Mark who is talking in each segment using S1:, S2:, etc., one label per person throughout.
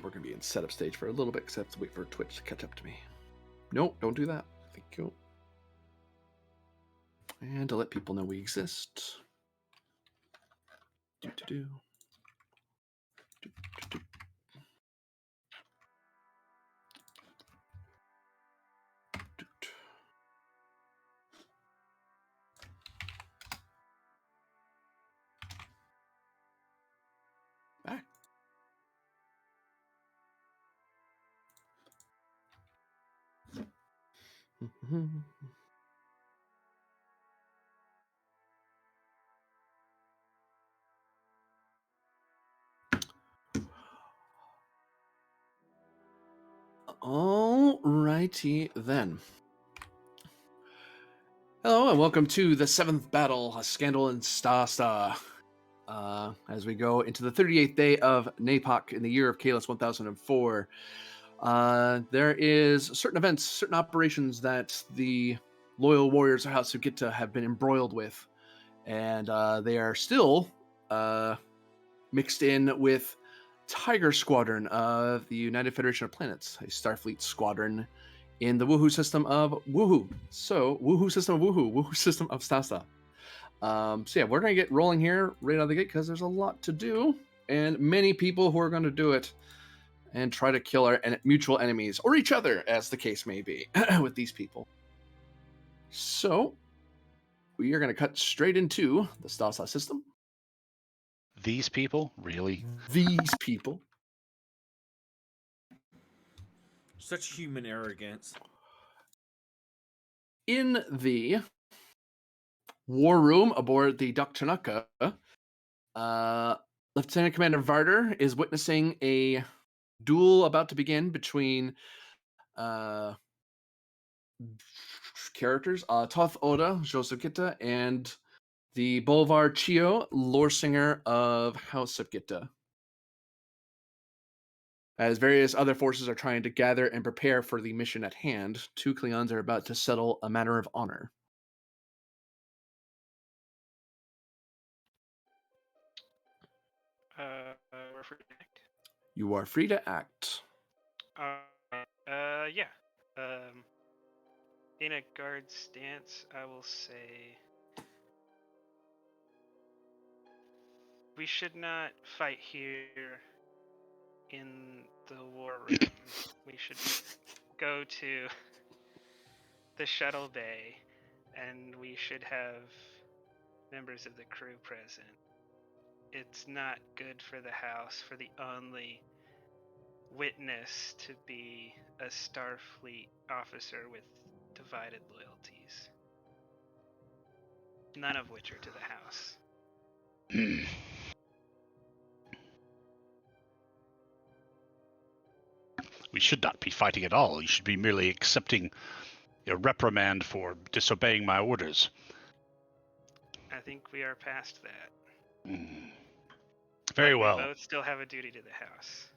S1: we're going to be in setup stage for a little bit, because I have to wait for Twitch to catch up to me. Nope, don't do that. Thank you. And to let people know we exist. Do. Back. All righty then. Hello and welcome to the 7th battle, a scandal in Stasta. As we go into the 38th day of Napok in the year of Kalis 1004. There is certain events, certain operations that the loyal warriors of House of Gitta have been embroiled with, and they are still mixed in with Tiger Squadron of the United Federation of Planets, a Starfleet squadron in the Woohoo system of Woohoo. So, Woohoo system of Woohoo system of Stasta. So yeah, we're going to get rolling here right out of the gate because there's a lot to do and many people who are going to do it and try to kill our mutual enemies or each other, as the case may be, with these people. So we are going to cut straight into the Stasa system.
S2: These people? Really?
S1: These people.
S3: Such human arrogance.
S1: In the war room aboard the Dakchanaka, Lieutenant Commander Varder is witnessing a duel about to begin between characters, Toth Oda, Joseph Gitta, and the Bolvar Chio, lore singer of House of Gitta. As various other forces are trying to gather and prepare for the mission at hand, two Klingons are about to settle a matter of honor.
S4: We're free to act.
S1: You are free to act.
S4: Yeah. In a guard stance, I will say we should not fight here in the war room. We should go to the shuttle bay, and we should have members of the crew present. It's not good for the house for the only witness to be a Starfleet officer with divided loyalties, none of which are to the house.
S2: We should not be fighting at all. You should be merely accepting a reprimand for disobeying my orders.
S4: I think we are past that.
S2: Very
S4: but
S2: well.
S4: We both still have a duty to the house.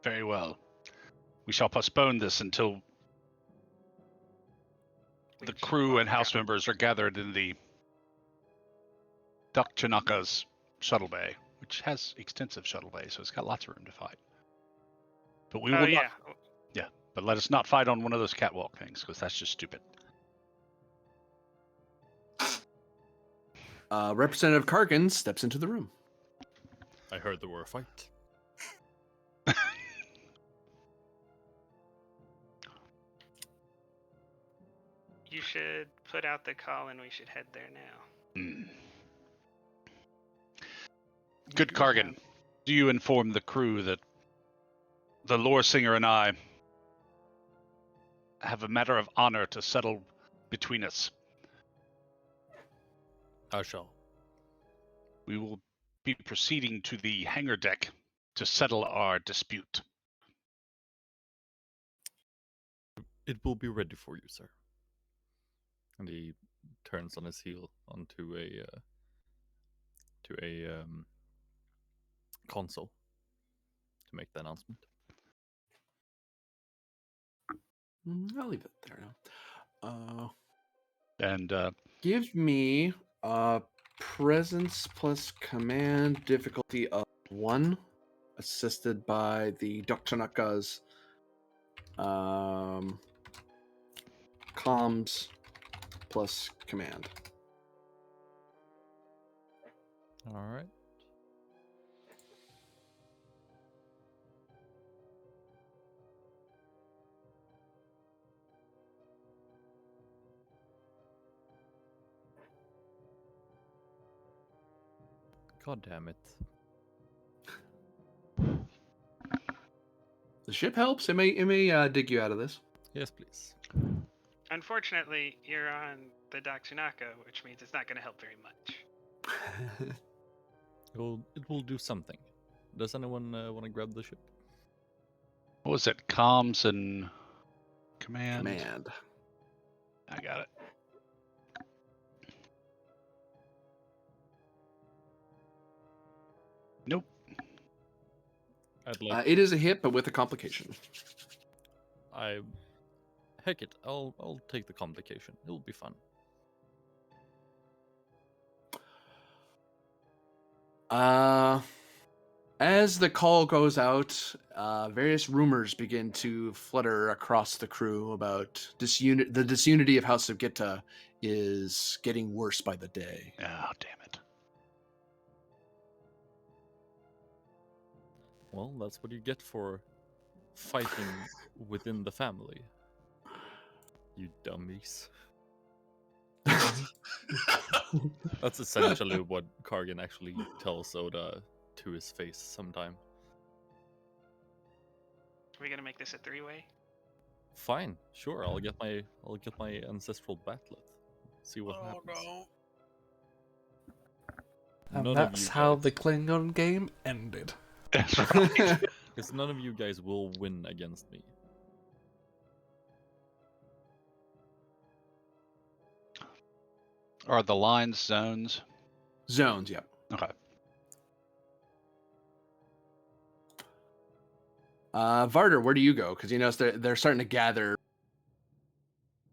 S2: Very well. We shall postpone this until the crew and house members are gathered in the Dakchanaka's shuttle bay, which has extensive shuttle bay, so it's got lots of room to fight. But we will not. Yeah, but let us not fight on one of those catwalk things, because that's just stupid.
S1: Representative Kargan steps into the room.
S3: I heard there were a fight.
S4: You should put out the call and we should head there now.
S2: Good Kargan. Do you inform the crew that the lore singer and I have a matter of honor to settle between us?
S3: I shall.
S2: We will be proceeding to the hangar deck to settle our dispute.
S3: It will be ready for you, sir. And he turns on his heel onto a console to make the announcement.
S1: I'll leave it there now.
S2: And
S1: give me presence plus command difficulty of 1, assisted by the Dokchanakas, comms plus command.
S3: All right. God damn it.
S1: The ship helps. It may dig you out of this.
S3: Yes, please.
S4: Unfortunately, you're on the Daxunaka, which means it's not going to help very much.
S3: It will do something. Does anyone want to grab the ship?
S2: What was it? Comms and command?
S1: Command.
S2: I got it. Nope.
S3: I'd like.
S1: It is a hit, but with a complication.
S3: Heck it. I'll take the complication. It'll be fun.
S1: As the call goes out, various rumors begin to flutter across the crew about the disunity of House of Gitta is getting worse by the day.
S2: Oh, damn it.
S3: Well, that's what you get for fighting within the family. You dummies. That's essentially what Kargan actually tells Oda to his face sometime.
S4: Are we going to make this a 3-way?
S3: Fine, sure. I'll get my ancestral batlet. See what happens.
S5: No.
S3: None
S5: And
S3: of
S5: that's
S3: you
S5: how
S3: guys-
S5: the Klingon game ended.
S2: That's right.
S3: Because none of you guys will win against me.
S2: Are the lines zones?
S1: Zones, yep.
S2: Okay.
S1: Varder, where do you go? Because you notice they're starting to gather.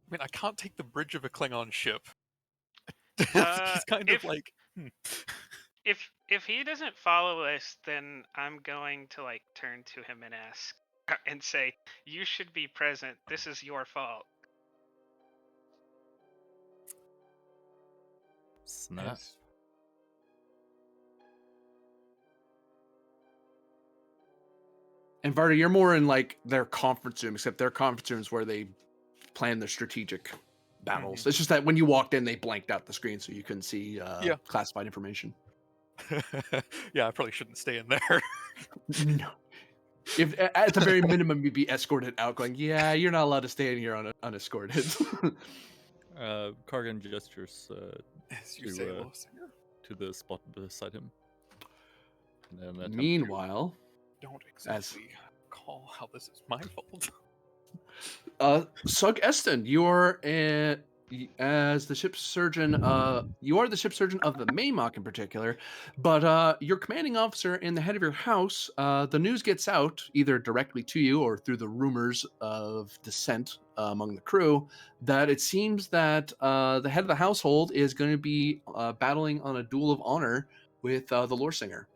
S6: I mean, I can't take the bridge of a Klingon ship.
S4: Uh,
S6: He's kind
S4: if-
S6: of like,
S4: If he doesn't follow us, then I'm going to like turn to him and ask and say, "You should be present. This is your fault."
S3: Snap.
S1: And Varda, you're more in like their conference room, except their conference rooms where they plan their strategic battles. It's just that when you walked in, they blanked out the screen, so you couldn't see
S6: Yeah.
S1: classified information.
S6: yeah, I probably shouldn't stay in there.
S1: No. If at the very minimum you'd be escorted out, going, yeah, you're not allowed to stay in here unescorted.
S3: Kargan gestures
S6: As you
S3: To,
S6: say,
S3: uh,
S6: Little Singer.
S3: to the spot beside him. And then attempt to-
S1: Meanwhile,
S6: Don't exactly call how this is my fault.
S1: Sug Eston, you're as the ship's surgeon. You are the ship's surgeon of the Maymok in particular, but your commanding officer and the head of your house. The news gets out either directly to you or through the rumors of dissent among the crew that it seems that the head of the household is going to be battling on a duel of honor with the lore singer.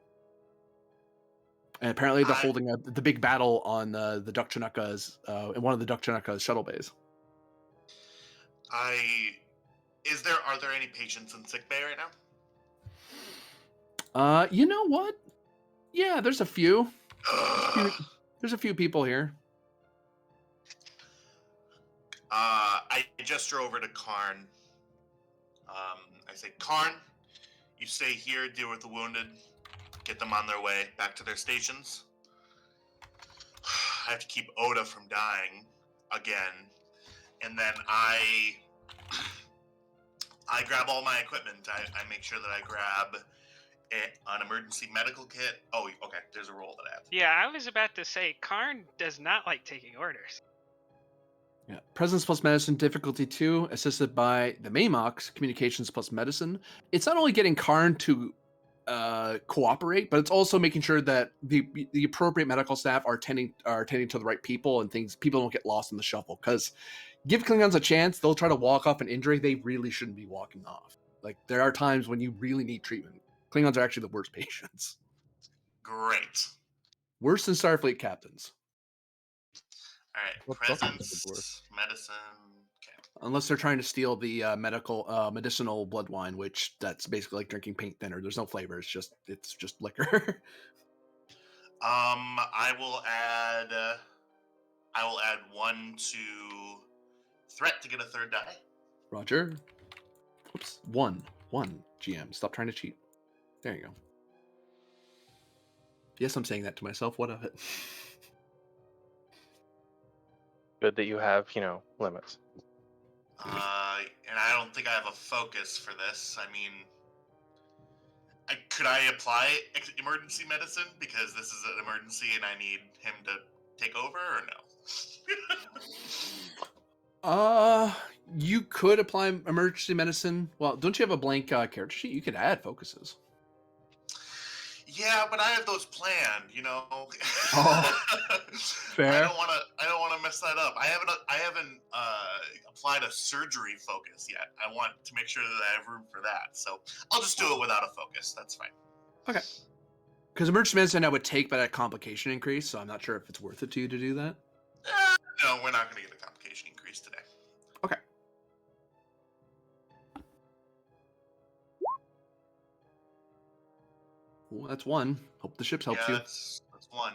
S1: And apparently they're holding the big battle on the Dokchanaka's in one of the Dokchanaka's shuttle bays.
S7: Are there any patients in sick bay right now?
S1: You know what? Yeah, there's a few. There's a few people here.
S7: I gesture over to Karn. I say, Karn, you stay here, deal with the wounded, get them on their way back to their stations. I have to keep Oda from dying again. And then I grab all my equipment. I make sure that I grab an emergency medical kit. Oh, okay, there's a roll that I have to do.
S4: Yeah, I was about to say, Karn does not like taking orders.
S1: Yeah. Presence plus medicine, difficulty 2, assisted by the Maymox, communications plus medicine. It's not only getting Karn to cooperate, but it's also making sure that the appropriate medical staff are attending to the right people and people don't get lost in the shuffle. Because give Klingons a chance, they'll try to walk off an injury they really shouldn't be walking off. Like there are times when you really need treatment. Klingons are actually the worst patients.
S7: Great.
S1: Worse than Starfleet captains.
S7: All right.
S3: What doesn't make it
S7: Presence,
S3: worse?
S7: medicine. Okay.
S1: Unless they're trying to steal the medicinal blood wine, which that's basically like drinking paint thinner. There's no flavor. It's just liquor.
S7: I will add 1 to threat to get a 3rd die.
S1: Roger. Oops. One. GM. Stop trying to cheat. There you go. Yes, I'm saying that to myself. What of it?
S8: Good that you have, limits.
S7: And I don't think I have a focus for this. I mean, could I apply emergency medicine because this is an emergency and I need him to take over, or no?
S1: You could apply emergency medicine. Well, don't you have a blank character sheet? You could add focuses.
S7: Yeah, but I have those planned,
S1: Oh, fair.
S7: I don't want to mess that up. I haven't applied a surgery focus yet. I want to make sure that I have room for that. So I'll just do it without a focus. That's fine.
S1: Okay. Because emergency medicine I would take by that complication increase, so I'm not sure if it's worth it to you to do that.
S7: No, we're not going to get a complication increase today.
S1: Okay. Well, that's 1. Hope the ship helps you.
S7: That's 1.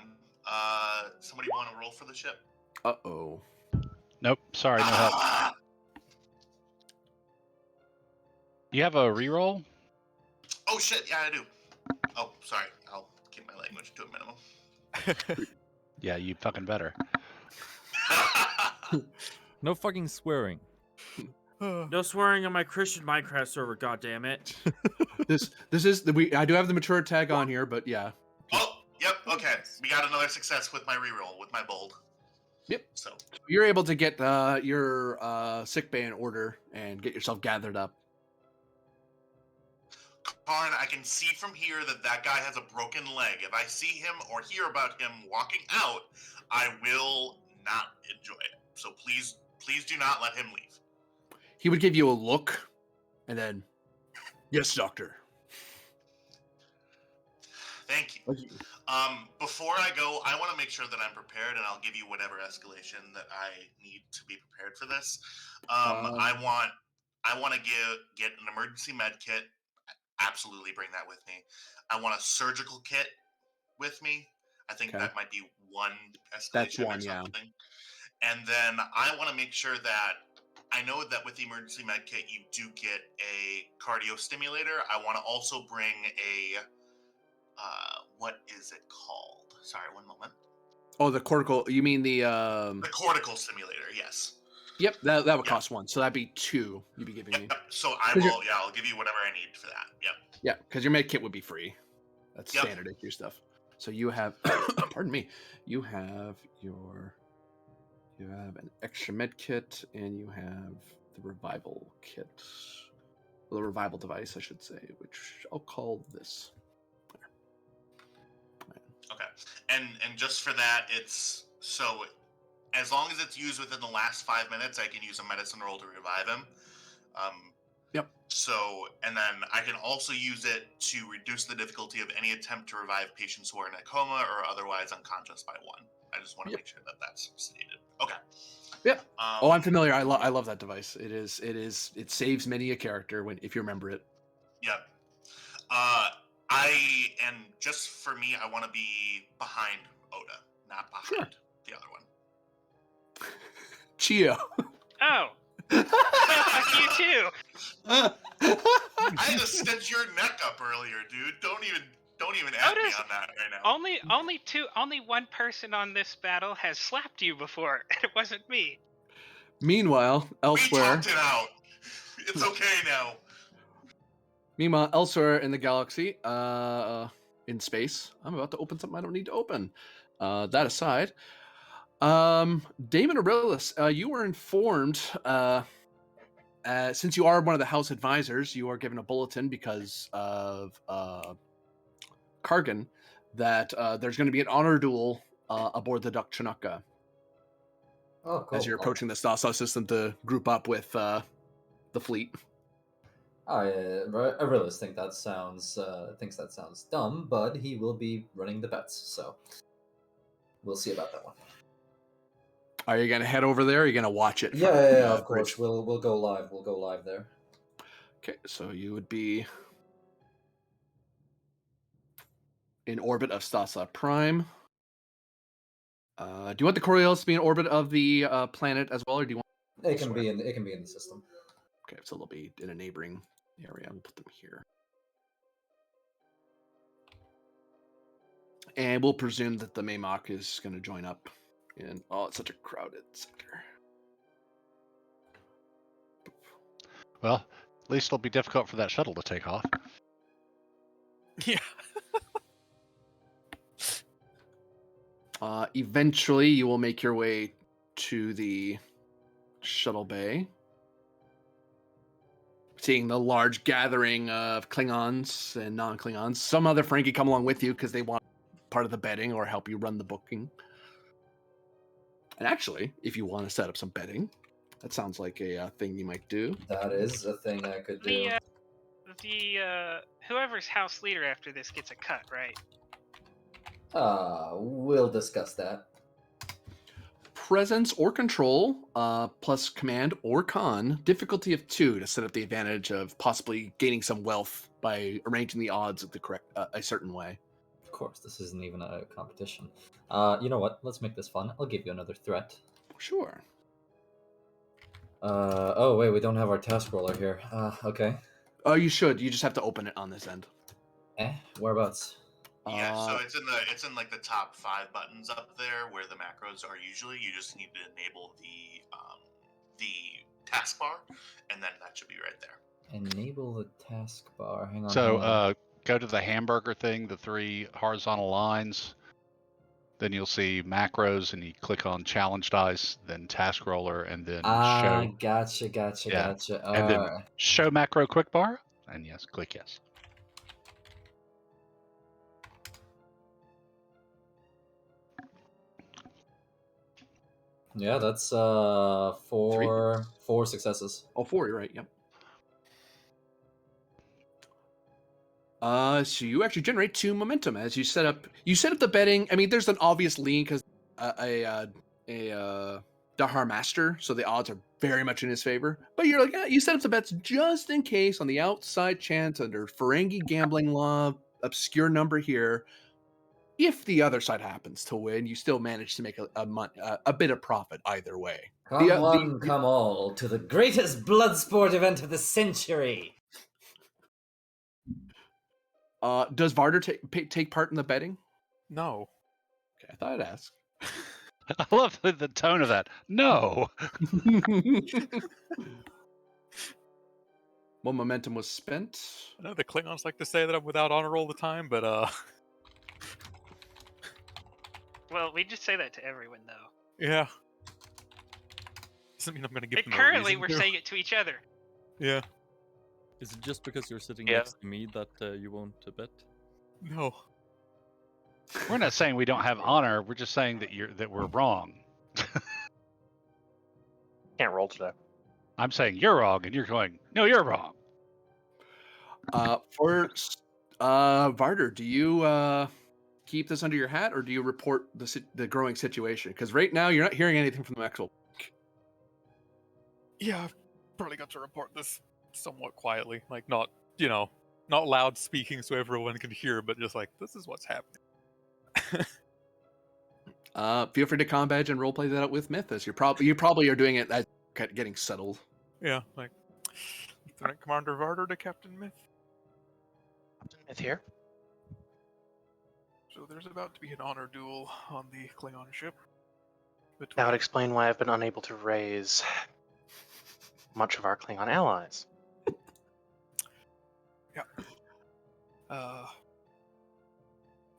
S7: Somebody want to roll for the ship?
S1: Uh-oh.
S2: Nope. Sorry, no help. You have a reroll?
S7: Oh shit! Yeah, I do. Oh, sorry. I'll keep my language to a minimum.
S2: Yeah, you fucking better.
S3: No fucking swearing.
S9: No swearing on my Christian Minecraft server, goddammit.
S1: I do have the mature tag on here, but yeah.
S7: Oh, yep. Okay, we got another success with my reroll with my bold.
S1: Yep.
S7: So
S1: you're able to get your sick bay in order and get yourself gathered up.
S7: Karn, I can see from here that guy has a broken leg. If I see him or hear about him walking out, I will not enjoy it. So please do not let him leave.
S1: He would give you a look, and then, yes, doctor.
S7: Thank you. Before I go, I want to make sure that I'm prepared, and I'll give you whatever escalation that I need to be prepared for this. I want to get an emergency med kit. Absolutely bring that with me. I want a surgical kit with me. I think that might be 1 escalation.
S1: That's 1,
S7: or something. Yeah. And then I want to make sure that I know that with the emergency med kit, you do get a cardio stimulator. I want to also bring a what is it called? Sorry, 1 moment.
S1: Oh, the cortical. You mean the
S7: cortical stimulator? Yes.
S1: Yep, that would cost 1, so that'd be 2. You'd be giving me.
S7: So I will. Yeah, I'll give you whatever I need for that. Yep.
S1: Yeah, because your med kit would be free. That's standard issue stuff. So you have, pardon me, you have an extra med kit, and you have the revival kit, or the revival device, I should say, which I'll call this.
S7: Okay, and just for that, it's so as long as it's used within the last 5 minutes, I can use a medicine roll to revive him.
S1: Yep.
S7: So, and then I can also use it to reduce the difficulty of any attempt to revive patients who are in a coma or otherwise unconscious by 1. I just want to make sure that that's stated. Okay.
S1: Yep. I'm familiar. I love that device. It saves many a character if you remember it.
S7: Yep. And just for me, I want to be behind Oda, not behind the other one.
S1: Chio.
S4: Oh. Fuck you too.
S7: I had to stitch your neck up earlier, dude. Don't even add me on that right now.
S4: Only one person on this battle has slapped you before, and it wasn't me.
S1: Meanwhile, elsewhere.
S7: We talked it out. It's okay now.
S1: Meanwhile, elsewhere in the galaxy, in space, I'm about to open something I don't need to open. That aside, Damon Aurelius, you were informed, since you are one of the House advisors, you are given a bulletin because of Kargan that there's going to be an honor duel aboard the Duck Chinook.
S10: Oh, cool.
S1: As you're approaching the Stasta system to group up with the fleet.
S10: Arillis thinks that sounds dumb, but he will be running the bets, so we'll see about that one.
S1: Are you gonna head over there? Or are you gonna watch it?
S10: Yeah,
S1: from the
S10: of course.
S1: bridge?
S10: We'll go live. We'll go live there.
S1: Okay, so you would be in orbit of Stasa Prime. Do you want the Coriolis to be in orbit of the planet as well, or do you want?
S10: It can be in the system.
S1: Okay, so they'll be in a neighboring area. We'll put them here, and we'll presume that the Maymok is going to join up. And it's such a crowded sector.
S2: Well, at least it'll be difficult for that shuttle to take off.
S6: Yeah.
S1: Eventually, you will make your way to the shuttle bay, seeing the large gathering of Klingons and non-Klingons. Some other Ferengi come along with you because they want part of the betting or help you run the booking. And actually, if you want to set up some betting, that sounds like a thing you might do.
S10: That is a thing I could do.
S4: Whoever's house leader after this gets a cut, right?
S10: We'll discuss that.
S1: Presence or control, plus command or con, difficulty of 2 to set up the advantage of possibly gaining some wealth by arranging the odds of the correct a certain way.
S10: Of course, this isn't even a competition. You know what? Let's make this fun. I'll give you another threat.
S1: Sure.
S10: Oh wait, we don't have our task roller here. Okay.
S1: Oh, you should. You just have to open it on this end.
S10: Whereabouts?
S7: Yeah, so it's in like the top 5 buttons up there where the macros are usually. You just need to enable the taskbar, and then that should be right there.
S10: Enable the taskbar. Hang on.
S2: So go to the hamburger thing, the 3 horizontal lines. Then you'll see macros, and you click on challenge dice, then task roller, and then show.
S10: Gotcha.
S2: And then show macro quick bar, and yes, click yes.
S10: Yeah, that's 4 successes.
S1: Oh, 4, you're right, yep. So you actually generate 2 momentum as you set up the betting. I mean, there's an obvious lean because Dahar Master, so the odds are very much in his favor. But you're like, you set up the bets just in case on the outside chance under Ferengi gambling law, obscure number here. If the other side happens to win, you still manage to make a bit of profit either way.
S10: Come all to the greatest blood sport event of the century.
S1: Does Varder take part in the betting?
S6: No.
S1: Okay, I thought I'd ask.
S2: I love the tone of that. No.
S1: One momentum was spent.
S6: I know the Klingons like to say that I'm without honor all the time, but
S4: Well, we just say that to everyone, though.
S6: yeah. Doesn't mean I'm going to give them
S4: currently,
S6: a
S4: we're
S6: reason to.
S4: saying it to each other.
S6: Yeah.
S3: Is it just because you're sitting next to me that you won't bet?
S6: No.
S2: We're not saying we don't have honor. We're just saying that we're wrong.
S8: Can't roll today.
S2: I'm saying you're wrong, and you're going, no, you're wrong.
S1: First, Varder, do you keep this under your hat, or do you report the growing situation? Because right now you're not hearing anything from the Maxwell.
S6: Yeah, I've probably got to report this somewhat quietly, like not loud speaking so everyone can hear, but just like, this is what's happening.
S1: Feel free to combat and roleplay that out with Myth, as you probably are doing it as getting settled.
S6: Yeah, like Lieutenant Commander Varder to Captain Myth.
S8: Captain Myth here.
S6: So there's about to be an honor duel on the Klingon ship.
S8: That would explain why I've been unable to raise much of our Klingon allies.
S6: Yeah.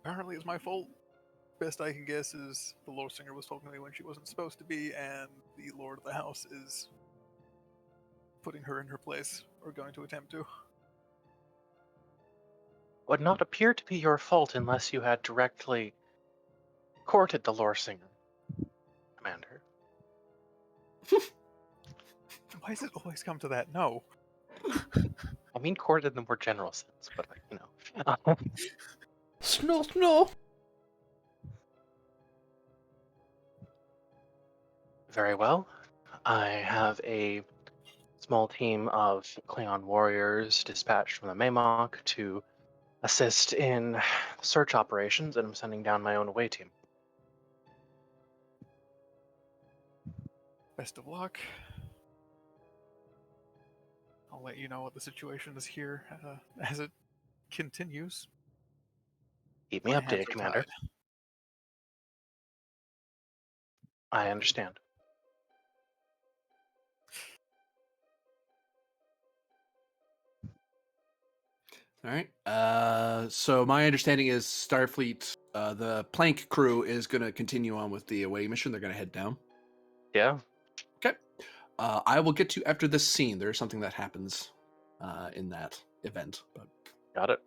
S6: Apparently it's my fault. Best I can guess is the Lord Singer was talking to me when she wasn't supposed to be, and the Lord of the House is putting her in her place, or going to attempt to.
S8: Would not appear to be your fault unless you had directly courted the Lore Singer, Commander.
S6: Why does it always come to that? No.
S8: I mean courted in the more general sense, but you know.
S5: Snow.
S8: Very well. I have a small team of Klingon warriors dispatched from the Maymok to assist in search operations, and I'm sending down my own away team.
S6: Best of luck. I'll let you know what the situation is here as it continues.
S8: Keep me
S6: My hands
S8: updated,
S6: are
S8: Commander.
S6: tied.
S8: I understand.
S1: All right. So my understanding is Starfleet, the Plank crew is going to continue on with the away mission. They're going to head down.
S8: Yeah.
S1: Okay. I will get to after this scene. There's something that happens in that event. But
S8: Got it.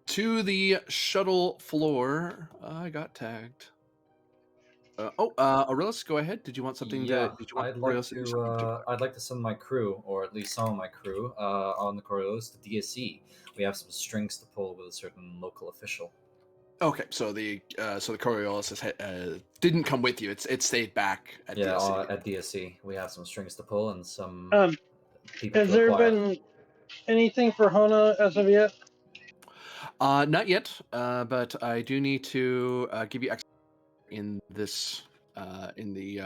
S1: to the shuttle floor. I got tagged. Aurelius, go ahead. Did you want something
S10: Yeah,
S1: to? Did you want
S10: I'd like
S1: Coriolis to do something
S10: to.
S1: particular?
S10: I'd like to send my crew, or at least some of my crew, on the Coriolis to DSE. We have some strings to pull with a certain local official.
S1: Okay, so the Coriolis didn't come with you. It stayed back at DSC.
S10: At DSE, we have some strings to pull and some people
S11: Has
S10: to
S11: there
S10: acquire.
S11: been anything for Hona as of yet?
S1: Not yet, but I do need to give you in this in the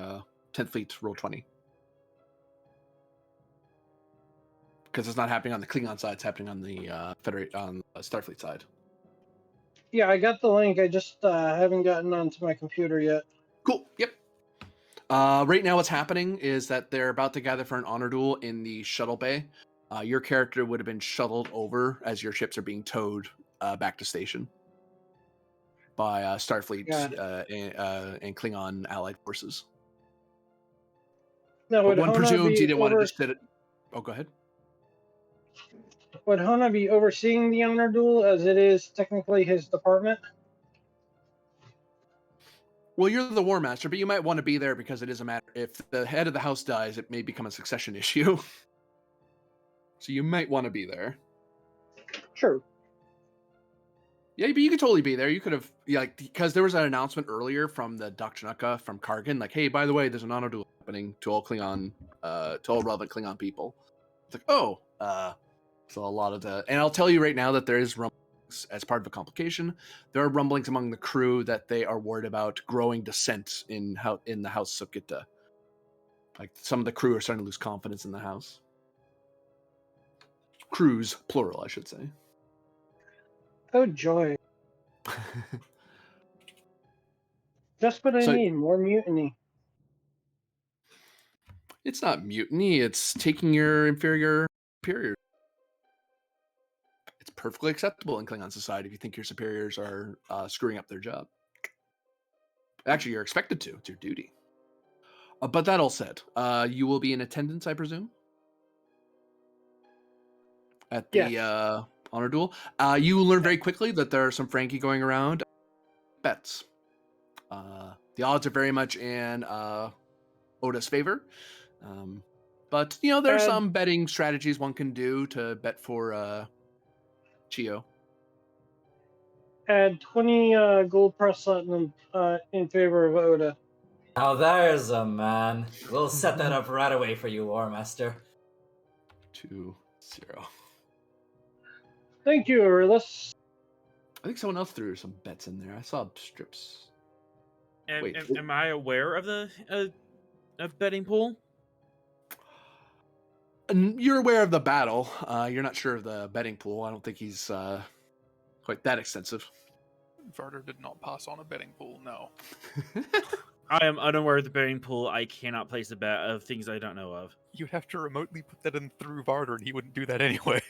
S1: 10th Fleet Roll 20. Because it's not happening on the Klingon side, it's happening on the Starfleet side.
S11: Yeah, I got the link. I just haven't gotten onto my computer yet.
S1: Cool. Yep. Right now, what's happening is that they're about to gather for an honor duel in the shuttle bay. Your character would have been shuttled over as your ships are being towed back to station by Starfleet and Klingon allied forces.
S11: Now,
S1: But
S11: would
S1: one
S11: Hona
S1: presumes
S11: be
S1: you didn't want to just sit it. Oh, go ahead.
S11: Would Hona be overseeing the honor duel, as it is technically his department?
S1: Well, you're the War Master, but you might want to be there because it is a matter. If the head of the house dies, it may become a succession issue. So you might want to be there.
S11: True.
S1: Yeah, but you could totally be there. You could have, because there was an announcement earlier from the Doctrinica from Kargan, like, hey, by the way, there's an honor duel happening to all Klingon, to all relevant Klingon people. It's like, so a lot of and I'll tell you right now that there is rumblings as part of a complication. There are rumblings among the crew that they are worried about growing dissent in the House of Gitta. Like some of the crew are starting to lose confidence in the house. Crews, plural, I should say.
S11: Oh, joy. Just what I need, more mutiny.
S1: It's not mutiny, it's taking your inferior superior. It's perfectly acceptable in Klingon society if you think your superiors are screwing up their job. Actually, you're expected to. It's your duty. But that all said, you will be in attendance, I presume? At the honor duel. You will learn very quickly that there are some Frankie going around. Bets. The odds are very much in Oda's favor. But, there's some betting strategies one can do to bet for Chio.
S11: Add 20 gold plus platinum in favor of Oda.
S10: Now there's a man. We'll set that up right away for you, War Master.
S1: 2-0.
S11: Thank you, Aurelius.
S1: I think someone else threw some bets in there. I saw strips.
S9: Am I aware of the betting pool?
S1: You're aware of the battle. You're not sure of the betting pool. I don't think he's quite that extensive.
S6: Varder did not pass on a betting pool, no.
S9: I am unaware of the betting pool. I cannot place a bet of things I don't know of.
S6: You'd have to remotely put that in through Varder, and he wouldn't do that anyway.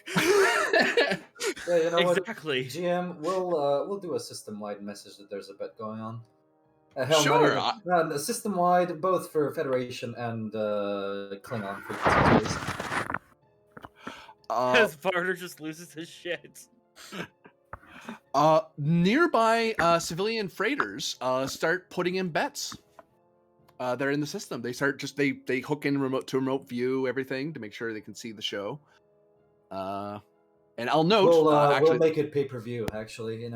S10: Yeah, you know
S9: exactly.
S10: What? GM, we'll do a system-wide message that there's a bet going on. Hell,
S1: sure.
S10: System-wide, both for Federation and Klingon frequencies.
S9: As Varder just loses his shit.
S1: Nearby civilian freighters start putting in bets. They're in the system. They start just they hook in remote view everything to make sure they can see the show. And I'll note
S10: we'll make it pay-per-view. Actually,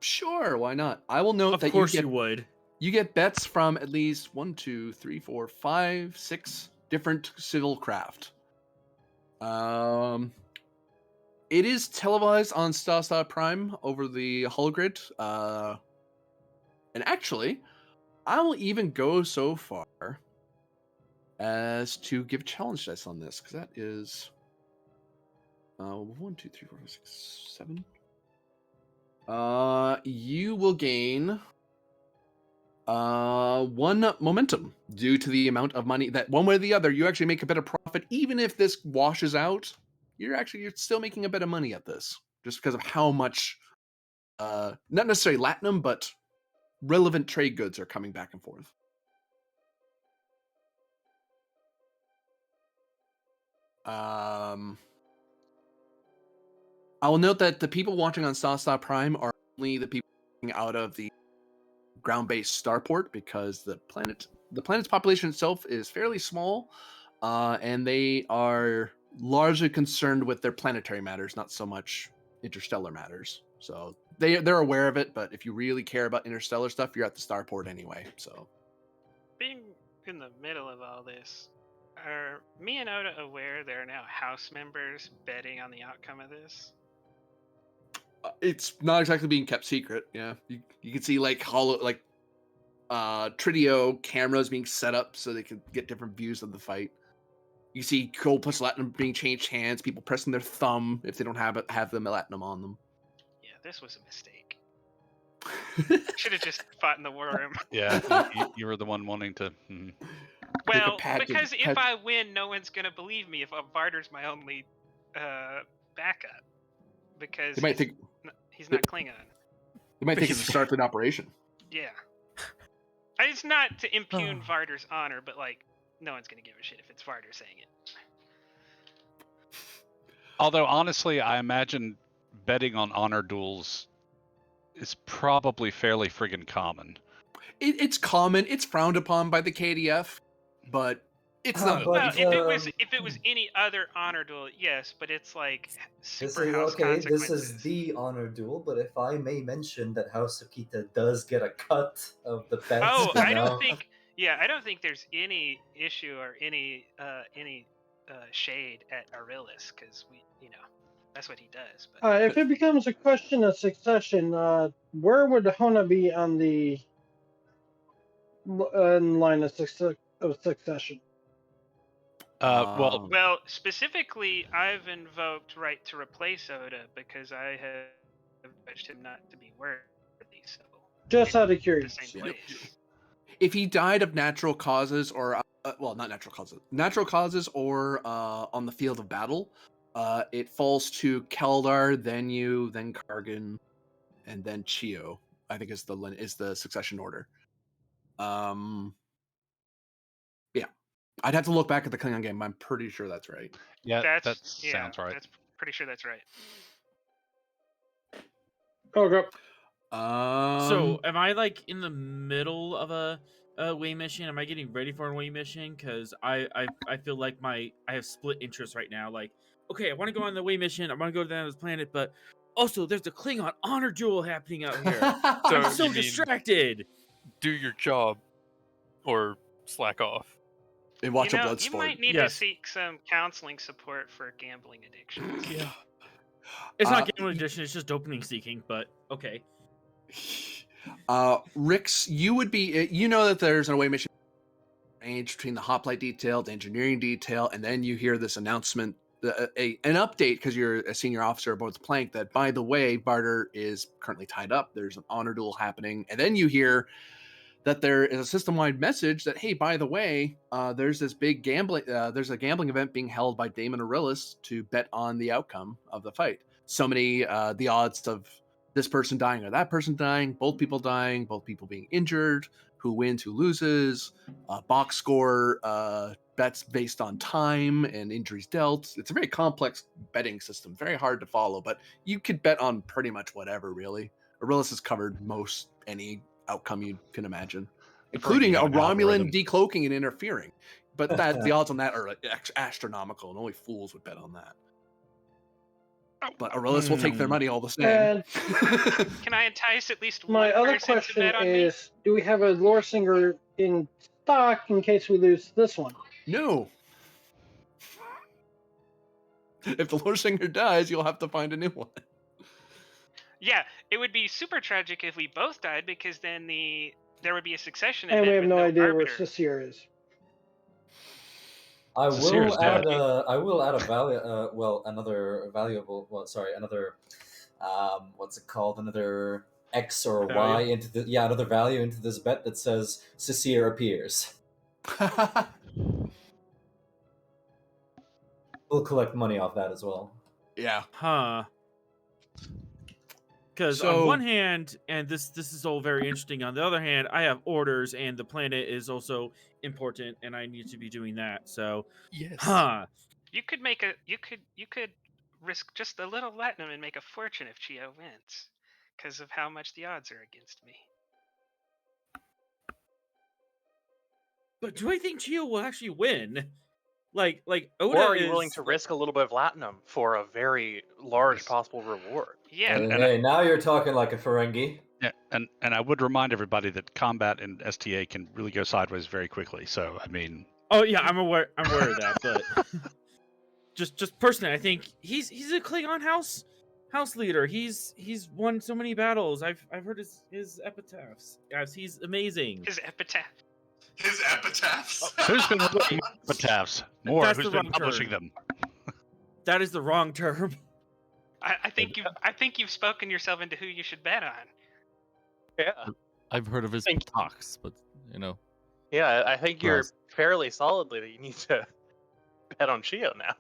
S1: Sure, why not? I will note
S9: Of
S1: that
S9: course you would.
S1: You get bets from at least 1, 2, 3, 4, 5, 6 different civil craft. It is televised on Stasta Prime over the hologrid. And actually, I will even go so far as to give challenge dice on this, because that is 1, 2, 3, 4, 5, 6, 7. You will gain 1 momentum due to the amount of money that one way or the other you actually make a bit of profit. Even if this washes out, you're still making a bit of money at this, just because of how much not necessarily latinum, but relevant trade goods are coming back and forth. I will note that the people watching on Stasta Prime are only the people out of the ground-based starport, because the planet's population itself is fairly small, and they are largely concerned with their planetary matters, not so much interstellar matters. So they're aware of it, but if you really care about interstellar stuff, you're at the starport anyway. So
S4: being in the middle of all this, are me and Oda aware there are now house members betting on the outcome of this?
S1: It's not exactly being kept secret. Yeah, you can see like Tritio cameras being set up so they can get different views of the fight. You see gold plus latinum being changed hands, people pressing their thumb if they don't have the latinum on them.
S4: Yeah, this was a mistake. Should have just fought in the war room.
S2: Yeah, you were the one wanting to.
S4: Well, because if I win, no one's gonna believe me if Varder's my only backup. Because he's not Klingon.
S1: They might think it's a startling operation.
S4: Yeah. It's not to impugn Varder's honor, but like, no one's gonna give a shit if it's Varder saying it.
S2: Although honestly, I imagine betting on honor duels is probably fairly friggin' common.
S1: It's common. It's frowned upon by the KDF, but it's not.
S4: Well, if it was any other honor duel, yes, but it's like super house consequences.
S10: This is the honor duel, but if I may mention that House of Kita does get a cut of the bets.
S4: Oh, I don't think there's any issue or any shade at Arillis, because that's what he does. But
S11: if it becomes a question of succession, where would Hona be on the line of succession?
S4: Well, specifically, I've invoked right to replace Oda because I have judged him not to be worthy. So
S11: just out of curiosity.
S1: If he died of natural causes, or not natural causes, or on the field of battle, it falls to Keldar, then you, then Kargan, and then Chio. I think is the succession order. Yeah, I'd have to look back at the Klingon game. I'm pretty sure that's right.
S2: Yeah, that sounds right.
S4: That's pretty sure that's right.
S11: Okay.
S9: So, am I like in the middle of a away mission? Am I getting ready for an away mission? Because I feel like I have split interests right now. Like, okay, I want to go on the away mission. I want to go to the end of this planet, but also there's a Klingon honor duel happening out here. I'm so distracted.
S3: Do your job, or slack off.
S1: And watch a blood sport.
S4: You might need to seek some counseling support for gambling addictions.
S9: Yeah. It's not gambling addiction, it's just dopamine seeking, but okay.
S1: Rix, you would be, you know that there's an away mission range between the hoplite detail, the engineering detail, and then you hear this announcement, an update, because you're a senior officer aboard the plank, that, by the way, Barter is currently tied up. There's an honor duel happening. And then you hear that there is a system-wide message that, hey, by the way, there's this big there's a gambling event being held by Damon Arillis to bet on the outcome of the fight. So many, the odds of this person dying or that person dying, both people dying, both people being injured, who wins, who loses, box score, bets based on time and injuries dealt. It's a very complex betting system, very hard to follow, but you could bet on pretty much whatever, really. Arillis has covered most any outcome you can imagine. including a
S2: have an
S1: Romulan
S2: algorithm.
S1: decloaking and interfering. But that the odds on that are like astronomical, and only fools would bet on that. But Aurelius will take their money all the same.
S11: And
S4: Can I entice at least
S11: my
S4: one
S11: other
S4: person to
S11: question
S4: bet on me?
S11: is, do we have a lore singer in stock in case we lose this one?
S1: No. If the lore singer dies, you'll have to find a new one.
S4: Yeah, it would be super tragic if we both died, because then there would be a succession
S11: And
S4: event
S11: we have
S4: with
S11: no idea where
S4: arbiter.
S11: Cecile is.
S10: I
S2: Cecile's
S10: will add
S2: dead.
S10: another what's it called? Another X or
S9: Value?
S10: Y into another value into this bet that says Cecile appears. We'll collect money off that as well.
S1: Yeah.
S9: Huh. Because on one hand, and this is all very interesting. On the other hand, I have orders, and the planet is also important, and I need to be doing that. So,
S5: Yes.
S9: huh?
S4: You could risk just a little latinum and make a fortune if Chio wins, because of how much the odds are against me.
S9: But do I think Chio will actually win? Like Oda
S8: Or are you
S9: is
S8: willing to risk a little bit of latinum for a very large possible reward?
S4: Yeah.
S10: Hey, now you're talking like a Ferengi.
S2: Yeah, and I would remind everybody that combat in STA can really go sideways very quickly. So I mean,
S9: Oh yeah, I'm aware of that, but just personally, I think he's a Klingon house leader. He's won so many battles. I've heard his epitaphs. Guys, he's amazing.
S4: His epitaph.
S7: His epitaphs.
S2: who's been writing epitaphs? More,
S9: That's
S2: who's
S9: the
S2: been
S9: wrong
S2: publishing
S9: term.
S2: them?
S9: That is the wrong term.
S4: I think you've spoken yourself into who you should bet on.
S8: Yeah.
S3: I've heard of his talks, but you know.
S8: Yeah, I think you're
S3: Right.
S8: fairly solidly that you need to bet on Chio now.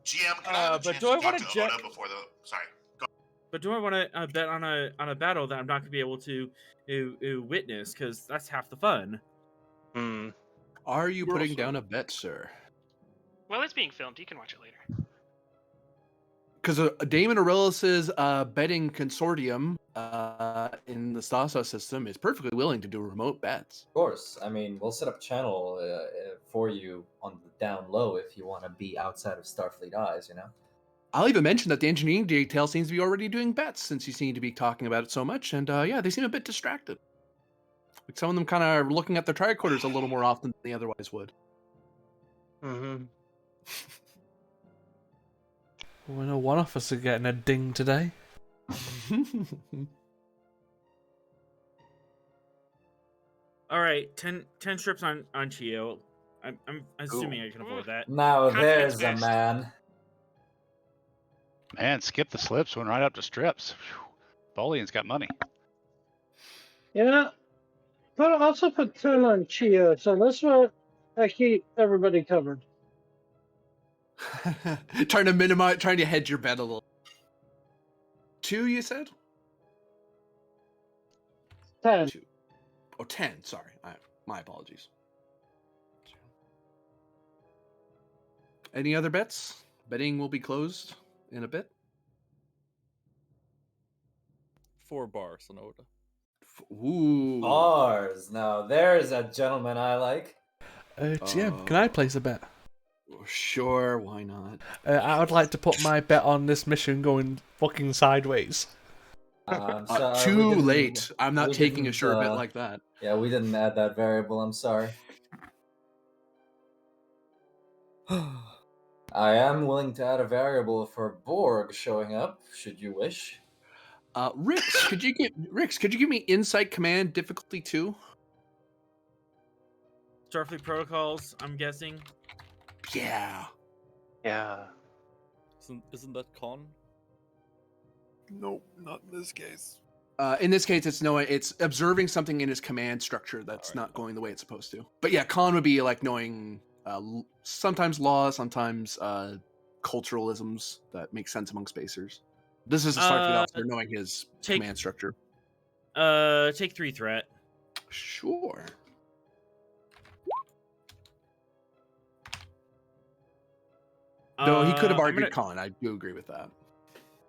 S7: GM, can I have a
S9: but
S7: chance
S9: do
S7: to
S9: I
S7: talk
S9: wanna
S7: to
S9: check-
S7: Oda before the? Sorry. Go.
S9: But do I want to bet on a battle that I'm not going to be able to witness? Because that's half the fun.
S1: Are you putting down a bet, sir?
S4: Well, it's being filmed. You can watch it later.
S1: Because Damon Aurelius's betting consortium in the Stasta system is perfectly willing to do remote bets.
S10: Of course. I mean, we'll set up a channel for you on the down low if you want to be outside of Starfleet eyes, you know?
S1: I'll even mention that the engineering detail seems to be already doing bets since you seem to be talking about it so much. And yeah, they seem a bit distracted. Like some of them kind of looking at their tricorders a little more often than they otherwise would.
S8: Mm-hmm.
S5: Well, no one of us are getting a ding today.
S9: All right, 10 strips on Chio. I'm assuming I can afford that.
S10: Now there's a man.
S2: Man, skip the slips, went right up to strips. Bolian's got money.
S11: Yeah. But also put 10 on Chio, so that's what I keep everybody covered.
S1: trying to hedge your bet a little. 2, you said?
S11: 10.
S1: 2. Oh, 10. Sorry. My apologies. Any other bets? Betting will be closed in a bit.
S3: 4 bars on Oda.
S1: Ooh.
S10: Bars. Now there's a gentleman I like.
S5: GM, can I place a bet?
S1: Sure, why not?
S5: I would like to put my bet on this mission going fucking sideways.
S1: Too late. I'm not taking a sure bet like that.
S10: Yeah, we didn't add that variable. I'm sorry. I am willing to add a variable for Borg showing up, should you wish.
S1: Rix, could you give me Insight Command difficulty 2?
S9: Starfleet protocols, I'm guessing.
S1: Yeah.
S8: Yeah.
S3: Isn't that con?
S6: Nope, not in this case.
S1: In this case, it's observing something in his command structure that's not going the way it's supposed to. But yeah, con would be like knowing sometimes law, sometimes culturalisms that make sense among spacers. This is a Starfleet officer knowing his command structure.
S9: Take 3 threat.
S1: Sure. Though he could have argued con. I do agree with that.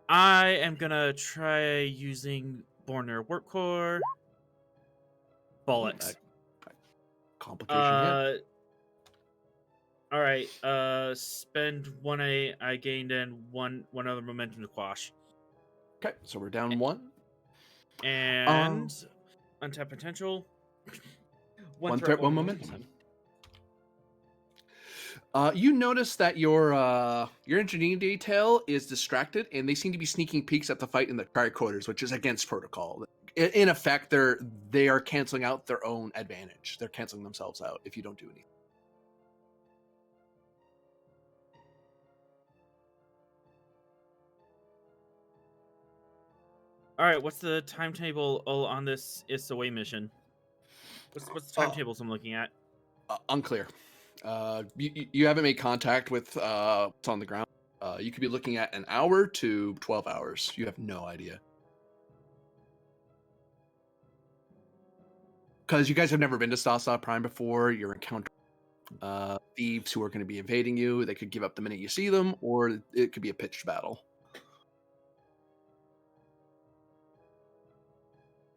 S9: I am gonna try using Borner Work Core. Bollocks.
S1: Complication hit.
S9: All right. Spend one I gained and one other momentum to quash.
S1: Okay, so we're down 1.
S9: And untap potential.
S1: One threat, one momentum. You notice that your engineering detail is distracted, and they seem to be sneaking peeks at the fight in the quarters, which is against protocol. In effect, they are canceling out their own advantage. They're canceling themselves out if you don't do anything.
S9: All right, what's the timetable on this It's Away mission? What's the timetables I'm looking at?
S1: Unclear. You haven't made contact with what's on the ground. You could be looking at an hour to 12 hours. You have no idea. Because you guys have never been to Stasta Prime before. You're encountering thieves who are going to be invading you. They could give up the minute you see them, or it could be a pitched battle.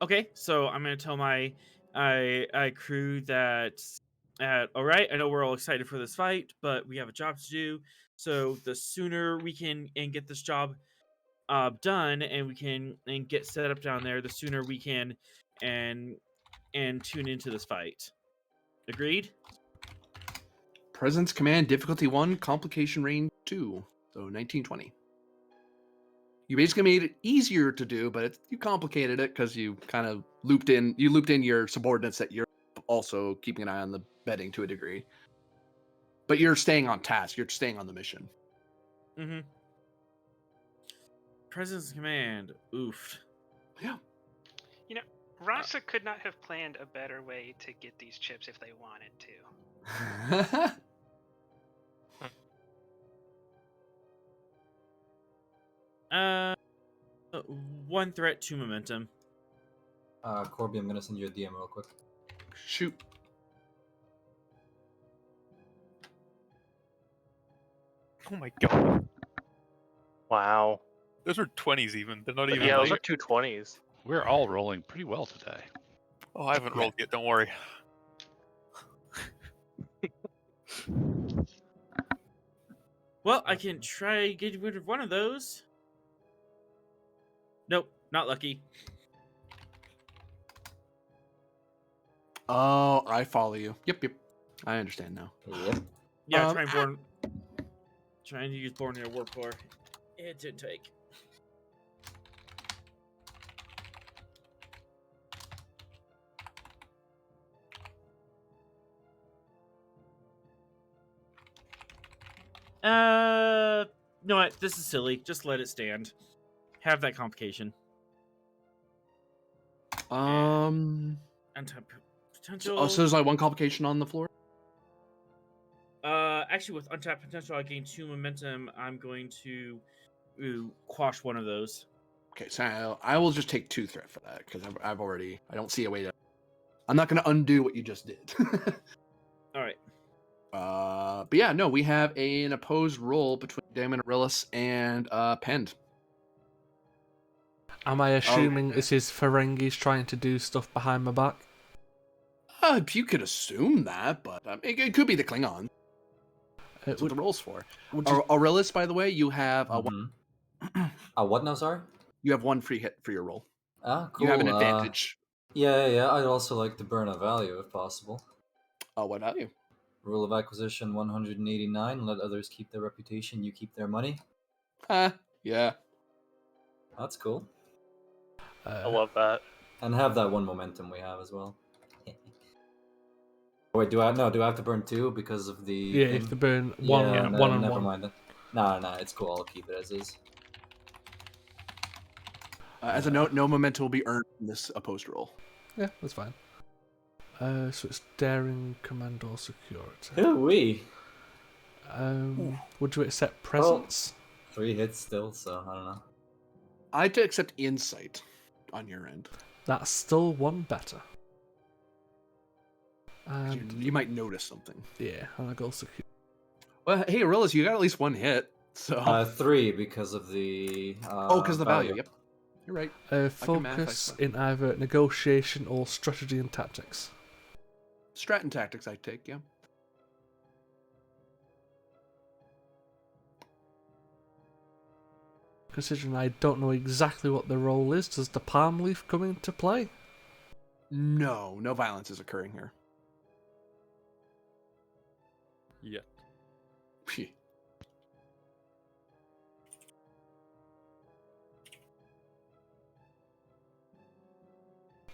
S9: Okay, so I'm gonna tell my crew that all right, I know we're all excited for this fight, but we have a job to do. So the sooner we can get this job done and we can get set up down there, the sooner we can and tune into this fight. Agreed?
S1: Presence command difficulty 1, complication range 2. So 1920. You basically made it easier to do, but you complicated it because you kind of looped in your subordinates that you're also keeping an eye on the betting to a degree. But you're staying on task. You're staying on the mission.
S9: Mm-hmm. Presence command. Oof.
S1: Yeah.
S4: You know, Rasa could not have planned a better way to get these chips if they wanted to.
S9: One threat, 2 momentum.
S10: Corby, I'm gonna send you a DM real quick.
S1: Shoot.
S6: Oh my god.
S8: Wow.
S6: Those are 20s even. They're not even.
S8: Yeah, those
S6: late.
S8: are 2 20s.
S2: We're all rolling pretty well today.
S6: Oh, I haven't rolled yet. Don't worry.
S9: Well, I can try getting rid of one of those. Nope, not lucky.
S1: Oh, I follow you. Yep. I understand now.
S10: Yep.
S9: Yeah, trying to use Borneo Warp Core. It didn't take. No, this is silly. Just let it stand. Have that complication.
S1: Untap
S9: potential.
S1: So there's like one complication on the floor?
S9: Actually, with untapped potential, I gain 2 momentum. I'm going to quash one of those.
S1: Okay, so I will just take 2 threat for that because I don't see a way to. I'm not going to undo what you just did.
S9: All right.
S1: But yeah, no, we have an opposed roll between Damon Arillis and Pend.
S5: Am I assuming this is Ferengis trying to do stuff behind my back?
S1: You could assume that, but it could be the Klingon. That's what the roll's for. Arillis, by the way, you have a
S10: what now, sorry?
S1: You have 1 free hit for your roll.
S10: Ah, cool.
S1: You have an advantage.
S10: Yeah. I'd also like to burn a value if possible.
S1: What value?
S10: Rule of acquisition 189. Let others keep their reputation. You keep their money.
S1: Yeah.
S10: That's cool.
S8: I love that.
S10: And have that 1 momentum we have as well. Wait, do I have to burn 2 because of the?
S5: Yeah, you have to burn one.
S10: Yeah,
S5: one and
S10: never
S5: one.
S10: mind. Nah, it's cool. I'll keep it as is.
S1: As a note, no momentum will be earned in this opposed roll.
S5: Yeah, that's fine. So it's daring, command, or security.
S10: Ooh-wee.
S5: Would you accept presence?
S10: 3 hits still, so I don't know.
S1: I had to accept insight on your end.
S5: That's still 1 better. And
S1: You might notice something.
S5: yeah, and I go secure.
S1: Well, hey, Arillis, you got at least 1 hit. So
S10: 3 because of the.
S1: because the value. Yep. You're right.
S5: Focus in either negotiation or strategy and tactics.
S1: Strat and tactics, I take, yeah.
S5: Considering I don't know exactly what the role is, does the palm leaf come into play?
S1: No violence is occurring here.
S3: Yeah.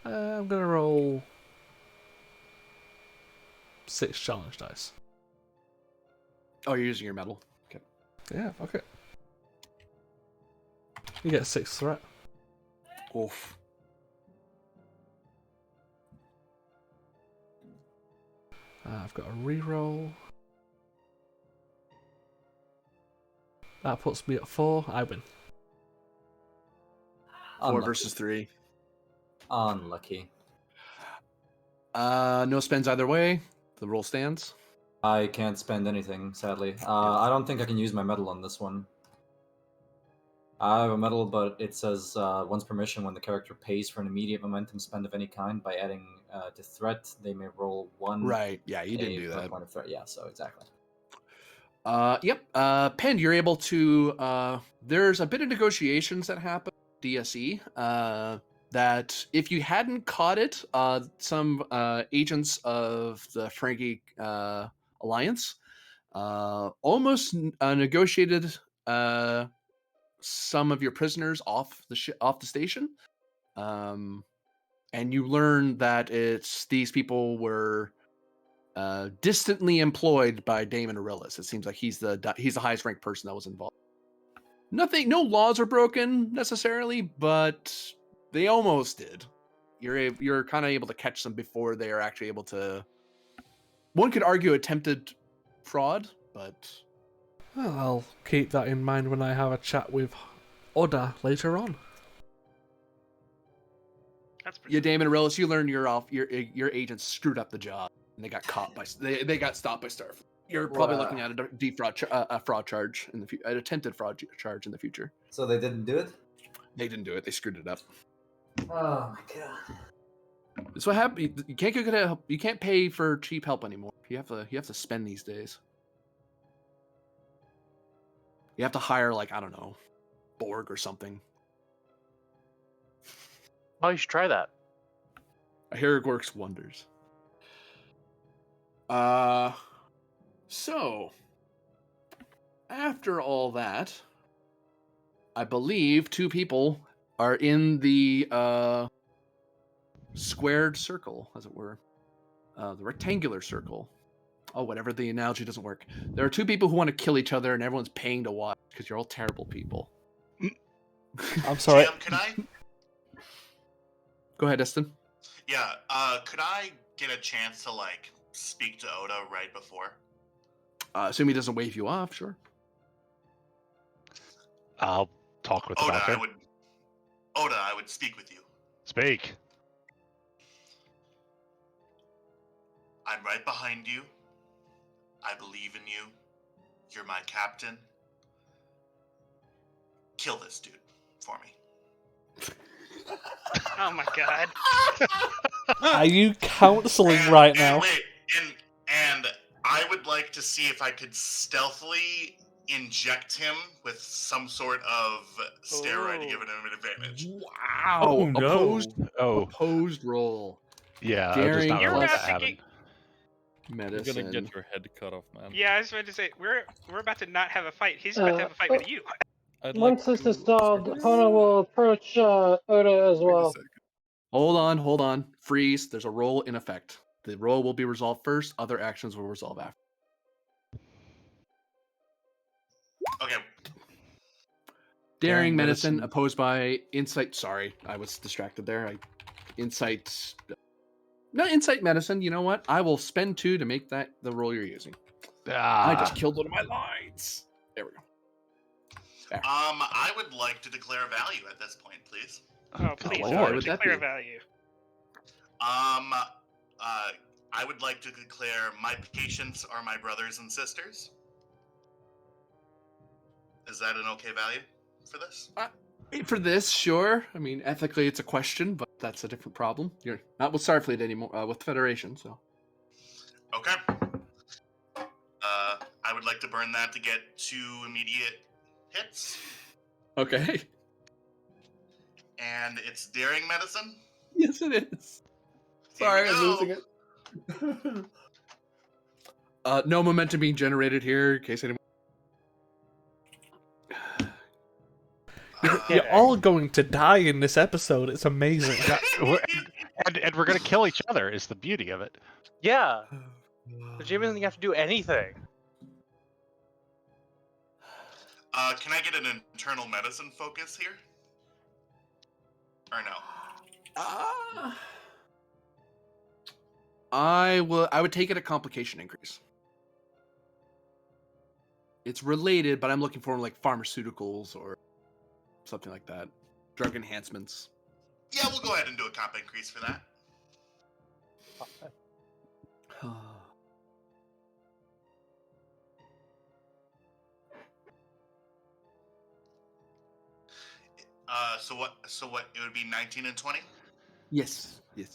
S5: I'm gonna roll 6 challenge dice.
S1: Oh, you're using your medal. Okay.
S5: Yeah, fuck it. You get 6 threat.
S1: Oof.
S5: I've got a reroll. That puts me at 4. I win.
S1: 4 versus 3.
S10: Unlucky.
S1: No spends either way. The roll stands.
S10: I can't spend anything, sadly. I don't think I can use my medal on this one. I have a medal, but it says once per mission, when the character pays for an immediate momentum spend of any kind by adding to threat, they may roll 1.
S1: Right. Yeah, you didn't do that.
S10: Point of threat. Yeah, so exactly.
S1: Yep. Pen, you're able to. There's a bit of negotiations that happen. DSE. That if you hadn't caught it, some agents of the Frankie Alliance almost negotiated some of your prisoners off the station, and you learn that these people were distantly employed by Damon Arillis. It seems like he's the highest ranked person that was involved. No laws are broken necessarily, but they almost did. You're kind of able to catch them before they are actually able to. One could argue attempted fraud, but
S5: Well, I'll keep that in mind when I have a chat with Oda later on.
S4: That's pretty.
S1: Yeah, Damon Arillis, you learn your agents screwed up the job and they got caught by they got stopped by Starfleet. You're probably looking at a fraud charge in the an attempted fraud charge in the future.
S10: So they didn't do it?
S1: They didn't do it. They screwed it up.
S10: Oh my god.
S1: That's what happened. You can't get help. You can't pay for cheap help anymore. You have to spend these days. You have to hire, like, I don't know, Borg or something.
S8: Oh, you should try that.
S1: I hear it works wonders. So after all that, I believe 2 people are in the squared circle, as it were. The rectangular circle. Oh, whatever, the analogy doesn't work. There are 2 people who want to kill each other, and everyone's paying to watch because you're all terrible people.
S5: I'm sorry.
S7: Jam, can I?
S1: Go ahead, Destin.
S7: Yeah. Could I get a chance to speak to Oda right before?
S1: Assume he doesn't wave you off. Sure.
S2: I'll talk with the
S7: Oda.
S2: doctor.
S7: I would speak with you.
S2: Speak.
S7: I'm right behind you. I believe in you. You're my captain. Kill this dude for me.
S4: Oh my god.
S5: Are you counseling right now?
S7: Wait, and I would like to see if I could stealthily inject him with some sort of steroid to give him an advantage.
S1: Wow.
S3: Oh, no.
S1: Opposed roll.
S2: Yeah,
S1: Daring
S2: I
S4: You're
S2: want that
S4: about to
S2: happen.
S1: Medicine.
S3: You're gonna get your head cut off, man.
S4: Yeah, I was about to say we're about to not have a fight. He's about to have a fight with you.
S11: Once this is solved, Hona will approach Oda as well.
S1: Hold on. Freeze. There's a roll in effect. The roll will be resolved first. Other actions will resolve after.
S7: Okay.
S1: Daring medicine opposed by insight. Sorry, I was distracted there. Insight. No, insight medicine. You know what? I will spend 2 to make that the roll you're using. I just killed one of my lines. There we go. There.
S7: I would like to declare a value at this point, please.
S4: Oh, please,
S1: Lord,
S4: declare value.
S7: I would like to declare my patients are my brothers and sisters. Is that an okay value for this?
S1: For this, sure. I mean, ethically, it's a question, but that's a different problem. You're not with Starfleet anymore, with Federation, so.
S7: Okay. I would like to burn that to get 2 immediate hits.
S1: Okay.
S7: And it's daring medicine.
S1: Yes, it is. Sorry, I'm losing it. No momentum being generated here, in case anyone.
S5: You're all going to die in this episode. It's amazing.
S2: and we're going to kill each other is the beauty of it.
S8: Yeah. The GM doesn't have to do anything.
S7: Can I get an internal medicine focus here? Or no?
S1: I would take it a complication increase. It's related, but I'm looking for like pharmaceuticals or something like that. Drug enhancements.
S7: Yeah, we'll go ahead and do a comp increase for that. So what? It would be 19 and 20?
S1: Yes.
S7: Okay.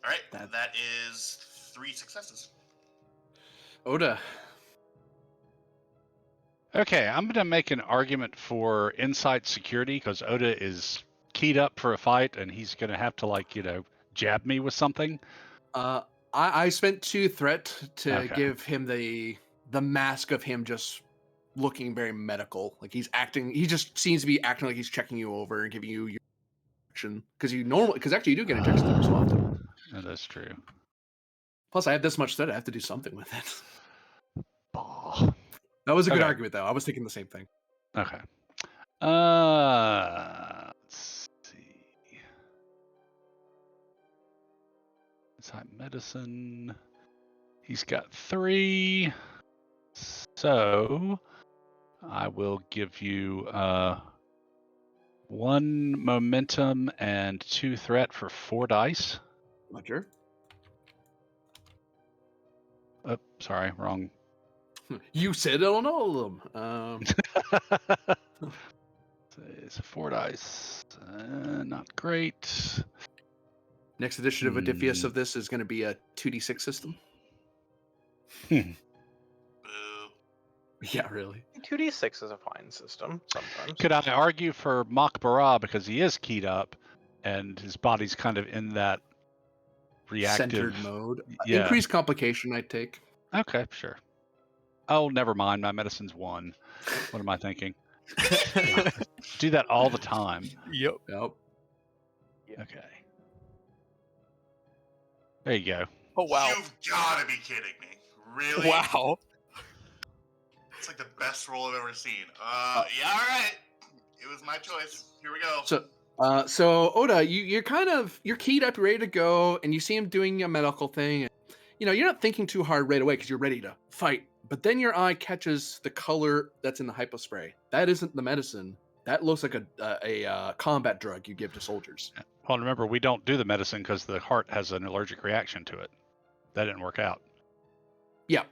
S7: All right. That is 3 successes.
S1: Oda.
S2: Okay, I'm going to make an argument for insight security because Oda is keyed up for a fight and he's going to have to jab me with something.
S1: I spent 2 threat to give him the mask of him just looking very medical. Like he just seems to be acting like he's checking you over and giving you your injection. Because actually you do get injections every so often.
S2: That is true.
S1: Plus I have this much threat, I have to do something with it.
S2: Oh.
S1: That was a good argument though. I was thinking the same thing.
S2: Okay. Let's see. Insight medicine. He's got 3. So I will give you 1 momentum and 2 threat for 4 dice.
S1: Roger.
S2: Oh, sorry, wrong.
S1: You said it on all of them.
S2: It's 4 dice. Not great.
S1: Next edition of Odysseus of this is going to be a 2d6 system. Yeah, really.
S8: 2d6 is a fine system sometimes.
S2: Could I argue for Makbara because he is keyed up and his body's kind of in that reactive
S1: centered mode?
S2: Yeah.
S1: Increased complication, I'd take.
S2: Okay, sure. Oh, never mind. My medicine's 1. What am I thinking? Do that all the time.
S3: Yep.
S2: Okay. There you go.
S6: Oh, wow.
S7: You've got to be kidding me. Really?
S6: Wow.
S7: It's like the best roll I've ever seen. Yeah, all right. It was my choice. Here we go.
S1: So Oda, you're keyed up, you're ready to go, and you see him doing a medical thing. And, you're not thinking too hard right away because you're ready to fight. But then your eye catches the color that's in the hypospray. That isn't the medicine. That looks like a combat drug you give to soldiers.
S2: Well, remember, we don't do the medicine because the heart has an allergic reaction to it. That didn't work out.
S1: Yeah.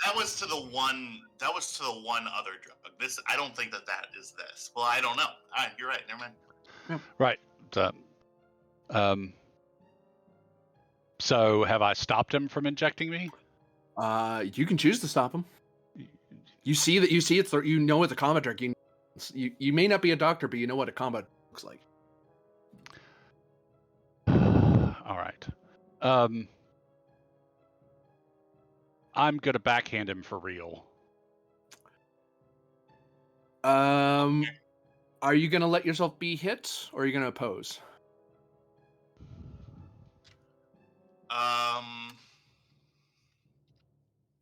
S7: That was to the one other drug. This, I don't think that is this. Well, I don't know. All right, you're right. Never mind.
S1: Yeah.
S2: Right. So have I stopped him from injecting me?
S1: You can choose to stop him. You see it's it's a combat drug. You may not be a doctor, but you know what a combat looks like.
S2: All right. I'm gonna backhand him for real.
S1: Are you gonna let yourself be hit, or are you gonna oppose?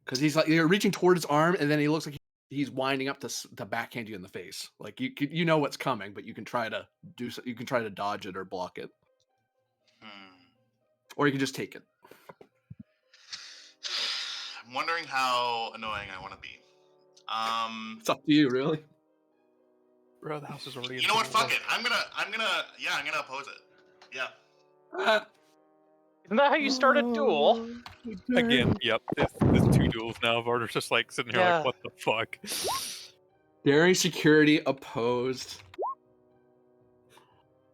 S1: Because he's like you're reaching toward his arm, and then he looks like he's winding up to backhand you in the face. Like you know what's coming, but you can try to dodge it or block it, or you can just take it.
S7: I'm wondering how annoying I want to be.
S1: It's up to you, really.
S6: Bro, the house is already.
S7: You know what? Fuck it. I'm gonna oppose it. Yeah.
S8: Isn't that how you start a duel?
S3: Again, yep. There's 2 duels now. Varder's just like sitting here like, what the fuck?
S1: Daring security opposed.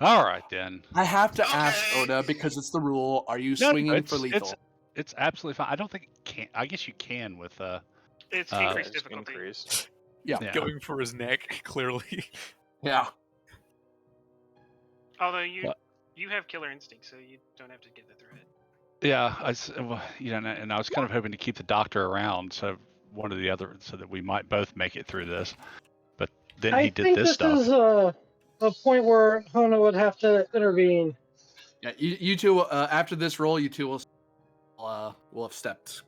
S2: All right, then.
S1: I have to ask Oda because it's the rule. Are you swinging for lethal?
S2: It's absolutely fine. I don't think it can. I guess you can with
S4: It's increased difficulty.
S1: Yeah.
S3: Going for his neck, clearly.
S1: Yeah.
S4: Although you have killer instinct, so you don't have to get the threat.
S2: Yeah, and I was kind of hoping to keep the doctor around, so one or the other, so that we might both make it through this. But then he did this stuff.
S11: I think this is a point where Hona would have to intervene.
S1: Yeah, you two. After this roll, you two will have stepped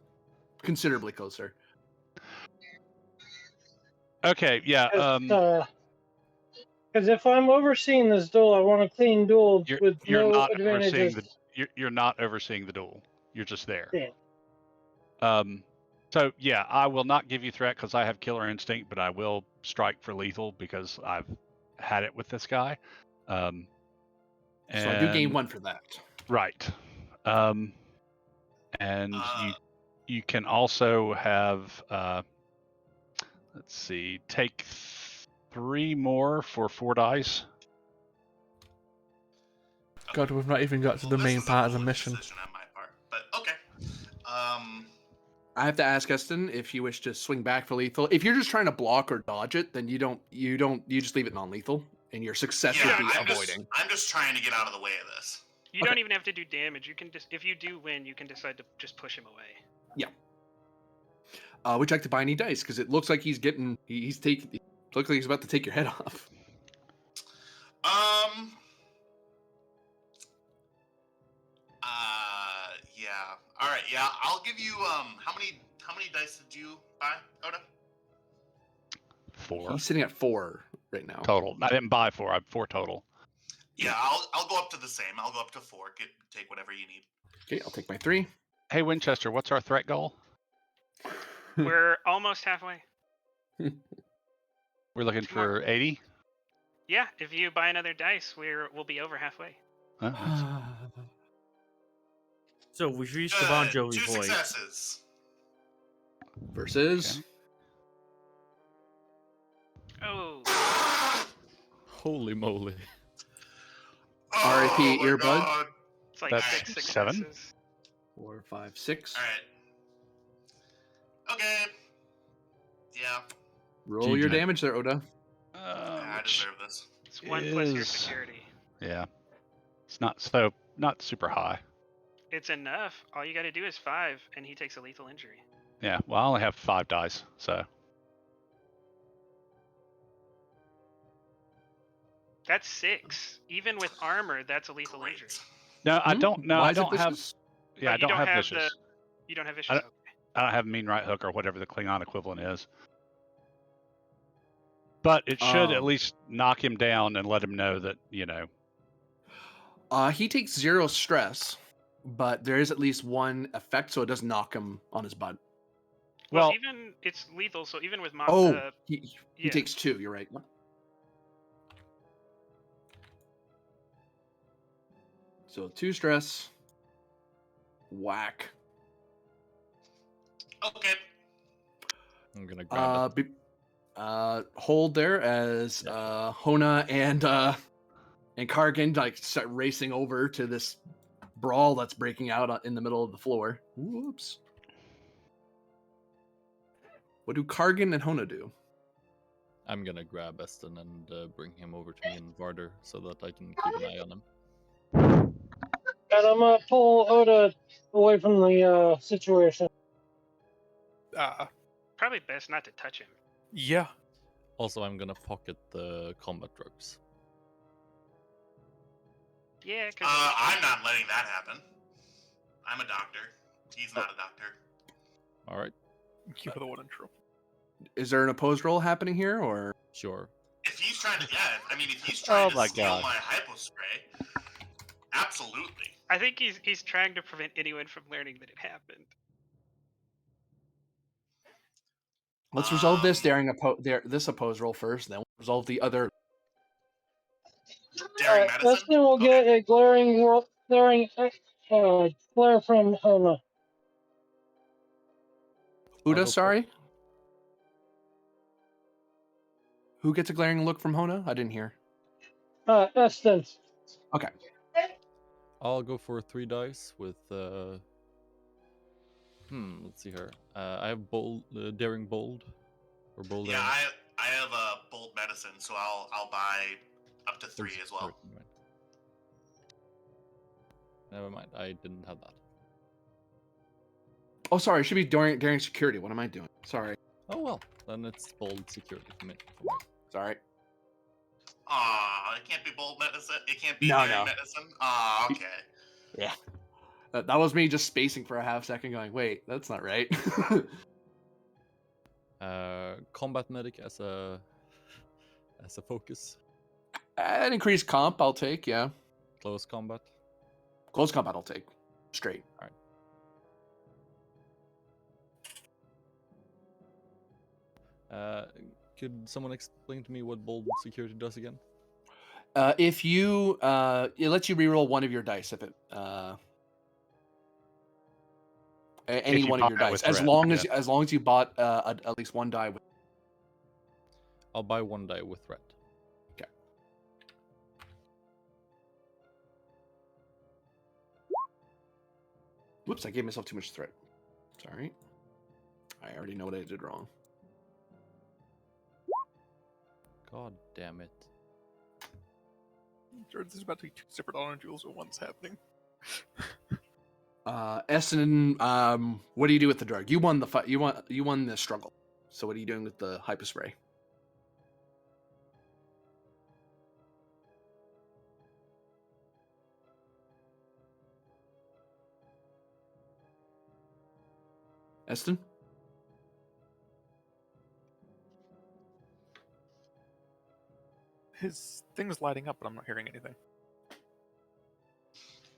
S1: considerably closer.
S2: Okay. Yeah.
S11: Because if I'm overseeing this duel, I want a clean duel with
S2: you're
S11: no
S2: not
S11: advantages.
S2: You're not overseeing the duel. You're just there.
S11: Yeah.
S2: So yeah, I will not give you threat because I have killer instinct, but I will strike for lethal because I've had it with this guy.
S1: So I do gain 1 for that.
S2: Right. And you can also have let's see, take 3 more for 4 dice.
S5: God, we've not even got to the main part of the mission.
S7: On my part, but okay.
S1: I have to ask Eston if you wish to swing back for lethal. If you're just trying to block or dodge it, then you just leave it non-lethal, and your success would be avoiding.
S7: I'm just trying to get out of the way of this.
S4: You don't even have to do damage. You can just, if you do win, you can decide to just push him away.
S1: Yeah. Would you like to buy any dice? Because it looks like looks like he's about to take your head off.
S7: Yeah. All right. Yeah. I'll give you. How many dice did you buy, Oda?
S2: 4.
S1: He's sitting at 4 right now.
S2: Total. I didn't buy 4. I have 4 total.
S7: Yeah. I'll go up to the same. I'll go up to 4. Take whatever you need.
S1: Okay. I'll take my 3.
S2: Hey, Winchester, what's our threat goal?
S4: We're almost halfway.
S2: We're looking for 80?
S4: Yeah, if you buy another dice, we'll be over halfway.
S9: So we've reached the Bon Jovi
S7: 2
S9: point.
S7: successes.
S1: Versus.
S7: Okay.
S4: Oh.
S3: Holy moly.
S1: R.I.P. earbud.
S7: God.
S4: It's like
S2: That's
S4: 6 successes.
S2: 7.
S1: 4, 5, 6.
S7: All right. Okay. Yeah.
S1: Roll your damage there, Oda.
S7: I deserve this.
S4: It's 1 plus your security.
S2: Yeah. It's not super high.
S4: It's enough. All you got to do is 5, and he takes a lethal injury.
S2: Yeah. Well, I only have 5 dice, so.
S4: That's 6. Even with armor, that's a lethal injury.
S2: No, I don't. No,
S1: Why
S2: I
S1: is it
S2: don't have.
S1: vicious?
S2: Yeah, I
S4: But you
S2: don't have
S4: have
S2: vicious.
S4: You don't have vicious.
S2: I don't have mean right hook or whatever the Klingon equivalent is. But it should at least knock him down and let him know that,
S1: He takes 0 stress, but there is at least 1 effect, so it does knock him on his butt.
S4: Well, even it's lethal, so even with
S1: he takes 2. You're right. So 2 stress. Whack.
S7: Okay.
S3: I'm gonna grab it.
S1: Hold there as Hona and Kargan start racing over to this brawl that's breaking out in the middle of the floor. Whoops. What do Kargan and Hona do?
S3: I'm gonna grab Eston and bring him over to me and Varder so that I can keep an eye on him.
S11: And I'm gonna pull Oda away from the situation.
S4: Probably best not to touch him.
S3: Yeah. Also, I'm gonna pocket the combat drugs.
S4: Yeah, because
S7: I'm not letting that happen. I'm a doctor. He's not a doctor.
S3: All right.
S6: You're the one in trouble.
S1: Is there an opposed roll happening here, or?
S3: Sure.
S7: If he's trying to, if he's trying to steal
S2: God.
S7: my hypospray, absolutely.
S4: I think he's trying to prevent anyone from learning that it happened.
S1: Let's resolve this this opposed roll first, then we'll resolve the other.
S7: Daring medicine?
S11: Eston will get a glaring glare from Hona.
S1: Uda, sorry? Who gets a glaring look from Hona? I didn't hear.
S11: Eston.
S1: Okay.
S3: I'll go for 3 dice with. Let's see here. I have bold, daring bold, or bold.
S7: Yeah, I have a bold medicine, so I'll buy up to 3 as well.
S3: Right. Never mind, I didn't have that.
S1: Oh, sorry. It should be daring security. What am I doing? Sorry.
S3: Oh well, then it's bold security for me.
S1: Sorry.
S7: Aw, it can't be bold medicine. It can't be
S1: No.
S7: medicine. Aw, okay.
S1: Yeah. That was me just spacing for a half second, going, "Wait, that's not right."
S3: Combat medic as a focus.
S1: An increased comp, I'll take. Yeah.
S3: Close combat.
S1: Close combat, I'll take. Straight.
S3: All right. Could someone explain to me what bold security does again?
S1: If you, it lets you reroll one of your dice if it, any one of your dice, as long as you bought at least one die.
S3: I'll buy 1 die with threat.
S1: Okay. Whoops! I gave myself too much threat. Sorry. I already know what I did wrong.
S3: God damn it.
S6: George, there's about to be 2 separate honor duels at once happening.
S1: Essen, what do you do with the drug? You won the fight. You won the struggle. So what are you doing with the hyperspray? Eston?
S6: His thing's lighting up, but I'm not hearing anything.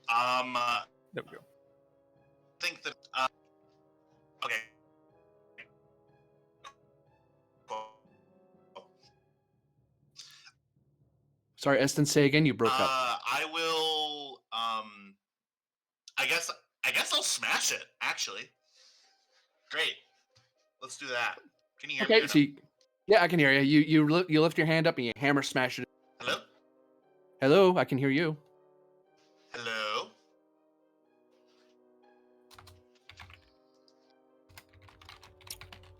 S6: There we go.
S7: I think that. Okay.
S1: Sorry, Eston, say again. You broke up.
S7: I will. I guess I'll smash it. Actually. Great. Let's do that. Can you hear me?
S1: Okay, so yeah, I can hear you. You lift your hand up and you hammer smash it.
S7: Hello?
S1: Hello, I can hear you.
S7: Hello?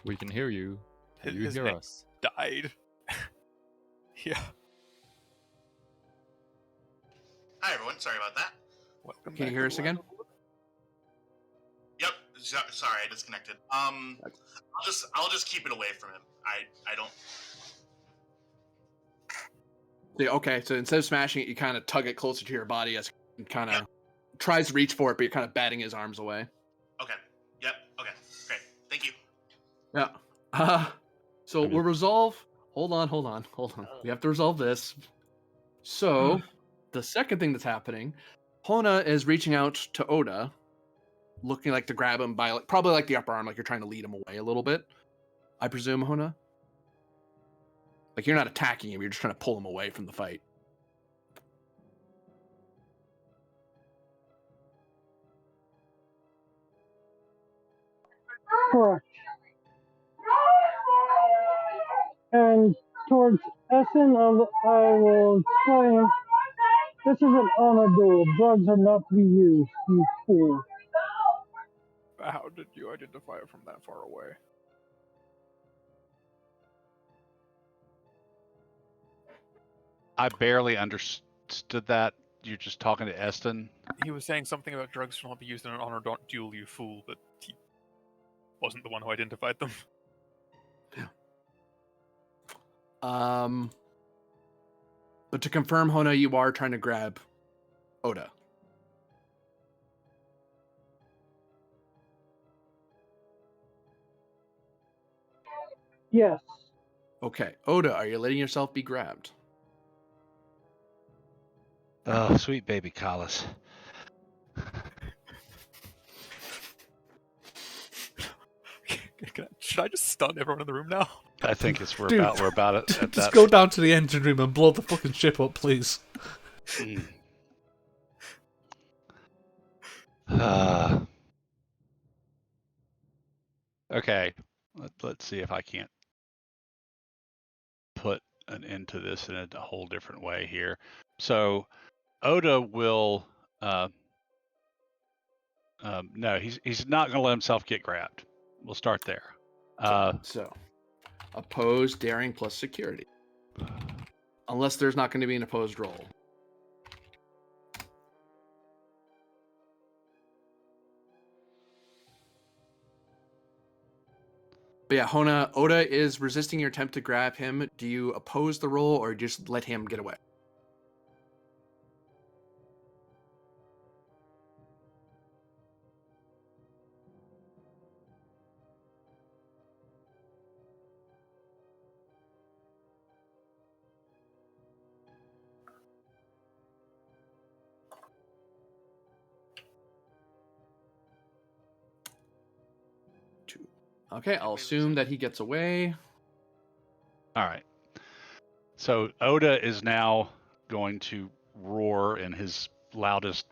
S3: We can hear you. Can you hear us?
S6: Died. Yeah.
S7: Hi everyone. Sorry about that.
S6: Welcome.
S1: Can you hear us again?
S7: Yep. Sorry, I disconnected. I'll just keep it away from him. I don't.
S1: Yeah, okay, so instead of smashing it, you kind of tug it closer to your body as he kind of tries to reach for it, but you're kind of batting his arms away.
S7: Okay. Yep. Okay. Great. Thank you.
S1: Yeah. So we'll resolve. Hold on. We have to resolve this. So the second thing that's happening, Hona is reaching out to Oda, looking like to grab him by probably like the upper arm, like you're trying to lead him away a little bit. I presume, Hona? Like you're not attacking him, you're just trying to pull him away from the fight.
S11: Correct. And towards Essen, I will explain, this is an honor duel. Drugs are not to be used, you fool.
S6: How did you identify it from that far away?
S2: I barely understood that. You're just talking to Eston.
S6: He was saying something about drugs should not be used in an honor duel, you fool, but he wasn't the one who identified them.
S1: But to confirm, Hona, you are trying to grab Oda.
S11: Yes.
S1: Okay, Oda, are you letting yourself be grabbed?
S2: Oh, sweet baby Collis.
S6: Should I just stun everyone in the room now?
S2: I think we're
S5: Dude,
S2: about it. At
S5: Just
S2: that.
S5: go down to the engine room and blow the fucking ship up, please.
S2: Okay, let's see if I can't put an end to this in a whole different way here. So Oda will no, he's not going to let himself get grabbed. We'll start there.
S1: So opposed, daring plus security, unless there's not going to be an opposed roll. But yeah, Oda is resisting your attempt to grab him. Do you oppose the roll or just let him get away? Okay, I'll assume that he gets away.
S2: All right. So Oda is now going to roar in his loudest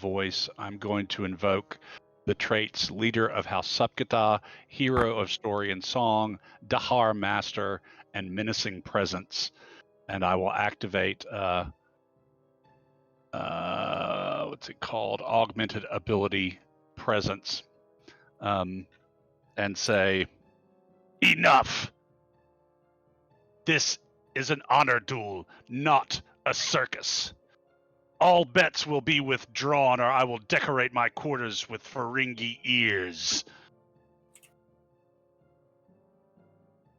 S2: voice. I'm going to invoke the traits Leader of House Subkata, Hero of Story and Song, Dahar Master, and Menacing Presence. And I will activate what's it called? Augmented Ability Presence. And say, enough! This is an honor duel, not a circus. All bets will be withdrawn, or I will decorate my quarters with Ferengi ears.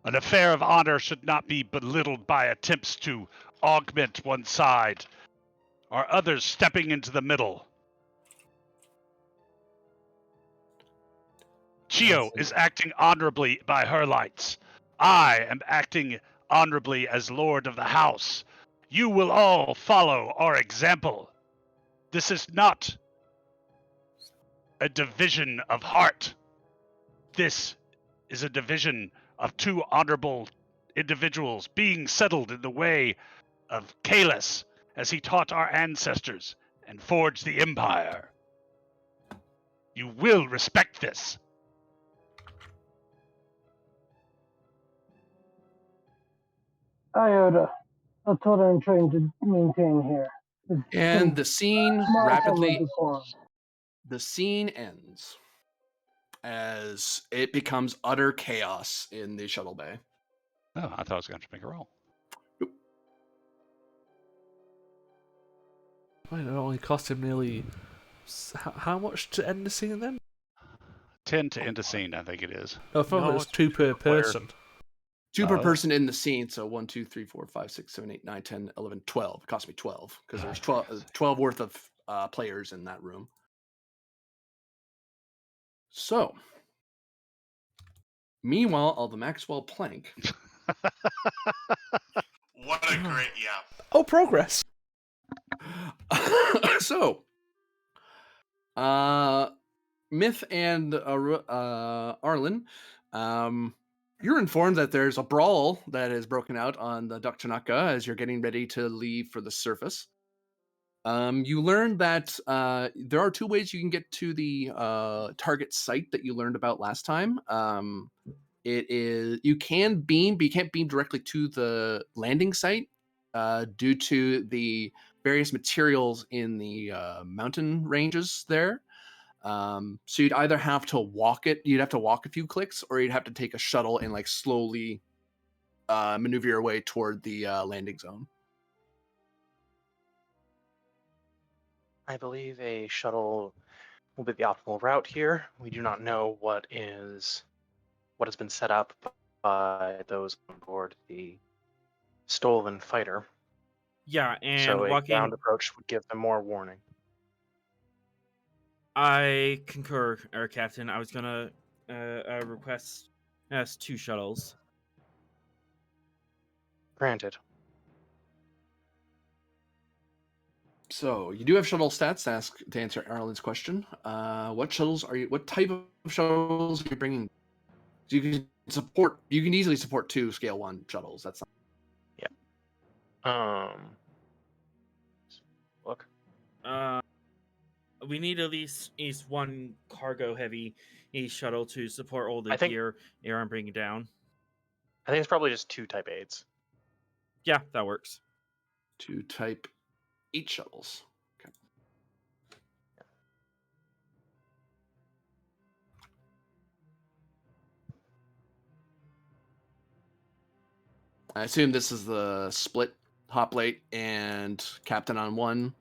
S2: An affair of honor should not be belittled by attempts to augment one side, or others stepping into the middle. Chio is acting honorably by her lights. I am acting honorably as Lord of the House. You will all follow our example. This is not a division of heart. This is a division of two honorable individuals being settled in the way of Kalis as he taught our ancestors and forged the Empire. You will respect this.
S11: Iota, that's what I'm trying to maintain here.
S1: And the scene rapidly. The scene ends as it becomes utter chaos in the shuttle bay.
S2: Oh, I thought I was going to have to make a roll.
S5: Wait, it only cost him nearly. How much to end the scene then?
S2: 10 to end a scene, I think it is.
S5: I thought it was 2 per person.
S1: 2 per person in the scene, so 1, 2, 3, 4, 5, 6, 7, 8, 9, 10, 11, 12. It cost me 12 because there's 12 worth of players in that room. So, meanwhile, all the Maxwell plank.
S7: What a great, yeah.
S5: Oh, progress.
S1: So, Myth and Arlen, you're informed that there's a brawl that has broken out on the Dakchanaka as you're getting ready to leave for the surface. You learned that there are 2 ways you can get to the target site that you learned about last time. It is you can beam, but you can't beam directly to the landing site due to the various materials in the mountain ranges there. So you'd either have to walk it, you'd have to walk a few clicks, or you'd have to take a shuttle and like slowly maneuver your way toward the landing zone.
S8: I believe a shuttle will be the optimal route here. We do not know what has been set up by those on board the stolen fighter.
S9: Yeah, and
S8: so a
S9: walking.
S8: ground approach would give them more warning.
S9: I concur, Air Captain. I was gonna request 2 shuttles.
S8: Granted.
S1: So you do have shuttle stats to answer Arlen's question. What shuttles are you? What type of shuttles are you bringing? So you can easily support 2 scale 1 shuttles. That's not...
S8: Yeah. Look.
S9: We need at least one cargo heavy shuttle to support all the
S8: I think-
S9: gear I'm bringing down.
S8: I think it's probably just 2 Type 8s.
S9: Yeah, that works.
S1: 2 Type 8 shuttles. Okay. I assume this is the split hoplite and captain on one,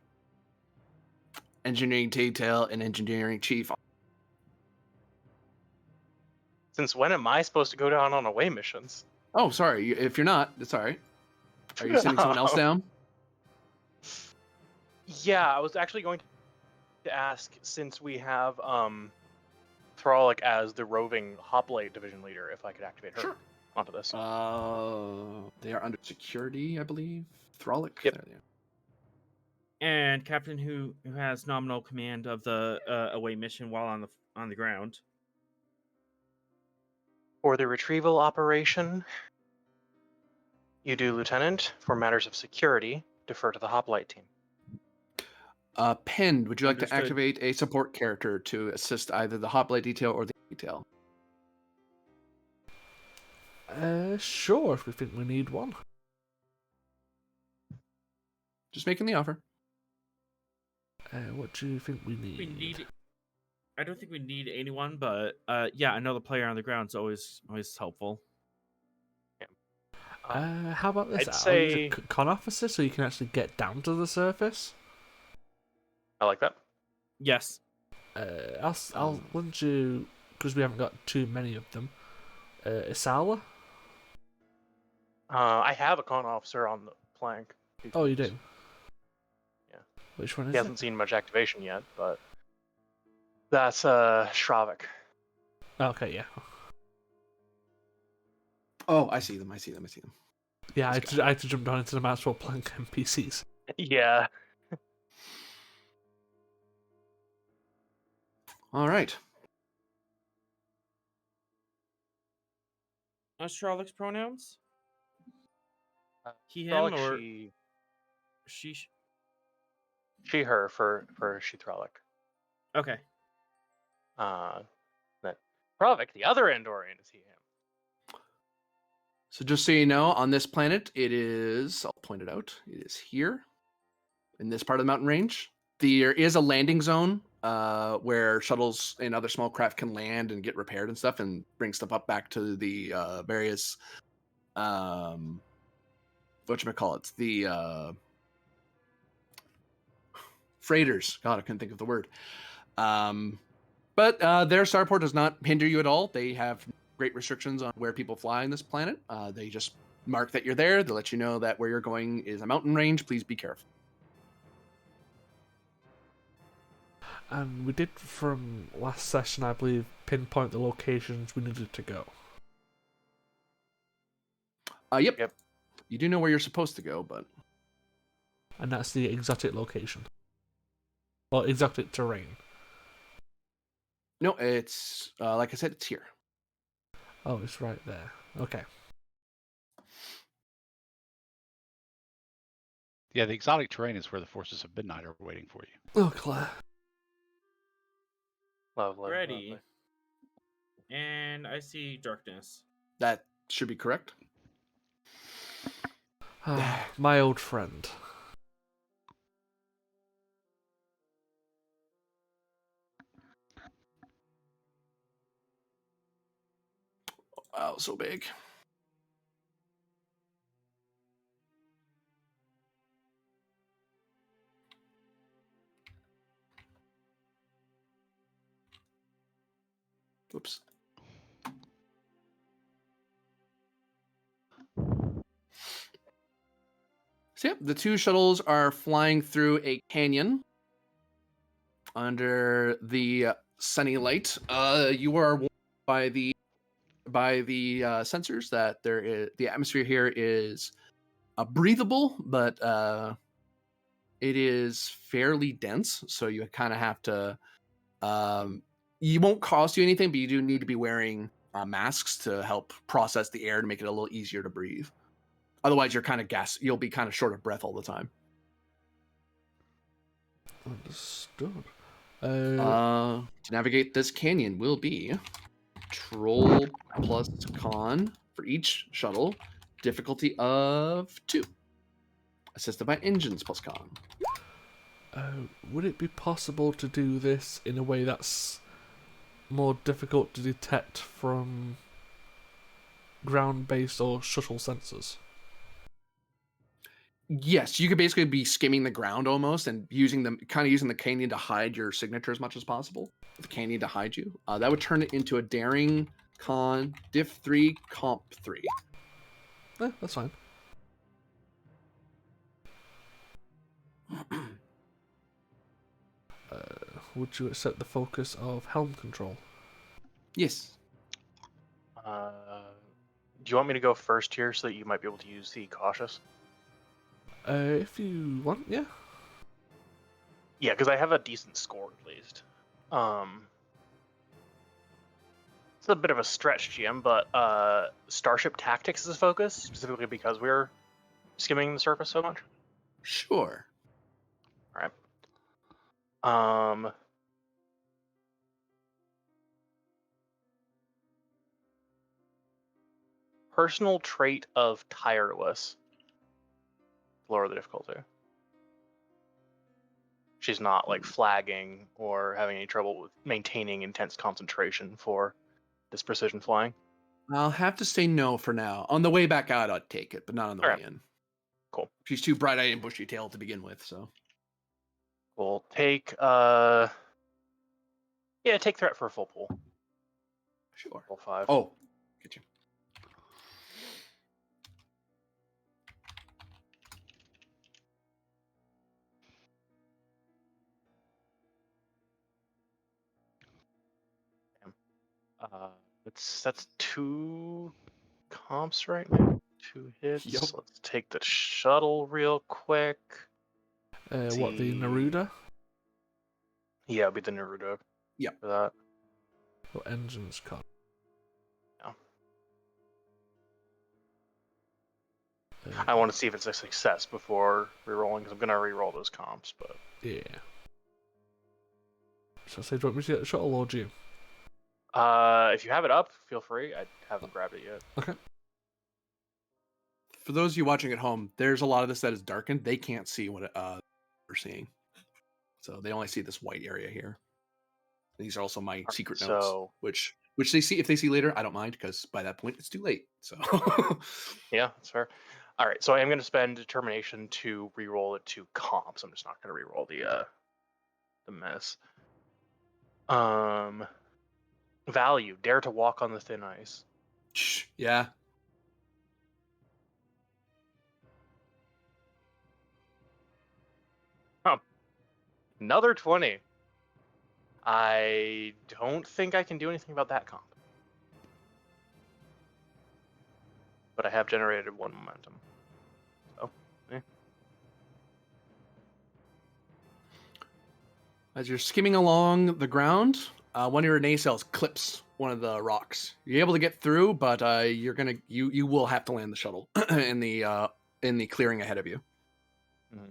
S1: engineering detail and engineering chief.
S8: Since when am I supposed to go down on away missions?
S1: Oh, sorry. If you're not, it's all right. Are you sending someone else down?
S8: Yeah, I was actually going to ask, since we have Thralic as the roving hoplite division leader, if I could activate her onto this.
S1: They are under security, I believe. Thralic.
S8: Yep.
S1: There they are.
S9: And captain who has nominal command of the away mission while on the ground.
S8: For the retrieval operation, you do lieutenant. For matters of security, defer to the hoplite team.
S1: Pend, would you like to
S9: Understood.
S1: activate a support character to assist either the hoplite detail or the detail?
S5: Sure, if we think we need one.
S1: Just making the offer.
S5: What do you think we need?
S9: We need. I don't think we need anyone, but yeah, another player on the ground is always helpful.
S5: How about this?
S8: I'd
S5: I'll use
S8: say-
S5: a con officer so you can actually get down to the surface.
S8: I like that.
S9: Yes.
S5: I'll lend you, because we haven't got too many of them. Isala?
S8: I have a con officer on the plank.
S5: Oh, you do?
S8: Yeah.
S5: Which one is
S8: He
S5: it?
S8: hasn't seen much activation yet, but that's Shravik.
S5: Okay, yeah.
S1: Oh, I see them.
S5: Yeah, I had to jump down into the Maxwell Plank NPCs.
S8: Yeah.
S1: All right.
S9: Astralic's pronouns? He, him,
S8: Thralic,
S9: or
S8: she,
S9: she?
S8: her for she Thralic.
S9: Okay.
S8: That Shravik, the other Andorian, is he him.
S1: So just so you know, on this planet, it is, I'll point it out, it is here, in this part of the mountain range. There is a landing zone where shuttles and other small craft can land and get repaired and stuff and bring stuff up back to the various, whatchamacallit, the freighters. God, I couldn't think of the word. But their starport does not hinder you at all. They have great restrictions on where people fly on this planet. They just mark that you're there. They let you know that where you're going is a mountain range. Please be careful.
S5: And we did, from last session, I believe, pinpoint the locations we needed to go.
S1: Yep. You do know where you're supposed to go, but...
S5: And that's the exotic location. Or exotic terrain.
S1: No, it's, like I said, it's here.
S5: Oh, it's right there. Okay.
S2: Yeah, the exotic terrain is where the forces of midnight are waiting for you.
S5: Oh, Claire.
S8: Lovely.
S9: Ready.
S8: Lovely.
S9: And I see darkness.
S1: That should be correct.
S5: My old friend.
S1: Wow, so big. Oops. So yep, the two shuttles are flying through a canyon under the sunny light. You are warned by the sensors that there is the atmosphere here is breathable, but it is fairly dense. So you kind of have to. You won't cost you anything, but you do need to be wearing masks to help process the air to make it a little easier to breathe. Otherwise, you're kind of you'll be kind of short of breath all the time.
S5: Understood.
S1: To navigate this canyon will be troll plus con for each shuttle, difficulty of 2, assisted by engines plus con.
S5: Would it be possible to do this in a way that's more difficult to detect from ground-based or shuttle sensors?
S1: Yes, you could basically be skimming the ground almost and using the canyon to hide your signature as much as possible. The canyon to hide you. That would turn it into a daring con diff 3 comp 3.
S5: That's fine. Would you accept the focus of helm control?
S1: Yes.
S8: Do you want me to go first here so that you might be able to use the cautious?
S5: If you want, yeah.
S8: Yeah, because I have a decent score at least. It's a bit of a stretch, GM, but Starship Tactics is a focus, specifically because we're skimming the surface so much.
S1: Sure.
S8: All right. Personal trait of tireless. Lower the difficulty. She's not like flagging or having any trouble with maintaining intense concentration for this precision flying.
S1: I'll have to say no for now. On the way back out, I'd take it, but not on the way in.
S8: Cool.
S1: She's too bright-eyed and bushy-tailed to begin with, so.
S8: We'll take take threat for a full pull.
S1: Sure.
S8: Full 5.
S1: Oh, get you.
S8: That's 2 comps right now. 2 hits.
S1: Yep.
S8: Let's take the shuttle real quick.
S5: What, the Neruda?
S8: Yeah, it'll be the Neruda.
S1: Yep.
S8: For that.
S5: Or engines con?
S8: Yeah. I want to see if it's a success before rerolling, because I'm going to reroll those comps, but...
S5: Yeah. So I say, do you want me to get the shuttle or do you?
S8: If you have it up, feel free. I haven't grabbed it yet.
S5: Okay.
S1: For those of you watching at home, there's a lot of this that is darkened. They can't see what we're seeing. So they only see this white area here. These are also my secret notes, which they see. If they see later, I don't mind, because by that point it's too late. So
S8: yeah, that's fair. All right, so I am going to spend determination to re-roll it to comps. I'm just not going to re-roll the mess. Value: dare to walk on the thin ice.
S1: Yeah.
S8: Another 20. I don't think I can do anything about that comp. But I have generated 1 momentum. So,
S1: As you're skimming along the ground, one of your nacelles clips one of the rocks. You're able to get through, but you will have to land the shuttle in the clearing ahead of you.
S8: Mm-hmm.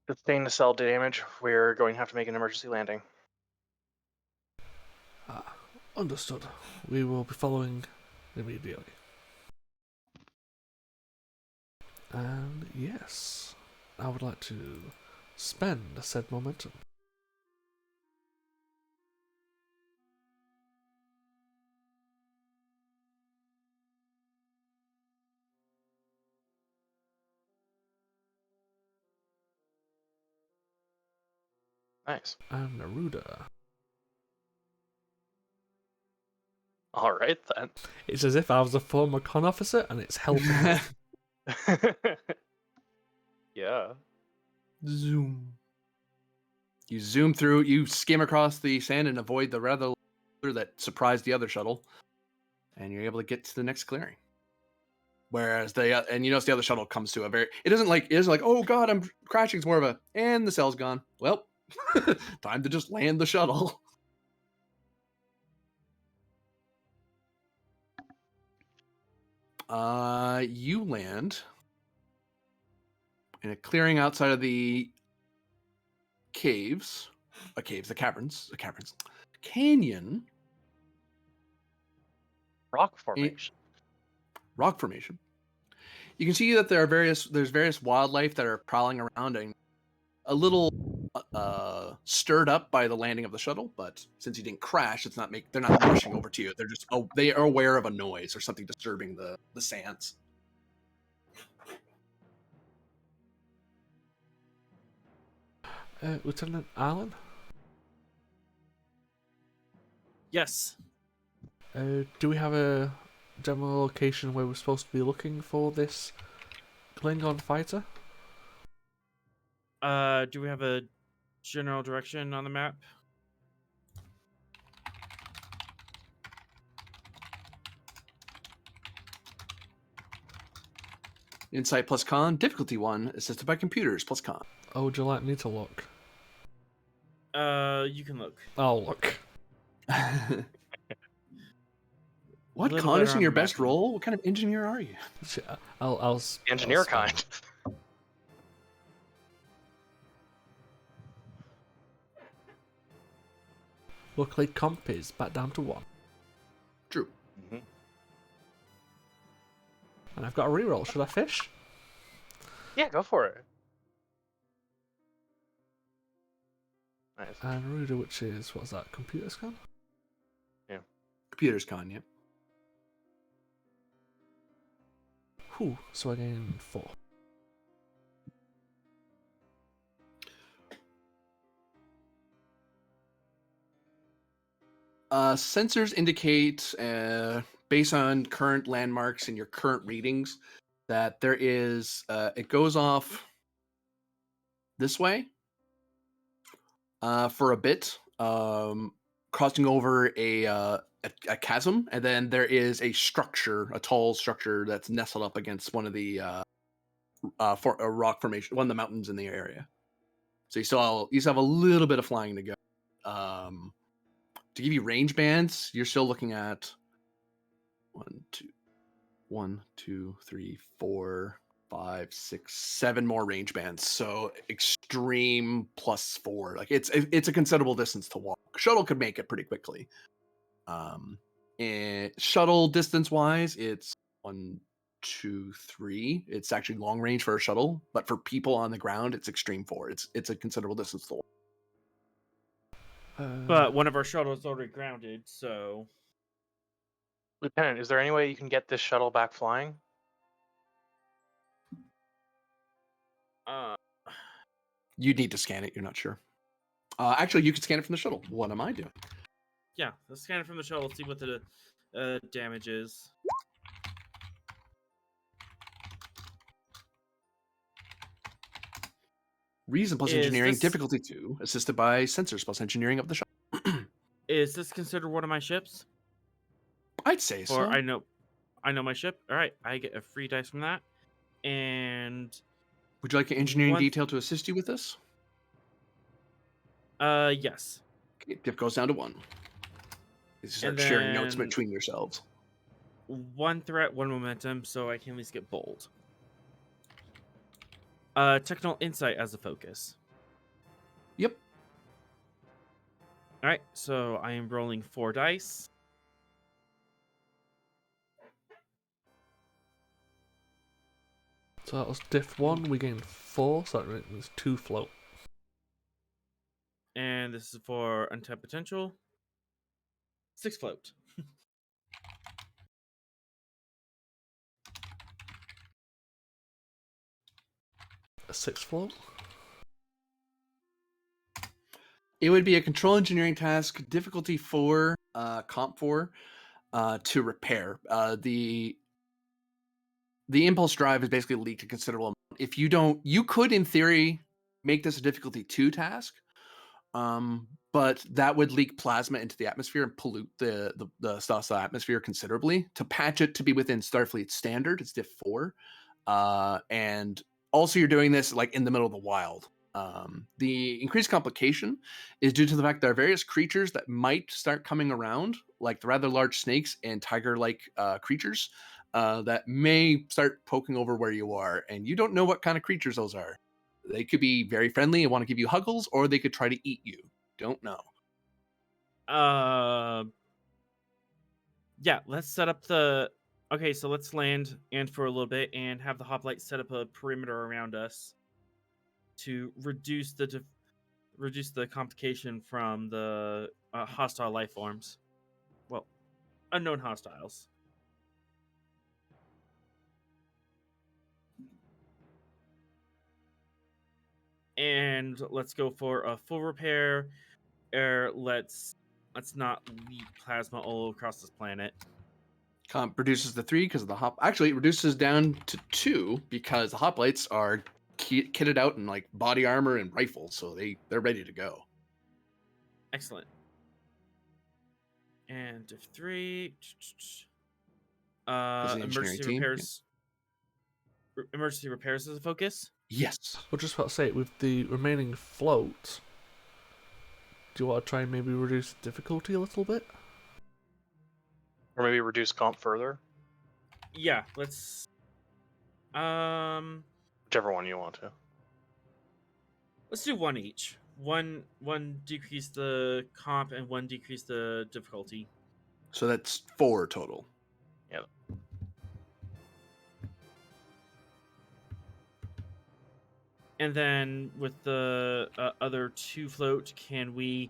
S8: Sustain the cell damage. We're going to have to make an emergency landing.
S5: Understood. We will be following immediately. And yes, I would like to spend said momentum.
S8: Nice.
S5: And Neruda.
S8: All right, then.
S5: It's as if I was a former con officer and it's helping me.
S8: Yeah.
S1: Zoom. You zoom through, you skim across the sand and avoid the rather that surprised the other shuttle, and you're able to get to the next clearing. Whereas and you notice the other shuttle comes to it isn't like, oh god, I'm crashing. It's more of and the cell's gone. Well, time to just land the shuttle. You land in a clearing outside of the the canyon,
S8: Rock formation.
S1: rock formation. You can see that there's various wildlife that are prowling around and a little stirred up by the landing of the shuttle, but since you didn't crash, they're not rushing over to you. They're just they are aware of a noise or something disturbing the sands.
S5: Lieutenant Allen?
S9: Yes.
S5: Do we have a general location where we're supposed to be looking for this Klingon fighter?
S9: Do we have a general direction on the map?
S1: Insight plus con, difficulty 1, assisted by computers plus con.
S5: Oh, would you like me to look?
S9: You can look.
S5: I'll look.
S1: What
S9: Little
S1: con
S9: better
S1: is in
S9: on
S1: your
S9: the
S1: best
S9: map.
S1: role? What kind of engineer are you?
S5: I'll
S8: Engineer
S5: spell.
S8: kind.
S5: Luckily, comp is back down to 1.
S1: True.
S8: Mm-hmm.
S5: And I've got a reroll. Should I fish?
S8: Yeah, go for it. Nice.
S5: And Ruda, which is, what's that, computer scan?
S1: Computers con, yep.
S5: Whew, so I gain 4.
S1: Sensors indicate, based on current landmarks and your current readings, that there is, it goes off this way for a bit, crossing over a chasm, and then there is a tall structure that's nestled up against one of the rock formation, one of the mountains in the area. So you still have a little bit of flying to go. To give you range bands, you're still looking at 1, 2, 3, 4, 5, 6, 7 more range bands. So extreme plus 4. Like it's a considerable distance to walk. Shuttle could make it pretty quickly. And shuttle distance wise, it's 1, 2, 3. It's actually long range for a shuttle, but for people on the ground, it's extreme 4. It's a considerable distance to walk.
S9: But one of our shuttles is already grounded, so...
S8: Lieutenant, is there any way you can get this shuttle back flying?
S1: You'd need to scan it. You're not sure. Actually, you can scan it from the shuttle. What am I doing?
S9: Yeah, let's scan it from the shuttle, see what the damage is.
S1: Reason plus
S9: Is
S1: engineering,
S9: this-
S1: difficulty 2, assisted by sensors plus engineering of the shuttle.
S9: Is this considered one of my ships?
S1: I'd say so.
S9: Or I know my ship. All right, I get a free dice from that. And
S1: Would you like an engineering
S9: One-
S1: detail to assist you with this?
S9: yes.
S1: Okay, diff goes down to 1. You start
S9: And
S1: sharing notes
S9: then-
S1: between yourselves.
S9: 1 threat, 1 momentum, so I can at least get bold. Technical insight as a focus.
S1: Yep.
S9: All right, so I am rolling 4 dice.
S5: So that was diff 1, we gained 4, so that means 2 float.
S9: And this is for untapped potential. 6 float.
S5: A 6 float?
S1: It would be a control engineering task, difficulty 4, comp 4, to repair. The impulse drive is basically leaked a considerable amount. If you don't, you could in theory make this a difficulty 2 task, but that would leak plasma into the atmosphere and pollute the Stasta atmosphere considerably. To patch it to be within Starfleet standard, it's diff 4, and also you're doing this like in the middle of the wild. The increased complication is due to the fact there are various creatures that might start coming around, like the rather large snakes and tiger-like creatures that may start poking over where you are, and you don't know what kind of creatures those are. They could be very friendly and want to give you huggles, or they could try to eat you. Don't know.
S9: Yeah, let's set up the. Okay, so let's land and for a little bit and have the hoplites set up a perimeter around us to reduce the complication from the hostile life forms. Well, unknown hostiles. And let's go for a full repair. Or let's not leak plasma all across this planet.
S1: Comp reduces to 3 because of the hop. Actually, it reduces down to 2 because the hoplites are kitted out in like body armor and rifles, so they're ready to go.
S9: Excellent. And diff 3. Emergency repairs. Emergency repairs as a focus.
S1: Yes.
S5: I was just about to say, with the remaining float, do you want to try and maybe reduce difficulty a little bit?
S8: Or maybe reduce comp further?
S9: Yeah, let's...
S8: Whichever one you want to.
S9: Let's do one each. One decrease the comp and one decrease the difficulty.
S1: So that's 4 total.
S8: Yep.
S9: And then with the other 2 float, can we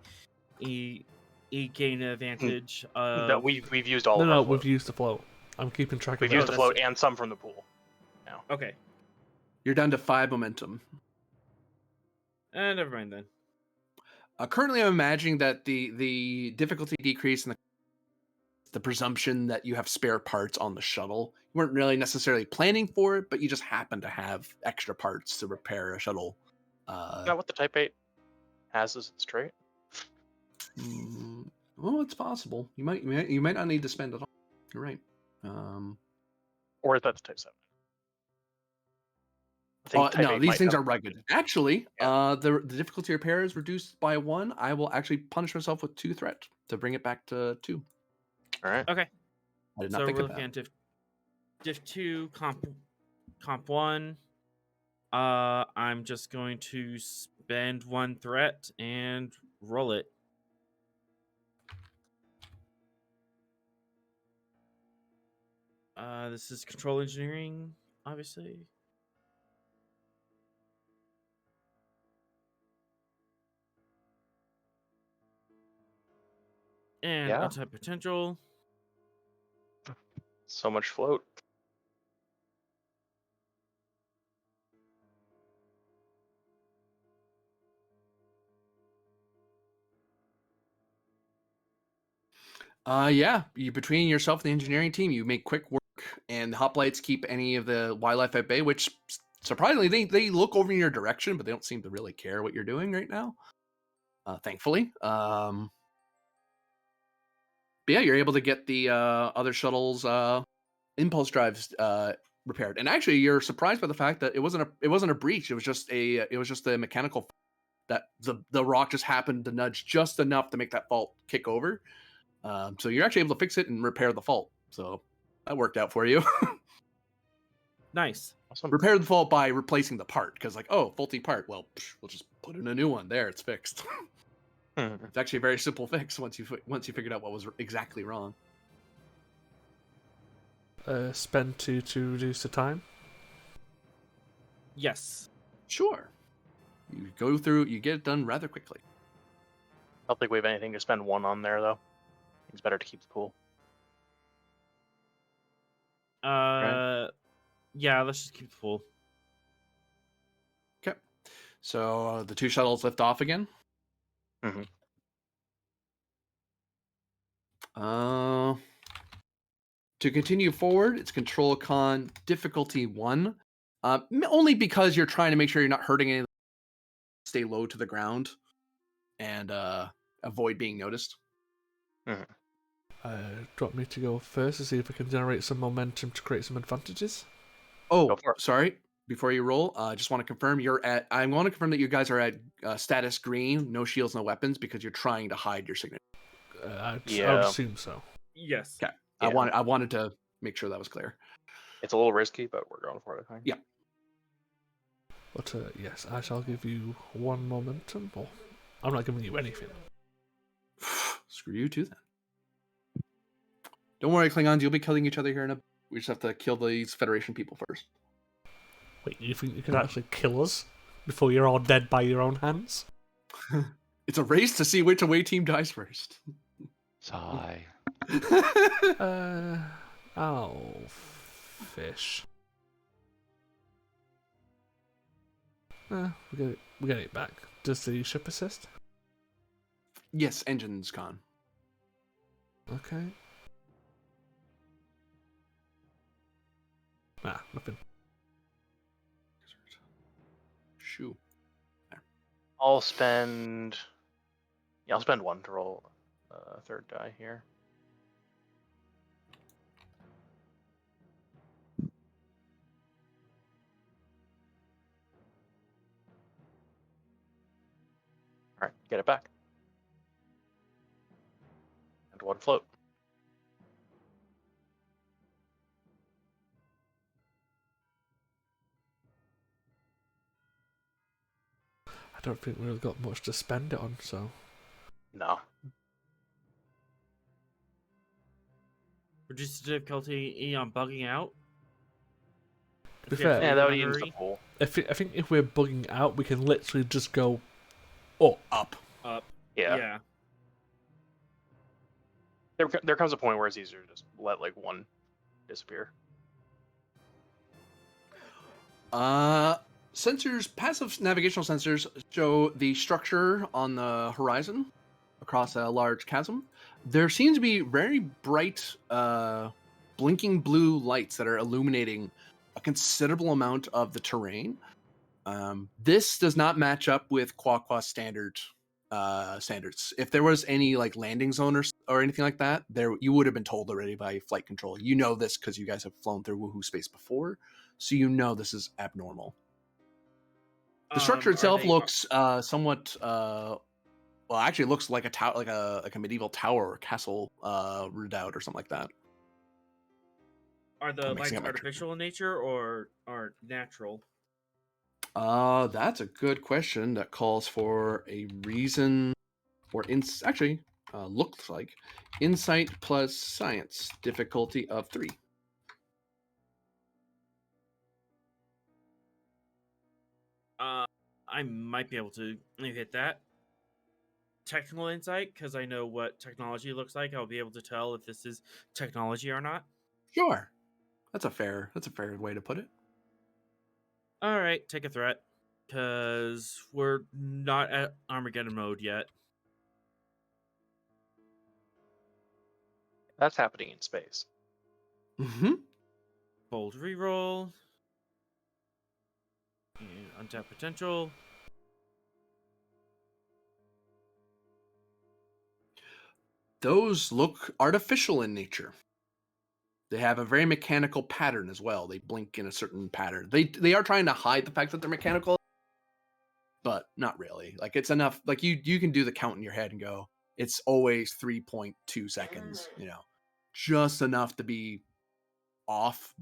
S9: gain an advantage of...
S8: No, we've used all of our
S5: No,
S8: float.
S5: we've used the float. I'm keeping track of
S8: We've used the float and some from the pool. Now.
S9: Okay.
S1: You're down to 5 momentum.
S9: Never mind then.
S1: Currently, I'm imagining that the difficulty decrease and the presumption that you have spare parts on the shuttle. You weren't really necessarily planning for it, but you just happen to have extra parts to repair a shuttle.
S8: Is that what the Type 8 has as its trait?
S1: Well, it's possible. You might not need to spend it all. You're right.
S8: Or is that the Type 7?
S1: No, these things are rugged. Actually, the difficulty repair is reduced by 1. I will actually punish myself with 2 threat to bring it back to 2.
S8: All right.
S9: Okay.
S1: I did not think of that.
S9: So we're looking at diff 2, comp 1. I'm just going to spend 1 threat and roll it. This is control engineering, obviously. And untype potential.
S8: So much float.
S1: Yeah, between yourself and the engineering team, you make quick work, and the hoplites keep any of the wildlife at bay, which surprisingly, they look over in your direction, but they don't seem to really care what you're doing right now. Thankfully. But yeah, you're able to get the other shuttles' impulse drives repaired, and actually, you're surprised by the fact that it wasn't a breach. It was just a mechanical that the rock just happened to nudge just enough to make that fault kick over. So you're actually able to fix it and repair the fault. So that worked out for you.
S9: Nice.
S8: Awesome.
S1: Repair the fault by replacing the part, because faulty part. Well, we'll just put in a new one. There, it's fixed. It's actually a very simple fix once you figured out what was exactly wrong.
S5: Spend 2 to reduce the time.
S9: Yes.
S1: Sure. You go through. You get it done rather quickly.
S8: I don't think we have anything to spend 1 on there, though. It's better to keep the pool.
S9: Yeah, let's just keep the pool.
S1: Okay. So the 2 shuttles lift off again.
S8: Mm-hmm.
S1: To continue forward, it's control con difficulty 1. Only because you're trying to make sure you're not hurting anything. Stay low to the ground and avoid being noticed.
S8: Mm-hmm.
S5: Do you want me to go first to see if I can generate some momentum to create some advantages?
S1: Oh, sorry. Before you roll, I just want to confirm I want to confirm that you guys are at status green, no shields, no weapons, because you're trying to hide your signature.
S5: I would assume so.
S9: Yes.
S1: Okay.
S8: Yeah.
S1: I wanted to make sure that was clear.
S8: It's a little risky, but we're going for it, I think.
S1: Yeah.
S5: But yes, I shall give you one momentum. Or I'm not giving you anything.
S1: Screw you too, then. Don't worry, Klingons. You'll be killing each other here in a. We just have to kill these Federation people first.
S5: Wait, you think you can actually kill us before you're all dead by your own hands?
S1: It's a race to see which away team dies first.
S2: Sigh.
S5: Oh, fish. We get it back. Does the ship assist?
S1: Yes, engines con.
S5: Okay. Nothing.
S1: Shoo.
S8: I'll spend one to roll a third die here. All right, get it back. And one float.
S5: I don't think we've got much to spend it on, so.
S8: No.
S9: Reduce the difficulty on bugging out.
S5: To be
S9: If you have
S5: fair,
S9: to
S8: Yeah,
S9: leave
S8: that
S9: in
S8: would
S9: a
S8: use the
S9: hurry.
S8: pool.
S5: I think if we're bugging out, we can literally just go up.
S9: Up.
S8: Yeah. There comes a point where it's easier to just let like one disappear.
S1: Sensors, passive navigational sensors show the structure on the horizon across a large chasm. There seems to be very bright, blinking blue lights that are illuminating a considerable amount of the terrain. This does not match up with Quaqua standards. If there was any like landing zone or anything like that, there you would have been told already by flight control. You know this because you guys have flown through Woohoo space before, so you know this is abnormal. The structure itself looks somewhat well, actually it looks like a tower, like a medieval tower or castle redoubt or something like that.
S9: Are the
S1: I'm mixing
S9: lights
S1: up my
S9: artificial in nature or are natural?
S1: That's a good question that calls for a reason or looks like insight plus science, difficulty of 3.
S9: I might be able to hit that. Technical insight, because I know what technology looks like. I'll be able to tell if this is technology or not.
S1: Sure. That's a fair way to put it.
S9: All right, take a threat, because we're not at Armageddon mode yet.
S8: That's happening in space.
S1: Mm-hmm.
S9: Bold reroll. And untap potential.
S1: Those look artificial in nature. They have a very mechanical pattern as well. They blink in a certain pattern. They are trying to hide the fact that they're mechanical, but not really. Like it's enough. Like you can do the count in your head and go, it's always 3.2 seconds. You know, just enough to be off,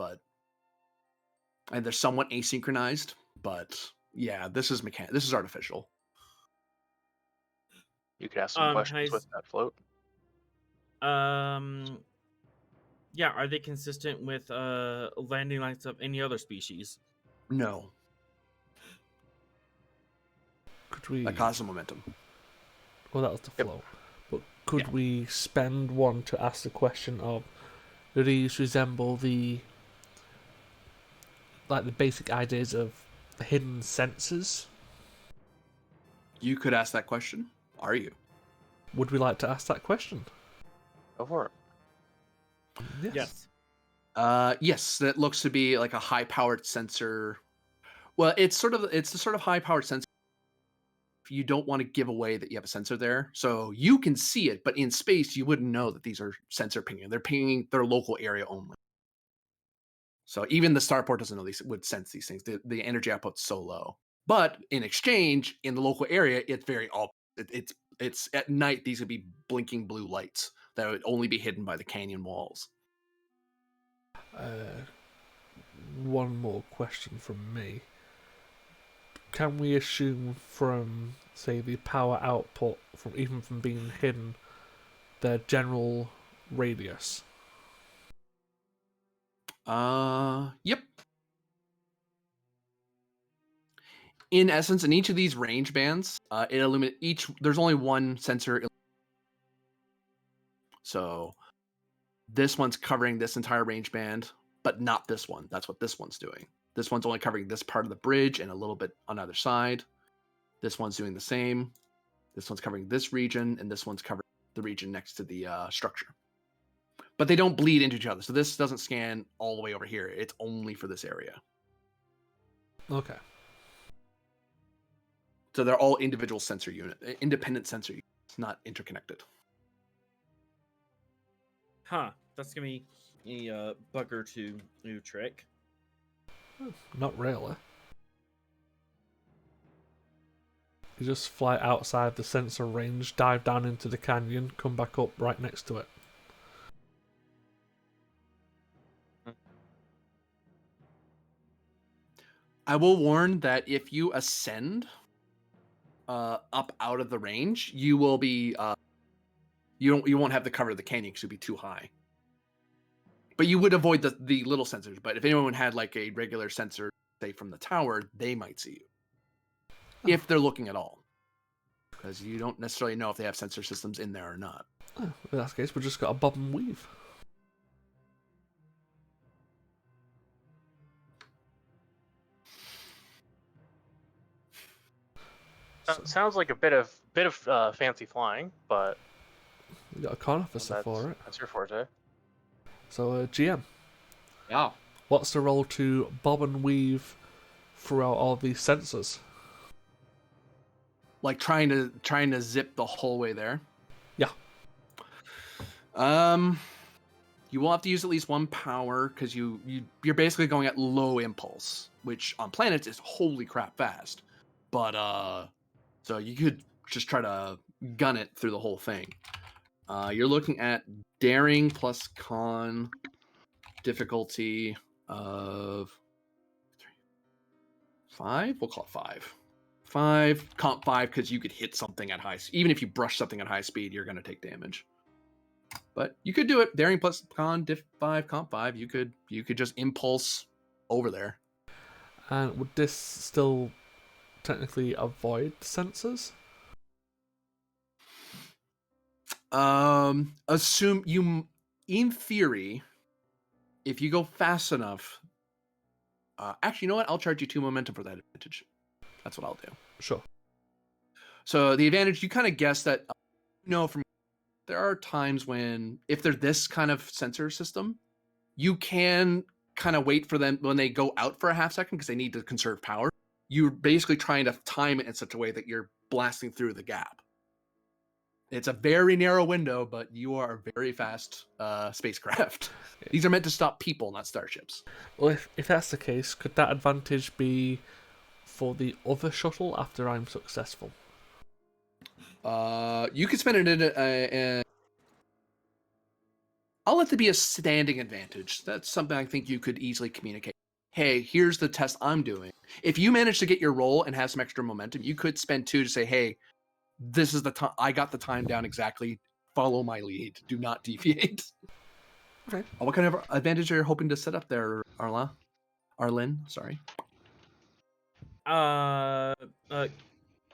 S1: and they're somewhat asynchronized. But yeah, this is This is artificial.
S8: You could ask some questions with that float.
S9: Yeah, are they consistent with landing lights of any other species?
S1: No.
S5: Could we?
S1: That causes momentum.
S5: Well, that was the flow. But could we spend one to ask the question of, do these resemble the basic ideas of hidden sensors?
S1: You could ask that question. Are you?
S5: Would we like to ask that question?
S8: Go for it.
S9: Yes.
S1: Yes, that looks to be like a high-powered sensor. Well, it's the sort of high-powered sensor. You don't want to give away that you have a sensor there, so you can see it, but in space you wouldn't know that these are sensor pinging. They're pinging their local area only. So even the starport doesn't know these would sense these things. The energy output's so low. But in exchange, in the local area, it's very it's at night. These would be blinking blue lights that would only be hidden by the canyon walls.
S5: One more question from me. can we assume from, say, the power output, from being hidden, their general radius?
S1: Yep. In essence, in each of these range bands, it illuminates each. There's only one sensor. So this one's covering this entire range band, but not this one. That's what this one's doing. This one's only covering this part of the bridge and a little bit on either side. This one's doing the same. This one's covering this region, and this one's covering the region next to the structure. But they don't bleed into each other. So this doesn't scan all the way over here. It's only for this area.
S5: Okay.
S1: So they're all individual sensor independent sensor units, not interconnected.
S9: Huh. That's gonna be a bug or two new trick.
S5: Not really. You just fly outside the sensor range, dive down into the canyon, come back up right next to it.
S1: I will warn that if you ascend up out of the range, you will be you won't have the cover of the canyon because you'll be too high. But you would avoid the little sensors. But if anyone had like a regular sensor, say from the tower, they might see you if they're looking at all, because you don't necessarily know if they have sensor systems in there or not.
S5: Oh, in that case, we just got to bob and weave.
S8: Sounds like a bit of fancy flying, but
S5: We got a con officer for it.
S8: That's your forte.
S5: So, GM,
S1: Yeah.
S5: what's the role to bob and weave throughout all these sensors?
S1: Like trying to zip the whole way there.
S5: Yeah.
S1: You will have to use at least one power because you're basically going at low impulse, which on planets is holy crap fast. But so you could just try to gun it through the whole thing. You're looking at daring plus con difficulty of 5. We'll call it 5. 5, comp 5, because you could hit something at high speed. Even if you brush something at high speed, you're going to take damage. But you could do it. Daring plus con, diff 5, comp 5. You could just impulse over there.
S5: And would this still technically avoid sensors?
S1: Assume you, in theory, if you go fast enough. Actually, you know what? I'll charge you 2 momentum for that advantage. That's what I'll do.
S5: Sure.
S1: So the advantage, you kind of guess that, from there are times when, if they're this kind of sensor system, you can kind of wait for them when they go out for a half second because they need to conserve power. You're basically trying to time it in such a way that you're blasting through the gap. It's a very narrow window, but you are a very fast spacecraft. These are meant to stop people, not starships.
S5: Well, if that's the case, could that advantage be for the other shuttle after I'm successful?
S1: You could spend it in I'll let it be a standing advantage. That's something I think you could easily communicate. Hey, here's the test I'm doing. If you manage to get your roll and have some extra momentum, you could spend 2 to say, hey, this is the time. I got the time down exactly. Follow my lead. Do not deviate. Okay. What kind of advantage are you hoping to set up there, Arlen? Sorry.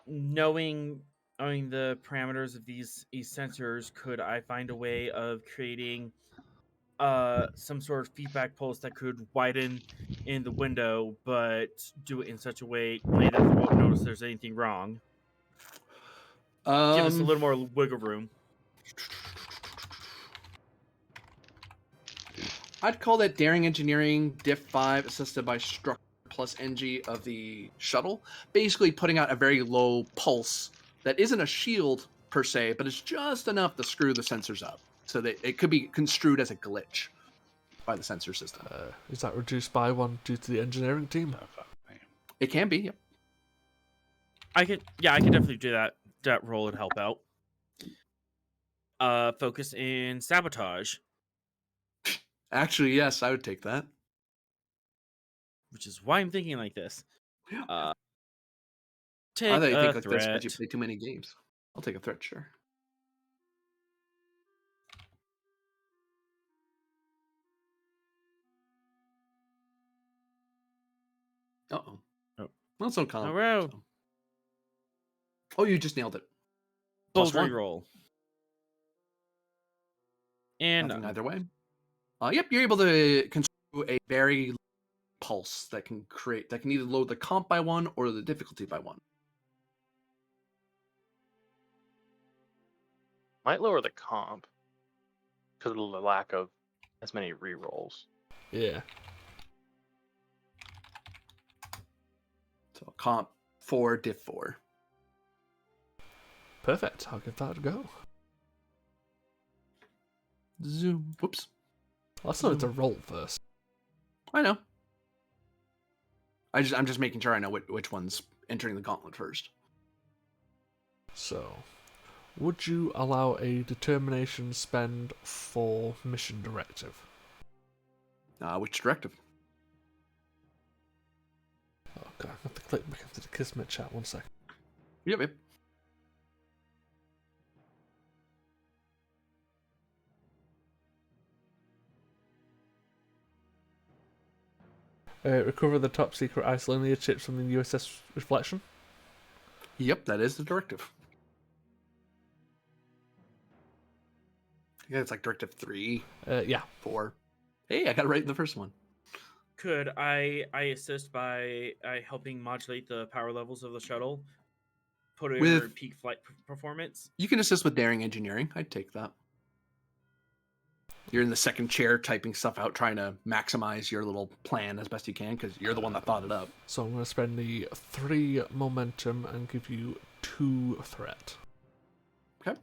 S9: Knowing the parameters of these sensors, could I find a way of creating some sort of feedback pulse that could widen in the window, but do it in such a way that they won't notice there's anything wrong? Give us a little more wiggle room.
S1: I'd call that daring engineering diff 5 assisted by structure plus NG of the shuttle, basically putting out a very low pulse that isn't a shield per se, but it's just enough to screw the sensors up so that it could be construed as a glitch by the sensor system.
S5: Is that reduced by 1 due to the engineering team?
S1: It can be, yep.
S9: I could definitely do that. That roll would help out. Focus in sabotage.
S1: Actually, yes, I would take that.
S9: Which is why I'm thinking like this. Take
S1: I thought you
S9: a
S1: think like this
S9: threat.
S1: because you play too many games. I'll take a threat, sure. Uh-oh.
S9: Oh.
S1: Well, it's no con.
S9: row.
S1: So. Oh, you just nailed it.
S9: Bold
S1: +1.
S9: reroll. And
S1: Nothing
S9: none.
S1: either way. Yep, you're able to construct a very pulse that can either lower the comp by 1 or the difficulty by 1.
S8: Might lower the comp because of the lack of as many rerolls.
S5: Yeah.
S1: So comp 4, diff 4.
S5: Perfect. I'll give that a go.
S1: Zoom. Whoops.
S5: I still need to roll first.
S1: I know. I'm just making sure I know which one's entering the gauntlet first.
S5: So, would you allow a determination spend for mission directive?
S1: Which directive?
S5: Okay, I have to click back into the Kismet chat 1 second.
S1: Yep.
S5: Recover the top secret isolinear chips from the USS Reflection.
S1: Yep, that is the directive. Yeah, it's like directive 3.
S5: Yeah.
S1: 4. Hey, I got it right in the first one.
S9: Could I assist by helping modulate the power levels of the shuttle? Put it in peak flight performance?
S1: You can assist with daring engineering. I'd take that. You're in the second chair typing stuff out, trying to maximize your little plan as best you can, because you're the one that thought it up.
S5: So I'm going to spend the 3 momentum and give you 2 threat.
S1: Okay.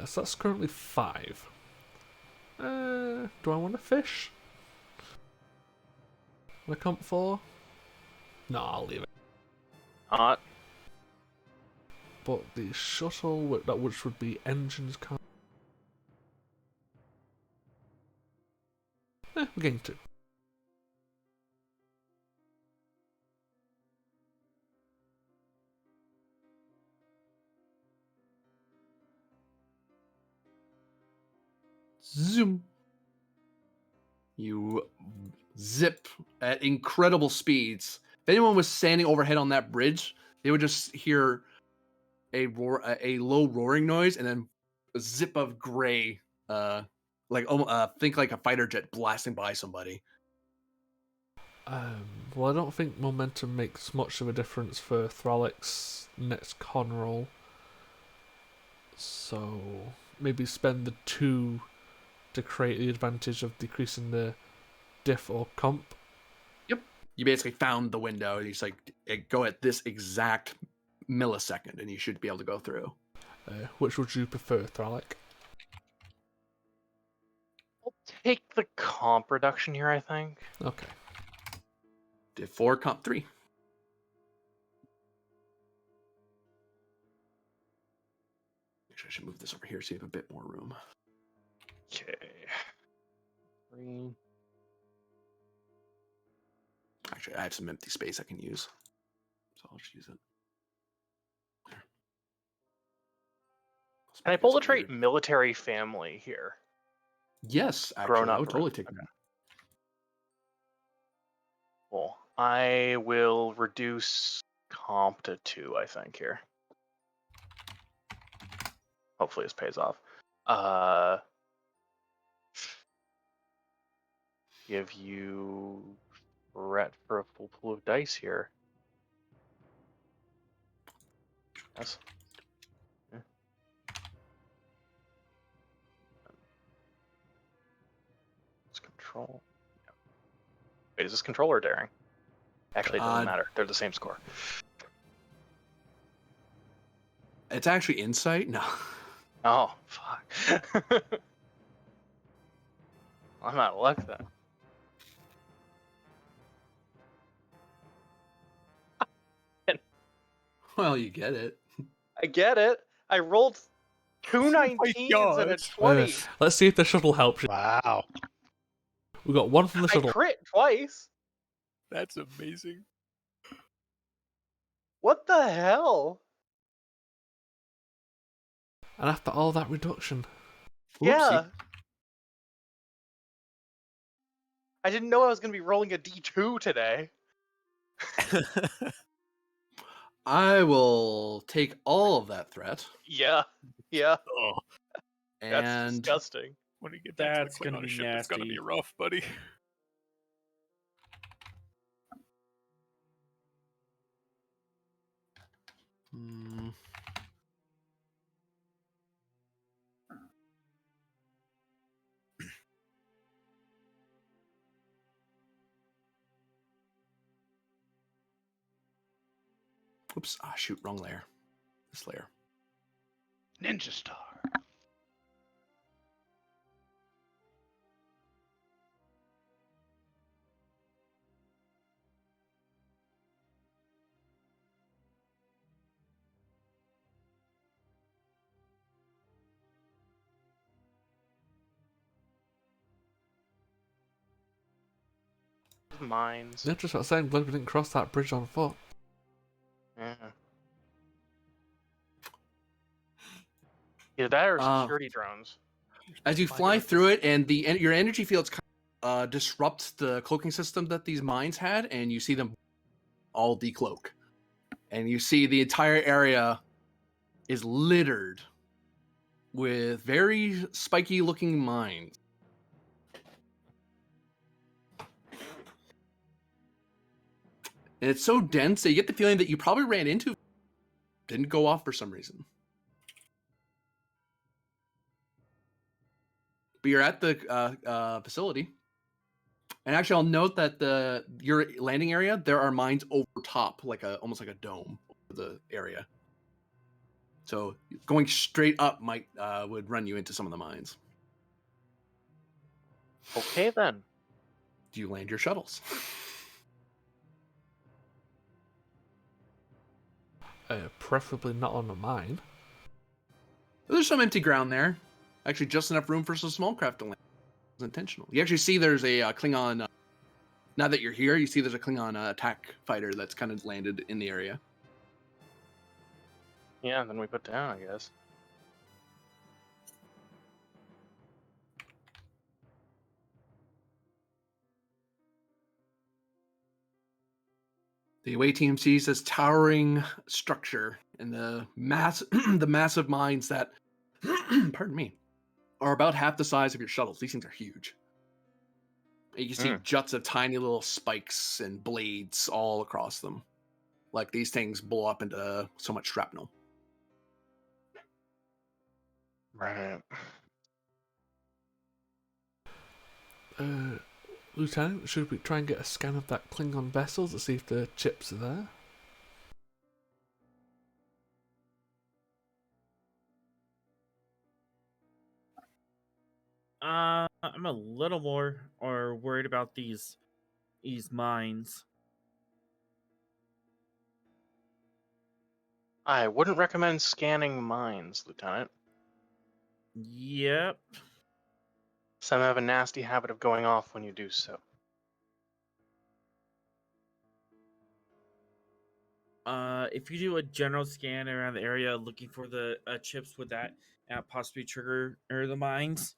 S5: So that's currently 5. Do I want to fish? Want to comp 4? No, I'll leave it.
S8: Not.
S5: But the shuttle, which would be engines, we're getting 2.
S1: Zoom. You zip at incredible speeds. If anyone was standing overhead on that bridge, they would just hear a low roaring noise, and then a zip of gray, think like a fighter jet blasting by somebody.
S5: Well, I don't think momentum makes much of a difference for Thralik's next con roll. So maybe spend the 2 to create the advantage of decreasing the diff or comp.
S1: Yep. You basically found the window, and he's like, go at this exact millisecond, and you should be able to go through.
S5: Which would you prefer, Thralik?
S8: I'll take the comp reduction here, I think.
S5: Okay.
S1: Diff 4, comp 3. Actually, I should move this over here so you have a bit more room.
S8: Okay. 3.
S1: Actually, I have some empty space I can use, so I'll just use it. There.
S8: Can I pull the trait military family here?
S1: Yes, actually,
S8: Grown up
S1: I would totally take
S8: okay.
S1: that.
S8: Cool. I will reduce comp to 2, I think, here. Hopefully this pays off. Give you threat for a full pool of dice here. Yes. Yeah. It's control. Yeah. Wait, is this control or daring? Actually, it doesn't matter. They're the same score.
S1: It's actually insight. No.
S8: Oh, fuck. I'm out of luck then.
S1: Well, you get it.
S8: I get it. I rolled Two
S6: Oh my
S8: 19s and a
S6: gosh.
S8: 20.
S5: Let's see if the shuttle helps you.
S2: Wow.
S5: We got one from the
S8: I
S5: shuttle.
S8: crit twice.
S6: That's amazing.
S8: What the hell?
S5: And after all that reduction,
S8: Yeah. I didn't know I was going to be rolling a d2 today.
S1: I will take all of that threat.
S8: Yeah. Yeah.
S6: Oh,
S8: That's
S1: And
S8: disgusting.
S6: when you get back
S9: That's
S6: to the
S9: gonna
S6: Klingon
S9: be
S6: ship, it's gonna be
S9: nasty.
S6: rough, buddy.
S1: hmm, oops, shoot, wrong layer. This layer.
S2: Ninja Star.
S8: Mines.
S5: they're just saying glad we didn't cross that bridge on foot.
S8: Yeah. Either that or
S1: Uh,
S8: security drones.
S1: As you fly through it, and your energy fields disrupt the cloaking system that these mines had, and you see them all decloak, and you see the entire area is littered with very spiky looking mines. And it's so dense that you get the feeling that you probably ran into, didn't go off for some reason. But you're at the facility. And actually, I'll note that your landing area, there are mines over top, almost like a dome over the area. So going straight up would run you into some of the mines.
S8: Okay then.
S1: Do you land your shuttles?
S5: Preferably not on a mine.
S1: There's some empty ground there. Actually, just enough room for some small craft to land. It's intentional. You actually see there's a Klingon. Now that you're here, you see there's a Klingon attack fighter that's kind of landed in the area.
S8: Yeah, then we put down, I guess.
S1: The away team sees this towering structure and the massive mines that, pardon me, are about half the size of your shuttles. These things are huge. You can see juts of tiny little spikes and blades all across them. Like these things blow up into so much shrapnel.
S8: Right.
S5: Lieutenant, should we try and get a scan of that Klingon vessel to see if the chips are there?
S9: I'm a little more worried about these mines.
S8: I wouldn't recommend scanning mines, Lieutenant.
S9: Yep.
S8: Some have a nasty habit of going off when you do so.
S9: If you do a general scan around the area looking for the chips, would that possibly trigger the mines?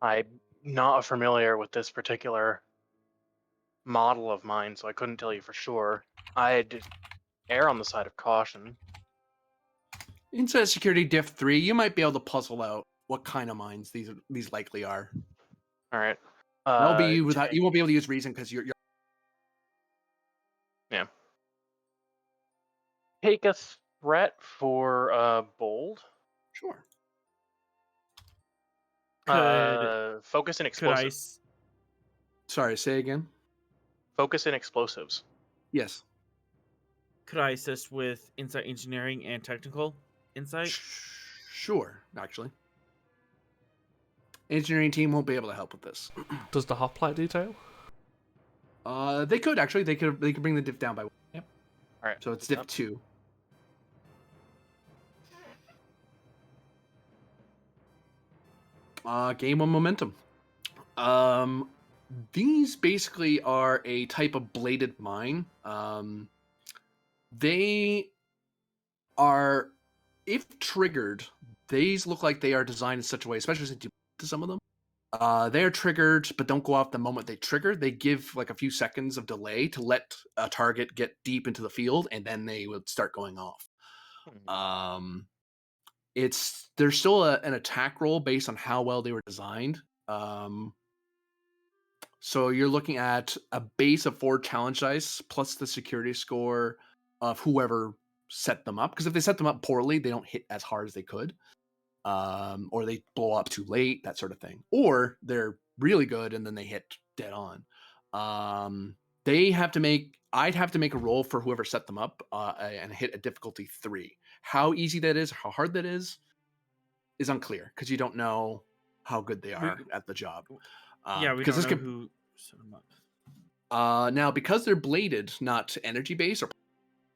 S8: I'm not familiar with this particular model of mine, so I couldn't tell you for sure. I'd err on the side of caution.
S1: Inside Security Diff 3, you might be able to puzzle out what kind of mines these likely are.
S8: All right.
S1: That'll be you without. You won't be able to use reason because you're.
S8: Yeah. Take a threat for bold.
S1: Sure.
S8: Focus and explosives.
S1: Sorry, say again.
S8: Focus and explosives.
S1: Yes.
S9: Could I assist with insight engineering and technical insight?
S1: Sure, actually. Engineering team won't be able to help with this.
S5: Does the hoplite detail?
S1: They could actually. They could bring the diff down by one. Yep.
S8: All right.
S1: So it's diff 2. Gain 1 momentum. These basically are a type of bladed mine. They are, if triggered, these look like they are designed in such a way, especially since you to some of them. They are triggered, but don't go off the moment they trigger. They give like a few seconds of delay to let a target get deep into the field, and then they would start going off. There's still an attack roll based on how well they were designed. So you're looking at a base of 4 challenge dice plus the security score of whoever set them up. Because if they set them up poorly, they don't hit as hard as they could. Or they blow up too late, that sort of thing. Or they're really good and then they hit dead on. I'd have to make a roll for whoever set them up and hit a difficulty 3. How easy that is, how hard that is unclear because you don't know how good they are at the job.
S9: Yeah, we don't know who set them up.
S1: Now, because they're bladed, not energy based,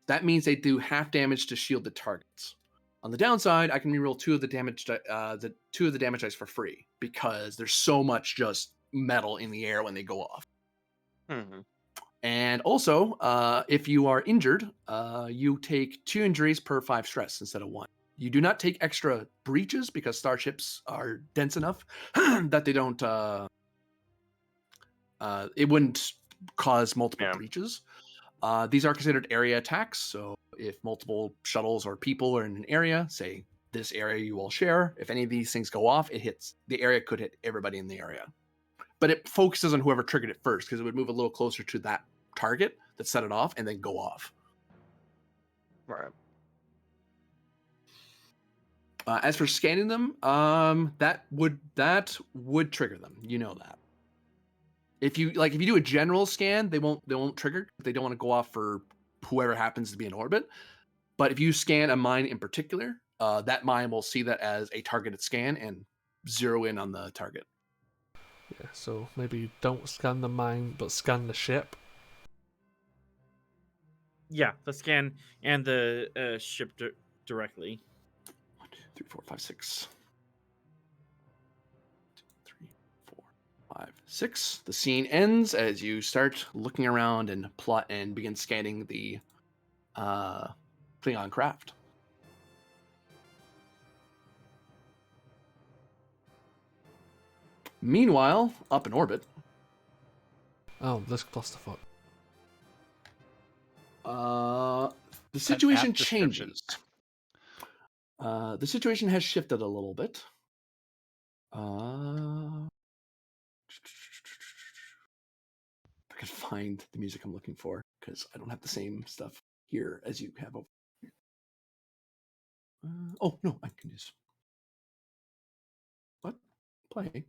S1: that means they do half damage to shielded targets. On the downside, I can reroll 2 of the damage, dice for free because there's so much just metal in the air when they go off.
S8: Mm-hmm.
S1: And also, if you are injured, you take 2 injuries per 5 stress instead of 1. You do not take extra breaches because starships are dense enough that they don't. It wouldn't cause multiple breaches. These are considered area attacks. So if multiple shuttles or people are in an area, say this area you all share, if any of these things go off, it hits the area, could hit everybody in the area. But it focuses on whoever triggered it first because it would move a little closer to that target that set it off and then go off.
S8: Right.
S1: As for scanning them, that would trigger them. You know that. If you do a general scan, they won't trigger. They don't want to go off for whoever happens to be in orbit. But if you scan a mine in particular, that mine will see that as a targeted scan and zero in on the target.
S5: Yeah, so maybe don't scan the mine, but scan the ship.
S9: Yeah, the scan and the ship directly.
S1: 1, 2, 3, 4, 5, 6. 2, 3, 4, 5, 6. The scene ends as you start looking around and plot and begin scanning the Klingon craft. Meanwhile, up in orbit.
S5: Oh, this clusterfuck.
S1: The situation changes. The situation has shifted a little bit. If I can find the music I'm looking for, because I don't have the same stuff here as you have over here. Oh, no, I can use... What? Play.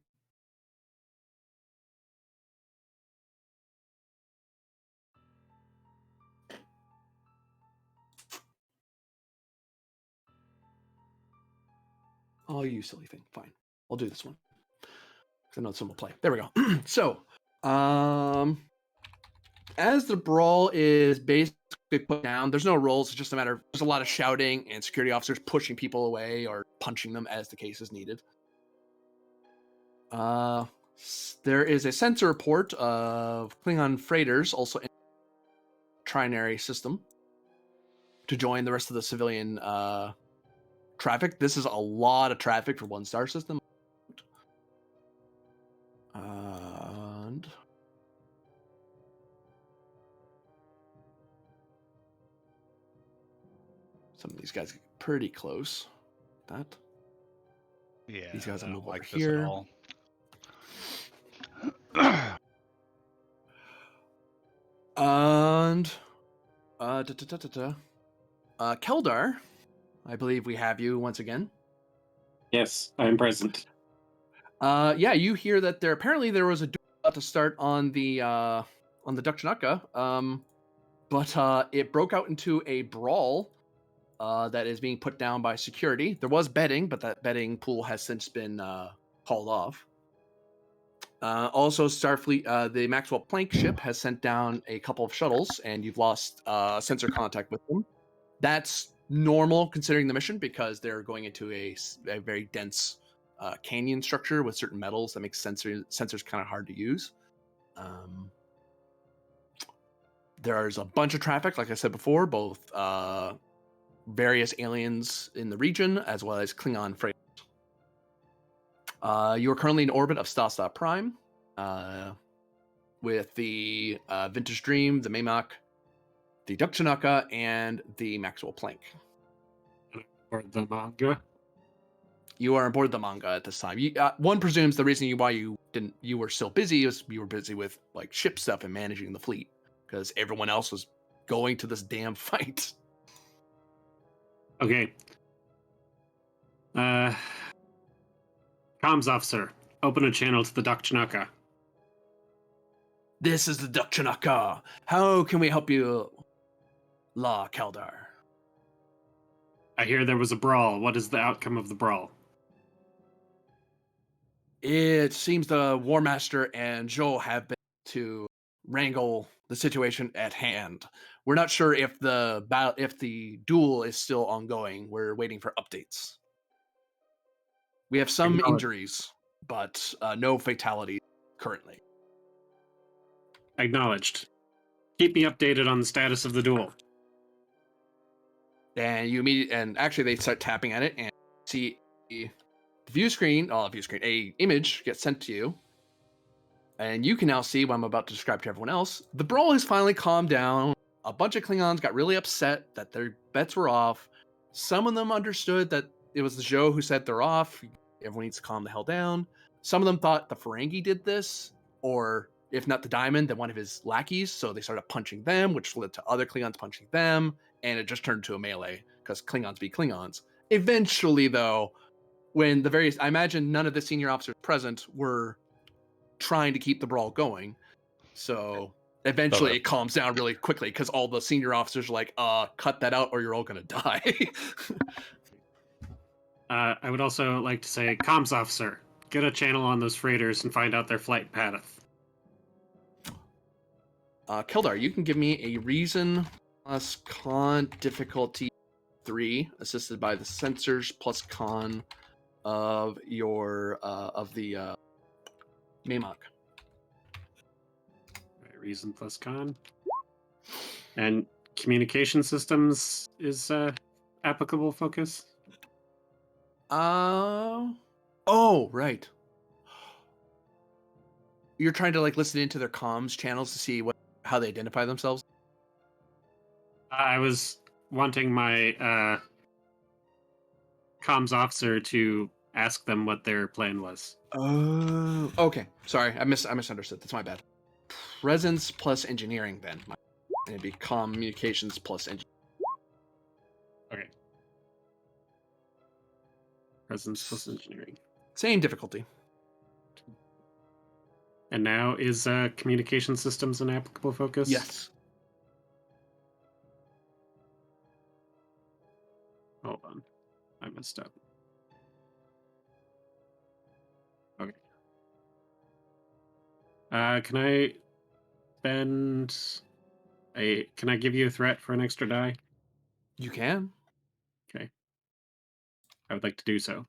S1: Oh, you silly thing. Fine. I'll do this one. Because I know this one will play. There we go. So, as the brawl is basically put down, there's no rolls. It's just a matter of there's a lot of shouting and security officers pushing people away or punching them as the case is needed. There is a sensor report of Klingon freighters also in the trinary system to join the rest of the civilian traffic. This is a lot of traffic for one star system. And some of these guys get pretty close. That.
S2: Yeah,
S1: These guys will move over
S2: like
S1: here. And Keldar, I believe we have you once again.
S12: Yes, I'm present.
S1: Yeah, you hear that there was a duel about to start on the Dukchanaka, but it broke out into a brawl that is being put down by security. There was betting, but that betting pool has since been called off. Also, Starfleet, the Maxwell Planck ship has sent down a couple of shuttles, and you've lost sensor contact with them. That's normal considering the mission because they're going into a very dense canyon structure with certain metals that makes sensors kind of hard to use. There's a bunch of traffic, like I said before, both various aliens in the region as well as Klingon freighters. You are currently in orbit of Stasta Prime with the Vintage Dream, the Maymok, the Dukchanaka, and the Maxwell Planck.
S12: Or the manga.
S1: You are on board the manga at this time. One presumes the reason why you were still busy is you were busy with like ship stuff and managing the fleet because everyone else was going to this damn fight.
S12: Okay. Comms officer, open a channel to the Dukchanaka.
S1: This is the Dukchanaka. How can we help you, La Kaldar?
S12: I hear there was a brawl. What is the outcome of the brawl?
S1: It seems the War Master and Joel have been to wrangle the situation at hand. We're not sure if the duel is still ongoing. We're waiting for updates. We have some injuries, but no fatalities currently.
S12: Acknowledged. Keep me updated on the status of the duel.
S1: And actually they start tapping at it and see a image gets sent to you. And you can now see what I'm about to describe to everyone else. The brawl has finally calmed down. A bunch of Klingons got really upset that their bets were off. Some of them understood that it was the Zhou who said they're off. Everyone needs to calm the hell down. Some of them thought the Ferengi did this, or if not the Diamond, then one of his lackeys. So they started punching them, which led to other Klingons punching them, and it just turned into a melee because Klingons beat Klingons. Eventually, though, when I imagine none of the senior officers present were trying to keep the brawl going. So eventually it calms down really quickly because all the senior officers are like, cut that out or you're all going to die.
S12: I would also like to say, comms officer, get a channel on those freighters and find out their flight path.
S1: Keldar, you can give me a reason plus con difficulty 3, assisted by the sensors plus con of your of the Maymok.
S12: Reason plus con. And communication systems is applicable focus.
S1: Oh, right. You're trying to like listen into their comms channels to see how they identify themselves.
S12: I was wanting my comms officer to ask them what their plan was.
S1: Oh, okay. Sorry, I misunderstood. That's my bad. Presence plus engineering, then. And it'd be communications plus engineering.
S12: Okay. Presence plus engineering.
S1: Same difficulty.
S12: And now is communication systems an applicable focus?
S1: Yes.
S12: Hold on. I messed up. Okay. Can I give you a threat for an extra die?
S1: You can.
S12: Okay. I would like to do so.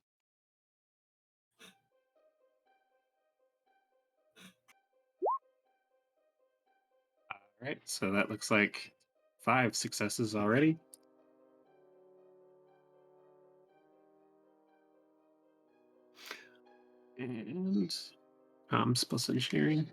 S12: All right, so that looks like 5 successes already. And comms plus engineering.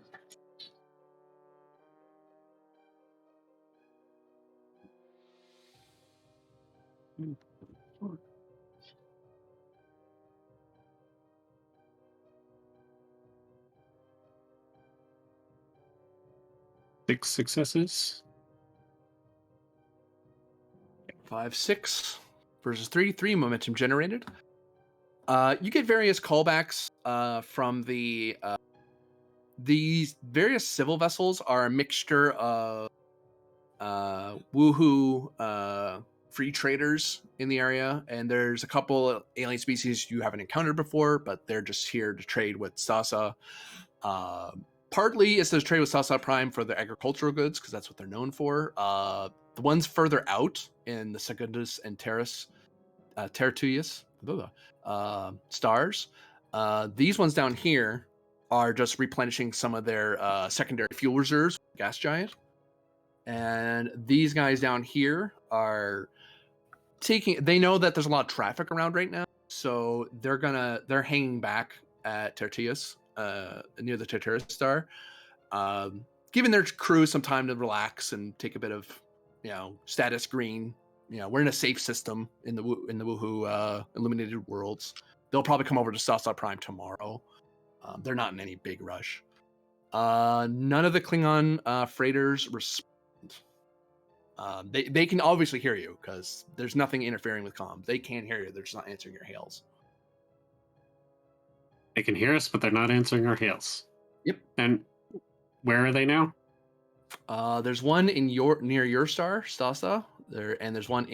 S12: Six successes.
S1: 5, 6 versus 3. 3 momentum generated. You get various callbacks from these various civil vessels are a mixture of woohoo free traders in the area, and there's a couple alien species you haven't encountered before, but they're just here to trade with Stasa. Partly it's to trade with Stasa Prime for the agricultural goods because that's what they're known for. The ones further out in the Secundus and Tertius stars, These ones down here are just replenishing some of their secondary fuel reserves, gas giant. And these guys down here are they know that there's a lot of traffic around right now, so they're hanging back at Tertius, near the Tertius Star, giving their crew some time to relax and take a bit of, status green. We're in a safe system in the Woohoo Illuminated Worlds. They'll probably come over to Stasta Prime tomorrow. They're not in any big rush. None of the Klingon freighters respond. They can obviously hear you because there's nothing interfering with comms. They can hear you. They're just not answering your hails.
S12: They can hear us, but they're not answering our hails.
S1: Yep.
S12: And where are they now?
S1: There's one near your star, Stasta. And there's one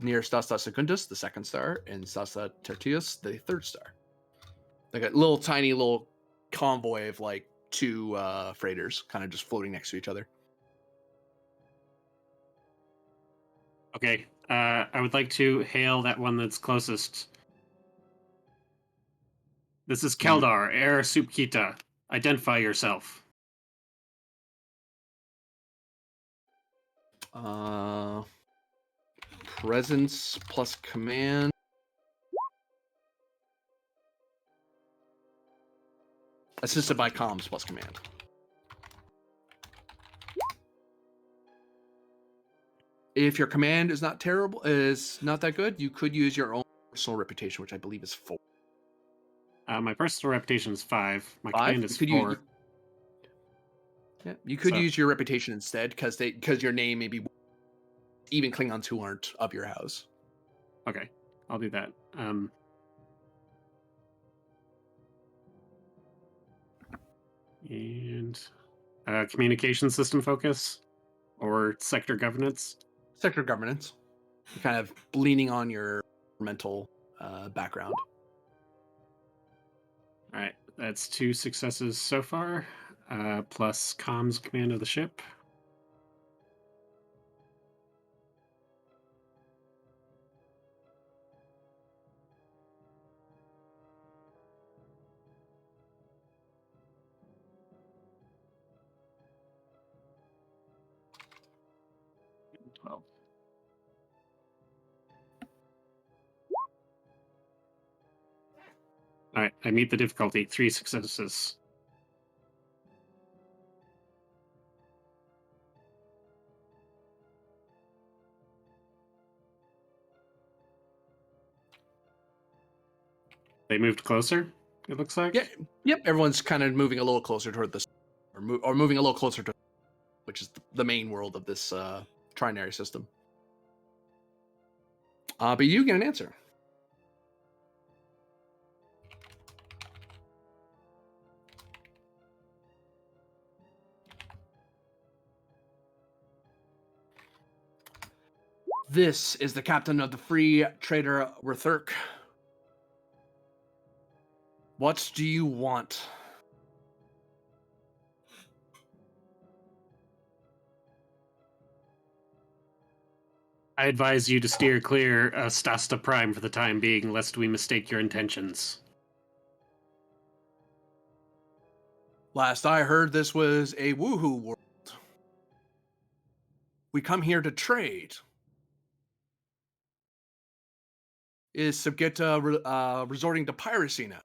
S1: near Stasta Secundus, the second star, and Stasta Tertius, the third star. Like a tiny little convoy of like two freighters, kind of just floating next to each other.
S12: Okay, I would like to hail that one that's closest. This is Keldar, Air Supkita. Identify yourself.
S1: Presence plus command. Assisted by comms plus command. If your command is not that good, you could use your own personal reputation, which I believe is 4.
S12: My personal reputation is 5. My
S1: 5?
S12: command is 4.
S1: You could use your reputation instead, because your name may be even Klingons who aren't of your house.
S12: Okay, I'll do that. And communication system focus or sector governance?
S1: Sector governance. You're kind of leaning on your mental background.
S12: All right, that's 2 successes so far, plus comms command of the ship. All right, I meet the difficulty. 3 successes. They moved closer, it looks like?
S1: Yeah, yep, everyone's kind of moving a little closer toward this, or moving a little closer to, which is the main world of this trinary system. But you get an answer. This is the captain of the free trader Rethurk. What do you want?
S12: I advise you to steer clear Stasta Prime for the time being, lest we mistake your intentions.
S1: Last I heard, this was a woohoo world. We come here to trade. Is Subgeta resorting to piracy now?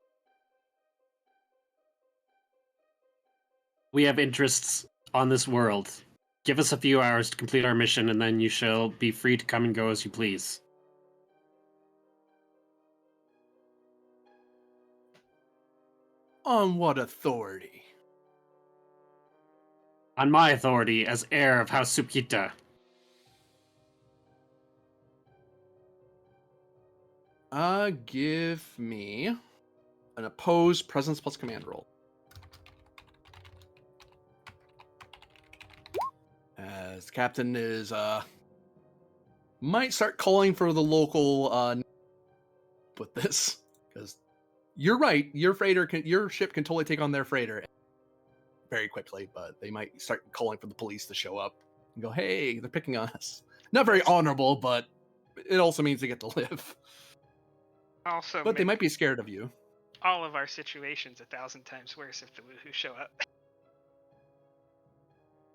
S12: We have interests on this world. Give us a few hours to complete our mission, and then you shall be free to come and go as you please.
S1: On what authority?
S12: On my authority as heir of House Supkita.
S1: Give me an opposed presence plus command roll. As the captain is might start calling for the local with this, because you're right, your ship can totally take on their freighter very quickly, but they might start calling for the police to show up and go, hey, they're picking on us. Not very honorable, but it also means they get to live.
S4: Also,
S1: but they might be scared of you.
S4: all of our situations 1,000 times worse if the woohoo show up.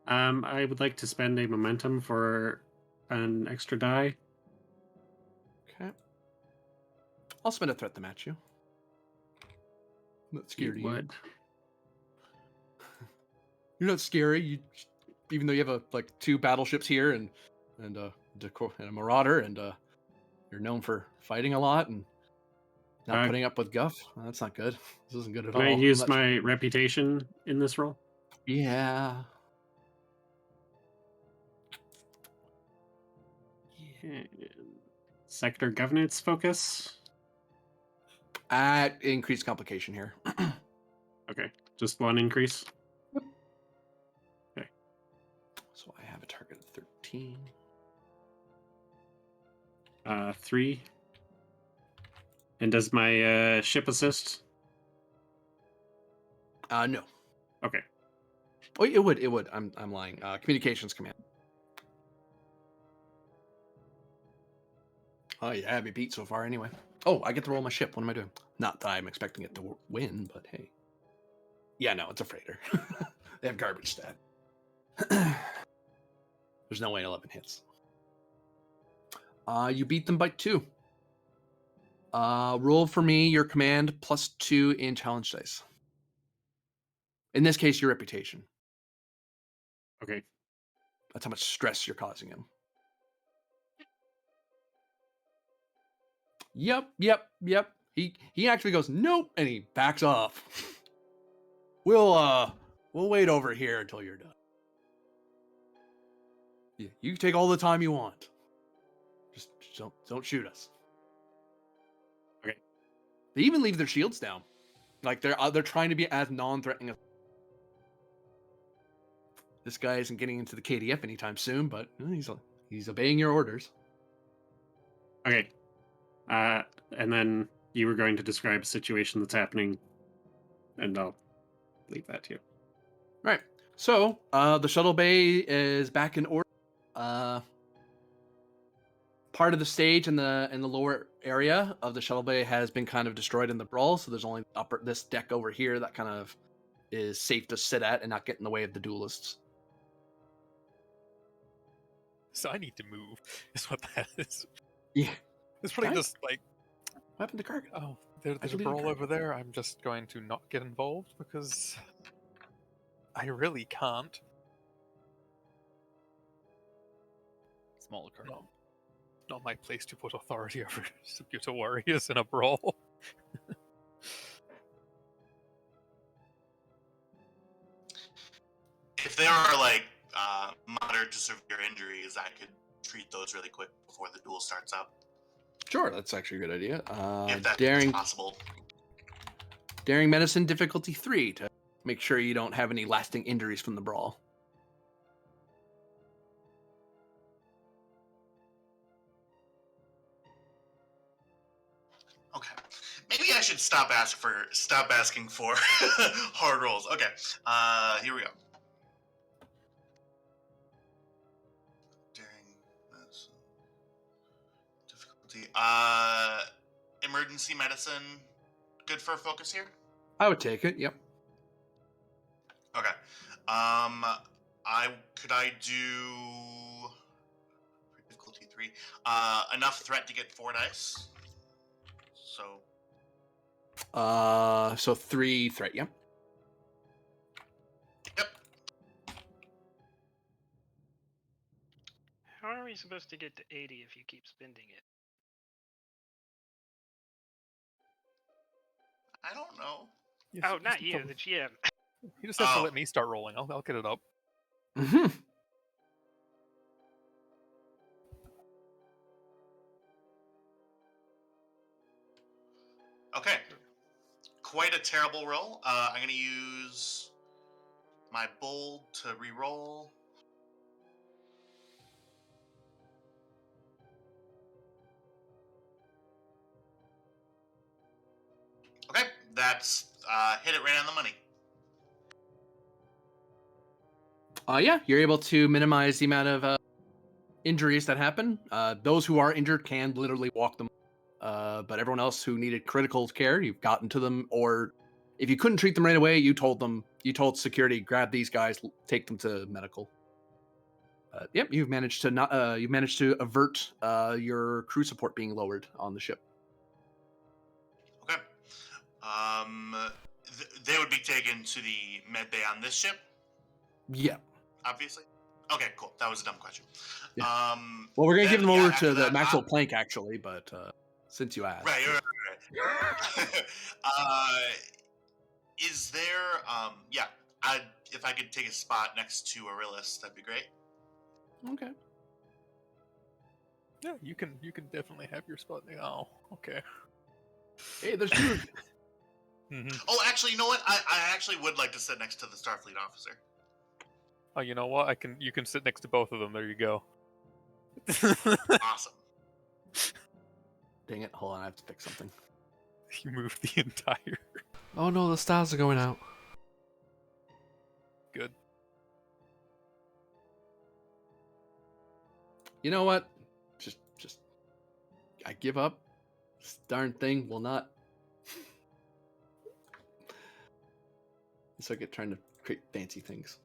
S12: I would like to spend a momentum for an extra die.
S1: Okay. I'll spend a threat to match you. I'm not scared of you.
S12: Would.
S1: You're not scary. You, even though you have like 2 battleships here and a marauder, and you're known for fighting a lot and not putting up with guff. Well, that's not good. This isn't good at
S12: Can
S1: all.
S12: I use
S1: I'm not-
S12: my reputation in this role?
S1: Yeah.
S12: Sector governance focus.
S1: Increased complication here.
S12: Okay, just 1 increase. Okay.
S1: So I have a target of 13.
S12: 3. And does my ship assist?
S1: No.
S12: Okay.
S1: Oh, it would. It would. I'm lying. Communications command. Oh yeah, I'd be beat so far anyway. Oh, I get to roll my ship. What am I doing? Not that I'm expecting it to win, but hey. Yeah, no, it's a freighter. They have garbage stat. There's no way 11 hits. You beat them by 2. Roll for me your command +2 in challenge dice. In this case, your reputation.
S12: Okay.
S1: That's how much stress you're causing him. Yep. He actually goes, nope, and he backs off. We'll wait over here until you're done. Yeah, you can take all the time you want. Just don't shoot us.
S12: Okay.
S1: They even leave their shields down. Like they're trying to be as non-threatening as. This guy isn't getting into the KDF anytime soon, but he's obeying your orders.
S12: Okay. And then you were going to describe a situation that's happening, and I'll leave that to you.
S1: Right. So the shuttle bay is back in order. Part of the stage in the lower area of the shuttle bay has been kind of destroyed in the brawl, so there's only this deck over here that kind of is safe to sit at and not get in the way of the duelists.
S6: So I need to move. Is what that is.
S1: Yeah.
S6: It's probably just like.
S1: What happened to Cargill?
S6: Oh, there's a brawl over there. I'm just going to not get involved because I really can't.
S3: Smaller card.
S6: No, not my place to put authority over Subuto warriors in a brawl.
S7: If there are like moderate to severe injuries, I could treat those really quick before the duel starts up.
S1: Sure, that's actually a good idea.
S7: If that's
S1: Daring
S7: possible.
S1: Daring medicine difficulty 3 to make sure you don't have any lasting injuries from the brawl.
S7: Okay. Maybe I should stop asking for hard rolls. Okay. Here we go. Daring medicine difficulty. Emergency medicine. Good for a focus here.
S1: I would take it. Yep.
S7: Okay. Could I do difficulty 3? Enough threat to get 4 dice.
S1: So 3 threat. Yep.
S7: Yep.
S4: How are we supposed to get to 80 if you keep spending it?
S7: I don't know.
S6: Yes,
S4: Oh,
S6: just
S4: not
S6: a
S4: you,
S6: couple-
S4: the GM.
S6: You just have to let me start rolling. I'll get it up.
S1: Mm-hmm.
S7: Okay. Quite a terrible roll. I'm going to use my bold to re-roll. Okay, that's hit it right on the money.
S1: Yeah, you're able to minimize the amount of injuries that happen. Those who are injured can literally walk them But everyone else who needed critical care, you've gotten to them, or if you couldn't treat them right away, you told security, grab these guys, take them to medical. Yep, you've managed to avert your crew support being lowered on the ship.
S7: Okay. They would be taken to the med bay on this ship.
S1: Yeah.
S7: Obviously. Okay, cool. That was a dumb question.
S1: Yeah. Well, we're gonna give them over to the
S7: that,
S1: Maxwell Plank, actually, but since you asked.
S7: Right. Is there? Yeah. If I could take a spot next to Aurelius, that'd be great.
S1: Okay.
S6: Yeah, you can definitely have your spot. Oh, okay.
S1: Hey, there's food.
S7: Oh, actually, you know what? I actually would like to sit next to the Starfleet officer.
S6: Oh, you know what? You can sit next to both of them. There you go.
S7: Awesome.
S1: Dang it! Hold on, I have to fix something.
S6: You moved the entire.
S5: Oh no, the stars are going out.
S6: Good.
S1: You know what? Just I give up. This darn thing will not. So I get trying to create fancy things.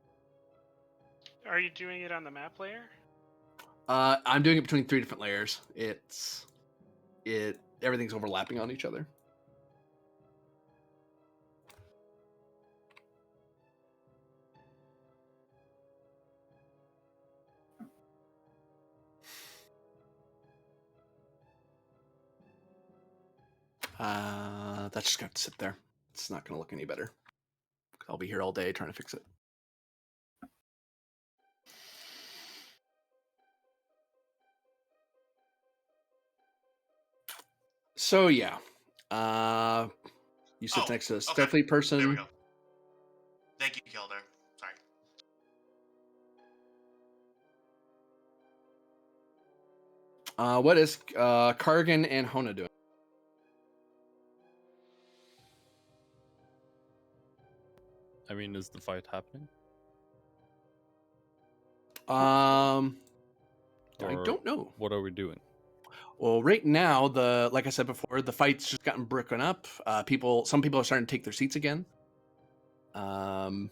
S4: Are you doing it on the map layer?
S1: I'm doing it between 3 different layers. Everything's overlapping on each other. That's just got to sit there. It's not going to look any better. I'll be here all day trying to fix it. So yeah, you sit next to a Starfleet person.
S7: There we go. Thank you, Kelder. Sorry.
S1: What is Kargan and Hona doing?
S3: I mean, is the fight happening?
S1: I
S3: Or
S1: don't know.
S3: What are we doing?
S1: Well, right now, like I said before, the fight's just gotten broken up. Some people are starting to take their seats again.
S2: The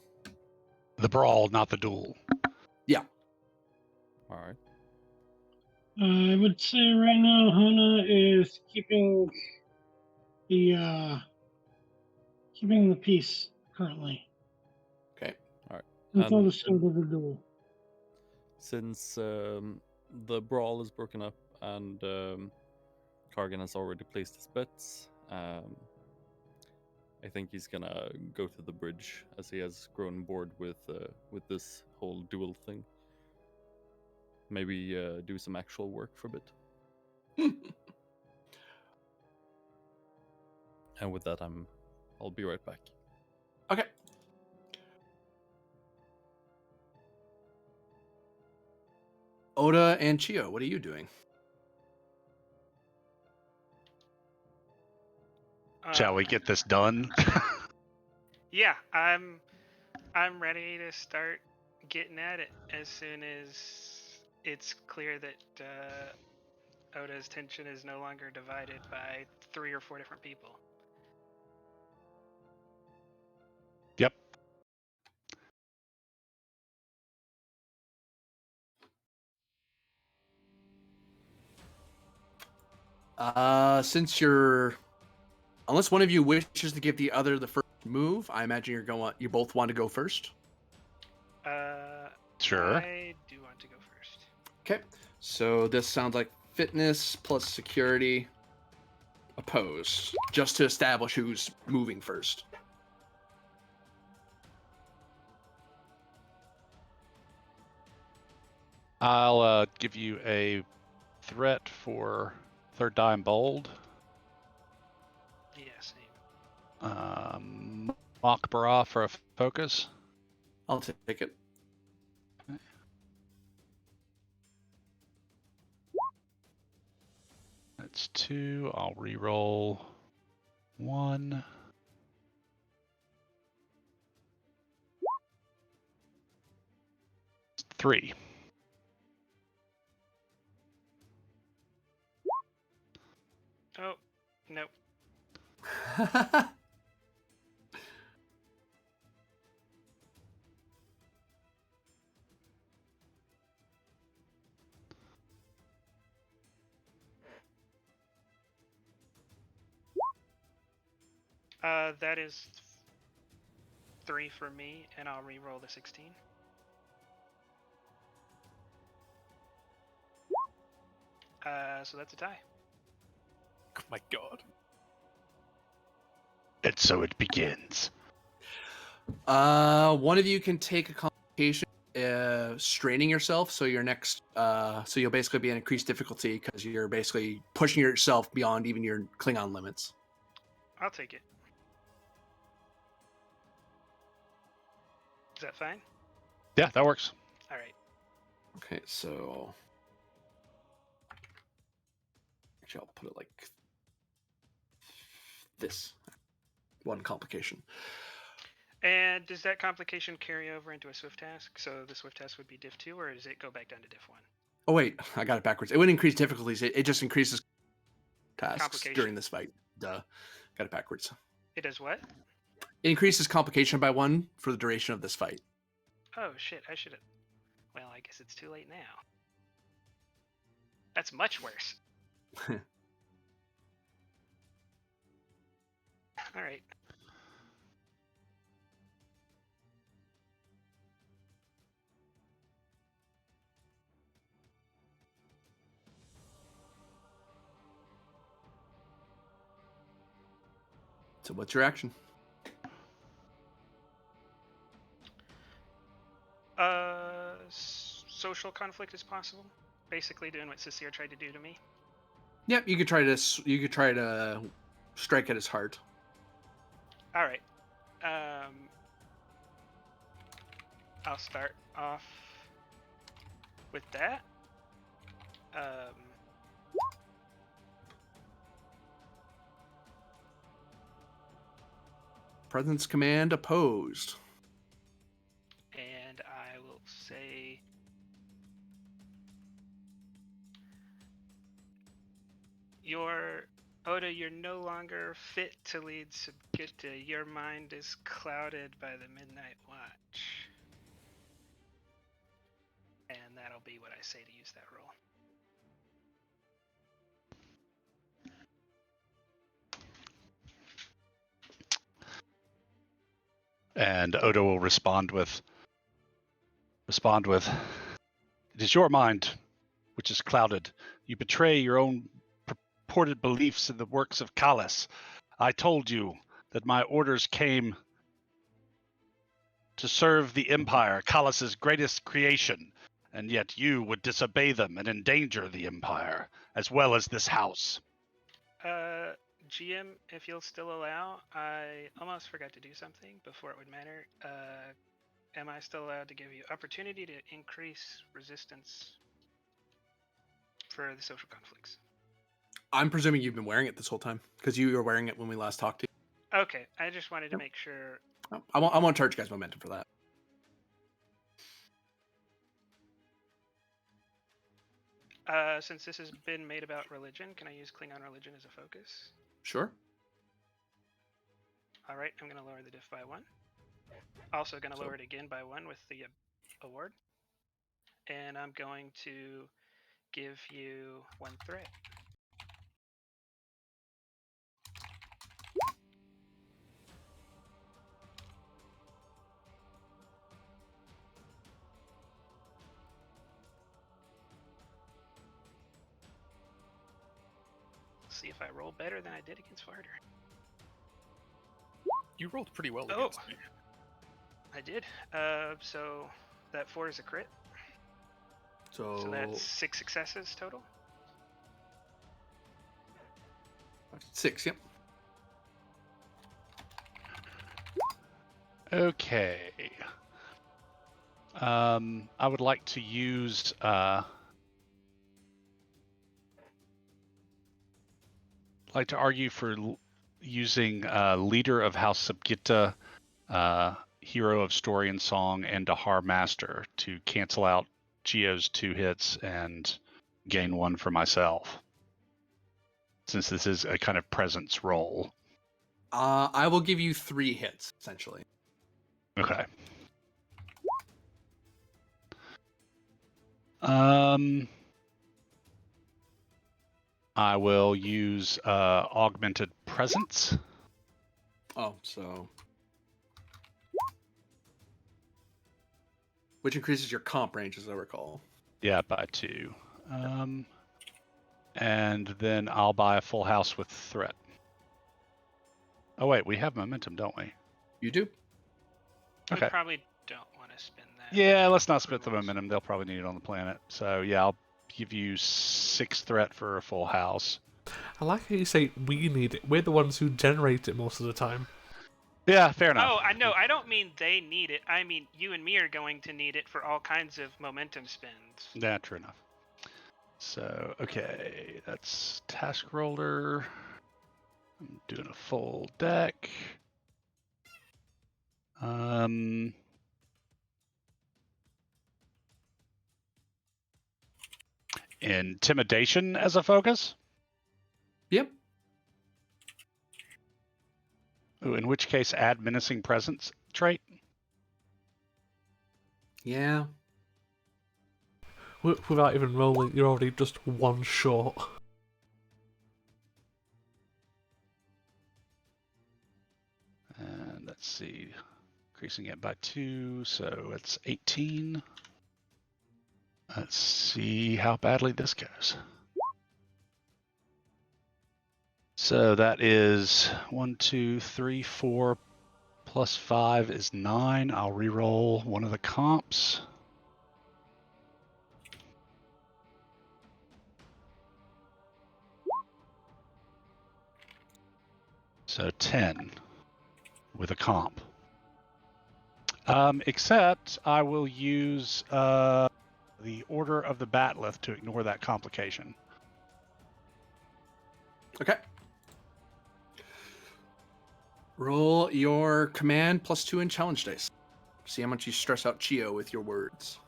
S2: brawl, not the duel.
S1: Yeah.
S3: All right.
S11: I would say right now, Hana is keeping the peace currently.
S1: Okay.
S3: All right.
S11: Until the start of the duel.
S3: Since the brawl is broken up and Kargan has already placed his bets, I think he's gonna go to the bridge as he has grown bored with this whole duel thing. Maybe do some actual work for a bit. And with that, I'll be right back.
S1: Okay. Oda and Chio, what are you doing?
S2: Shall we get this done?
S4: Yeah, I'm ready to start getting at it as soon as it's clear that Oda's tension is no longer divided by 3 or 4 different people.
S2: Yep.
S1: Since unless one of you wishes to give the other the first move, I imagine you both want to go first.
S2: Sure.
S4: I do want to go first.
S1: Okay, so this sounds like fitness plus security opposed, just to establish who's moving first.
S2: I'll give you a threat for third time bold.
S4: Yeah, same.
S2: Mock Bara for a focus.
S1: I'll take it.
S2: Okay. That's 2. I'll re-roll 1. It's 3.
S4: Oh, Nope. That is 3 for me, and I'll re-roll the 16. So that's a tie.
S6: Oh my god.
S2: And so it begins.
S1: One of you can take a complication, straining yourself. So your next, so you'll basically be in increased difficulty because you're basically pushing yourself beyond even your Klingon limits.
S4: I'll take it. Is that fine?
S2: Yeah, that works.
S4: All right.
S1: Okay, so actually, I'll put it like this. One complication.
S4: And does that complication carry over into a swift task? So the swift task would be diff 2, or does it go back down to diff 1?
S1: Oh wait, I got it backwards. It wouldn't increase difficulties. It just increases tasks
S4: Complication.
S1: during this fight. Duh, got it backwards.
S4: It does what?
S1: It increases complication by 1 for the duration of this fight.
S4: Oh shit, I should have... Well, I guess it's too late now. That's much worse. Alright.
S1: So what's your action?
S4: Social conflict is possible. Basically doing what Cecile tried to do to me.
S1: Yep, you could try to strike at his heart.
S4: All right. I'll start off with that.
S1: Presence command opposed.
S4: And I will say... Oda, you're no longer fit to lead Subgita. Your mind is clouded by the Midnight Watch. And that'll be what I say to use that roll.
S2: And Odo will respond with, it is your mind which is clouded. You betray your own purported beliefs in the works of Kalas. I told you that my orders came to serve the Empire, Kalas's greatest creation, and yet you would disobey them and endanger the Empire, as well as this house.
S4: GM, if you'll still allow, I almost forgot to do something before it would matter. Am I still allowed to give you opportunity to increase resistance for the social conflicts?
S1: I'm presuming you've been wearing it this whole time because you were wearing it when we last talked to you.
S4: Okay, I just wanted to make sure.
S1: I want to charge you guys momentum for that.
S4: Since this has been made about religion, can I use Klingon religion as a focus?
S1: Sure.
S4: All right, I'm going to lower the diff by 1. Also going to lower it again by 1 with the award. And I'm going to give you 1 threat. See if I roll better than I did against Farter.
S6: You rolled pretty well against me.
S4: I did. So that 4 is a crit.
S1: So
S4: that's 6 successes total.
S1: 6, yep.
S2: Okay. I would like to use like to argue for using Leader of House Subgita, Hero of Story and Song, and Dahar Master to cancel out Geo's 2 hits and gain 1 for myself. since this is a kind of presence roll.
S1: I will give you 3 hits, essentially.
S2: Okay. I will use augmented presence.
S1: Oh, so... Which increases your comp range, as I recall.
S2: Yeah, by 2. And then I'll buy a full house with threat. Oh wait, we have momentum, don't we?
S1: You do?
S2: Okay.
S4: We probably don't want to spend that.
S2: Yeah, let's not split the momentum. They'll probably need it on the planet. So yeah, I'll give you 6 threat for a full house.
S5: I like how you say we need it. We're the ones who generate it most of the time.
S2: Yeah, fair enough.
S4: Oh, I know. I don't mean they need it. I mean you and me are going to need it for all kinds of momentum spends.
S2: Yeah, true enough. So, okay, that's task roller. I'm doing a full deck. Intimidation as a focus?
S1: Yep.
S2: Ooh, in which case, add menacing presence trait.
S1: Yeah.
S5: Without even rolling, you're already just 1 short.
S2: And let's see, increasing it by 2, so it's 18. Let's see how badly this goes. So that is 1, 2, 3, 4 plus 5 is 9. I'll re-roll one of the comps. So 10 with a comp. Except I will use the Order of the Batleth to ignore that complication.
S1: Okay. Roll your command plus 2 in challenge dice. See how much you stress out Chio with your words.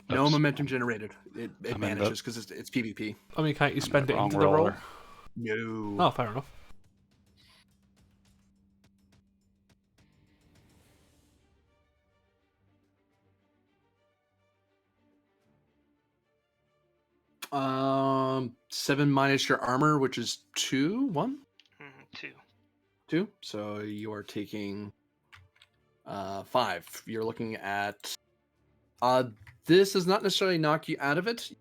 S1: No
S2: Oops.
S1: momentum generated. It
S2: I'm in
S1: vanishes because it's PvP.
S5: I mean, can't you spend it
S2: wrong
S5: into the roll?
S2: roller.
S1: No.
S5: Oh, fair enough.
S1: Um, 7 minus your armor, which is 2, 1?
S4: 2.
S1: 2. So you are taking 5. You're looking at this does not necessarily knock you out of it.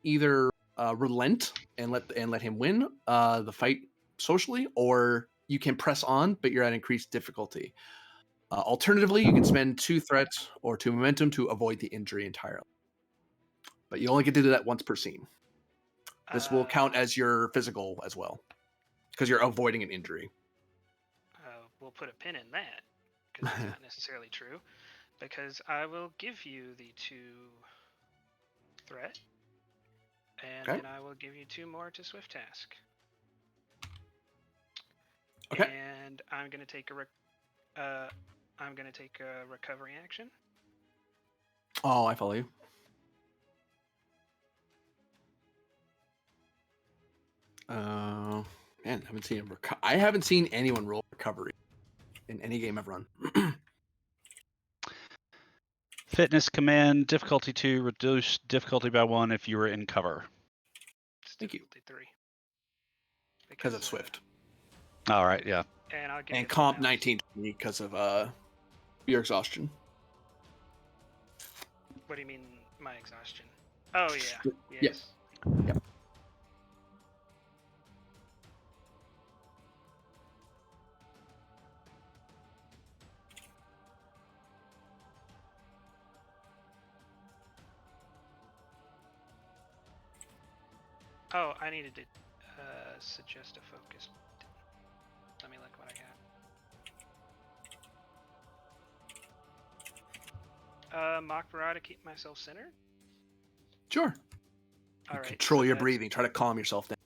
S1: Either relent and let him win the fight socially, or you can press on, but you're at increased difficulty. Alternatively, you can spend 2 threats or 2 momentum to avoid the injury entirely. But you only get to do that once per scene. This will count as your physical as well, because you're avoiding an injury.
S4: We'll put a pin in that, because it's not necessarily true. Because I will give you the 2 threat, and
S1: Okay.
S4: then I will give you 2 more to swift task.
S1: Okay.
S4: And I'm gonna take a recovery action.
S1: Oh, I follow you. Man, I haven't seen anyone roll recovery in any game I've run.
S2: Fitness command, difficulty 2, reduce difficulty by 1 if you were in cover.
S4: It's
S1: Thank you.
S4: difficulty 3.
S1: Because of Swift.
S2: All right, yeah.
S4: And I'll give you
S1: And
S4: the
S1: comp
S4: mouse.
S1: 19 because of your exhaustion.
S4: What do you mean, my exhaustion? Oh yeah.
S1: Yeah.
S4: Yes.
S1: Yep.
S4: Oh, I needed to suggest a focus. Let me look what I got. Mock Barrage to keep myself centered.
S1: Sure.
S4: All right.
S1: Control
S4: so
S1: your
S4: that's-
S1: breathing. Try to calm yourself down.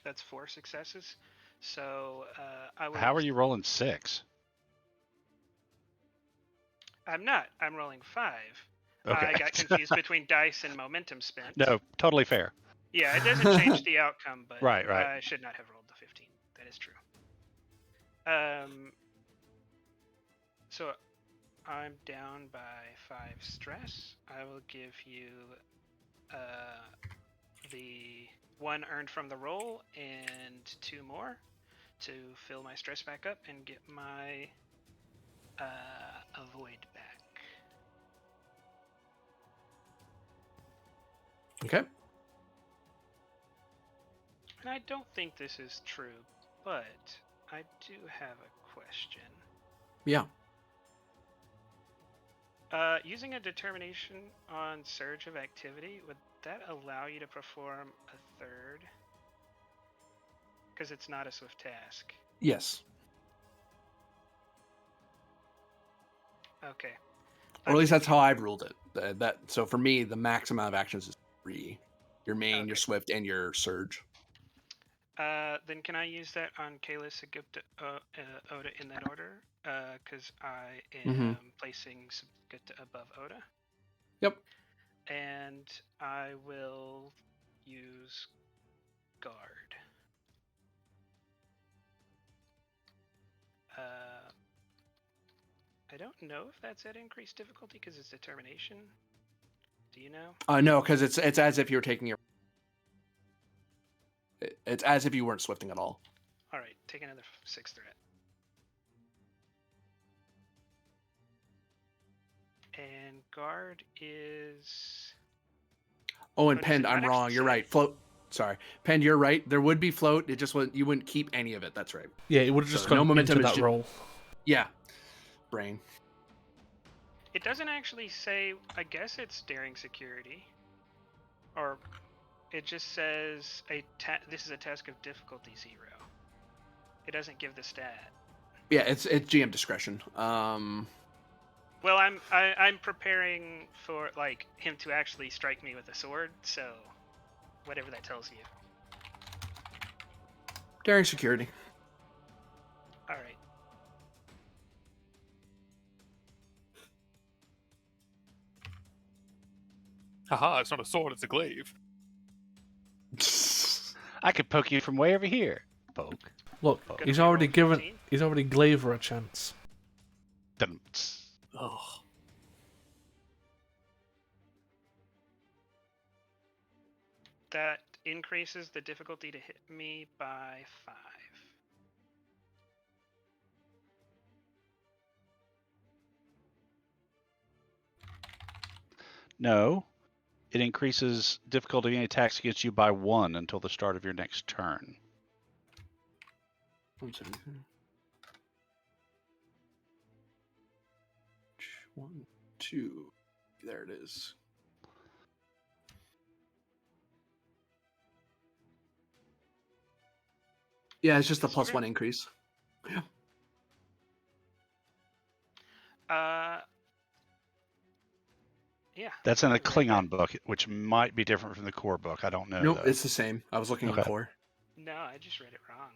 S4: That's 4 successes. So I would.
S2: How are you rolling 6?
S4: I'm not. I'm rolling 5.
S2: Okay.
S4: I got confused between dice and momentum spent.
S2: No, totally fair.
S4: Yeah, it doesn't change the outcome, but
S2: Right.
S4: I should not have rolled the 15. That is true. So I'm down by 5 stress. I will give you the 1 earned from the roll and 2 more to fill my stress back up and get my avoid back.
S1: Okay.
S4: And I don't think this is true, but I do have a question.
S1: Yeah.
S4: Using a determination on surge of activity, would that allow you to perform a third? Because it's not a swift task.
S1: Yes.
S4: Okay.
S1: Or at least that's how I've ruled it. So for me, the max amount of actions is 3. Your main, your swift, and your surge.
S4: Then can I use that on Kalis, Agupta, Oda in that order? Because I am placing Gupta above Oda.
S1: Yep.
S4: And I will use guard. I don't know if that's at increased difficulty because it's determination. Do you know?
S1: No, because it's as if you were taking your. It's as if you weren't swifting at all.
S4: All right, take another 6 threat. And guard is.
S1: Oh, and
S4: does
S1: Pend,
S4: it
S1: I'm
S4: not
S1: wrong.
S4: actually
S1: You're
S4: say?
S1: right. Float. Sorry, Pend, you're right. There would be float. It just wouldn't. You wouldn't keep any of it. That's right.
S5: Yeah, it would have just
S1: So
S5: gone
S1: no momentum
S5: into
S1: is
S5: that roll.
S1: Yeah. Brain.
S4: It doesn't actually say. I guess it's daring security, or it just says this is a task of difficulty 0. It doesn't give the stat.
S1: Yeah, it's GM discretion.
S4: Well, I'm preparing for like him to actually strike me with a sword, so whatever that tells you.
S1: Daring security.
S4: All right.
S6: Haha, it's not a sword, it's a glaive.
S2: I could poke you from way over here. Poke.
S5: Look,
S2: Gonna
S5: he's
S4: be
S5: already
S4: roll
S5: given.
S4: 15?
S5: He's already Glaver a chance.
S2: Dum.
S6: Ugh.
S4: That increases the difficulty to hit me by 5.
S2: No. It increases difficulty of any attacks against you by 1 until the start of your next turn.
S1: 1, 2. There it is. Yeah, it's just a +1 increase. Yeah.
S4: Yeah.
S2: That's in the
S4: I'll write
S2: Klingon book, which might be different from the core book. I don't know.
S1: Nope,
S2: though.
S1: it's the same. I was looking in
S2: Okay.
S1: core.
S4: that. No, I just read it wrong.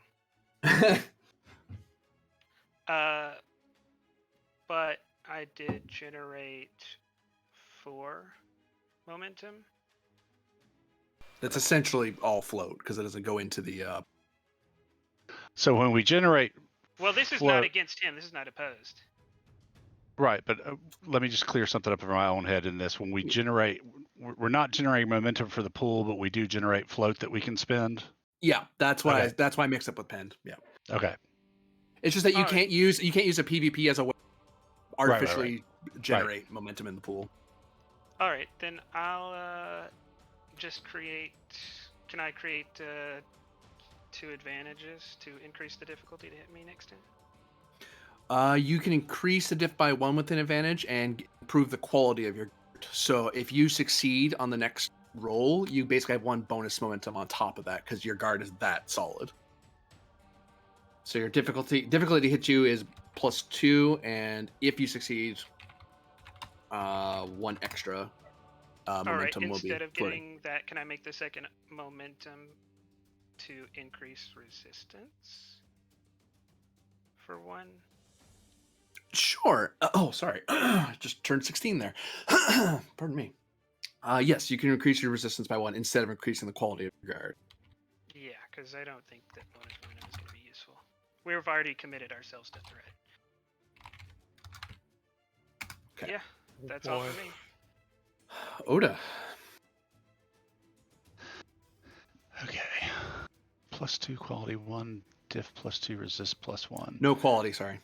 S4: But I did generate 4 momentum.
S1: That's essentially all float because it doesn't go into the.
S2: So when we generate.
S4: Well, this is
S2: float,
S4: not against him. This is not opposed.
S2: Right, but let me just clear something up in my own head in this. When we generate, we're not generating momentum for the pool, but we do generate float that we can spend.
S1: Yeah, that's why.
S2: Okay.
S1: That's why I mixed up with Pend. Yeah.
S2: Okay.
S1: It's just that you
S4: Alright.
S1: can't use a PvP as a way to artificially
S2: Right.
S1: generate momentum in the pool.
S4: All right, then I'll just create. Can I create 2 advantages to increase the difficulty to hit me next time?
S1: You can increase the diff by 1 with an advantage and improve the quality of your. So if you succeed on the next roll, you basically have 1 bonus momentum on top of that because your guard is that solid. So your difficulty to hit you is +2, and if you succeed, 1 extra
S4: All right,
S1: momentum will be
S4: instead of
S1: floating.
S4: getting that, can I make the second momentum to increase resistance for 1?
S1: Sure. Sorry. Just turned 16 there. Pardon me. Yes, you can increase your resistance by 1 instead of increasing the quality of your guard.
S4: Yeah, because I don't think that bonus momentum is going to be useful. We've already committed ourselves to threat.
S1: Okay.
S4: Yeah, that's all for me.
S1: Oda.
S2: Okay. +2 quality 1, diff +2, resist +1.
S1: No quality, sorry.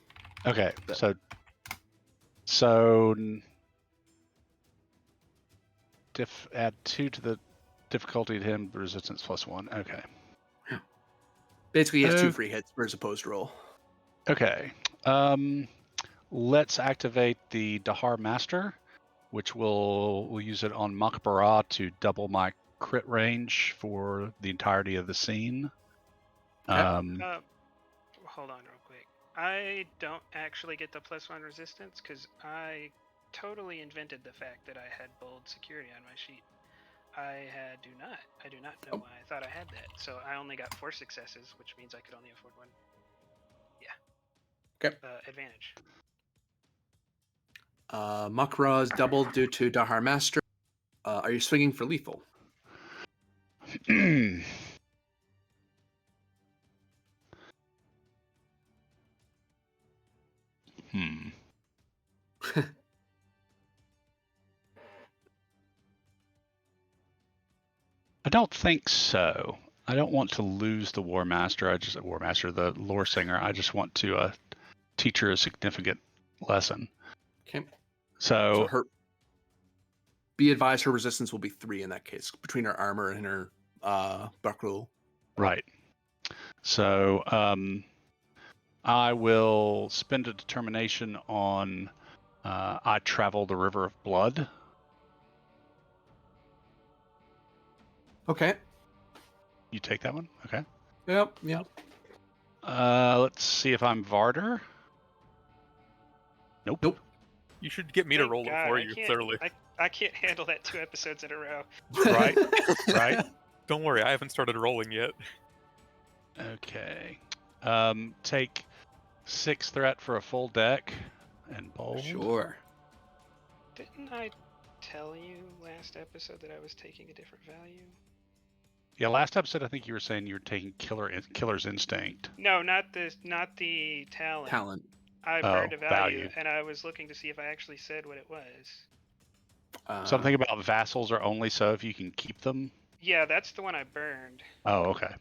S2: Okay, so diff add 2 to the difficulty to him, resistance +1. Okay.
S1: Basically, he has 2 free hits for his opposed roll.
S2: Okay. Let's activate the Dahar Master, which we'll use it on Makbara to double my crit range for the entirety of the scene.
S1: Okay.
S4: Hold on real quick. I don't actually get the +1 resistance because I totally invented the fact that I had bold security on my sheet. I do not know why I thought I had that. So I only got 4 successes, which means I could only afford 1. Yeah.
S1: Okay.
S4: Advantage.
S1: Makra is doubled due to Dahar Master. Are you swinging for lethal?
S2: I don't think so. I don't want to lose the War Master. The Lore Singer. I just want to teach her a significant lesson.
S1: Okay.
S2: So
S1: her. Be advised, her resistance will be 3 in that case, between her armor and her buckle.
S2: Right. So I will spend a determination on I travel the River of Blood.
S1: Okay.
S2: You take that one? Okay.
S1: Yep.
S2: Let's see if I'm Varder. Nope.
S13: You should get me to roll it for you, clearly.
S4: I can't handle that 2 episodes in a row.
S2: Right.
S13: Don't worry, I haven't started rolling yet.
S2: Okay. Take 6 threat for a full deck and bold.
S1: Sure.
S4: Didn't I tell you last episode that I was taking a different value?
S2: Yeah, last episode I think you were saying you were taking Killer's Instinct.
S4: No, not the talent. I burned a value, and I was looking to see if I actually said what it was.
S2: Something about vassals are only so if you can keep them?
S4: Yeah, that's the one I burned.
S2: Oh, okay.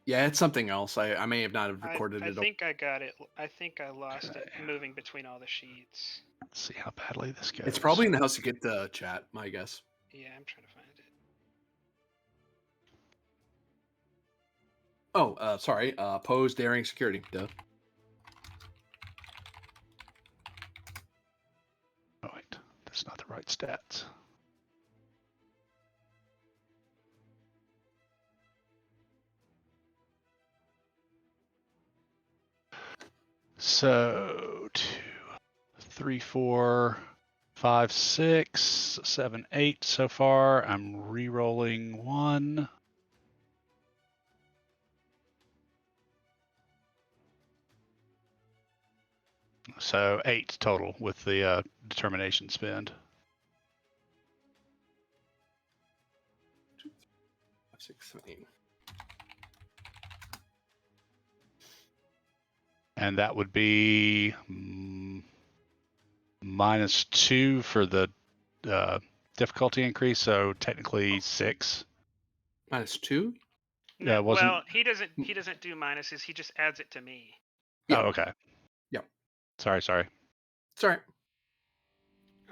S1: Yeah, it's something else. I may have not have recorded it.
S4: I think I got it. I think I lost it moving between all the sheets.
S2: Let's see how badly this goes.
S1: It's probably in the house to get the chat, my guess.
S4: Yeah, I'm trying to find it.
S1: Oh, sorry. Pose, daring, security. Duh.
S2: Oh, wait. That's not the right stats. So 2, 3, 4, 5, 6, 7, 8 so far. I'm re-rolling 1. So 8 total with the determination spend.
S1: 6, 7, 8.
S2: And that would be -2 for the difficulty increase, so technically 6.
S1: -2?
S4: No, well, he doesn't do minuses. He just adds it to me.
S2: Yeah. Oh, okay.
S1: Yep.
S2: Sorry.
S1: It's all right.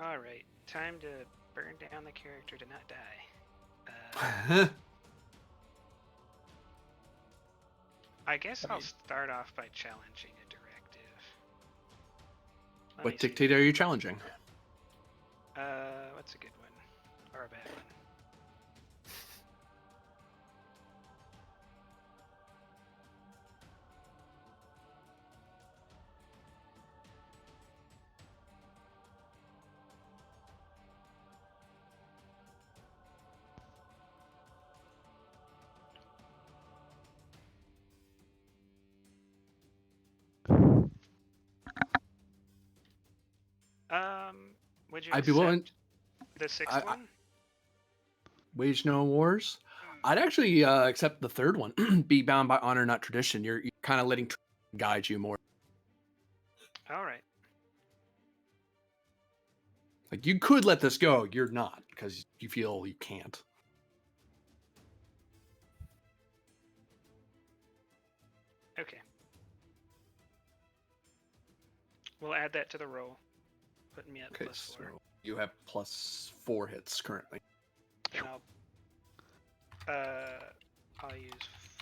S4: All right, time to burn down the character to not die. I guess I'll start off by challenging a directive.
S1: What dictator are you challenging?
S4: What's a good one? Or a bad one? Would you
S1: I'd be
S4: accept
S1: willing.
S4: the sixth one?
S1: Wage no wars. I'd actually accept the third one. Be bound by honor, not tradition. You're kind of letting guide you more.
S4: All right.
S1: Like you could let this go, you're not because you feel you can't.
S4: Okay. We'll add that to the roll. Putting me at
S1: Okay,
S4: +4.
S1: so you have +4 hits currently.
S4: And I'll use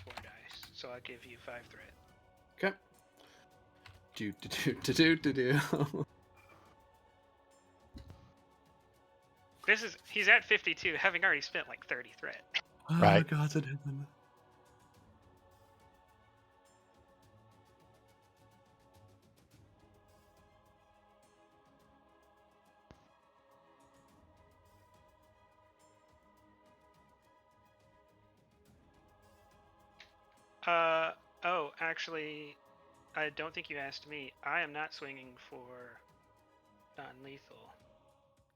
S4: 4 dice, so I'll give you 5 threat.
S1: Okay. Do.
S4: He's at 52, having already spent like 30 threat.
S1: Right. Oh, God's a heaven.
S4: Oh, actually, I don't think you asked me. I am not swinging for non-lethal.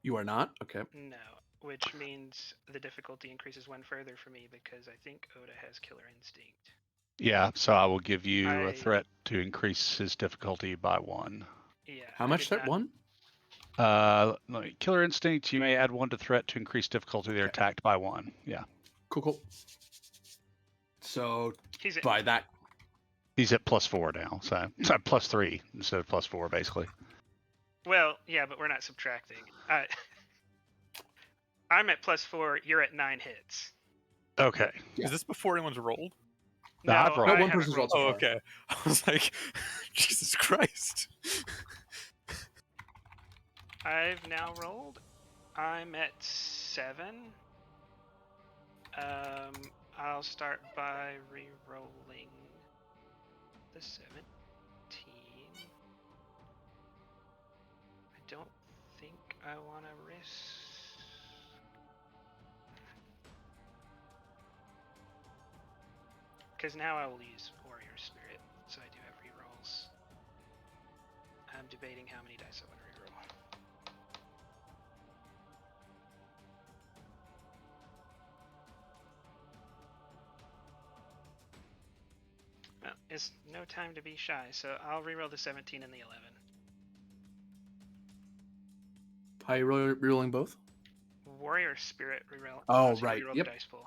S1: You are not? Okay.
S4: No, which means the difficulty increases one further for me because I think Oda has Killer Instinct.
S2: Yeah, so I will give you a threat to increase his difficulty by 1.
S4: Yeah.
S1: How much threat? 1?
S2: Killer Instinct, you may add 1 to threat to increase difficulty. They're attacked by 1. Yeah.
S1: Cool. So
S4: he's
S1: by that,
S2: he's at +4 now. So +3 instead of +4, basically.
S4: Well, yeah, but we're not subtracting. I'm at +4. You're at 9 hits.
S2: Okay.
S13: Is this before anyone's rolled?
S4: No,
S2: I've rolled.
S1: One person's rolled so
S13: Oh,
S1: far.
S13: okay. I was like, Jesus Christ.
S4: I've now rolled. I'm at 7. I'll start by re-rolling the 17. I don't think I want to risk. Because now I will use Warrior Spirit, so I do have re-rolls. I'm debating how many dice I want to re-roll. Well, it's no time to be shy, so I'll re-roll the 17 and the 11.
S1: Are you re-rolling both?
S4: Warrior Spirit re-roll.
S1: Oh,
S4: so
S1: right.
S4: Re-roll
S1: Yep.
S4: the dice pool.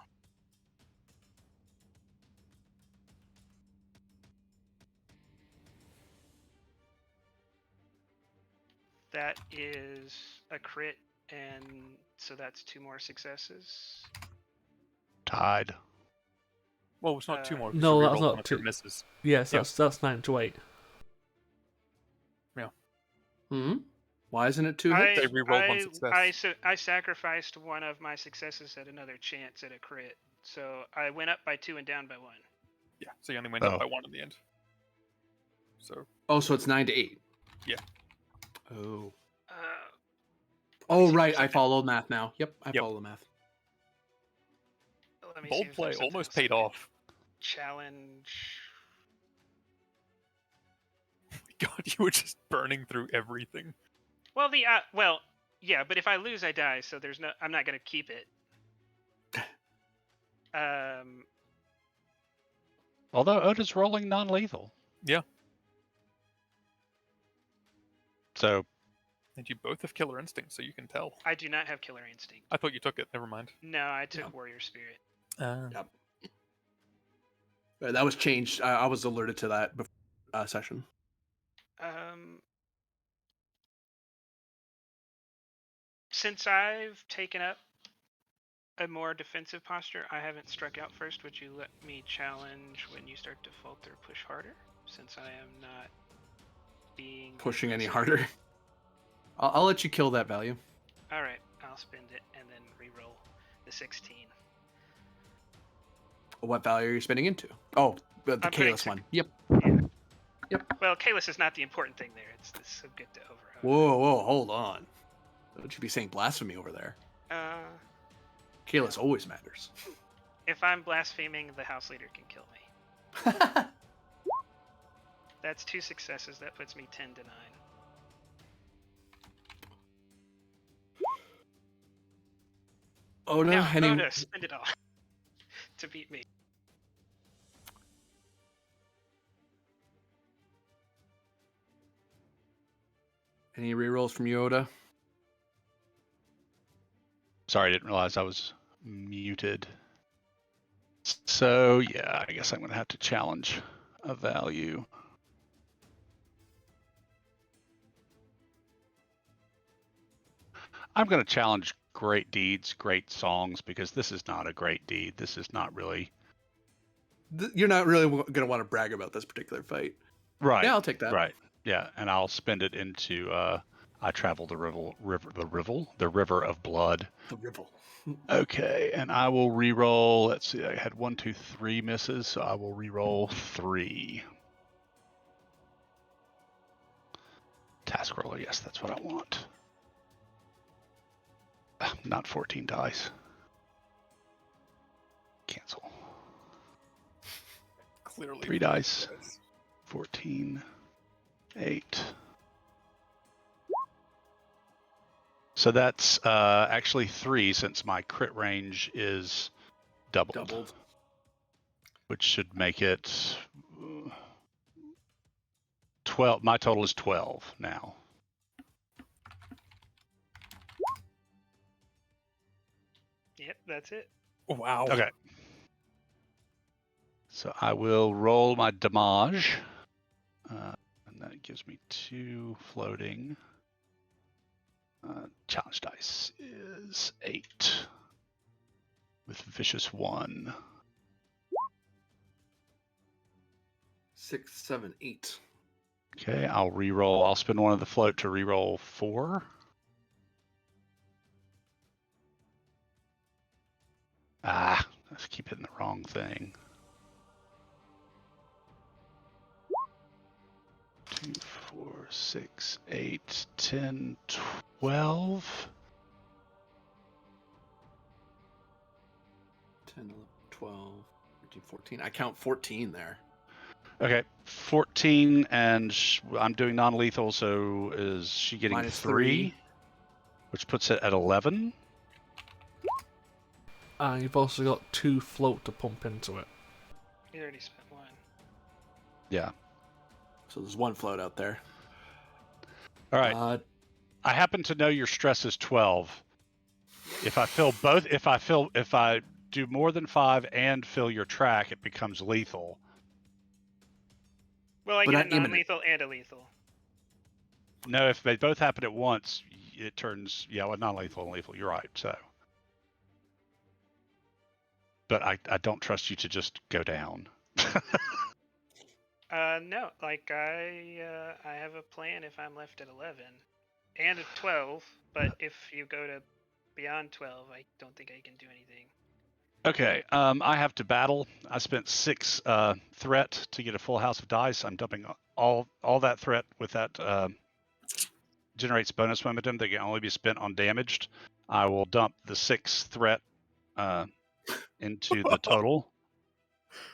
S4: That is a crit, and so that's 2 more successes.
S2: Tied.
S13: Well, it's not 2 more. 'cause
S5: No,
S13: you
S5: that's
S13: reroll
S5: not
S13: one if it
S5: 2.
S13: misses.
S5: Yes,
S13: Yeah.
S5: that's 9 to 8.
S13: Yeah.
S1: Why isn't it 2 hits?
S13: They rerolled one success.
S4: I sacrificed one of my successes at another chance at a crit, so I went up by 2 and down by 1.
S13: Yeah, so you only went up by 1 in the end. So.
S1: Oh, so it's 9 to 8.
S13: Yeah.
S1: Oh. Oh, right. I follow math now. Yep, I follow the math.
S4: Let me
S13: Bold
S4: see if
S13: play
S4: there's
S13: almost
S4: something
S13: paid
S4: else I
S13: off.
S4: can challenge.
S13: Oh my God, you were just burning through everything.
S4: Well, yeah, but if I lose, I die. So there's no. I'm not gonna keep it.
S2: Although Oda's rolling non-lethal.
S13: Yeah.
S2: So.
S13: And you both have Killer Instinct, so you can tell.
S4: I do not have Killer Instinct.
S13: I thought you took it. Never mind.
S4: No, I took Warrior Spirit.
S1: Yep. That was changed. I was alerted to that before session.
S4: Since I've taken up a more defensive posture, I haven't struck out first. Would you let me challenge when you start to falter, push harder? Since I am not being
S1: pushing any harder. I'll let you kill that value.
S4: All right, I'll spend it and then re-roll the 16.
S1: What value are you spending into? Oh, the Kalis one. Yep.
S4: Yeah.
S1: Yep.
S4: Well, Kalis is not the important thing there. It's so good to override.
S1: Whoa, hold on. Don't you be saying blasphemy over there. Kalis always matters.
S4: If I'm blaspheming, the house leader can kill me. That's 2 successes. That puts me 10 to 9.
S1: Oda,
S4: Now,
S1: any
S4: Oda, spend it all to beat me.
S1: rerolls from you, Oda?
S2: Sorry, I didn't realize I was muted. So yeah, I guess I'm gonna have to challenge a value. I'm gonna challenge great deeds, great songs, because this is not a great deed. This is not really
S1: You're not really going to want to brag about this particular fight.
S2: right.
S1: Yeah, I'll take that.
S2: Right. Yeah, and I'll spend it into I travel the river of blood.
S1: The river.
S2: Okay, and I will re-roll. Let's see, I had 1, 2, 3 misses, so I will re-roll 3. Task roller, yes, that's what I want. Not 14 dice. Cancel.
S6: Clearly.
S2: 3 dice. 14. 8. So that's actually 3 since my crit range is doubled. Which should make it 12. My total is 12 now.
S4: Yep, that's it.
S6: Wow.
S2: Okay. So I will roll my damage. And that gives me 2 floating. Challenge dice is 8. With vicious 1.
S1: 6, 7, 8.
S2: Okay, I'll re-roll. I'll spend one of the float to re-roll 4. I keep hitting the wrong thing. 2, 4, 6, 8, 10, 12.
S1: 10, 11, 12, 13, 14. I count 14 there.
S2: Okay, 14, and I'm doing non-lethal, so is she getting
S1: Minus
S2: 3? Which puts it at 11.
S5: You've also got 2 float to pump into it.
S4: You already spent 1.
S2: Yeah.
S1: So there's 1 float out there.
S2: All right. I happen to know your stress is 12. If I fill both, if I do more than 5 and fill your track, it becomes lethal.
S4: Well, I
S1: But
S4: get
S1: not
S4: a non-lethal and a lethal.
S2: No, if they both happen at once, it turns non-lethal and lethal. You're right. So, but I don't trust you to just go down.
S4: No, like I have a plan if I'm left at 11 and at 12, but if you go to beyond 12, I don't think I can do anything.
S2: Okay, I have to battle. I spent 6 threat to get a full house of dice. I'm dumping all that threat with that generates bonus momentum that can only be spent on damaged. I will dump the 6 threat into the total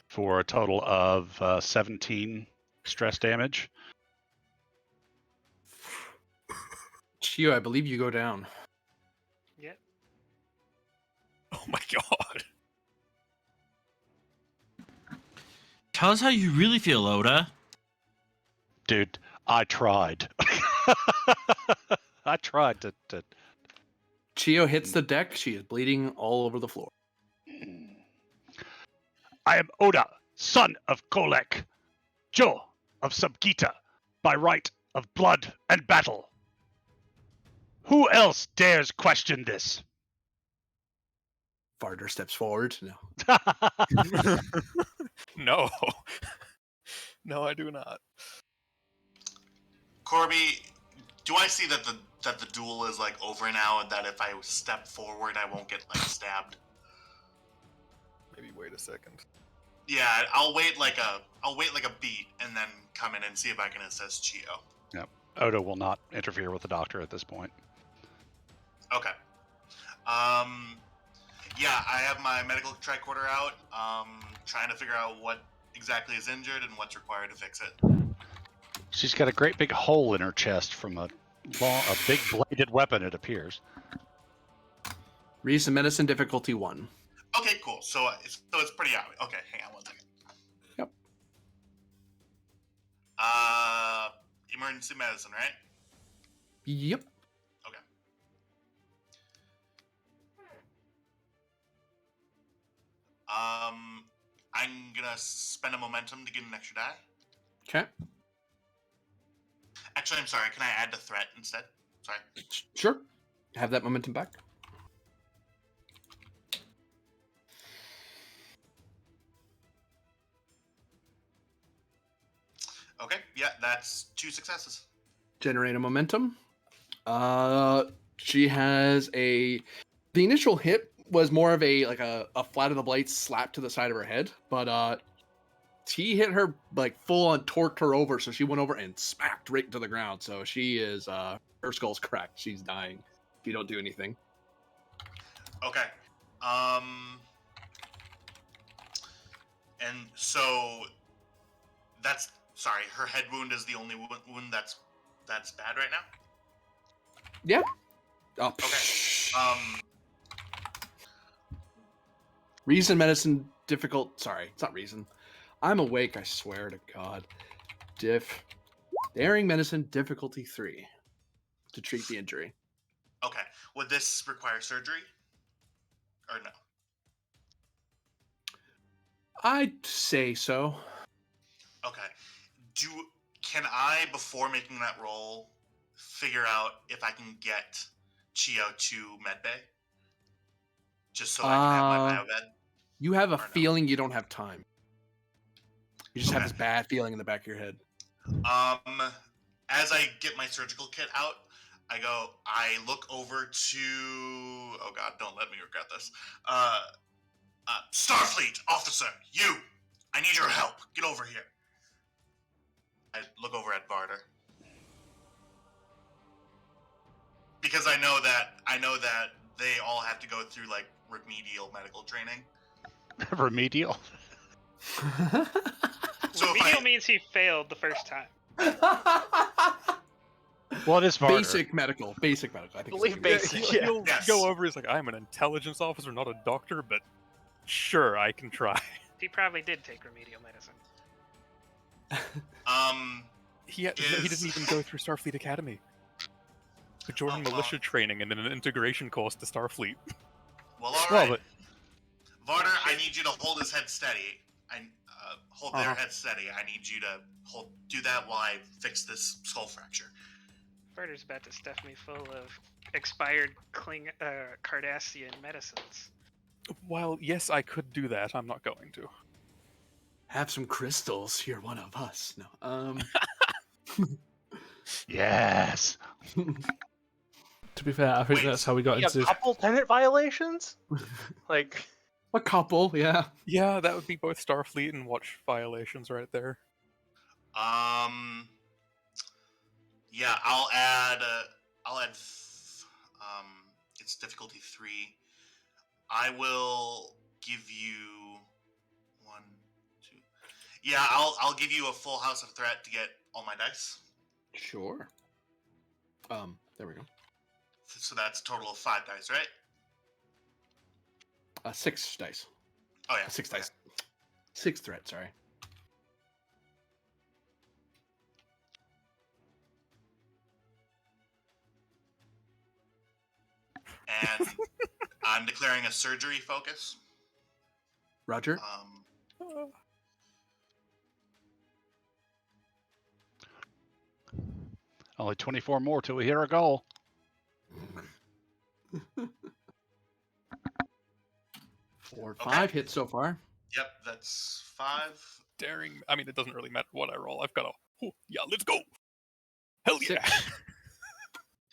S2: for a total of 17 stress damage.
S1: Chio, I believe you go down.
S4: Yep.
S13: Oh my god.
S9: Tell us how you really feel, Oda.
S2: Dude, I tried. I tried to.
S1: Chio hits the deck. She is bleeding all over the floor.
S2: I am Oda, son of Kolek, Jo of Subgita, by right of blood and battle. Who else dares question this?
S1: Varder steps forward. No.
S13: No. No, I do not.
S7: Corby, do I see that the duel is like over now, and that if I step forward, I won't get like stabbed?
S6: Maybe wait a second.
S7: Yeah, I'll wait like a beat and then come in and see if I can assist Chio.
S2: Yep. Oda will not interfere with the doctor at this point.
S7: Okay. Yeah, I have my medical tricorder out. Trying to figure out what exactly is injured and what's required to fix it.
S2: She's got a great big hole in her chest from a big bladed weapon, it appears.
S1: Reason medicine difficulty 1.
S7: Okay, cool. So it's pretty obvious. Okay, hang on one second.
S1: Yep.
S7: Emergency medicine, right?
S1: Yep.
S7: Okay. I'm gonna spend a momentum to get an extra die.
S1: Okay.
S7: Actually, I'm sorry. Can I add the threat instead? Sorry.
S1: Sure. Have that momentum back.
S7: Okay. Yeah, that's 2 successes.
S1: Generate a momentum. She has the initial hit was more of a flat of the blade slap to the side of her head, but he hit her like full on, torqued her over, so she went over and smacked right into the ground. So she is her skull's cracked. She's dying if you don't do anything.
S7: Okay. And so that's sorry. Her head wound is the only wound that's bad right now.
S1: Yeah. Oh,
S7: okay.
S1: Reason medicine difficult. Sorry, it's not reason. I'm awake. I swear to God. Daring medicine difficulty 3 to treat the injury.
S7: Okay. Would this require surgery or no?
S1: I'd say so.
S7: Okay. Can I, before making that roll, figure out if I can get Chio to medbay? Just so I can have my biomed?
S1: You have a feeling you don't have time. You just have this bad feeling in the back of your head.
S7: As I get my surgical kit out, I look over to, oh God, don't let me regret this. Starfleet officer, I need your help. Get over here. I look over at Varder. Because I know that they all have to go through like remedial medical training.
S2: Remedial?
S4: So remedial means he failed the first time.
S2: What is Varder?
S1: Basic medical. I think.
S8: Believe basic.
S13: He'll go over. He's like, I'm an intelligence officer, not a doctor, but sure, I can try.
S4: He probably did take remedial medicine.
S13: He didn't even go through Starfleet Academy. To join militia training and then an integration course to Starfleet.
S7: Well, all right. Varder, I need you to hold his head steady. Hold their head steady. I need you to do that while I fix this skull fracture.
S4: Varder's about to stuff me full of expired Cardassian medicines.
S13: While, yes, I could do that, I'm not going to.
S1: Have some crystals. You're one of us. No.
S2: Yes.
S5: To be fair, I think that's how we got into this.
S8: Couple tenant violations? Like
S1: a couple, yeah.
S13: Yeah, that would be both Starfleet and Watch violations right there.
S7: Yeah, I'll add it's difficulty 3. I will give you 1, 2. Yeah, I'll give you a full house of threat to get all my dice.
S1: Sure. There we go.
S7: So that's a total of 5 dice, right?
S1: 6 dice.
S7: Oh yeah,
S1: 6 dice. 6 threat. Sorry.
S7: And I'm declaring a surgery focus.
S1: Roger.
S2: Only 24 more till we hit our goal.
S1: Four, 5 hits so far.
S7: Yep, that's 5.
S13: Daring. I mean, it doesn't really matter what I roll. I've got let's go. Hell yeah.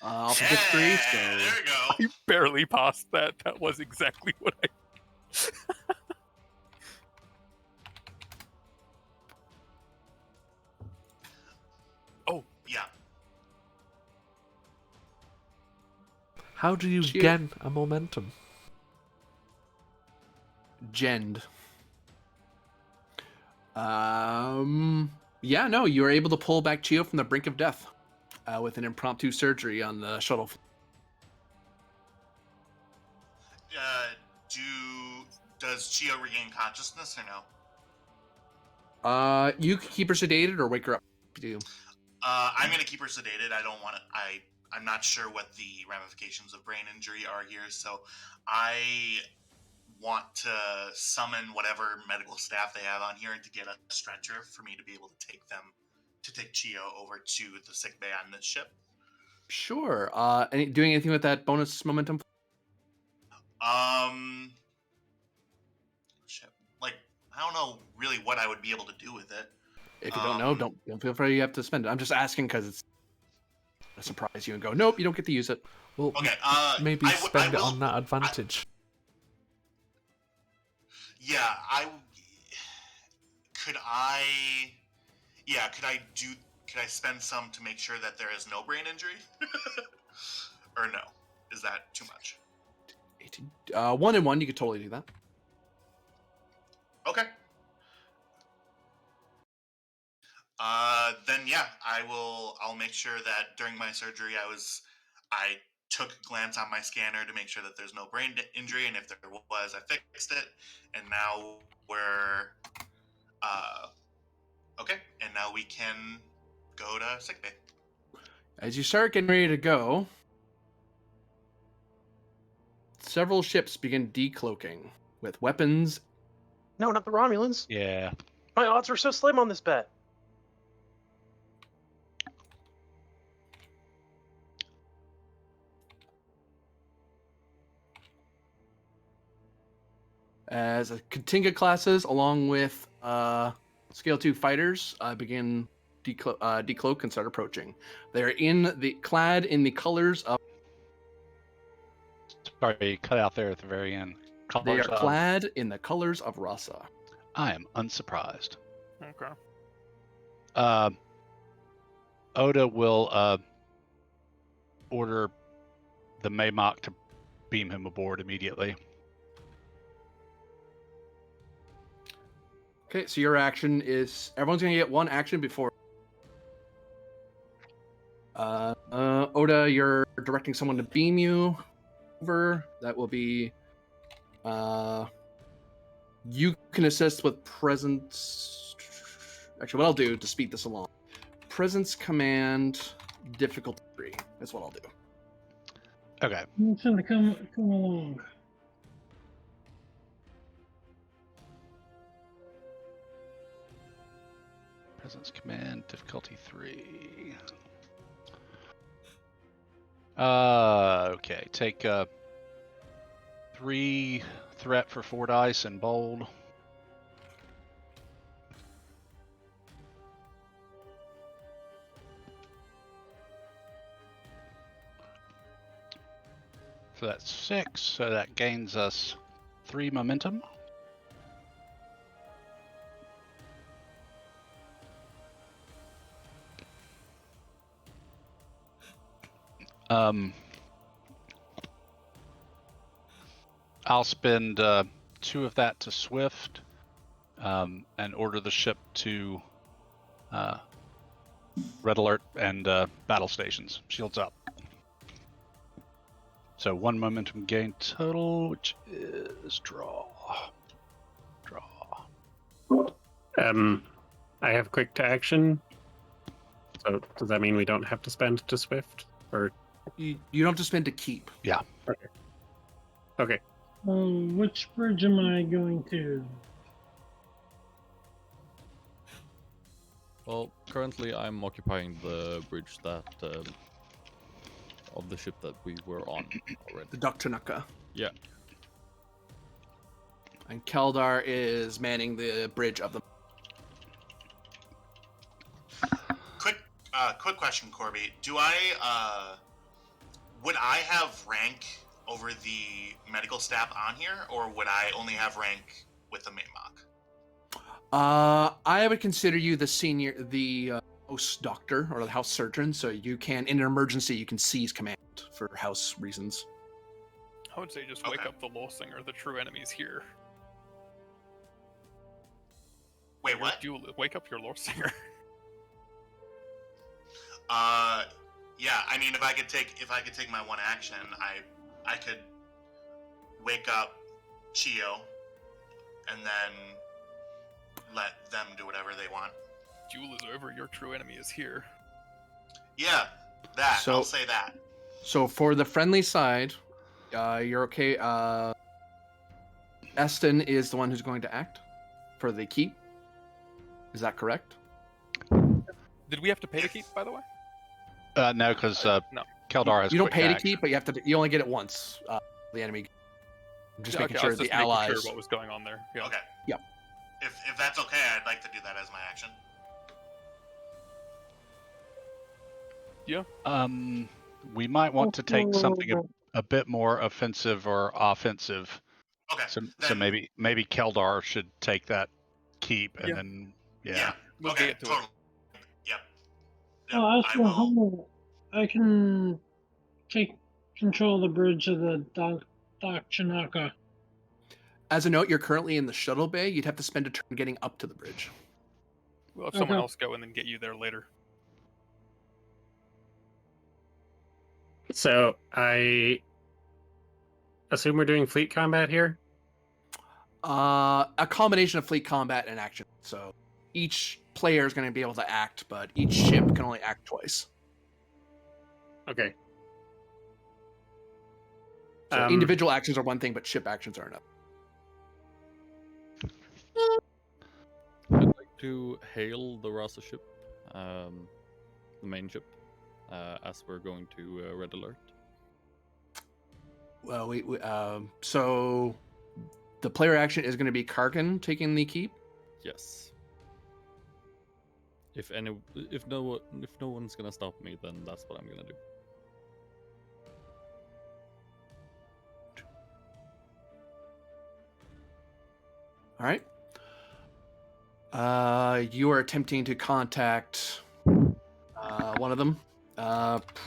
S1: I'll forget 3. So
S7: there you go.
S13: I barely passed that. That was exactly what I. Oh
S7: yeah.
S5: How do you gain a momentum?
S1: Gend. Yeah, no, you were able to pull back Chio from the brink of death with an impromptu surgery on the shuttle.
S7: Does Chio regain consciousness or no?
S1: You can keep her sedated or wake her up. Do.
S7: I'm gonna keep her sedated. I don't want to. I'm not sure what the ramifications of brain injury are here, so I want to summon whatever medical staff they have on here and to get a stretcher for me to be able to take Chio over to the sick bay on this ship.
S1: Sure. Doing anything with that bonus momentum?
S7: Shit. Like, I don't know really what I would be able to do with it.
S1: If you don't know, don't feel free. You have to spend it. I'm just asking because it's a surprise you and go. Nope, you don't get to use it.
S5: Well,
S7: okay.
S5: Maybe spend it on that advantage.
S7: Could I spend some to make sure that there is no brain injury? Or no? Is that too much?
S1: 1 and 1, you could totally do that.
S7: Okay. Then yeah, I'll make sure that during my surgery I took a glance on my scanner to make sure that there's no brain injury, and if there was, I fixed it, and now we're okay, and now we can go to sickbay.
S1: As you start getting ready to go, several ships begin decloaking with weapons.
S8: No, not the Romulans.
S2: Yeah.
S8: My odds are so slim on this bet.
S1: As Katinga classes, along with Scale 2 fighters, begin decloak and start approaching. They're clad in the colors of.
S2: Sorry, you cut out there at the very end.
S1: They are clad in the colors of Rasa.
S2: I am unsurprised.
S6: Okay.
S2: Oda will order the Maymok to beam him aboard immediately.
S1: Okay, so your action is everyone's gonna get one action before. Oda, you're directing someone to beam you over. That will be. You can assist with presence. Actually, what I'll do to speed this along: presence command difficulty 3. That's what I'll do.
S2: Okay.
S11: Come along.
S2: Presence command difficulty 3. Okay. Take 3 threat for 4 dice and bold. So that's 6. So that gains us 3 momentum. I'll spend 2 of that to Swift and order the ship to red alert and battle stations. Shields up. So 1 momentum gain total, which is draw.
S12: I have quick to action. So does that mean we don't have to spend to Swift? Or
S1: You don't have to spend to keep.
S2: Yeah.
S12: Okay.
S11: Which bridge am I going to?
S3: Well, currently I'm occupying the bridge that of the ship that we were on already.
S1: The Doctrinaka.
S3: Yeah.
S1: And Keldar is manning the bridge of the.
S7: Quick question, Corby. Would I have rank over the medical staff on here, or would I only have rank with the Maymok?
S1: I would consider you the house doctor or the house surgeon, so you can, in an emergency, you can seize command for house reasons.
S6: I would say just wake up the Law Singer. The true enemy's here.
S7: Wait, what?
S6: Wake up your Law Singer.
S7: Yeah. I mean, if I could take my one action, I could wake up Chio, and then let them do whatever they want.
S13: Jewel is over. Your true enemy is here.
S7: Yeah, that.
S1: So-
S7: I'll say that.
S1: So for the friendly side, you're okay. Eston is the one who's going to act for the keep. Is that correct?
S13: Did we have to pay to keep, by the way?
S2: No, because
S13: No.
S2: Keldar has
S1: You don't
S2: quick
S1: pay to
S2: action.
S1: keep, but you have to. You only get it once. The enemy. I'm just
S13: Yeah,
S1: making
S13: okay, I
S1: sure
S13: was
S1: the
S13: just making
S1: allies.
S13: sure what was going on there. Yeah.
S7: Okay.
S1: Yep.
S7: If that's okay, I'd like to do that as my action.
S2: We might want to take something a bit more offensive or offensive.
S7: Okay.
S2: So
S7: then,
S2: maybe Keldar should take that keep, and
S13: Yeah.
S2: then
S7: Yeah.
S13: We'll
S7: okay.
S13: get to it.
S7: Totally. Yep.
S11: Oh,
S7: I
S11: actually,
S7: will.
S11: hold on. I can take control of the bridge of the Chinaka.
S1: As a note, you're currently in the shuttle bay. You'd have to spend a turn getting up to the bridge.
S13: We'll have someone
S11: Okay.
S13: else go and then get you there later.
S12: So I assume we're doing fleet combat here.
S1: A combination of fleet combat and action. So each player is going to be able to act, but each ship can only act twice.
S12: Okay.
S1: So individual actions are one thing, but ship actions are another.
S3: I'd like to hail the Rasa ship, the main ship, as we're going to Red Alert.
S1: Well, so the player action is going to be Karkin taking the keep.
S3: Yes. If no one's gonna stop me, then that's what I'm gonna do.
S1: All right. You are attempting to contact one of them.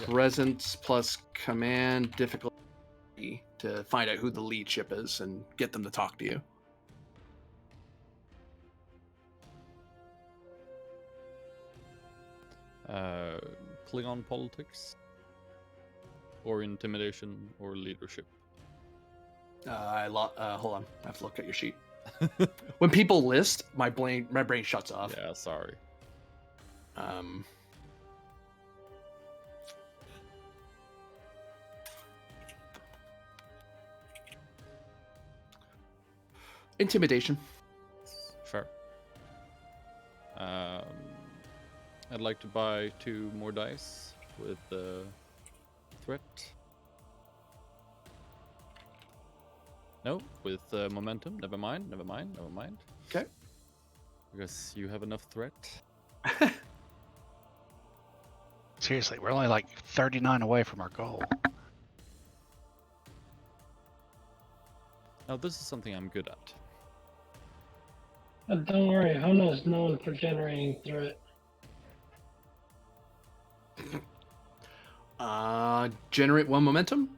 S1: Presence plus command difficulty to find out who the lead ship is and get them to talk to you.
S3: Klingon politics, or intimidation, or leadership.
S1: Hold on. I have to look at your sheet. When people list, my brain shuts off.
S3: Yeah, sorry.
S1: Intimidation.
S3: Sure. I'd like to buy 2 more dice with the threat. No, with momentum. Never mind.
S1: Okay.
S3: Because you have enough threat.
S2: Seriously, we're only like 39 away from our goal.
S3: Now, this is something I'm good at.
S11: But don't worry, Hono's known for generating threat.
S1: Generate 1 momentum,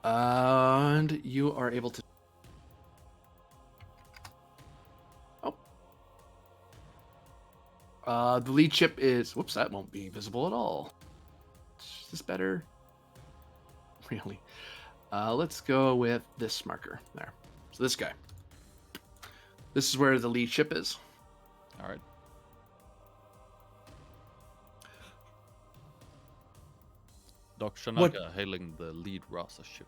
S1: and you are able to. The lead ship is. Whoops, that won't be visible at all. Is this better? Really? Let's go with this marker there. So this guy. This is where the lead ship is.
S3: All right. Doc Shanaka hailing the lead Rasa ship.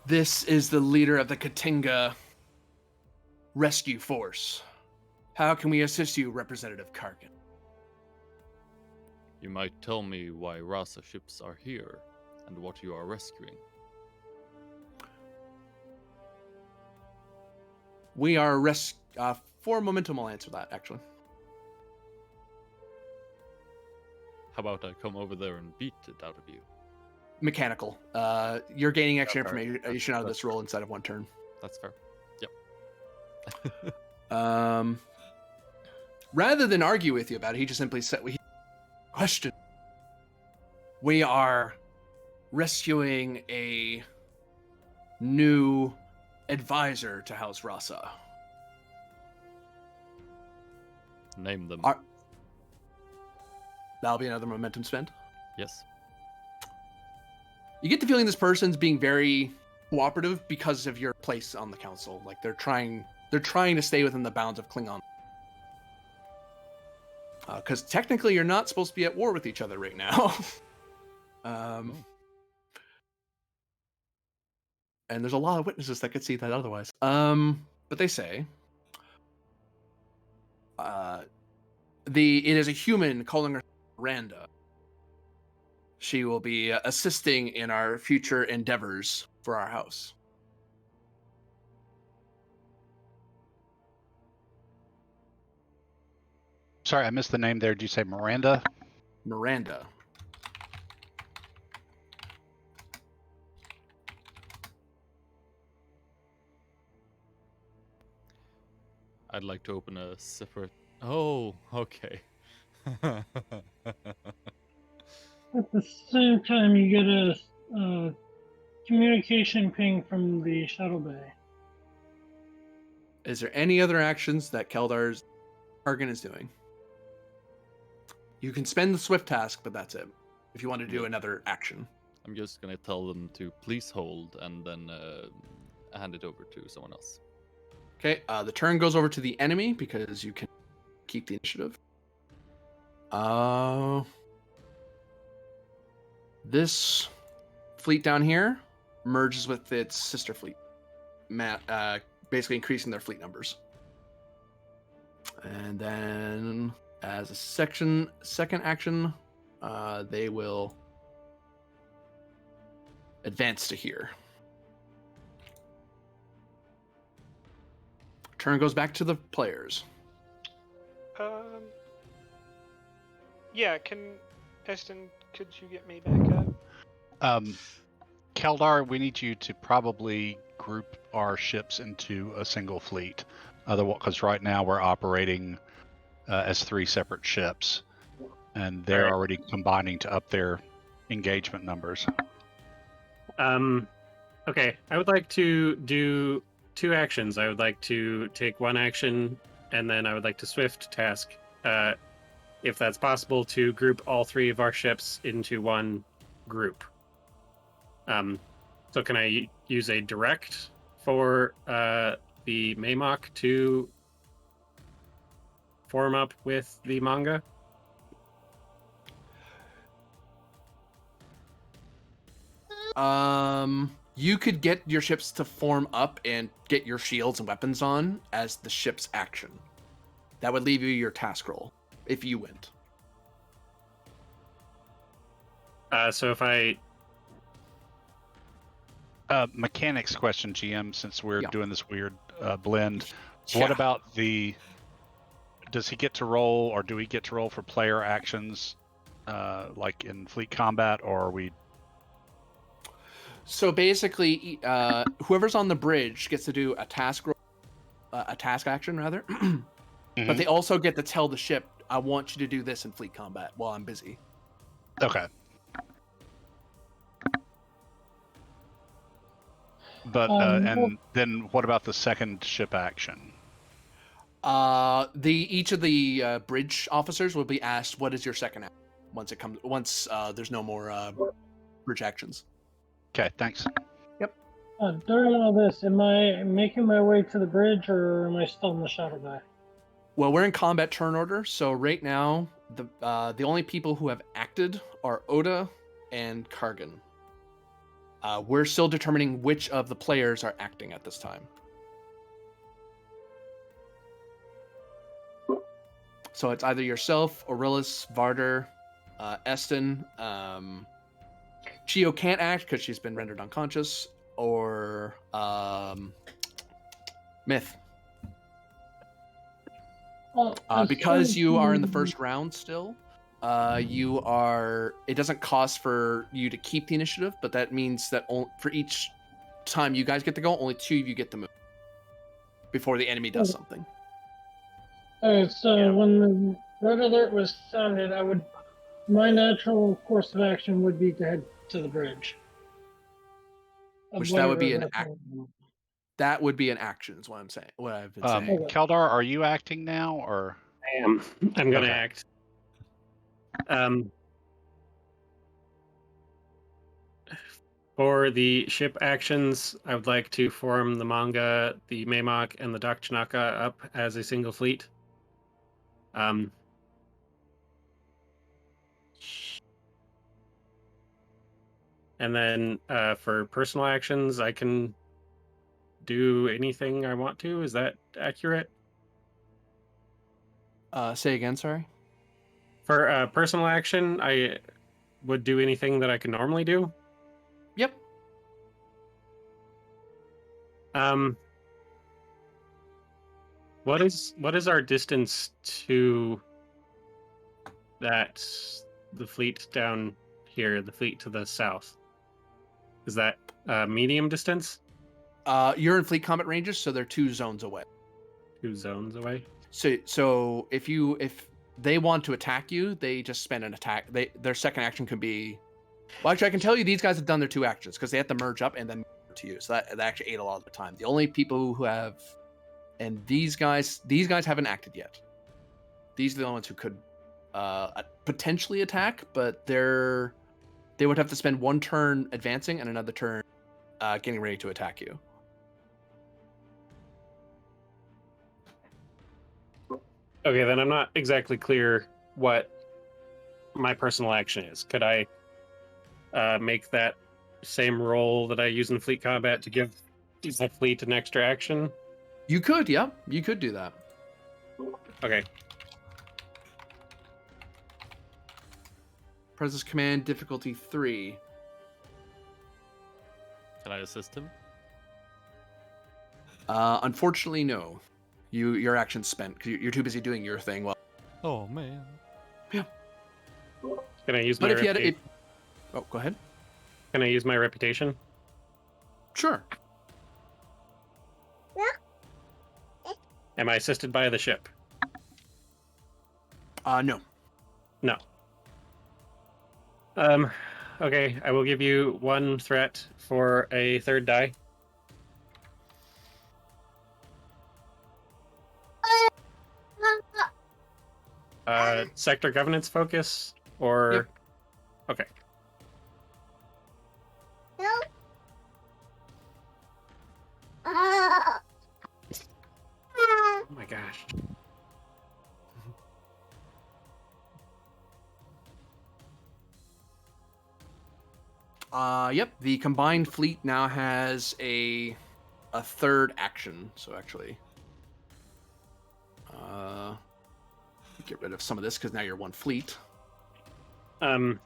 S1: This is the leader of the Katinga Rescue Force. How can we assist you, Representative Karkin?
S3: You might tell me why Rasa ships are here and what you are rescuing.
S1: We are for momentum. I'll answer that actually.
S3: How about I come over there and beat it out of you?
S1: Mechanical. You're gaining extra
S3: That's fair.
S1: information out of this roll inside of 1 turn.
S3: That's fair. Yep.
S1: Rather than argue with you about it, he just simply said, question. We are rescuing a new advisor to House Rasa.
S3: Name them.
S1: That'll be another momentum spend.
S3: Yes.
S1: You get the feeling this person's being very cooperative because of your place on the council. Like they're trying to stay within the bounds of Klingon. Because technically, you're not supposed to be at war with each other right now. And there's a lot of witnesses that could see that otherwise. But they say it is a human calling her Randa. She will be assisting in our future endeavors for our house.
S2: Sorry, I missed the name there. Did you say Miranda?
S1: Miranda.
S3: I'd like to open a separate. Oh, okay.
S11: At the same time, you get a communication ping from the shuttle bay.
S1: Is there any other actions that Keldar's Kargan is doing? You can spend the swift task, but that's it. If you want to do another action.
S3: I'm just gonna tell them to please hold and then hand it over to someone else.
S1: Okay, the turn goes over to the enemy because you can keep the initiative. This fleet down here merges with its sister fleet, basically increasing their fleet numbers. And then, as a second action, they will advance to here. Turn goes back to the players.
S4: Yeah, Eston, could you get me back up?
S2: Keldar, we need you to probably group our ships into a single fleet. Otherwise, because right now we're operating as 3 separate ships, and they're already combining to up their engagement numbers.
S12: Okay, I would like to do 2 actions. I would like to take 1 action, and then I would like to swift task, if that's possible, to group all 3 of our ships into 1 group. So can I use a direct for the Maymok to form up with the manga?
S1: You could get your ships to form up and get your shields and weapons on as the ship's action. That would leave you your task roll if you went.
S12: So if I...
S2: Mechanics question, GM, since we're doing this weird blend.
S1: Yeah.
S2: What about does he get to roll, or do we get to roll for player actions, like in fleet combat, or are we...
S1: So basically, whoever's on the bridge gets to do a task action rather, but they also get to tell the ship, "I want you to do this in fleet combat while I'm busy."
S2: Okay. But and then what about the second ship action?
S1: Each of the bridge officers will be asked, "What is your second action?" Once there's no more bridge actions.
S2: Okay, thanks.
S1: Yep.
S11: During all this, am I making my way to the bridge, or am I still in the shuttle bay?
S1: Well, we're in combat turn order, so right now the only people who have acted are Oda and Kargan. We're still determining which of the players are acting at this time. So it's either yourself, Aurelius, Varder, Eston. Chio can't act because she's been rendered unconscious, or Myth. Because you are in the first round still, it doesn't cost for you to keep the initiative, but that means that for each time you guys get to go, only 2 of you get to move before the enemy does something.
S11: Alright, so when the red alert was sounded, my natural course of action would be to head to the bridge.
S1: Which that would be an That would be an action, is what I'm saying. What I've been saying.
S2: Keldar, are you acting now, or?
S12: I am. I'm going to act. For the ship actions, I would like to form the manga, the Maymok, and the Dakchanaka up as a single fleet. And then for personal actions, I can do anything I want to. Is that accurate?
S1: Say again, sorry.
S12: For personal action, I would do anything that I can normally do.
S1: Yep.
S12: What is our distance to the fleet down here, the fleet to the south? Is that medium distance?
S1: You're in fleet combat ranges, so they're 2 zones away.
S12: 2 zones away.
S1: So if they want to attack you, they just spend an attack. Their second action could be. Well, actually, I can tell you these guys have done their 2 actions because they have to merge up and then to you. So that actually ate a lot of the time. The only people who have, and these guys haven't acted yet. These are the only ones who could potentially attack, but they would have to spend 1 turn advancing and another turn getting ready to attack you.
S12: Okay, then I'm not exactly clear what my personal action is. Could I make that same roll that I use in fleet combat to give my fleet an extra action?
S1: You could, yeah. You could do that.
S12: Okay.
S1: Presence command difficulty 3.
S3: Can I assist him?
S1: Unfortunately, no. Your action's spent because you're too busy doing your thing. Well,
S13: Oh man.
S1: yeah.
S12: Can I use my
S1: But if you had
S12: reputation?
S1: oh, go ahead.
S12: Can I use my reputation?
S1: Sure.
S12: Am I assisted by the ship?
S1: No.
S12: No. Okay, I will give you 1 threat for a 3rd die. Sector governance focus or
S1: Yep.
S12: Okay. Oh my gosh.
S1: Yep. The combined fleet now has a 3rd action. So actually, get rid of some of this because now you're 1 fleet.
S12: And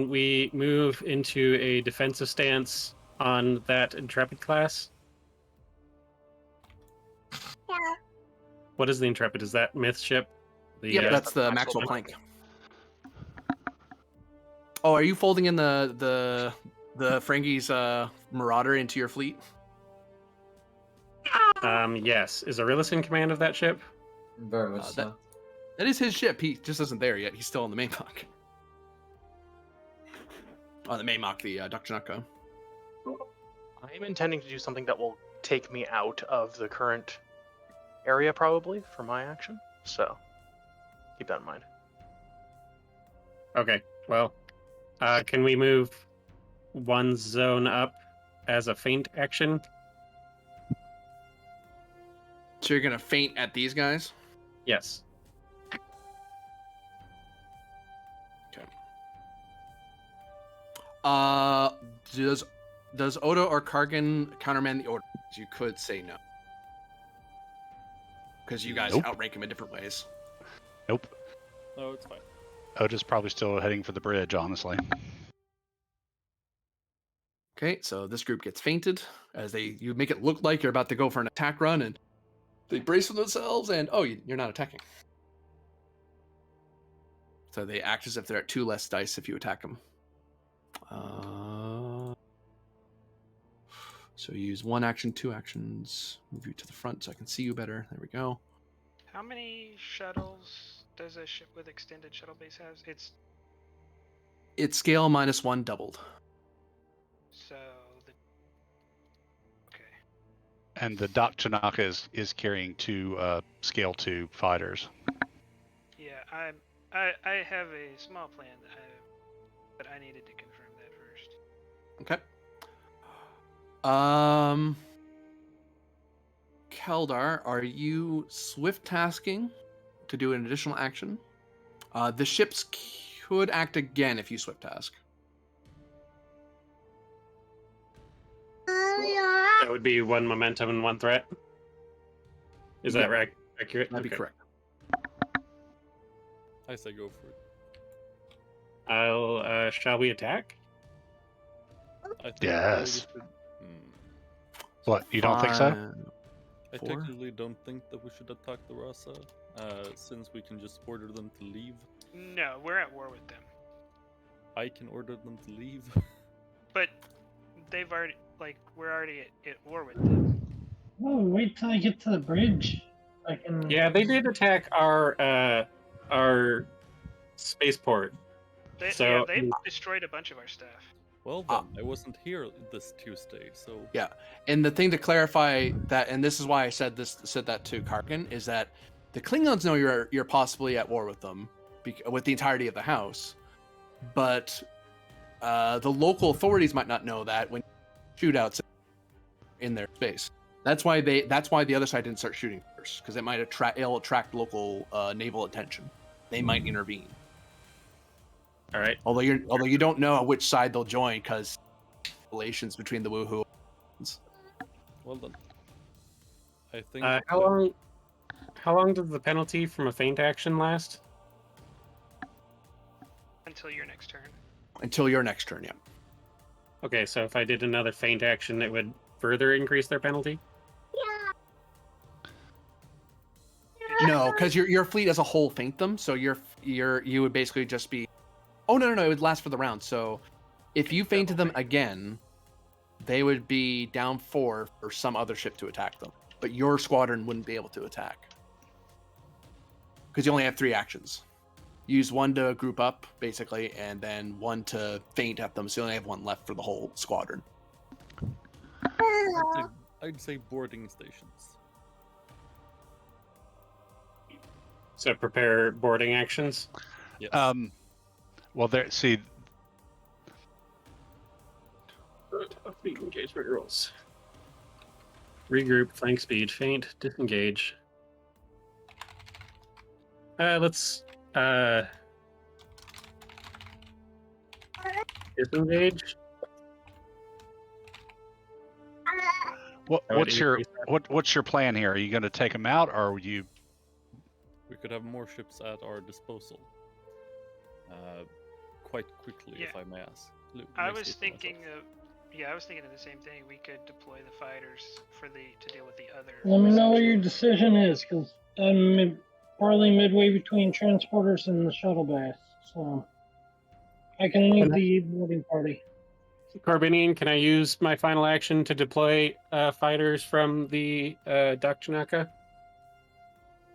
S12: we move into a defensive stance on that Intrepid class. What is the Intrepid? Is that myth ship?
S1: Yep, that's the Maxwell Plank. Oh, are you folding in the Frangi's Marauder into your fleet?
S12: Yes. Is Aurelius in command of that ship?
S10: Very much so.
S1: That is his ship. He just isn't there yet. He's still on the Maymok. Oh, the Maymok, the Dakchanaka.
S8: I am intending to do something that will take me out of the current area, probably, for my action. So, keep that in mind.
S12: Okay. Well, can we move 1 zone up as a feint action?
S1: So you're gonna feint at these guys?
S12: Yes.
S1: Okay. Does Oda or Kargan countermand the orders? You could say no. Because you guys outrank him in different ways.
S2: Nope.
S3: No, it's fine.
S2: Oda's probably still heading for the bridge, honestly.
S1: Okay, so this group gets feinted as you make it look like you're about to go for an attack run, and they brace for themselves, and you're not attacking. So they act as if they're at 2 less dice if you attack them. So you use 1 action, 2 actions. Move you to the front so I can see you better. There we go.
S4: How many shuttles does a ship with extended shuttle base have?
S1: It's scale -1 doubled.
S4: So okay.
S2: And the Dakchanaka is carrying 2 scale 2 fighters.
S4: Yeah, I'm I have a small plan but I needed to confirm that first.
S1: Okay. Keldar, are you swift tasking to do an additional action? The ships could act again if you swift task.
S12: That would be one momentum and one threat. Is that right? Accurate?
S1: That'd be correct.
S3: I say go for it.
S12: Shall we attack?
S3: I think
S2: Yes.
S3: we should,
S2: What, you don't think so?
S3: I
S1: Four?
S3: technically don't think that we should attack the Rasa, since we can just order them to leave.
S4: No, we're at war with them.
S3: I can order them to leave.
S4: But they've already, we're already at war with them.
S11: Oh, wait till I get to the bridge. I can.
S12: Yeah, they did attack our spaceport.
S4: They've destroyed a bunch of our stuff.
S3: Well then, I wasn't here this Tuesday, so
S1: Yeah, and the thing to clarify that, and this is why I said that to Karkin, is that the Klingons know you're possibly at war with them, with the entirety of the house, but the local authorities might not know that when shootouts in their space. That's why the other side didn't start shooting first, because it'll attract local naval attention. They might intervene.
S12: All right.
S1: Although you don't know which side they'll join, because relations between the Woohoo.
S3: well then. I think.
S12: How long does the penalty from a feint action last?
S4: Until your next turn.
S1: Until your next turn, yeah.
S12: Okay, so if I did another feint action, it would further increase their penalty?
S1: No, because your fleet as a whole feint them, so you would basically just be. Oh no, it would last for the round. So if you feinted them again, they would be down 4 for some other ship to attack them, but your squadron wouldn't be able to attack because you only have 3 actions. Use 1 to group up, basically, and then 1 to feint at them. So you only have 1 left for the whole squadron.
S3: I'd say boarding stations.
S12: So prepare boarding actions?
S3: Yes.
S2: Well, see.
S12: Fleet engagement rules. Regroup, flank speed, feint, disengage. Let's disengage.
S2: What's your plan here? Are you going to take them out, or are you?
S3: We could have more ships at our disposal. Quite quickly, if I may ask.
S4: I was thinking of the same thing. We could deploy the fighters to deal with the other.
S11: Let me know what your decision is, because I'm probably midway between transporters and the shuttle bay, so I can lead the boarding party.
S12: Corbinian, can I use my final action to deploy fighters from the Dakchanaka?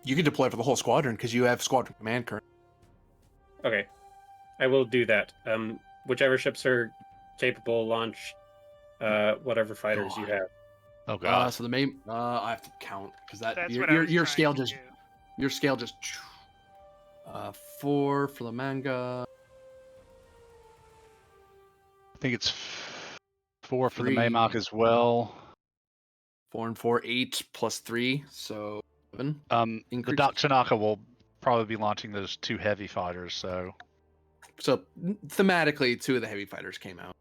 S1: You can deploy for the whole squadron because you have squadron command currently.
S12: Okay, I will do that. Whichever ships are capable, launch whatever fighters you have.
S2: Oh god.
S1: So the main, I have to count because
S4: That's
S1: your scale just your scale just 4 for the manga.
S2: I think it's 4 for the Maymok as well.
S1: 4 and 4, 8 plus 3, so 7.
S2: The Dakchanaka will probably be launching those 2 heavy fighters, so
S1: thematically 2 of the heavy fighters came out.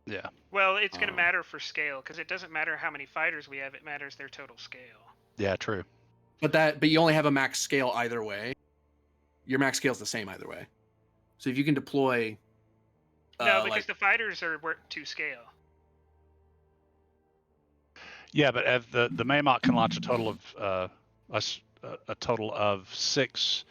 S2: Yeah.
S4: Well, it's going to matter for scale because it doesn't matter how many fighters we have; it matters their total scale.
S2: Yeah, true.
S1: But you only have a max scale either way. Your max scale is the same either way. So if you can deploy.
S4: No, because the fighters are to scale.
S2: Yeah, but if the Maymok can launch a total of 6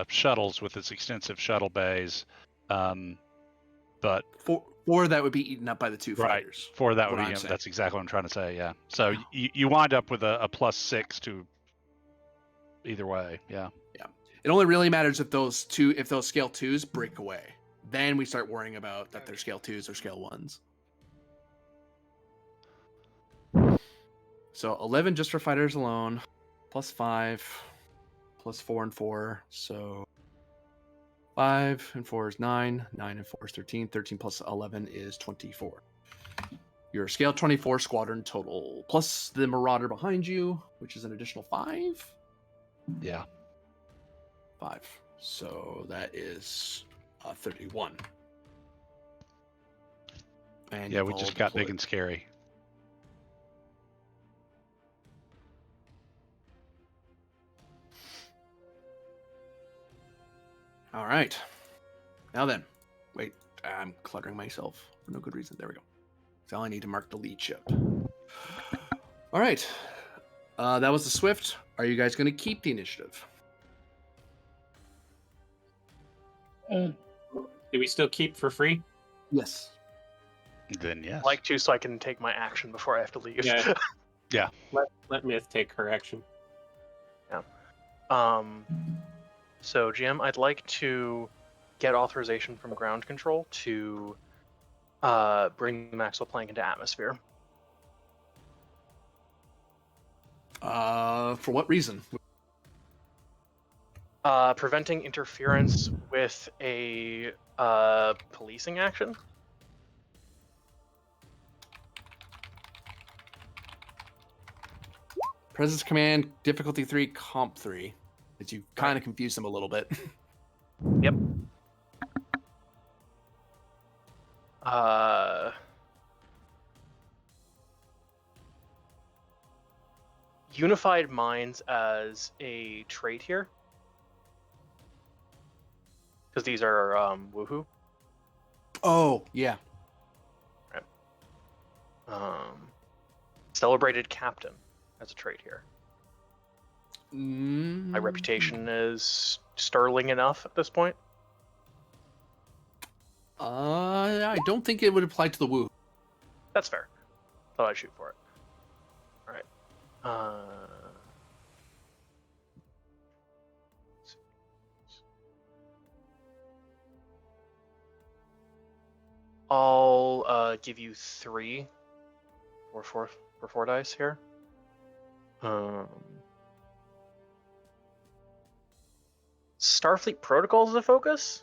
S2: shuttles with its extensive shuttle bays, but
S1: 4 that would be eaten up by the 2 fighters.
S2: 4 that would be. That's exactly what I'm trying to say. Yeah. So you wind up with a +6 to either way. Yeah.
S1: Yeah. It only really matters if those scale 2s break away. Then we start worrying about that they're scale 2s or scale 1s. So 11 just for fighters alone, +5, +4 and 4. So 5 and 4 is 9. 9 and 4 is 13. 13 plus 11 is 24. Your scale 24 squadron total, plus the Marauder behind you, which is an additional 5.
S2: Yeah.
S1: 5. So that is 31. And
S2: Yeah,
S1: you've
S2: we
S1: all
S2: just got big
S1: deployed.
S2: and scary.
S1: All right. Now then. Wait, I'm cluttering myself for no good reason. There we go. So I need to mark the lead ship. All right. That was the Swift. Are you guys going to keep the initiative?
S12: Do we still keep for free?
S1: Yes.
S2: Then yes.
S8: I'd like to, so I can take my action before I have to leave.
S12: Yeah.
S2: Yeah.
S12: Let Myth take her action.
S8: So GM, I'd like to get authorization from ground control to bring Maxwell Planck into atmosphere.
S1: For what reason?
S8: Preventing interference with a policing action.
S1: Presence command, difficulty 3, comp 3. That you kind of confused them a little bit.
S8: Yep. Unified minds as a trait here, because these are woohoo.
S1: Oh, yeah.
S8: Celebrated captain as a trait here.
S1: Mm.
S8: My reputation is sterling enough at this point.
S1: I don't think it would apply to the woo.
S8: That's fair. Thought I'd shoot for it. All right. I'll give you 3 or 4 dice here. Starfleet protocols is a focus?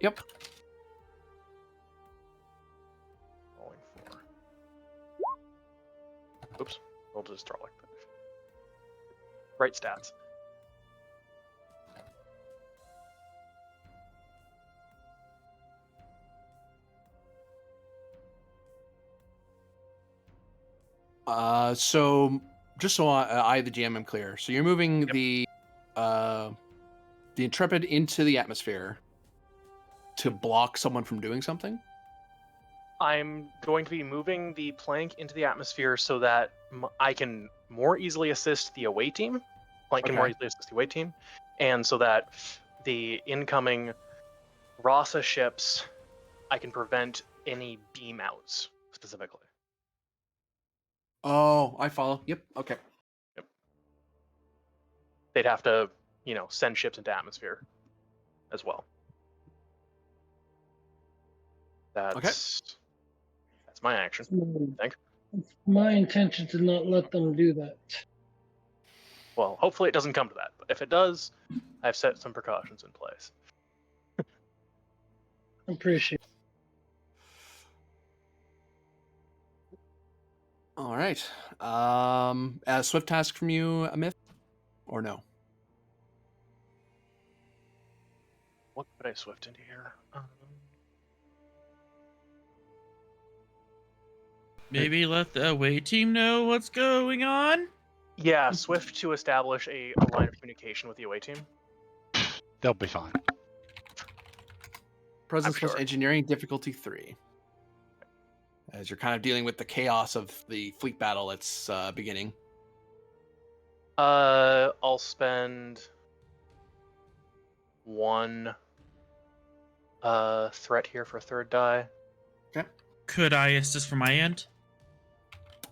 S1: Yep.
S8: Rolling 4. Oops. We'll just draw like that. Right stats.
S1: So just so I the GM, am clear. So you're moving the Intrepid into the atmosphere to block someone from doing something?
S8: I'm going to be moving the plank into the atmosphere so that I can more easily assist the away team. Plank can more easily assist the away team. And so that the incoming Rasa ships, I can prevent any beam outs specifically.
S1: Oh, I follow. Yep. Okay.
S8: Yep. They'd have to, send ships into atmosphere as well. That's my action, I think.
S11: It's my intention to not let them do that.
S8: Well, hopefully it doesn't come to that. But if it does, I've set some precautions in place.
S11: Appreciate it.
S1: All right. A swift task from you, a myth, or no?
S8: What could I swift into here?
S9: Maybe let the away team know what's going on?
S8: Yeah, swift to establish a line of communication with the away team.
S2: They'll be fine.
S1: Presence plus
S8: sure.
S1: engineering, difficulty 3. As you're kind of dealing with the chaos of the fleet battle that's beginning.
S8: I'll spend 1 threat here for a 3rd die.
S1: Okay.
S9: Could I assist from my end?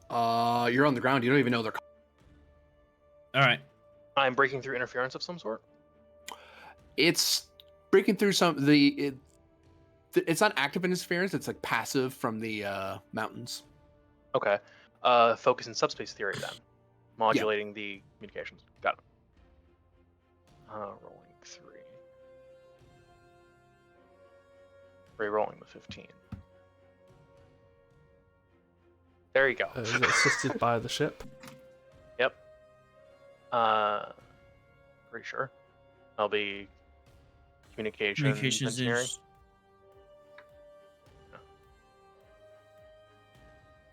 S1: You're on the ground. You don't even know they're.
S9: All right.
S8: I'm breaking through interference of some sort.
S1: It's breaking through it's not active interference. It's like passive from the mountains.
S8: Okay. Focus in subspace theory then. Modulating the communications. Got it. Rolling 3. Re-rolling the 15. There you go.
S5: Is it assisted by the ship?
S8: Yep. Pretty sure. That'll be communications engineering.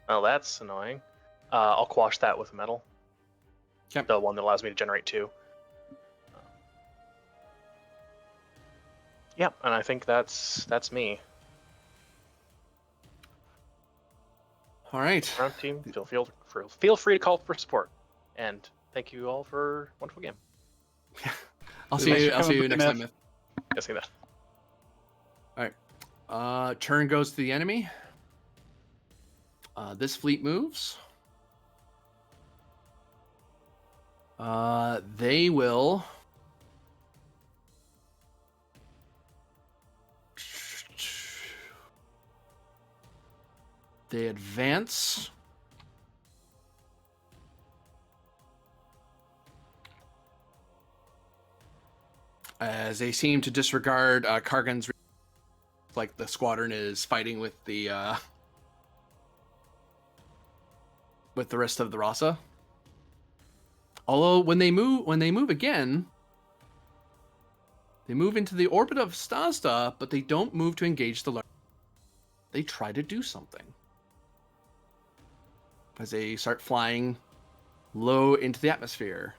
S8: Oh, that's annoying. I'll quash that with metal.
S1: Yep.
S8: The one that allows me to generate 2. Yep, and I think that's me.
S1: All right.
S8: Round team, feel free to call for support. And thank you all for a wonderful game.
S1: I'll see you next time, Myth.
S8: Yes, see that.
S1: All right. Turn goes to the enemy. This fleet moves. They will. They advance. As they seem to disregard Kargan's, like the squadron is fighting with the rest of the Rasa. Although when they move again, they move into the orbit of Stasta, but they don't move to engage the large. They try to do something. As they start flying low into the atmosphere.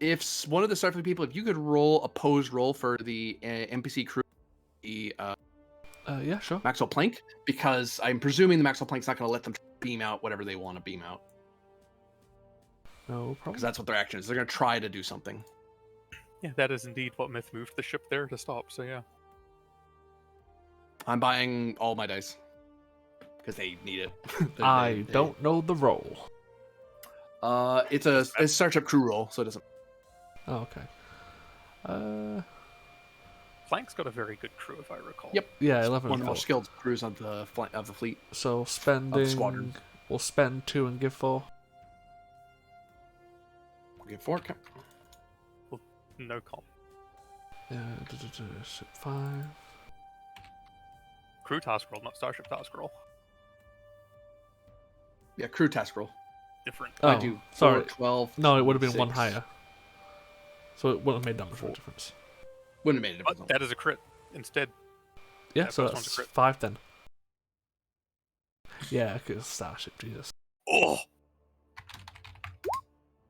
S1: If one of the Starfleet people, if you could roll a pose roll for the NPC crew, the
S5: yeah, sure.
S1: Maxwell Planck, because I'm presuming the Maxwell Planck's not going to let them beam out whatever they want to beam out.
S5: No problem.
S1: Because that's what their action is. They're going to try to do something.
S13: Yeah, that is indeed what Myth moved the ship there to stop, so yeah.
S1: I'm buying all my dice. Because they need it.
S5: I don't know the roll.
S1: It's a starship crew roll, so it doesn't.
S5: Oh, okay.
S13: Plank's got a very good crew, if I recall.
S1: Yep.
S5: Yeah, 11.
S1: One of the most skilled crews of the fleet.
S5: So spending.
S1: Squadron.
S5: We'll spend 2 and give 4.
S1: We'll give 4. Okay.
S13: Well, no comp.
S5: Ship 5.
S13: Crew task roll, not starship task roll.
S1: Yeah, crew task roll.
S13: Different.
S5: Oh,
S1: I do 4,
S5: sorry.
S1: 12.
S5: No, it would have been 1
S1: 6.
S5: higher. So it wouldn't have made that much of a difference.
S1: Wouldn't have made a difference.
S13: But that is a crit instead.
S5: Yeah,
S13: That
S5: so
S13: first one's a
S5: that's
S13: crit.
S5: 5 then. Yeah, because Starship, Jesus.
S13: Oh!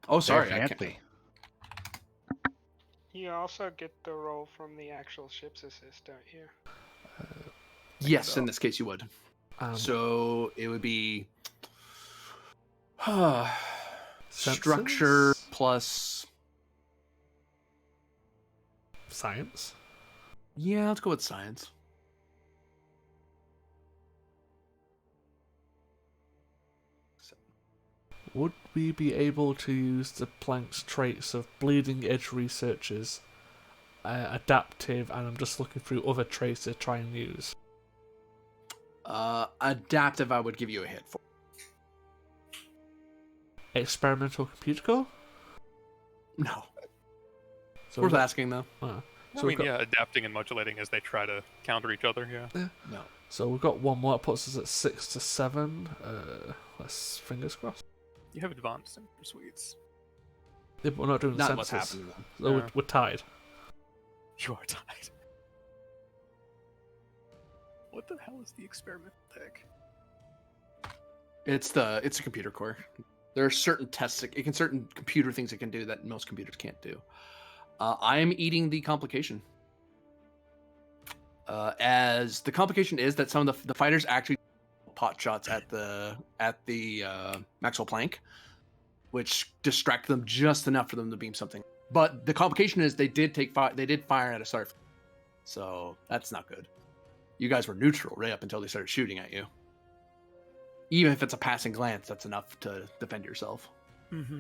S1: Oh, sorry.
S2: They're
S1: I can't.
S2: fancy.
S4: You also get the roll from the actual ship's assist, don't you?
S1: Yes, in this case you would. So it would be structure
S5: Senses?
S1: plus.
S5: Science?
S1: Yeah, let's go with science.
S5: Would we be able to use the Planck's traits of bleeding edge researchers, adaptive, and I'm just looking through other traits to try and use?
S1: Adaptive, I would give you a hit for.
S5: Experimental computer core?
S1: No.
S5: So
S1: Worth
S5: we've got-
S1: asking, though.
S5: So
S13: I
S5: we've
S13: mean,
S5: got,
S13: yeah, adapting and modulating as they try to counter each other, yeah.
S1: No.
S5: So we've got one more. That puts us at 6 to 7. Let's fingers crossed.
S13: You have advanced in persuades.
S5: Yeah, but we're not doing the
S1: Not what's
S5: senses.
S1: happening,
S5: So
S13: No.
S5: we're tied.
S13: You are tied. What the hell is the experiment tech?
S1: It's a computer core. There are certain tests, certain computer things it can do that most computers can't do. I am eating the complication. As the complication is that some of the fighters actually pot shots at the Maxwell Planck, which distract them just enough for them to beam something. But the complication is they did fire at a start, so that's not good. You guys were neutral right up until they started shooting at you. Even if it's a passing glance, that's enough to defend yourself.
S13: Mm-hmm.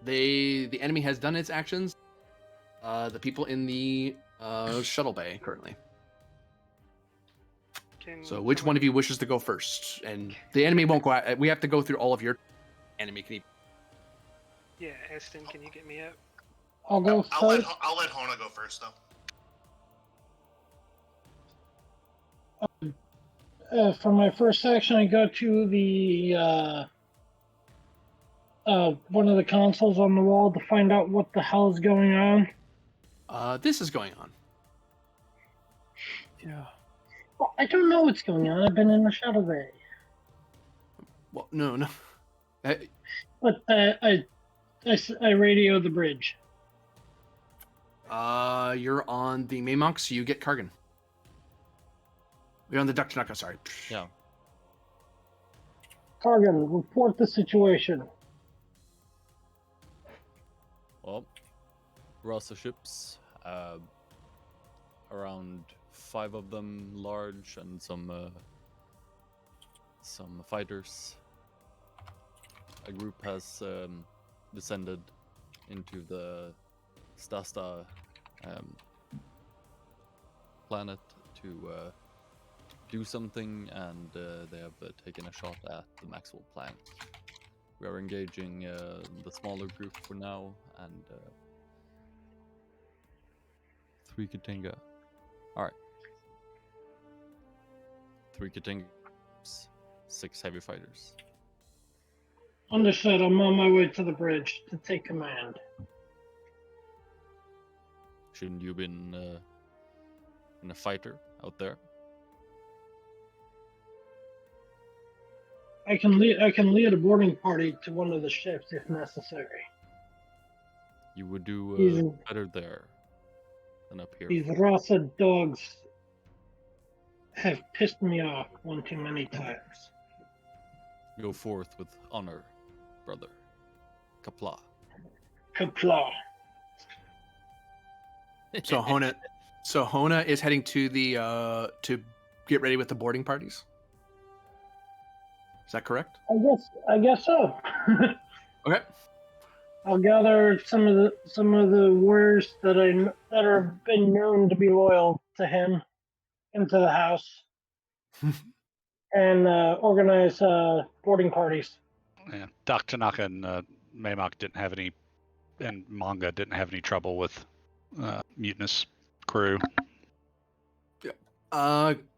S1: The enemy has done its actions. The people in the shuttle bay currently. So which one of you wishes to go first? And the enemy won't go out. We have to go through all of your. enemy can.
S4: Yeah, Eston, can you get me up?
S11: I'll go first.
S7: I'll let Hona go first though.
S11: For my first action, I go to the one of the consoles on the wall to find out what the hell is going on.
S1: This is going on.
S13: Yeah.
S11: Well, I don't know what's going on. I've been in the shuttle bay.
S1: Well, no.
S11: But I radio the bridge.
S1: You're on the Maymonk, so you get Kargan. You're on the Dr. sorry.
S3: Yeah.
S11: Kargan, report the situation.
S3: Well, Rasa ships, around 5 of them large, and some fighters. A group has descended into the Stasta planet to do something, and they have taken a shot at the Maxwell plant. We are engaging the smaller group for now, and 3 Katinga. Alright. 3 Katinga, 6 heavy fighters.
S11: Understood. I'm on my way to the bridge to take command.
S3: Shouldn't you been a fighter out there?
S11: I can lead a boarding party to one of the ships if necessary.
S3: You would do better there than up here.
S11: These Rasa dogs have pissed me off one too many times.
S3: Go forth with honor, brother. Kapla.
S11: Kapla.
S1: So Hona is heading to the to get ready with the boarding parties. Is that correct?
S11: I guess so.
S1: Okay.
S11: I'll gather some of the warriors that have been known to be loyal to him into the house, and organize boarding parties.
S2: Yeah, Dr. Naka and Maymock didn't have any, and Manga didn't have any trouble with mutinous crew.
S1: Yeah.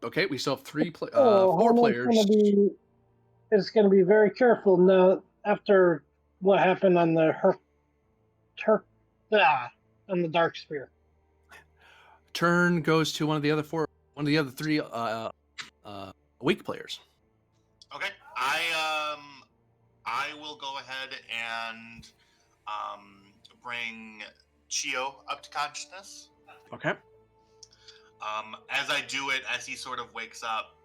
S1: Okay, we still have 4 players.
S11: Is going to be very careful now after what happened on the on the Dark Sphere.
S1: Turn goes to one of the other 3 weak players.
S7: Okay, I will go ahead and bring Chio up to consciousness.
S1: Okay.
S7: As I do it, as he sort of wakes up,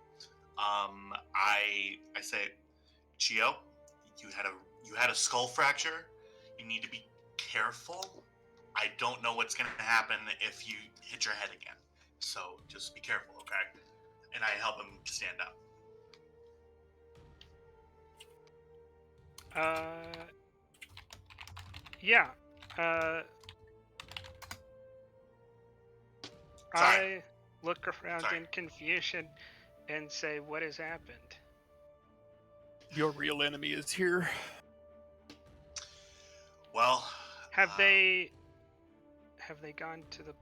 S7: I say, Chio, you had a skull fracture. You need to be careful. I don't know what's going to happen if you hit your head again. So just be careful, okay? And I help him stand up.
S4: Yeah. I look around in confusion and say, what has happened?
S13: Your real enemy is here.
S7: Well,
S4: have they gone to the...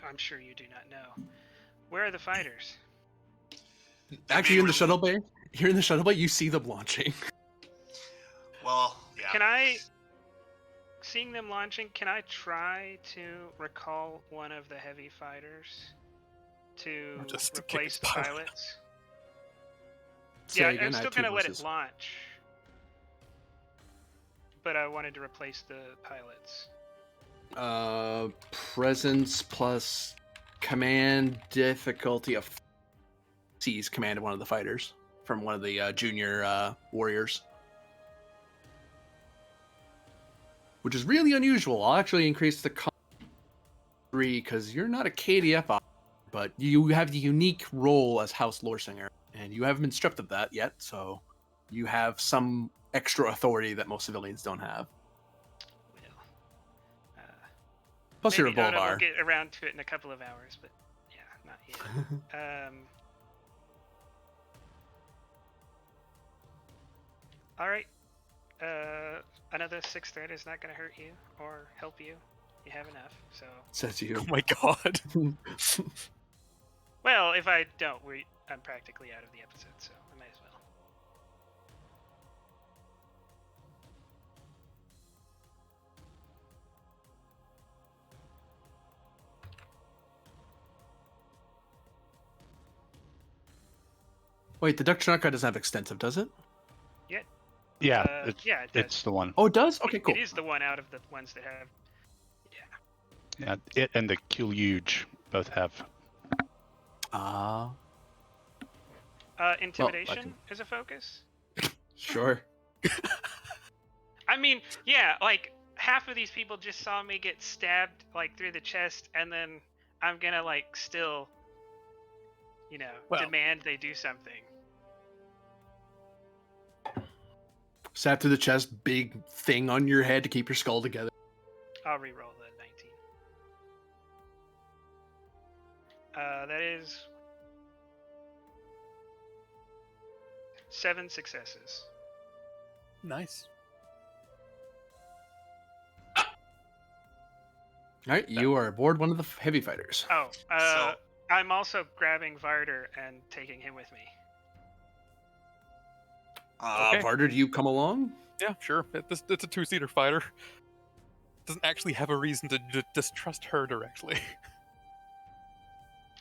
S4: I'm sure you do not know. Where are the fighters?
S1: Actually, you're in the shuttle bay. You're in the shuttle bay. You see them launching.
S7: Well, yeah.
S4: Can I, seeing them launching, can I try to recall one of the heavy fighters to replace the pilots? Yeah, I'm still going to let it launch. But I wanted to replace the pilots.
S1: Presence plus command difficulty of seize command of one of the fighters from one of the junior warriors. Which is really unusual. I'll actually increase the 3 because you're not a KDF officer, but you have the unique role as House Lorsinger, and you haven't been stripped of that yet, so you have some extra authority that most civilians don't have. Plus you're a Bolvar.
S4: We'll get around to it in a couple of hours, but yeah, not yet. All right. Another 6 threat is not going to hurt you or help you. You have enough, so.
S1: Says you.
S13: Oh my god.
S4: Well, if I don't, I'm practically out of the episode, so I might as well.
S1: Wait, the Duck Chunaka doesn't have extensive, does it?
S2: Yeah,
S4: It does.
S2: it's the one.
S1: Oh, it does? Okay, cool.
S4: It is the one out of the ones that have.
S2: Yeah, it and the Kyuuge both have.
S4: Intimidation is a focus.
S1: Sure.
S4: I mean, yeah, like half of these people just saw me get stabbed like through the chest, and then I'm gonna like still, demand they do something.
S1: Stab through the chest, big thing on your head to keep your skull together.
S4: I'll re-roll the 19. That is 7 successes.
S13: Nice.
S1: All right, you are aboard one of the heavy fighters.
S4: Oh, I'm also grabbing Varder and taking him with me.
S13: Okay.
S1: Varder, do you come along?
S13: Yeah, sure. It's a two-seater fighter. Doesn't actually have a reason to distrust her directly.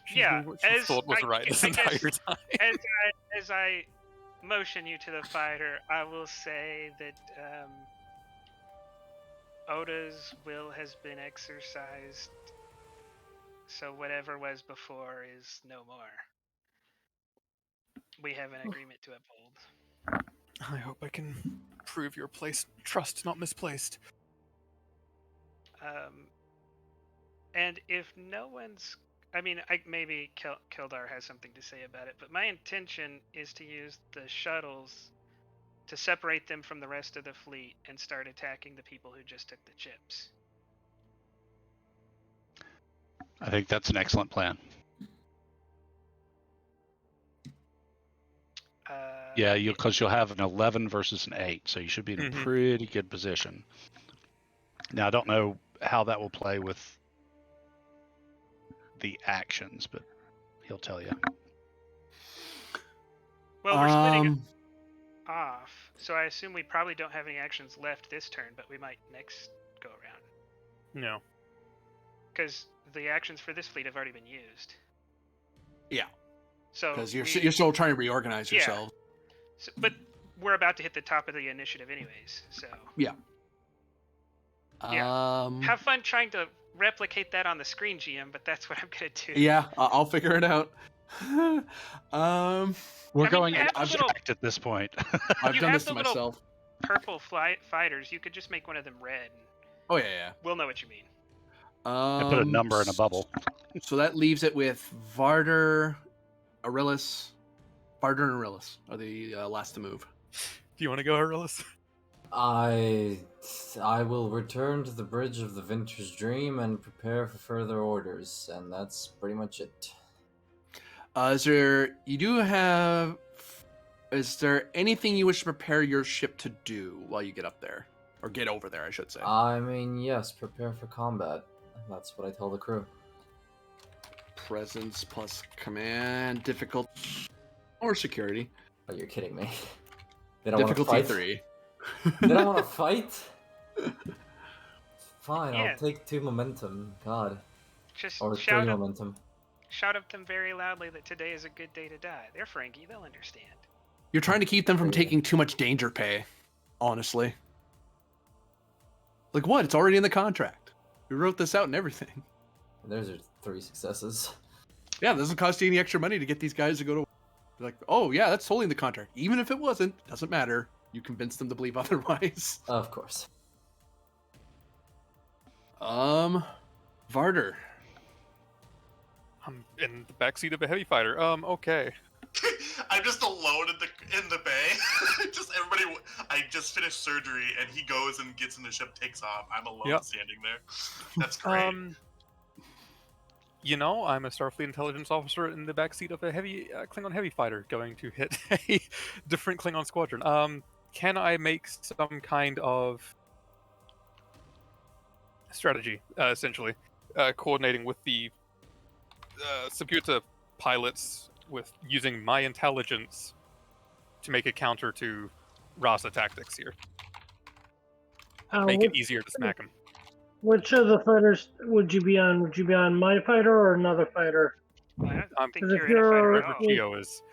S13: She knew what she thought was right this entire time.
S4: As I motion you to the fighter, I will say that Oda's will has been exercised, so whatever was before is no more. We have an agreement to uphold.
S13: I hope I can prove your trust not misplaced.
S4: And if no one's... maybe Kildar has something to say about it, but my intention is to use the shuttles to separate them from the rest of the fleet and start attacking the people who just took the chips.
S2: I think that's an excellent plan. Yeah, because you'll have an 11 versus an 8, so you should be in a pretty good position. Now, I don't know how that will play with the actions, but he'll tell you.
S4: Well, we're splitting it off, so I assume we probably don't have any actions left this turn, but we might next go around.
S13: No.
S4: Because the actions for this fleet have already been used.
S1: Yeah.
S4: So
S1: because you're still trying to reorganize yourself.
S4: So, but we're about to hit the top of the initiative anyways, so.
S1: Yeah.
S4: Have fun trying to replicate that on the screen, GM, but that's what I'm gonna do.
S1: Yeah, I'll figure it out.
S2: We're going abstract at this point.
S1: I've done this to myself.
S4: Purple fighters, you could just make one of them red.
S1: Oh yeah.
S4: We'll know what you mean.
S2: I put a number in a bubble.
S1: So that leaves it with Varder, Arillis. Varder and Arillis are the last to move.
S13: Do you want to go, Arillis?
S10: I will return to the Bridge of the Vinter's Dream and prepare for further orders, and that's pretty much it. Is there anything you wish to prepare your ship to do while you get up there? Or get over there, I should say. I mean, yes, prepare for combat. That's what I tell the crew. Presence plus command, difficult or security. Oh, you're kidding me. They don't difficulty want to fight? 3. They don't want to fight? Fine, I'll take 2 momentum. God.
S4: Just
S10: or 3 momentum.
S4: Shout at them very loudly that today is a good day to die. They're Frankie, they'll understand.
S1: You're trying to keep them from taking too much danger pay, honestly. Like what? It's already in the contract. We wrote this out and everything. Those are 3 successes. Yeah, it doesn't cost you any extra money to get these guys to go to... Like, oh yeah, that's totally in the contract. Even if it wasn't, doesn't matter. You convinced them to believe otherwise. Of course. Varder.
S13: I'm in the backseat of a heavy fighter. Okay.
S7: I'm just alone in the bay. Just everybody. I just finished surgery, and he goes and gets in the ship, takes off. I'm alone standing there. That's great.
S13: I'm a Starfleet intelligence officer in the backseat of a heavy Klingon heavy fighter, going to hit a different Klingon squadron. can I make some kind of strategy, essentially, coordinating with the computer pilots with using my intelligence to make a counter to Rasa tactics here? Make it easier to smack him.
S11: Which of the fighters would you be on? Would you be on my fighter or another fighter?
S4: I don't
S13: I'm
S4: think
S11: 'Cause if
S4: you're in a fighter at
S11: you're-
S4: all.
S13: Geo is.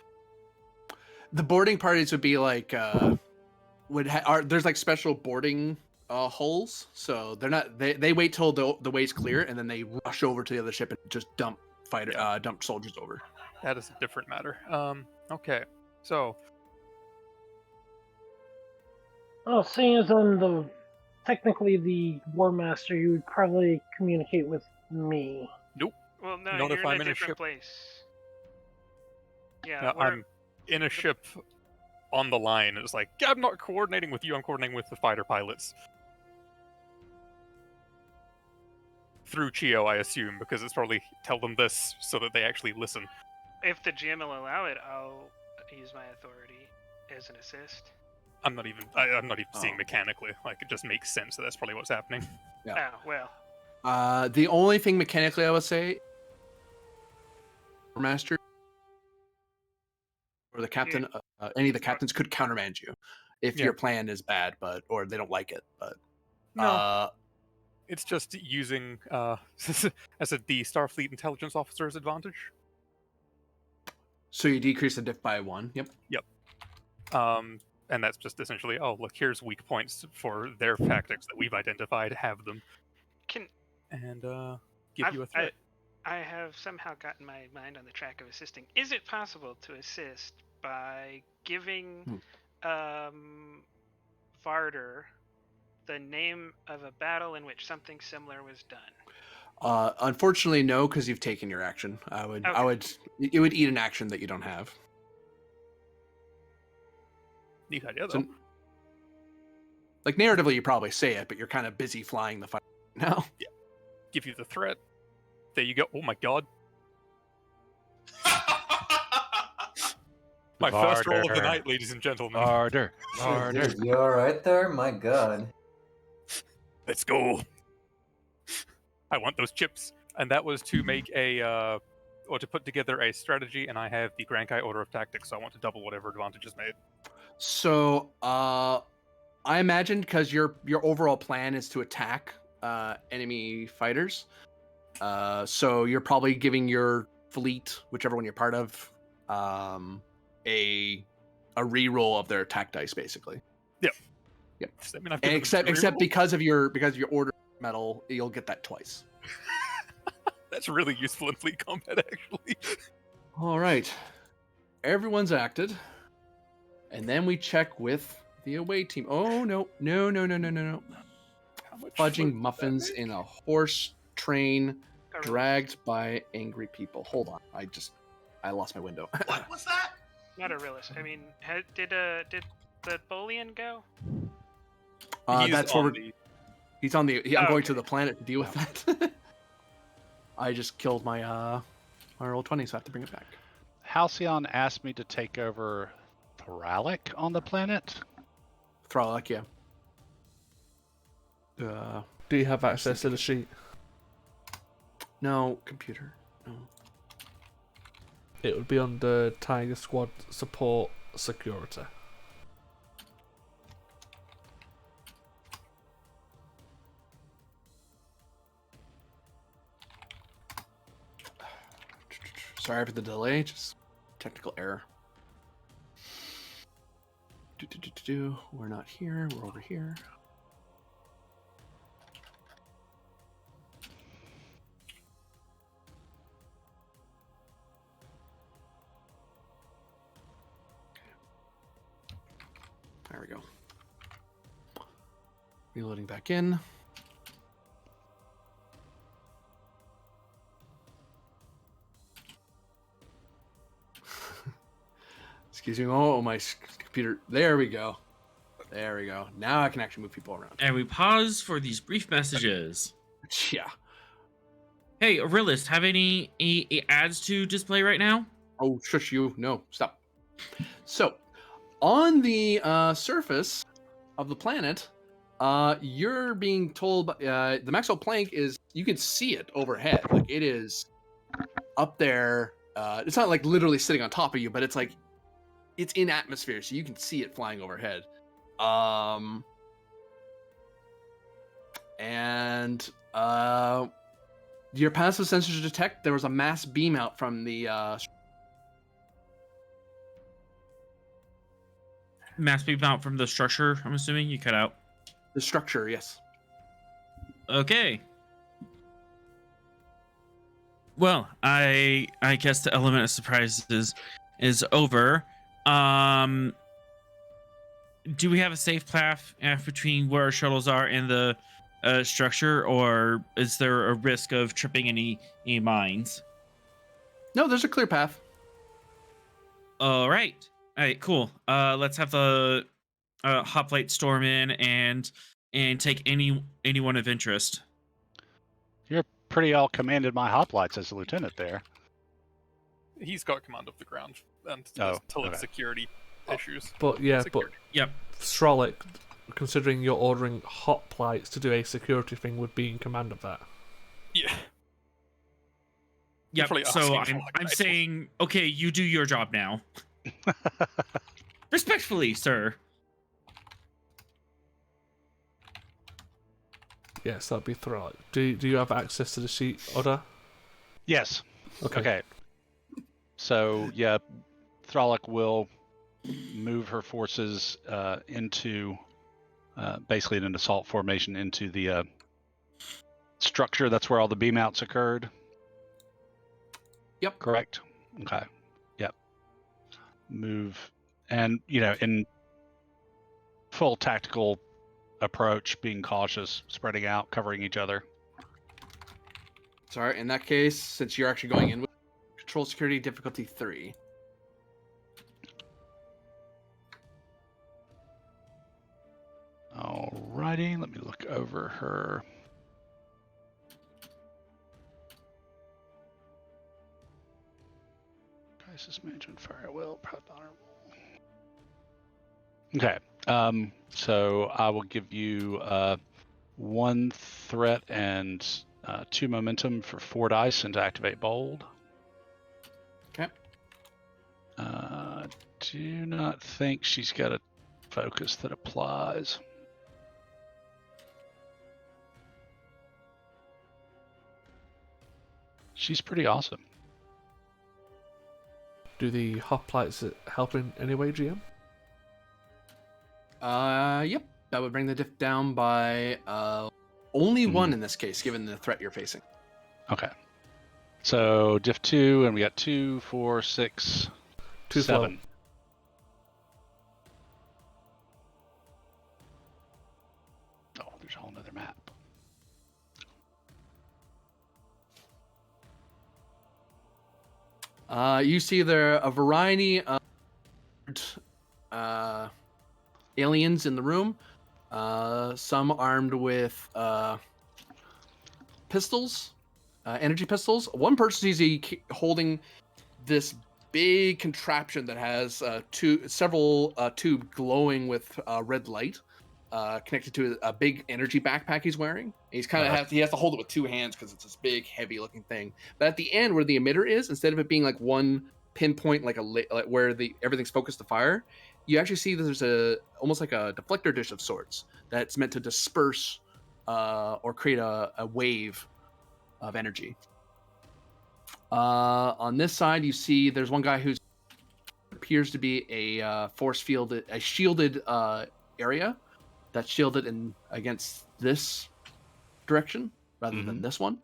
S1: The boarding parties would be like there's like special boarding hulls, so they're not they wait till the way's clear and then they rush over to the other ship and just dump soldiers over.
S13: That is a different matter. Okay, so
S11: Oh, seeing as I'm technically the War Master, you would probably communicate with me.
S13: nope.
S4: Well, no,
S13: Not
S4: you're
S13: if
S4: in
S13: I'm
S4: a
S13: in a
S4: different
S13: ship.
S4: place. Yeah,
S13: No, I'm in a ship on the line. It's like, yeah, I'm not coordinating with you. I'm coordinating with the fighter pilots. Through Chio, I assume, because it's probably tell them this so that they actually listen.
S4: if the GM will allow it, I'll use my authority as an assist.
S13: I'm not even seeing mechanically. Like, it just makes sense that that's probably what's happening.
S1: Yeah.
S4: Oh, well.
S1: The only thing mechanically I would say, Master or the captain, any of the captains could countermand you if your plan is bad, or they don't like it. But
S13: no, it's just using as the Starfleet intelligence officer's advantage.
S1: So you decrease the diff by 1. Yep.
S13: And that's just essentially, oh, look, here's weak points for their tactics that we've identified. Have them.
S4: Give
S13: you a threat.
S4: I have somehow gotten my mind on the track of assisting. Is it possible to assist by giving Varder the name of a battle in which something similar was done?
S1: Unfortunately, no, because you've taken your action. It would eat an action that you don't have.
S13: Neat idea, though.
S1: Like, narratively, you probably say it, but you're kind of busy flying the fight now.
S13: Yeah. Give you the threat. There you go. Oh my god. My first roll of the night, ladies and gentlemen.
S2: Harder.
S10: You alright there? My god.
S13: Let's go. I want those chips. And that was to make or to put together a strategy, and I have the Grand Kai Order of Tactics, so I want to double whatever advantage is made.
S1: So, I imagine because your overall plan is to attack enemy fighters, so you're probably giving your fleet, whichever one you're part of, a reroll of their attack dice, basically.
S13: Yep.
S1: And except because of your order medal, you'll get that twice.
S13: That's really useful in fleet combat, actually.
S1: All right, everyone's acted. And then we check with the away team. Oh, no. Fudging muffins in a horse train dragged by angry people. Hold on. I lost my window.
S7: What was that?
S4: Not a realist. I mean, did the Bolian go?
S1: That's where he's on the. I'm going to the planet to deal with that. I just killed my roll 20, so I have to bring it back.
S2: Halcyon asked me to take over Thralic on the planet.
S1: Thralic, yeah.
S5: Do you have access to the sheet?
S1: No, computer. No.
S5: It would be under Tiger Squad Support Security.
S1: Sorry for the delay, just technical error. We're not here, we're over here. There we go. Reloading back in. Excuse me. Oh, my computer. There we go. There we go. Now I can actually move people around.
S9: And we pause for these brief messages.
S1: Yeah.
S9: Hey, Aurelist, have any ads to display right now?
S1: Oh, shush you. No, stop. So, On the surface of the planet, you're being told the Maxwell plank is, you can see it overhead. Like, it is up there. It's not like literally sitting on top of you, but it's like it's in atmosphere, so you can see it flying overhead. And your passive sensors detect there was a mass beam out from the
S9: Mass beam out from the structure, I'm assuming? You cut out.
S1: the structure, yes.
S9: Okay. Well, I guess the element of surprise is over. Do we have a safe path between where our shuttles are and the structure, or is there a risk of tripping any mines?
S1: No, there's a clear path.
S9: All right, cool. Let's have the hoplite storm in and take anyone of interest.
S2: You're pretty all commanded my hoplites as a lieutenant there.
S13: He's got command of the ground and
S2: Oh,
S13: until
S2: okay.
S13: security issues.
S5: But yeah,
S13: Security.
S9: Yep.
S5: Strolic, considering you're ordering hoplites to do a security thing, would be in command of that.
S13: Yeah.
S9: Yep.
S13: Probably
S9: So
S13: asking for,
S9: I'm
S13: like, a nice
S9: saying, okay, you do your job now. Respectfully, sir.
S5: Yes, that'd be Throlic. Do you have access to the sheet, Oda?
S2: Yes.
S5: Okay.
S2: So yeah, Throlic will move her forces into basically in an assault formation into the structure. That's where all the beam outs occurred.
S1: Yep.
S2: Correct. Okay. Yep. Move, and in full tactical approach, being cautious, spreading out, covering each other.
S1: Sorry, in that case, since you're actually going in with control security difficulty 3.
S2: Alrighty, let me look over her. Crisis management, fire at will, proud honorable. Okay, so I will give you 1 threat and 2 momentum for 4 dice and to activate bold.
S1: Okay.
S2: Do not think she's got a focus that applies. She's pretty awesome.
S5: Do the hoplites help in any way, GM?
S1: Yep. That would bring the diff down by only 1 in this case, given the threat you're facing.
S2: Okay. So diff 2, and we got 2, 4, 6,
S5: 2
S2: 7.
S5: float.
S2: Oh, there's a whole nother map.
S1: You see there a variety of aliens in the room. Some armed with pistols, energy pistols. One person sees holding this big contraption that has several tubes glowing with red light, connected to a big energy backpack he's wearing. He's he has to hold it with 2 hands because it's this big, heavy-looking thing. But at the end, where the emitter is, instead of it being like one pinpoint, like where everything's focused to fire, you actually see that there's almost like a deflector dish of sorts that's meant to disperse or create a wave of energy. On this side, you see there's one guy who appears to be a shielded area that's shielded against this direction rather than this one.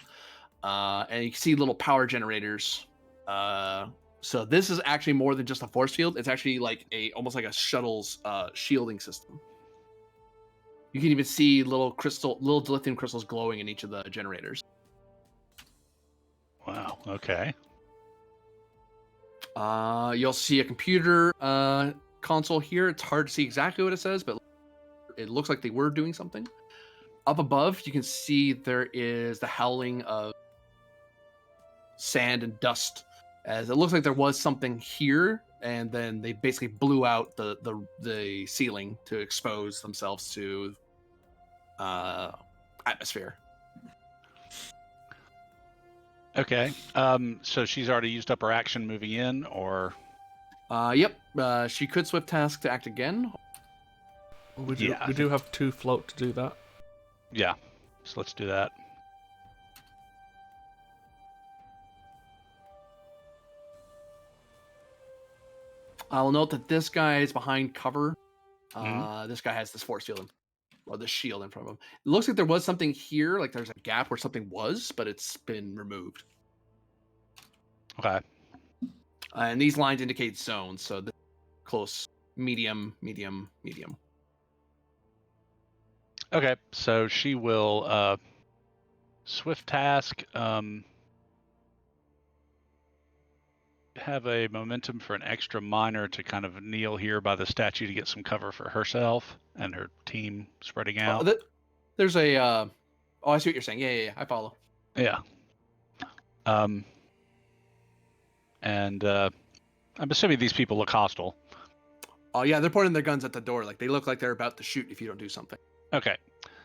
S1: And you can see little power generators. So this is actually more than just a force field. It's actually like almost like a shuttle's shielding system. You can even see little dilithium crystals glowing in each of the generators.
S2: Wow. Okay.
S1: You'll see a computer console here. It's hard to see exactly what it says, but it looks like they were doing something. Up above, you can see there is the howling of sand and dust, as it looks like there was something here and then they basically blew out the ceiling to expose themselves to atmosphere.
S2: Okay. So she's already used up her action moving in, or
S1: Yep. She could swift task to act again.
S5: We do,
S2: Yeah.
S5: we do have 2 float to do that.
S2: yeah. So let's do that.
S1: I'll note that this guy is behind cover.
S2: Mhm.
S1: This guy has this force field, or the shield in front of him. It looks like there was something here, like there's a gap where something was, but it's been removed.
S2: Okay.
S1: And these lines indicate zones, so the close, medium, medium, medium.
S2: Okay. So she will swift task. Have a momentum for an extra minor to kind of kneel here by the statue to get some cover for herself and her team spreading out.
S1: There's a. Oh, I see what you're saying. Yeah, I follow.
S2: Yeah. And I'm assuming these people look hostile.
S1: Oh yeah, they're pointing their guns at the door, like they look like they're about to shoot if you don't do something.
S2: Okay.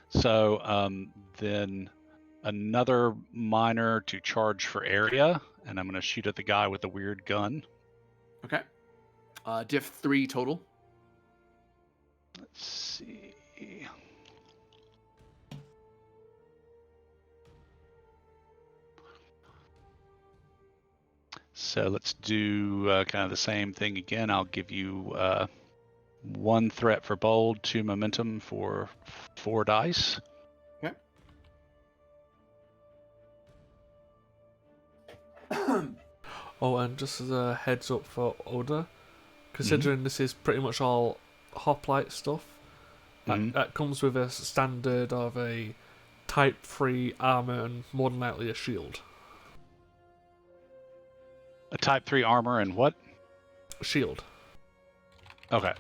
S2: So then another minor to charge for area, and I'm going to shoot at the guy with the weird gun.
S1: Okay. Diff 3 total.
S2: Let's see. So let's do kind of the same thing again. I'll give you 1 threat for bold, 2 momentum for 4 dice.
S1: Okay. Oh,
S5: and just as a heads up for Oda, considering this is pretty much all hoplite stuff, that comes with a standard of a Type 3 armor and more than likely a shield.
S2: A Type 3 armor and what?
S5: Shield.
S2: Okay.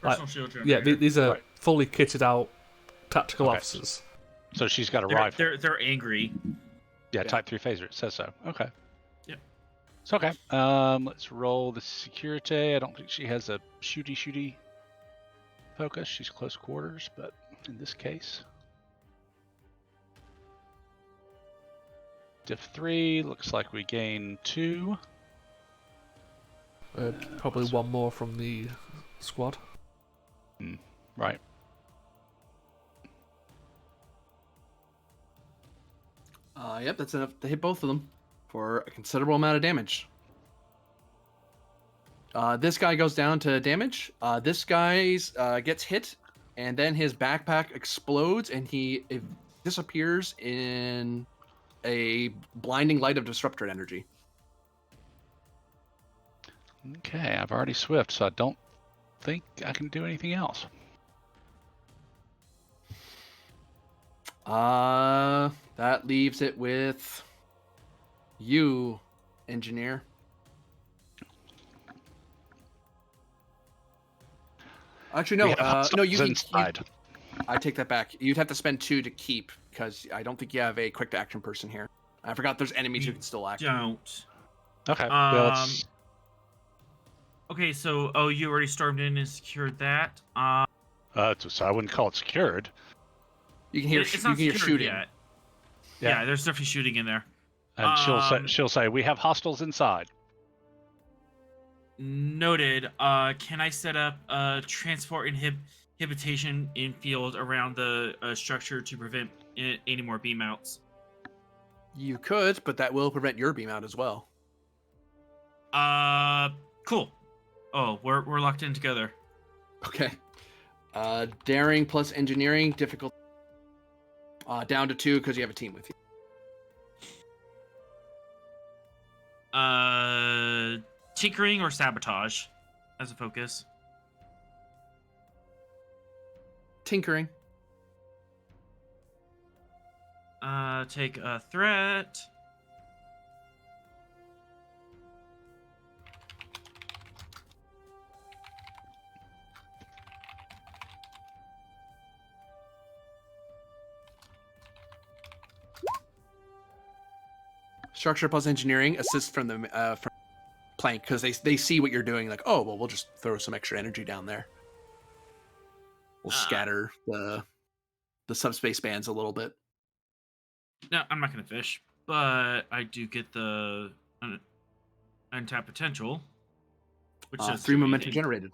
S9: Personal shield
S5: Yeah,
S9: generator.
S5: these are
S2: Right.
S5: fully kitted out tactical
S2: Okay.
S5: officers.
S2: So she's got a rifle.
S9: They're angry.
S2: Yeah, Type 3 phaser. It says so. Okay.
S9: Yep.
S2: It's okay. Let's roll the security. I don't think she has a shooty focus. She's close quarters, but in this case. Diff 3, looks like we gain 2.
S5: Probably 1 more from the squad.
S2: Right.
S1: Yep, that's enough to hit both of them for a considerable amount of damage. This guy goes down to damage. This guy gets hit, and then his backpack explodes, and he disappears in a blinding light of disruptor energy.
S2: Okay, I've already swift, so I don't think I can do anything else.
S1: That leaves it with you, engineer. Actually, no. No, you can. I take that back. You'd have to spend 2 to keep because I don't think you have a quick to action person here. I forgot there's enemies who can still act.
S9: Don't.
S2: Okay. Well, it's...
S9: Okay, so you already stormed in and secured that.
S2: So I wouldn't call it secured.
S1: You can hear.
S9: It's
S1: you
S9: not
S1: can hear
S9: secured
S1: shooting.
S9: yet.
S2: Yeah.
S9: Yeah, there's definitely shooting in there.
S2: And she'll say we have hostiles inside.
S9: Noted. Can I set up transport inhibition in field around the structure to prevent any more beam outs?
S1: You could, but that will prevent your beam out as well.
S9: Cool. Oh, we're locked in together.
S1: Okay. Daring plus engineering difficult. Down to 2 because you have a team with you.
S9: Tinkering or sabotage as a focus.
S1: Tinkering.
S9: Take a threat.
S1: Structure plus engineering assist from the Clank, because they see what you're doing. Like, oh well, we'll just throw some extra energy down there. We'll scatter the subspace bands a little bit.
S9: No, I'm not gonna fish, but I do get the untapped potential, which does
S1: 3
S9: do
S1: momentum
S9: anything.
S1: generated.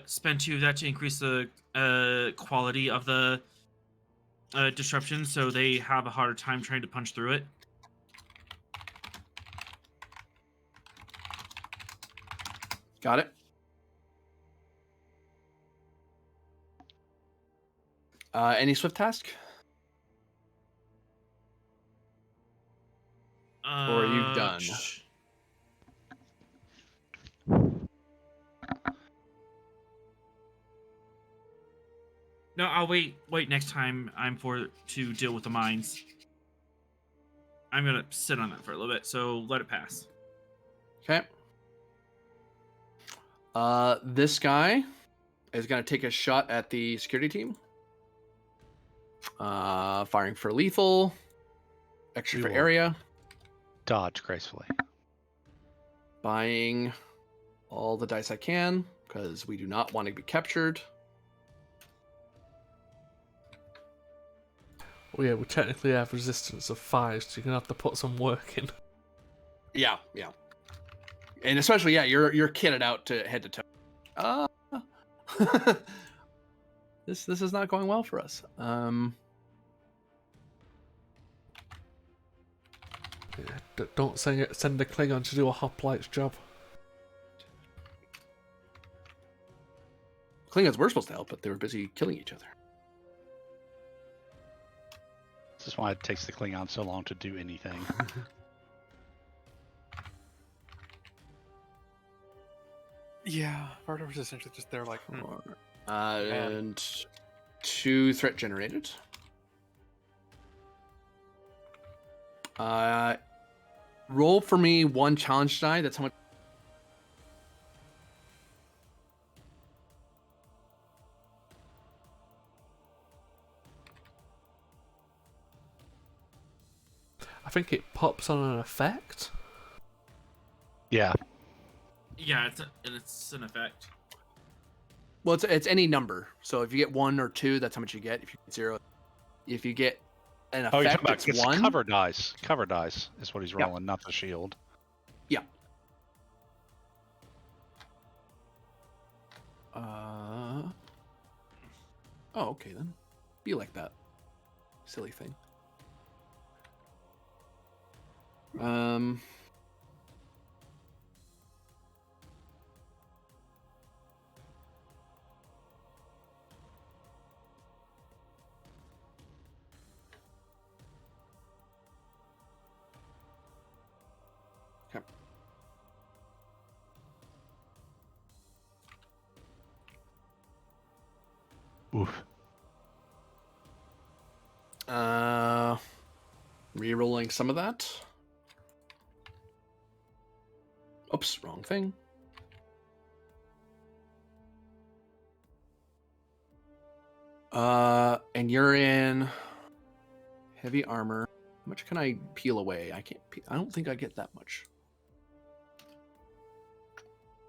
S9: Spend 2 of that to increase the quality of the disruption, so they have a harder time trying to punch through it.
S1: Got it. Any swift task? Or are you done?
S9: No, I'll wait next time I'm to deal with the mines. I'm gonna sit on that for a little bit, so let it pass.
S1: Okay. This guy is gonna take a shot at the security team. Firing for lethal. Extra
S2: We
S1: for
S2: will
S1: area.
S2: Dodge gracefully.
S1: Buying all the dice I can, because we do not want to be captured.
S5: Well, yeah, we technically have resistance of 5, so you're gonna have to put some work in.
S1: Yeah. And especially, yeah, you're kitted out to head to toe. This is not going well for us.
S5: Don't send a Klingon to do a hoplite's job.
S1: Klingons were supposed to help, but they were busy killing each other.
S2: This is why it takes the Klingon so long to do anything.
S13: Yeah, Varda was essentially just there, like,
S1: and 2 threat generated. Roll for me 1 challenge die. That's how much.
S5: I think it pops on an effect.
S2: Yeah.
S9: Yeah, it's an effect.
S1: Well, it's any number. So if you get 1 or 2, that's how much you get. If you get 0, if you get an effect,
S2: Oh, you're talking about
S1: it's 1.
S2: cover dice. Cover dice is what he's rolling, not the shield.
S1: Yeah. Oh, okay then. Be like that. Silly thing. Okay.
S2: Oof.
S1: Re-rolling some of that. Oops, wrong thing. And you're in heavy armor. How much can I peel away? I can't. I don't think I get that much.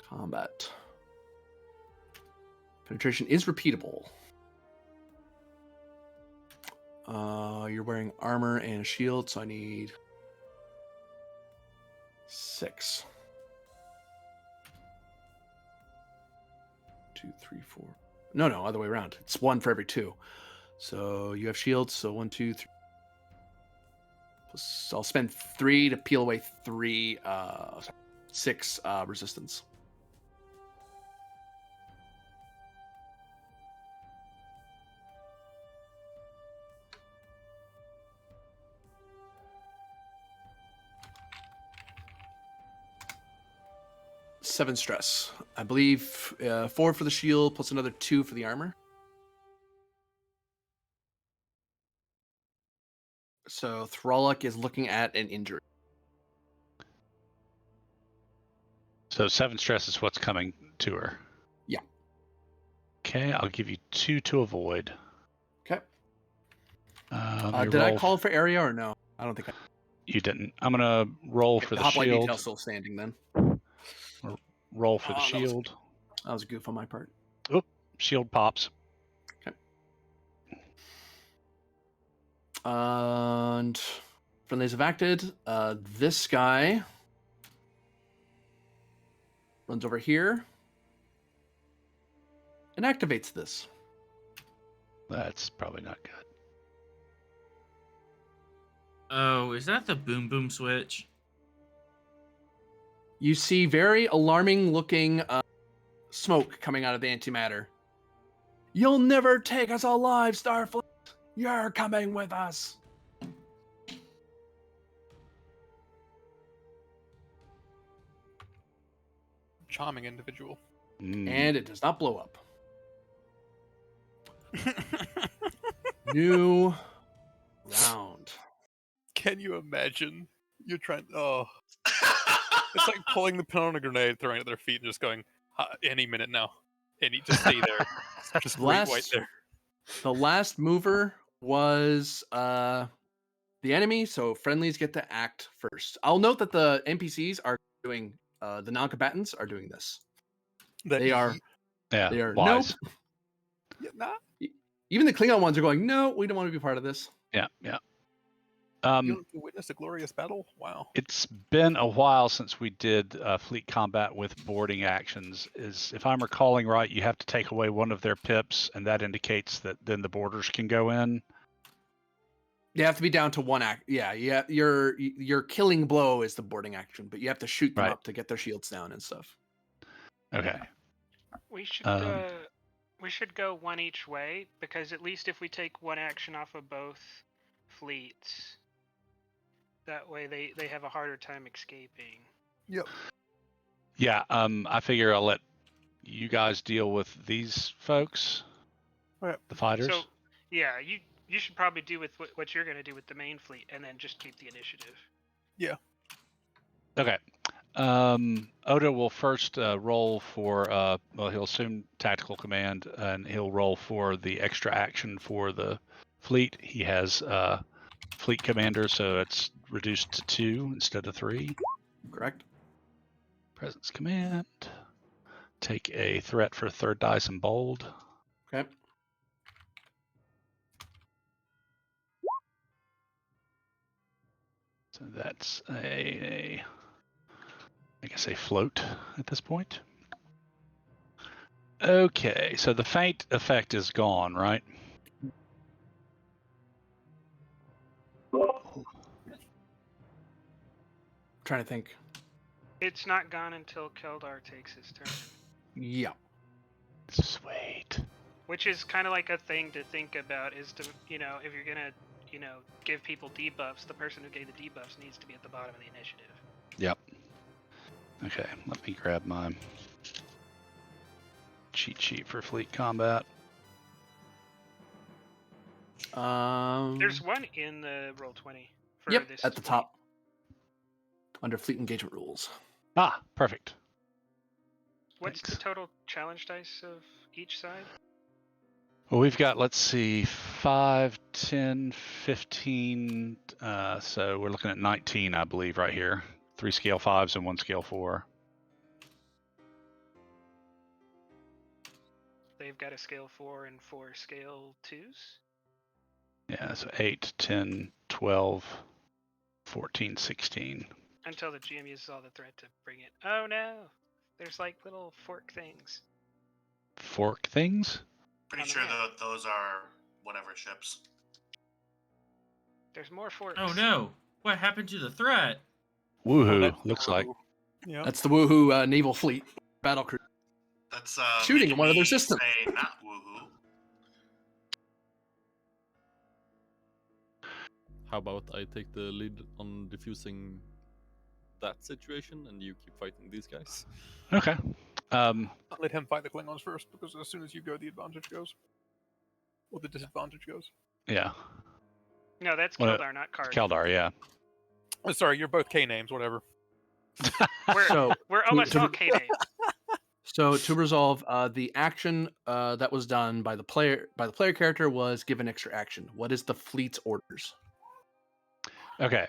S1: Combat. Penetration is repeatable. You're wearing armor and a shield, so I need 6. 2, 3, 4. No, other way around. It's 1 for every 2. So you have shields, so 1, 2, 3. So I'll spend 3 to peel away 6 resistance. Seven stress. I believe 4 for the shield plus another 2 for the armor. So Thralic is looking at an injury.
S2: So 7 stress is what's coming to her.
S1: Yeah.
S2: Okay, I'll give you 2 to avoid.
S1: Okay.
S2: Let me
S1: Did I
S2: roll
S1: call for area or no? I don't think I.
S2: You didn't. I'm gonna roll for the
S1: hoplite
S2: shield.
S1: detail's still standing then.
S2: Roll for the
S1: Oh,
S2: shield.
S1: That was a goof on my part.
S2: Oop, shield pops.
S1: Okay. And friendlies have acted. This guy runs over here and activates this.
S2: That's probably not good.
S9: Oh, is that the boom boom switch?
S1: You see very alarming looking smoke coming out of the antimatter. You'll never take us alive, Starfleet. You're coming with us.
S13: Charming individual.
S1: And it does not blow up. New round.
S13: Can you imagine? You're trying. Oh, it's like pulling the pin on a grenade, throwing it at their feet, and just going, "Any minute now, just stay there, just wait right there."
S1: The last mover was the enemy, so friendlies get to act first. I'll note that the NPCs are doing the non-combatants are doing this. They are
S2: wise.
S1: Nope.
S13: Yeah, nah.
S1: Even the Klingon ones are going, no, we don't want to be part of this.
S2: Yeah.
S13: You want to witness a glorious battle? Wow.
S2: It's been a while since we did fleet combat with boarding actions. If I'm recalling right, you have to take away one of their pips, and that indicates that then the boarders can go in.
S1: You have to be down to one act. Yeah. Your killing blow is the boarding action, but you have to shoot them up to get their shields down and stuff.
S2: Okay.
S4: We should go one each way, because at least if we take one action off of both fleets, that way they have a harder time escaping.
S13: Yep.
S2: Yeah. I figure I'll let you guys deal with these folks, the fighters.
S4: So yeah, you should probably do with what you're going to do with the main fleet, and then just keep the initiative.
S13: Yeah.
S2: Okay. Oda will first roll for, he'll assume tactical command, and he'll roll for the extra action for the fleet. He has fleet commander, so it's reduced to 2 instead of 3.
S1: Correct.
S2: Presence command. Take a threat for third dice and bold.
S1: Okay.
S2: So that's I guess a float at this point. Okay, so the feint effect is gone, right?
S1: Trying to think.
S4: It's not gone until Keldar takes his turn.
S1: Yeah.
S2: Sweet.
S4: Which is kind of like a thing to think about, is to, if you're gonna, give people debuffs, the person who gave the debuffs needs to be at the bottom of the initiative.
S2: Yep. Okay, let me grab my cheat sheet for fleet combat.
S4: There's one in the Roll20 for
S1: Yep,
S4: this.
S1: at the top. Under fleet engagement rules.
S2: Ah, perfect.
S4: What's the total challenge dice of each side?
S2: Well, we've got, let's see, 5, 10, 15. So we're looking at 19, I believe, right here. 3 scale 5s and 1 scale 4.
S4: They've got a scale 4 and 4 scale 2s.
S2: Yeah, so 8, 10, 12, 14, 16.
S4: Until the GM uses all the threat to bring it. Oh no! There's like little fork things.
S2: Fork things?
S7: Pretty sure that those are whatever ships.
S4: There's more forks.
S9: Oh no! What happened to the threat?
S2: Woohoo, looks like.
S13: Yeah.
S1: That's the Woohoo naval fleet battle crew.
S7: That's
S1: shooting at one of their systems.
S7: Say not woohoo.
S3: How about I take the lead on diffusing that situation, and you keep fighting these guys?
S2: Okay.
S13: Let him fight the Klingons first, because as soon as you go, the advantage goes. Or the disadvantage goes.
S2: Yeah.
S4: No, that's Keldar, not Card.
S2: Keldar, yeah.
S13: Oh, sorry, you're both K names, whatever.
S4: We're almost all K names.
S1: So to resolve, the action that was done by the player character was give an extra action. What is the fleet's orders?
S2: Okay.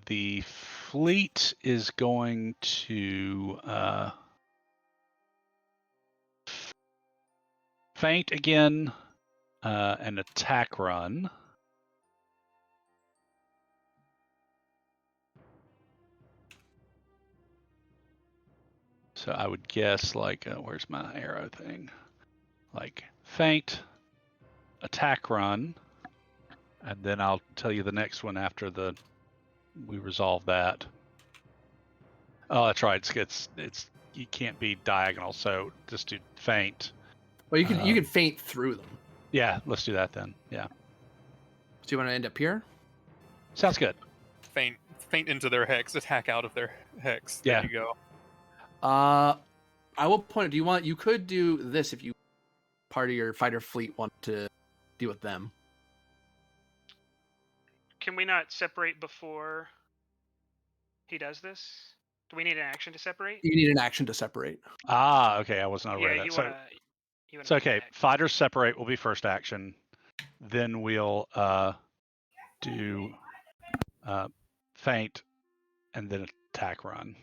S2: The fleet is going to feint again, an attack run. So I would guess like, where's my arrow thing? Like feint, attack run, and then I'll tell you the next one after we resolve that. Oh, that's right. It's you can't be diagonal, so just do feint.
S1: Well, you can feint through them.
S2: Yeah, let's do that then. Yeah.
S1: Do you want to end up here?
S2: Sounds good.
S13: Feint into their hex, attack out of their hex.
S2: Yeah.
S13: There you go.
S1: I will point. You could do this if you part of your fighter fleet want to deal with them.
S4: Can we not separate before he does this? Do we need an action to separate?
S1: You need an action to separate.
S2: Ah, okay. I was not aware of that.
S4: You
S2: So
S4: wanna
S2: it's okay. Fighters separate will be first action. Then we'll do feint and then attack run.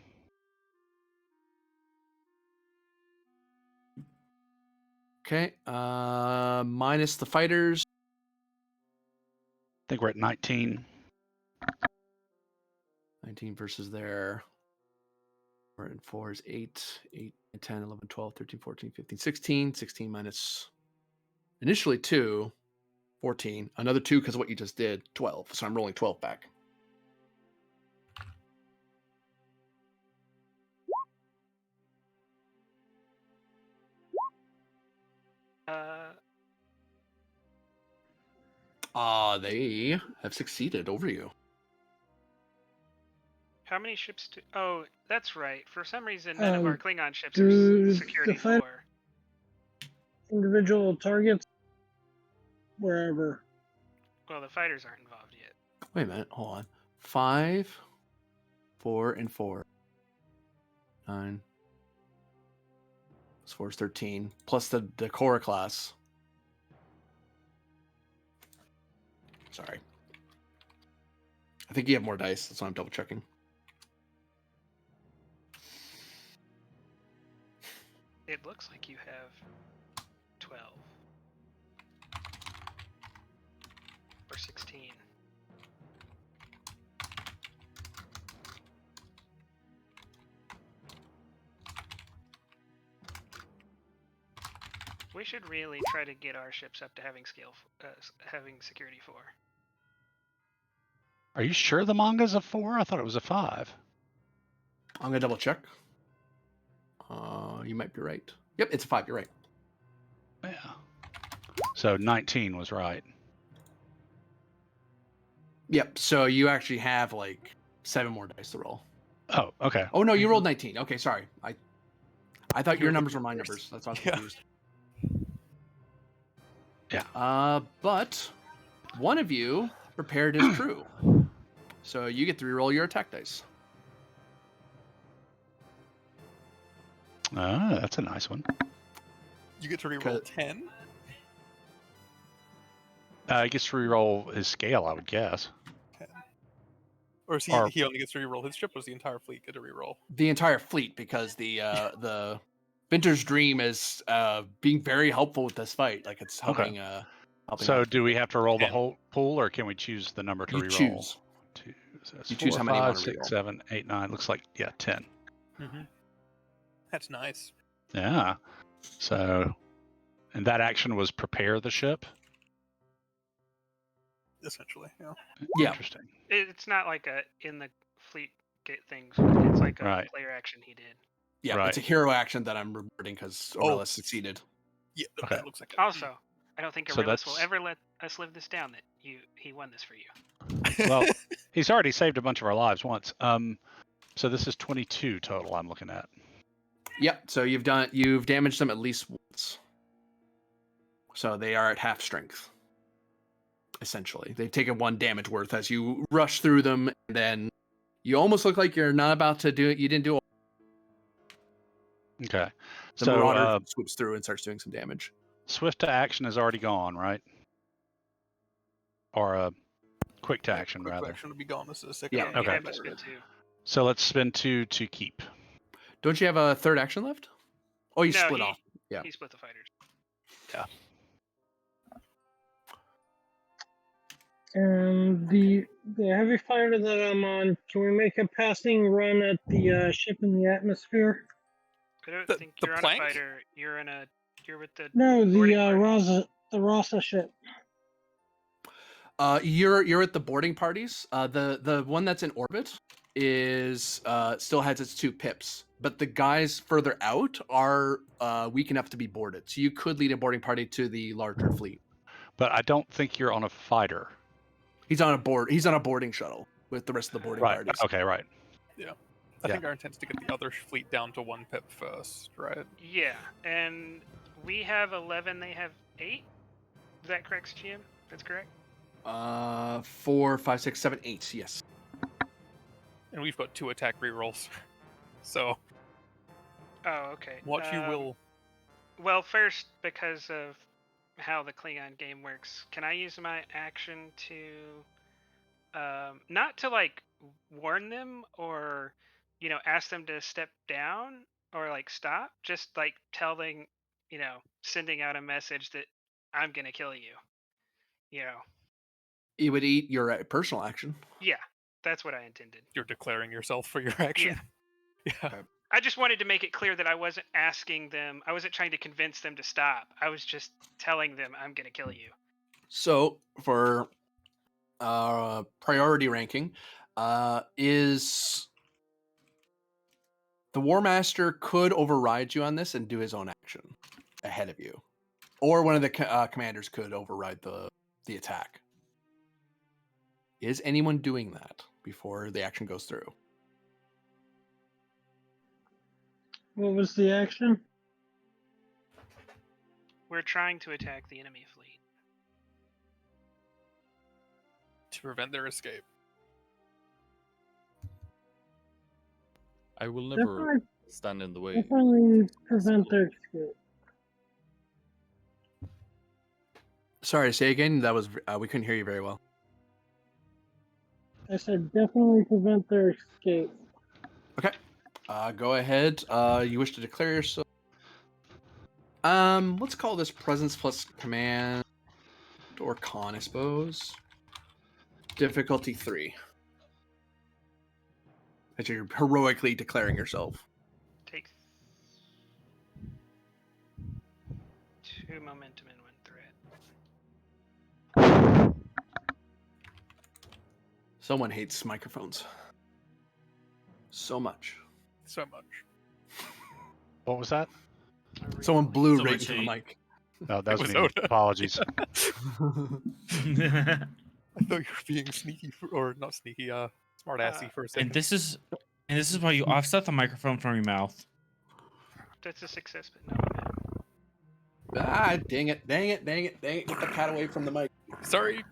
S1: Okay. Minus the fighters.
S2: I think we're at 19.
S1: 19 versus their 4 and 4 is 8, 8, 10, 11, 12, 13, 14, 15, 16. 16 minus initially 2, 14. Another 2 because of what you just did, 12. So I'm rolling 12 back. They have succeeded over you.
S4: How many ships do... Oh, that's right. For some reason, none of our Klingon ships are
S11: Do
S4: security
S11: the fight-
S4: 4.
S11: Individual targets wherever.
S4: Well, the fighters aren't involved yet.
S1: Wait a minute. Hold on. 5, 4, and 4. 9. Plus 4 is 13. Plus the Cora class. Sorry. I think you have more dice. That's why I'm double checking.
S4: It looks like you have 12. Or 16. We should really try to get our ships up to having having security 4.
S2: Are you sure the manga's a 4? I thought it was a 5.
S1: I'm gonna double check. You might be right. Yep, it's a 5. You're right.
S2: Yeah. So 19 was right.
S1: Yep. So you actually have like 7 more dice to roll.
S2: Oh, okay.
S1: Oh no, you rolled 19. Okay, sorry. I thought your numbers were my numbers. That's why I was confused.
S2: Yeah.
S1: But one of you prepared his crew, so you get to reroll your attack dice.
S2: Ah, that's a nice one.
S6: You get to reroll 10.
S2: He gets to reroll his scale, I would guess.
S6: 10. Or is he only gets to reroll his ship, or does the entire fleet get to reroll?
S1: The entire fleet, because the Vinter's Dream is being very helpful with this fight. Like it's helping.
S2: Okay.
S1: Helping
S2: So
S1: out.
S2: do we have to roll the whole pool, or can we choose the number to
S1: You
S2: reroll?
S1: choose.
S2: 2, so that's
S1: You
S2: 4,
S1: choose how many you
S2: 5,
S1: want to
S2: 6,
S1: reroll.
S2: 7, 8, 9. Looks like 10.
S13: Mm-hmm. That's nice.
S2: Yeah. So, and that action was prepare the ship.
S6: Essentially, yeah.
S1: Yeah.
S2: Interesting.
S4: It's not like a in the fleet get things. It's like a
S2: Right.
S4: player action he did.
S1: Yeah,
S2: Right.
S1: it's a hero action that I'm reverting because Orella succeeded.
S6: Yeah,
S2: Okay.
S6: that looks like it.
S4: Also, I don't think
S2: So
S4: Aurelius will
S2: that's-
S4: ever let us live this down. That he won this for you.
S2: Well, he's already saved a bunch of our lives once. So this is 22 total I'm looking at.
S1: Yep. So you've damaged them at least once. So they are at half strength. Essentially, they've taken 1 damage worth as you rush through them, and then you almost look like you're not about to do it. You didn't do it.
S2: Okay.
S1: The
S2: So
S1: Marauder swoops through and starts doing some damage.
S2: swift to action is already gone, right? Or Quick to action,
S6: quick
S2: rather.
S6: action to be gone. This is a second.
S1: Yeah,
S6: round.
S4: You
S2: okay.
S4: have to spend 2.
S2: So let's spend 2 to keep.
S1: Don't you have a third action left? Oh, you
S4: No,
S1: split off. Yeah.
S4: He split the fighters.
S2: Yeah.
S11: And the heavy fighter that I'm on, can we make a passing run at the ship in the atmosphere?
S4: I don't
S13: The-
S4: think
S13: the
S4: you're
S13: plank?
S4: on a fighter. You're with the
S11: No, the
S4: boarding party.
S11: Rasa ship.
S1: You're at the boarding parties. The one that's in orbit is still has its 2 pips, but the guys further out are weak enough to be boarded. So you could lead a boarding party to the larger fleet.
S2: But I don't think you're on a fighter.
S1: He's on a boarding shuttle with the rest of the boarding
S2: Right.
S1: parties.
S2: Okay. Right.
S13: I think our intent is to get the other fleet down to 1 pip first, right?
S4: Yeah, and we have 11. They have 8. Is that correct, GM? That's correct.
S1: 4, 5, 6, 7, 8. Yes.
S13: And we've got 2 attack rerolls. So
S4: Oh, okay.
S13: what you will.
S4: Well, first, because of how the Klingon game works, can I use my action to, not to like warn them or, ask them to step down or like stop, just like telling, sending out a message that I'm gonna kill you.
S1: You would eat your personal action.
S4: Yeah, that's what I intended.
S13: You're declaring yourself for your action. Yeah.
S4: I just wanted to make it clear that I wasn't asking them. I wasn't trying to convince them to stop. I was just telling them I'm gonna kill you.
S1: So for priority ranking, is the War Master could override you on this and do his own action ahead of you, or one of the commanders could override the attack. Is anyone doing that before the action goes through?
S11: What was the action?
S4: We're trying to attack the enemy fleet.
S13: To prevent their escape.
S3: I will never
S11: Definitely,
S3: stand in the way.
S11: definitely prevent their escape.
S1: Sorry, say again. That was we couldn't hear you very well.
S11: I said definitely prevent their escape.
S1: Okay. Go ahead. You wish to declare yourself. Let's call this presence plus command or con, I suppose. Difficulty 3. As you're heroically declaring yourself.
S4: Take 2 momentum and 1 threat.
S1: Someone hates microphones. So much.
S13: So much.
S2: What was that?
S1: Someone blew
S9: So
S1: right
S9: much
S1: into the
S9: hate.
S1: mic.
S2: No, that was
S13: was
S2: me.
S13: Oda.
S2: Apologies.
S13: I thought you were being sneaky, or not sneaky, smart assy for a second.
S9: and this is why you offset the microphone from your mouth.
S4: That's a success, but no.
S1: Ah, dang it. Get the cat away from the mic.
S13: Sorry.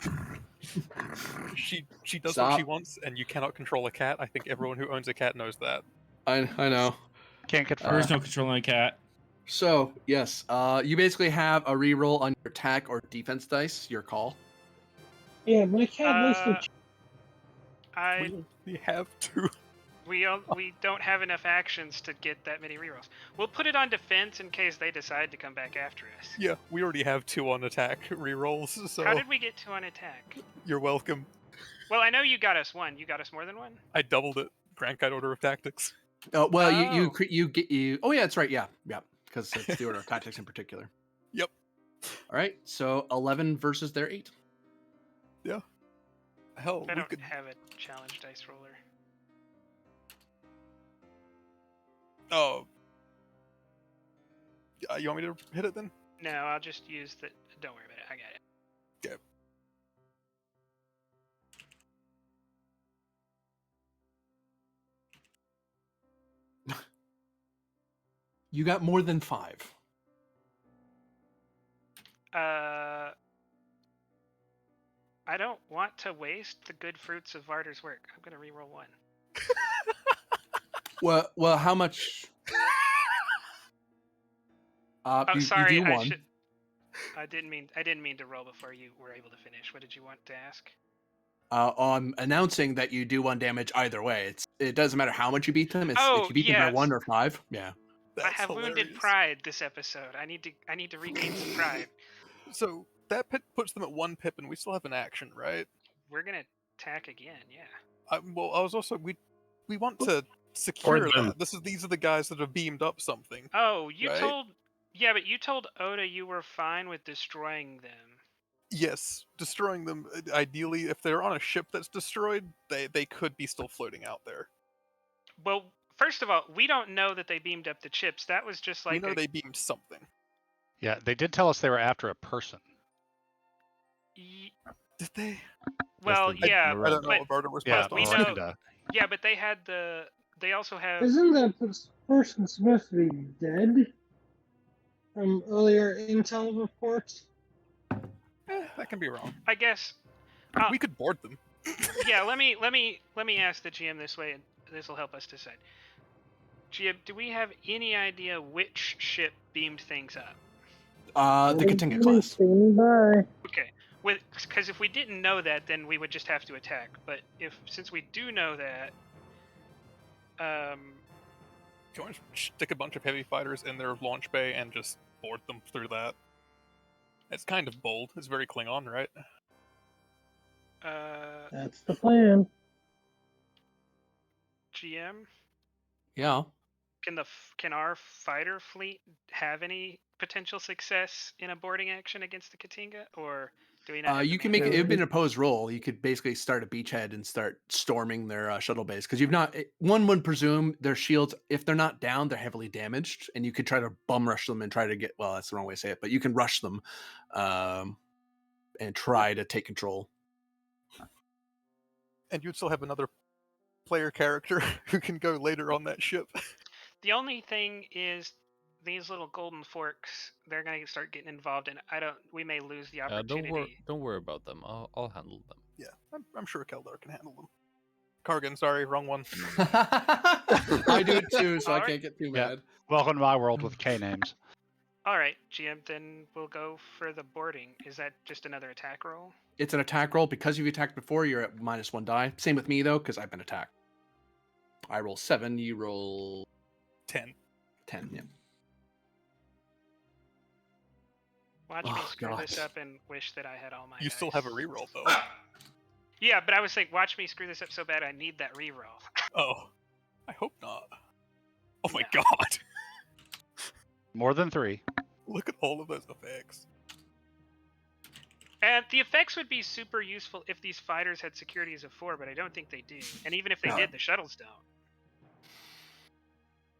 S13: She does what she wants, and you cannot control a cat. I think everyone who owns a cat knows that.
S1: I know.
S2: Can't confirm.
S9: There's no controlling a cat.
S1: So, yes, you basically have a reroll on your attack or defense dice, your call.
S11: Yeah, my cat likes to.
S13: We have to.
S4: We don't have enough actions to get that many rerolls. We'll put it on defense in case they decide to come back after us.
S13: Yeah, we already have 2 on attack rerolls, so
S4: How did we get 2 on attack?
S13: you're welcome.
S4: Well, I know you got us 1. You got us more than 1?
S13: I doubled it. Grand Guide Order of Tactics.
S1: Oh well,
S4: Oh.
S1: you get you. Oh yeah, that's right. Yeah, because it's the order of tactics in particular.
S13: Yep.
S1: All right, so 11 versus their 8.
S13: Hell,
S4: I
S13: we
S4: don't
S13: could.
S4: have a challenge dice roller.
S13: Oh. You want me to hit it then?
S4: No, I'll just use the. Don't worry about it. I got it.
S13: Okay.
S1: You got more than 5.
S4: I don't want to waste the good fruits of Varder's work. I'm gonna reroll 1.
S1: Well, how much?
S4: Sorry,
S1: you do 1.
S4: I didn't mean to roll before you were able to finish. What did you want to ask?
S1: on announcing that you do 1 damage either way. It doesn't matter how much you beat them. If
S4: Oh,
S1: you beat them by
S4: yes.
S1: 1 or 5, yeah.
S4: I
S6: That's
S4: have wounded
S6: hilarious.
S4: pride this episode. I need to regain some pride.
S6: So that puts them at 1 pip, and we still have an action, right?
S4: We're gonna attack again, yeah.
S6: I was also we want to secure
S12: them.
S6: that. These are the guys that have beamed up something.
S4: Oh, you
S6: Right?
S4: but you told Oda you were fine with destroying them.
S6: Yes, destroying them. Ideally, if they're on a ship that's destroyed, they could be still floating out there.
S4: Well, first of all, we don't know that they beamed up the chips. That was just
S6: We
S4: like
S6: know they beamed something.
S2: Yeah, they did tell us they were after a person.
S6: Did they?
S4: Well,
S3: they did,
S4: yeah,
S6: I don't know.
S4: but
S6: Alberta was
S2: Yeah,
S6: passed
S4: we
S6: on.
S4: know.
S2: Miranda.
S4: Yeah, but they had they also have.
S11: Isn't that person supposed to be dead? From earlier intel reports?
S6: That can be wrong.
S4: I guess.
S6: We could board them.
S4: Yeah, let me ask the GM this way, and this will help us decide. GM, do we have any idea which ship beamed things up?
S1: The Katinga class.
S11: Standing by.
S4: Okay, because if we didn't know that, then we would just have to attack. But since we do know that,
S6: You want to stick a bunch of heavy fighters in their launch bay and just board them through that? It's kind of bold. It's very Klingon, right?
S11: That's the plan.
S4: GM,
S1: Yeah.
S4: can our fighter fleet have any potential success in a boarding action against the Katinga, or do we not? Have
S1: You
S4: the
S1: can make it. It
S4: manpower?
S1: would be an opposed roll. You could basically start a beachhead and start storming their shuttle base because you've not. One would presume their shields, if they're not down, they're heavily damaged, and you could try to bum rush them and try to get. Well, that's the wrong way to say it, but you can rush them, and try to take control.
S6: And you'd still have another player character who can go later on that ship.
S4: The only thing is these little golden forks. They're gonna start getting involved, and we may lose the opportunity.
S3: Don't worry about them. I'll handle them.
S6: Yeah, I'm sure Keldar can handle them. Kargan, sorry, wrong one.
S1: I do it too, so I
S4: Alright.
S1: can't get too
S2: Yeah.
S1: mad.
S2: Welcome to my world with K names.
S4: All right, GM. Then we'll go for the boarding. Is that just another attack roll?
S1: It's an attack roll because you've attacked before. You're at -1 die. Same with me though, because I've been attacked. I roll 7. You roll
S6: 10.
S1: 10. Yeah.
S4: Watch me
S1: Oh,
S4: screw
S1: God.
S4: this up and wish that I had all my.
S6: You still
S4: dice.
S6: have a reroll though.
S4: Yeah, but I was like, watch me screw this up so bad I need that reroll.
S6: Oh, I hope not. Oh my
S4: No.
S6: god!
S2: More than 3.
S6: Look at all of those effects.
S4: And the effects would be super useful if these fighters had securities of 4, but I don't think they do. And even if they
S1: No.
S4: did, the shuttles don't.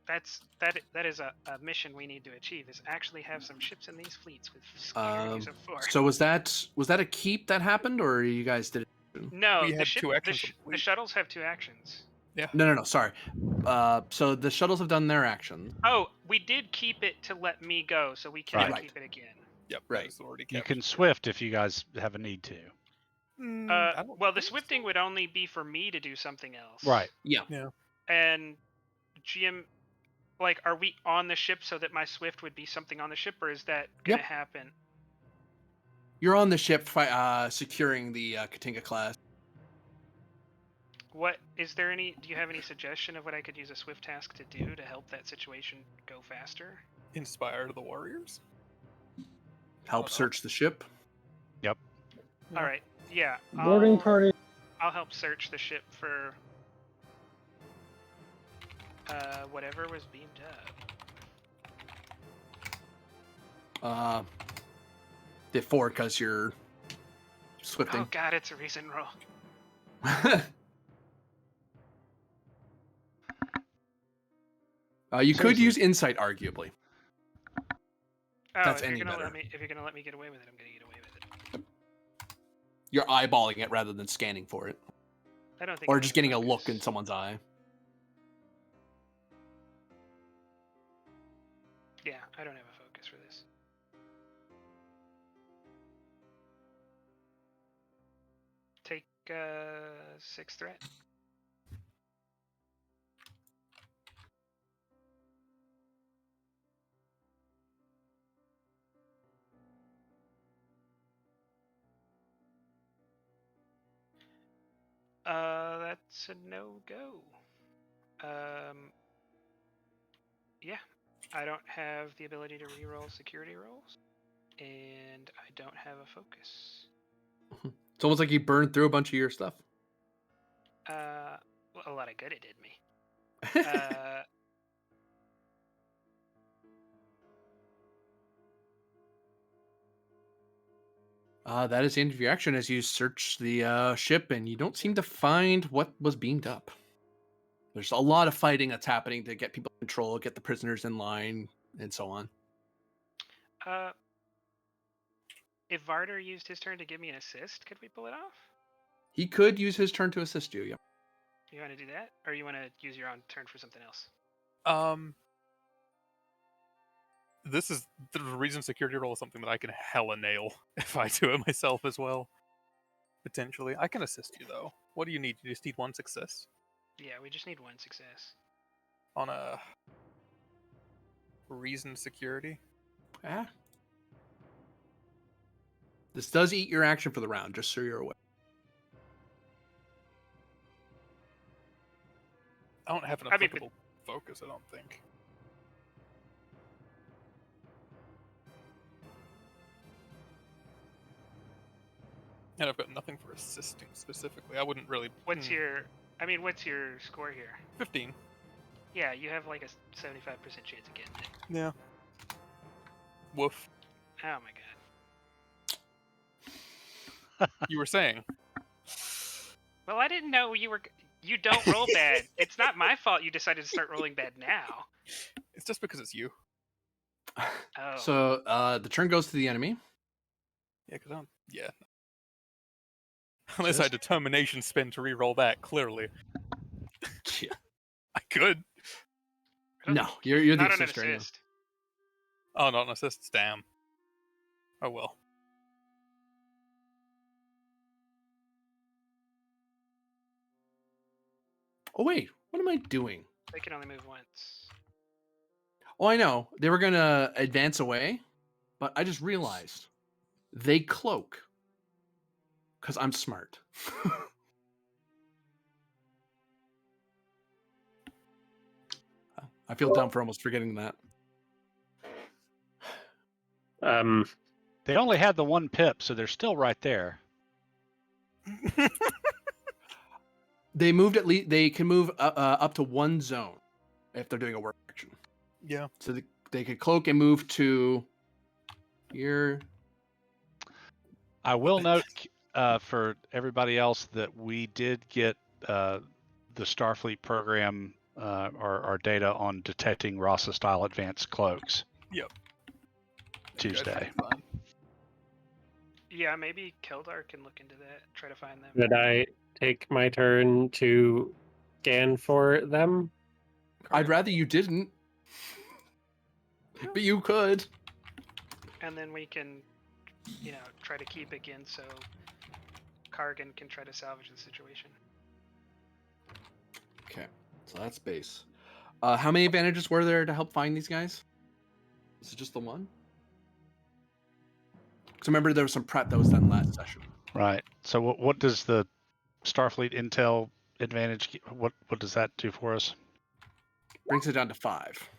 S4: That is a mission we need to achieve, is actually have some ships in these fleets with securities of 4.
S1: So was that a keep that happened, or you guys did it?
S4: No,
S6: We
S4: the
S6: have
S4: ship,
S6: 2 actions
S4: the
S6: complete.
S4: shuttles have 2 actions.
S6: Yeah.
S1: No. Sorry. So the shuttles have done their action.
S4: Oh, we did keep it to let me go, so we can't
S1: Right.
S4: keep it again.
S6: Yep.
S1: Right.
S6: That's already
S2: You
S6: captured.
S2: can swift if you guys have a need to.
S6: I don't
S4: Well, the
S6: think
S4: swifting
S6: so.
S4: would only be for me to do something else.
S2: Right.
S1: Yeah.
S4: And GM, like, are we on the ship so that my swift would be something on the ship, or is that gonna
S1: Yep.
S4: happen?
S1: You're on the ship, securing the Katinga class.
S4: What is there any? Do you have any suggestion of what I could use a swift task to do to help that situation go faster?
S6: Inspire the warriors.
S1: Help search the ship.
S2: Yep.
S4: All right. Yeah.
S11: Boarding party.
S4: I'll help search the ship for whatever was beamed up.
S1: The 4 because you're swifting.
S4: Oh God, it's a reason roll.
S1: You could use insight, arguably.
S4: Oh,
S1: That's
S4: if
S1: any
S4: you're gonna
S1: better.
S4: if you're gonna let me get away with it, I'm gonna get away with it.
S1: You're eyeballing it rather than scanning for it,
S4: I don't think.
S1: or
S4: I
S1: just
S4: have
S1: getting a
S4: focus.
S1: look in someone's eye.
S4: Yeah, I don't have a focus for this. Take 6 threat. That's a no-go. Yeah, I don't have the ability to reroll security rolls, and I don't have a focus.
S1: It's almost like you burned through a bunch of your stuff.
S4: Well, a lot of good it did me.
S1: That is the end of your action as you search the ship, and you don't seem to find what was beamed up. There's a lot of fighting that's happening to get people in control, get the prisoners in line, and so on.
S4: If Varder used his turn to give me an assist, could we pull it off?
S1: He could use his turn to assist you, yeah.
S4: You want to do that? Or you want to use your own turn for something else?
S13: This is the reason security roll is something that I can hella nail if I do it myself as well. Potentially. I can assist you, though. What do you need? You just need one success?
S4: Yeah, we just need one success.
S13: On a reason security?
S1: Ah. This does eat your action for the round, just so you're aware.
S13: I don't have an applicable focus, I don't think. And I've got nothing for assisting specifically. I wouldn't really...
S4: What's your score here?
S13: 15.
S4: Yeah, you have like a 75% chance of getting it.
S13: Yeah. Woof.
S4: Oh my god.
S13: You were saying?
S4: Well, I didn't know you don't roll bad. It's not my fault you decided to start rolling bad now.
S13: It's just because it's you.
S4: Oh.
S1: So the turn goes to the enemy.
S13: Yeah, because unless I determination spin to re-roll that, clearly.
S1: Yeah.
S13: I could.
S1: No, you're the
S4: not
S1: assist
S4: an
S1: right now.
S4: assist.
S13: Oh, not an assist? Damn. Oh well.
S1: Oh wait, what am I doing?
S4: They can only move once.
S1: Oh, I know. They were gonna advance away, but I just realized they cloak. Because I'm smart. I feel dumb for almost forgetting that.
S2: They only had the one pip, so they're still right there.
S1: They moved at least. They can move up to one zone if they're doing a work action.
S13: Yeah.
S1: So they could cloak and move to here.
S2: I will note for everybody else that we did get the Starfleet program our data on detecting Rasa-style advanced cloaks.
S13: Yep.
S2: Tuesday.
S4: Yeah, maybe Keldar can look into that, try to find them.
S12: Did I take my turn to scan for them?
S1: I'd rather you didn't, but you could.
S4: And then we can, try to keep again so Kargan can try to salvage the situation.
S1: Okay, so that's base. How many advantages were there to help find these guys? Is it just the one? Because remember there was some prep that was done last session.
S2: Right. So what does the Starfleet Intel advantage? What does that do for us?
S1: Brings it down to 5.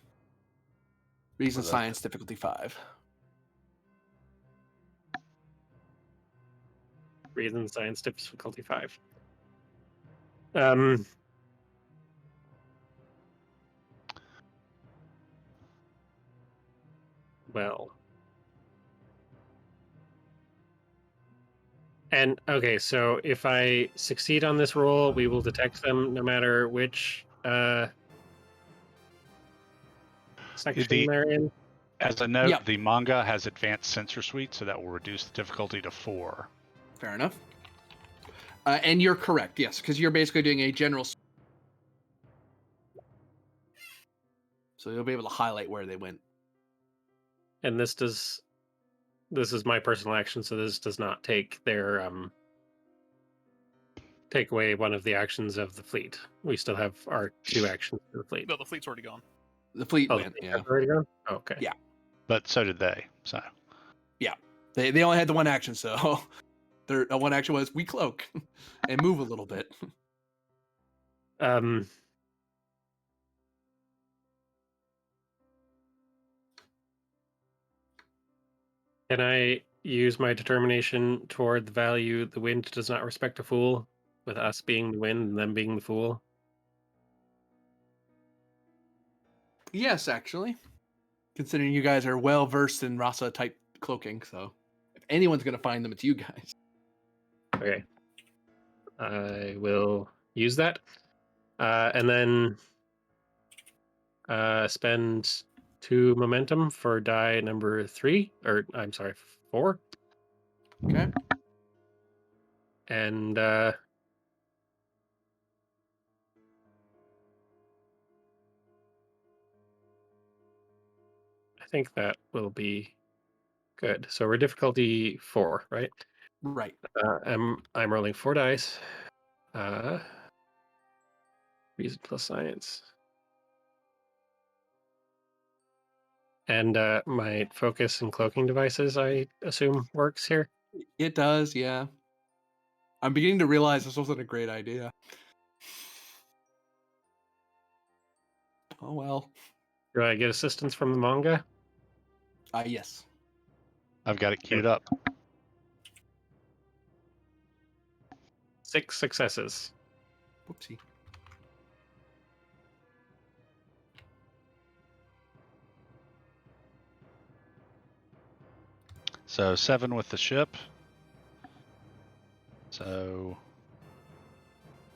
S1: Reason science difficulty 5.
S12: Reason science difficulty 5. Well. And okay, so if I succeed on this roll, we will detect them no matter which section they're in.
S2: As a note, the manga has advanced sensor suite, so that will reduce the difficulty to 4.
S1: Fair enough. And you're correct, yes, because you're basically doing a general. So you'll be able to highlight where they went.
S12: And this is my personal action, so this does not take their take away one of the actions of the fleet. We still have our 2 actions for the fleet.
S13: No, the fleet's already gone.
S1: The fleet went,
S12: yeah. Already gone? Oh, okay.
S1: Yeah.
S2: But so did they, so.
S1: Yeah. They only had the one action, so Their one action was we cloak and move a little bit.
S12: Um, can I use my determination toward the value the wind does not respect a fool, with us being the wind and them being the fool?
S1: Yes, actually. Considering you guys are well versed in Rasa type cloaking, so if anyone's gonna find them, it's you guys.
S12: Okay. I will use that. And then spend 2 momentum for die number 3, or I'm sorry, 4.
S1: Okay.
S12: And I think that will be good. So we're difficulty 4, right?
S1: Right.
S12: I'm rolling 4 dice. Reason plus science. And my focus and cloaking devices, I assume, works here.
S1: It does, yeah. I'm beginning to realize this wasn't a great idea. Oh well.
S12: Do I get assistance from the manga?
S1: Yes.
S2: I've got it queued up.
S12: 6 successes.
S1: Whoopsie.
S2: So 7 with the ship. So.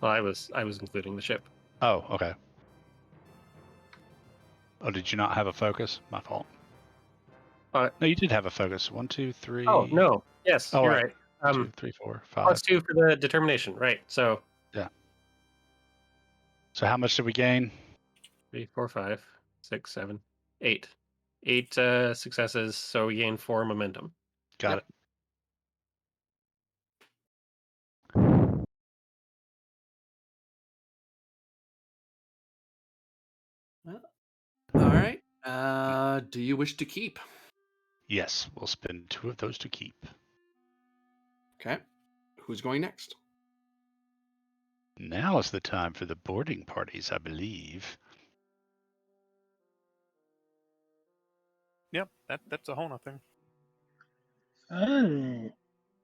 S12: Well, I was including the ship.
S2: Oh, okay. Oh, did you not have a focus? My fault. No, you did have a focus. 1, 2, 3.
S12: Oh no! Yes,
S2: Oh,
S12: you're
S2: right.
S12: right.
S2: 1, 2, 3, 4, 5.
S12: +2 for the determination, right? So
S2: Yeah. So how much did we gain?
S12: 3, 4, 5, 6, 7, 8. 8 successes, so we gain 4 momentum.
S2: Got it.
S1: All right. Do you wish to keep?
S2: Yes, we'll spend 2 of those to keep.
S1: Okay. Who's going next?
S2: Now is the time for the boarding parties, I believe.
S13: Yep, that's a Hona thing.
S11: Fun.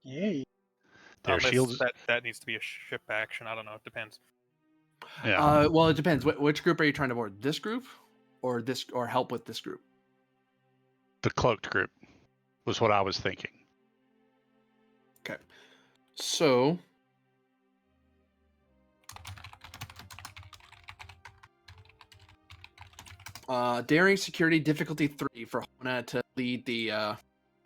S11: Yay.
S2: Their
S13: Unless
S2: shields.
S13: that needs to be a ship action. I don't know. It depends.
S2: Yeah.
S1: Well, it depends. Which group are you trying to board? This group, or help with this group?
S2: The cloaked group was what I was thinking.
S1: Okay. So. Daring security difficulty 3 for Hona to lead the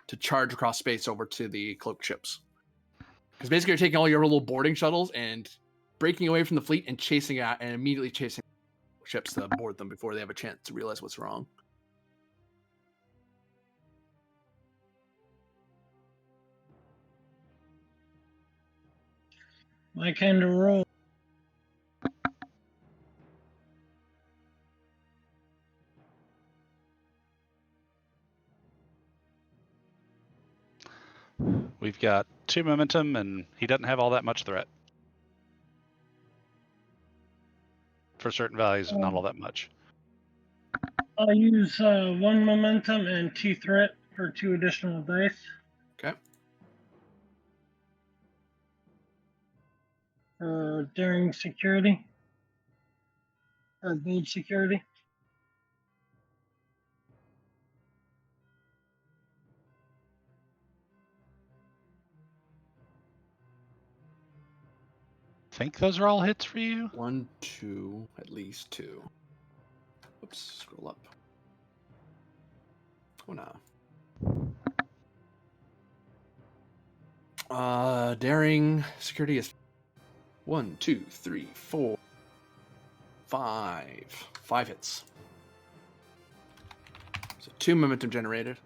S1: to charge across space over to the cloaked ships. Because basically you're taking all your little boarding shuttles and breaking away from the fleet and chasing out and immediately chasing ships to board them before they have a chance to realize what's wrong.
S11: My kind of roll.
S2: We've got 2 momentum, and he doesn't have all that much threat. For certain values, not all that much.
S11: I'll use 1 momentum and 2 threat for 2 additional dice.
S1: Okay.
S11: Daring security. Or bold security.
S2: Think those are all hits for you?
S1: 1, 2, at least 2. Oops, scroll up. Oh no. Daring security is 1, 2, 3, 4, 5. 5 hits. So 2 momentum generated.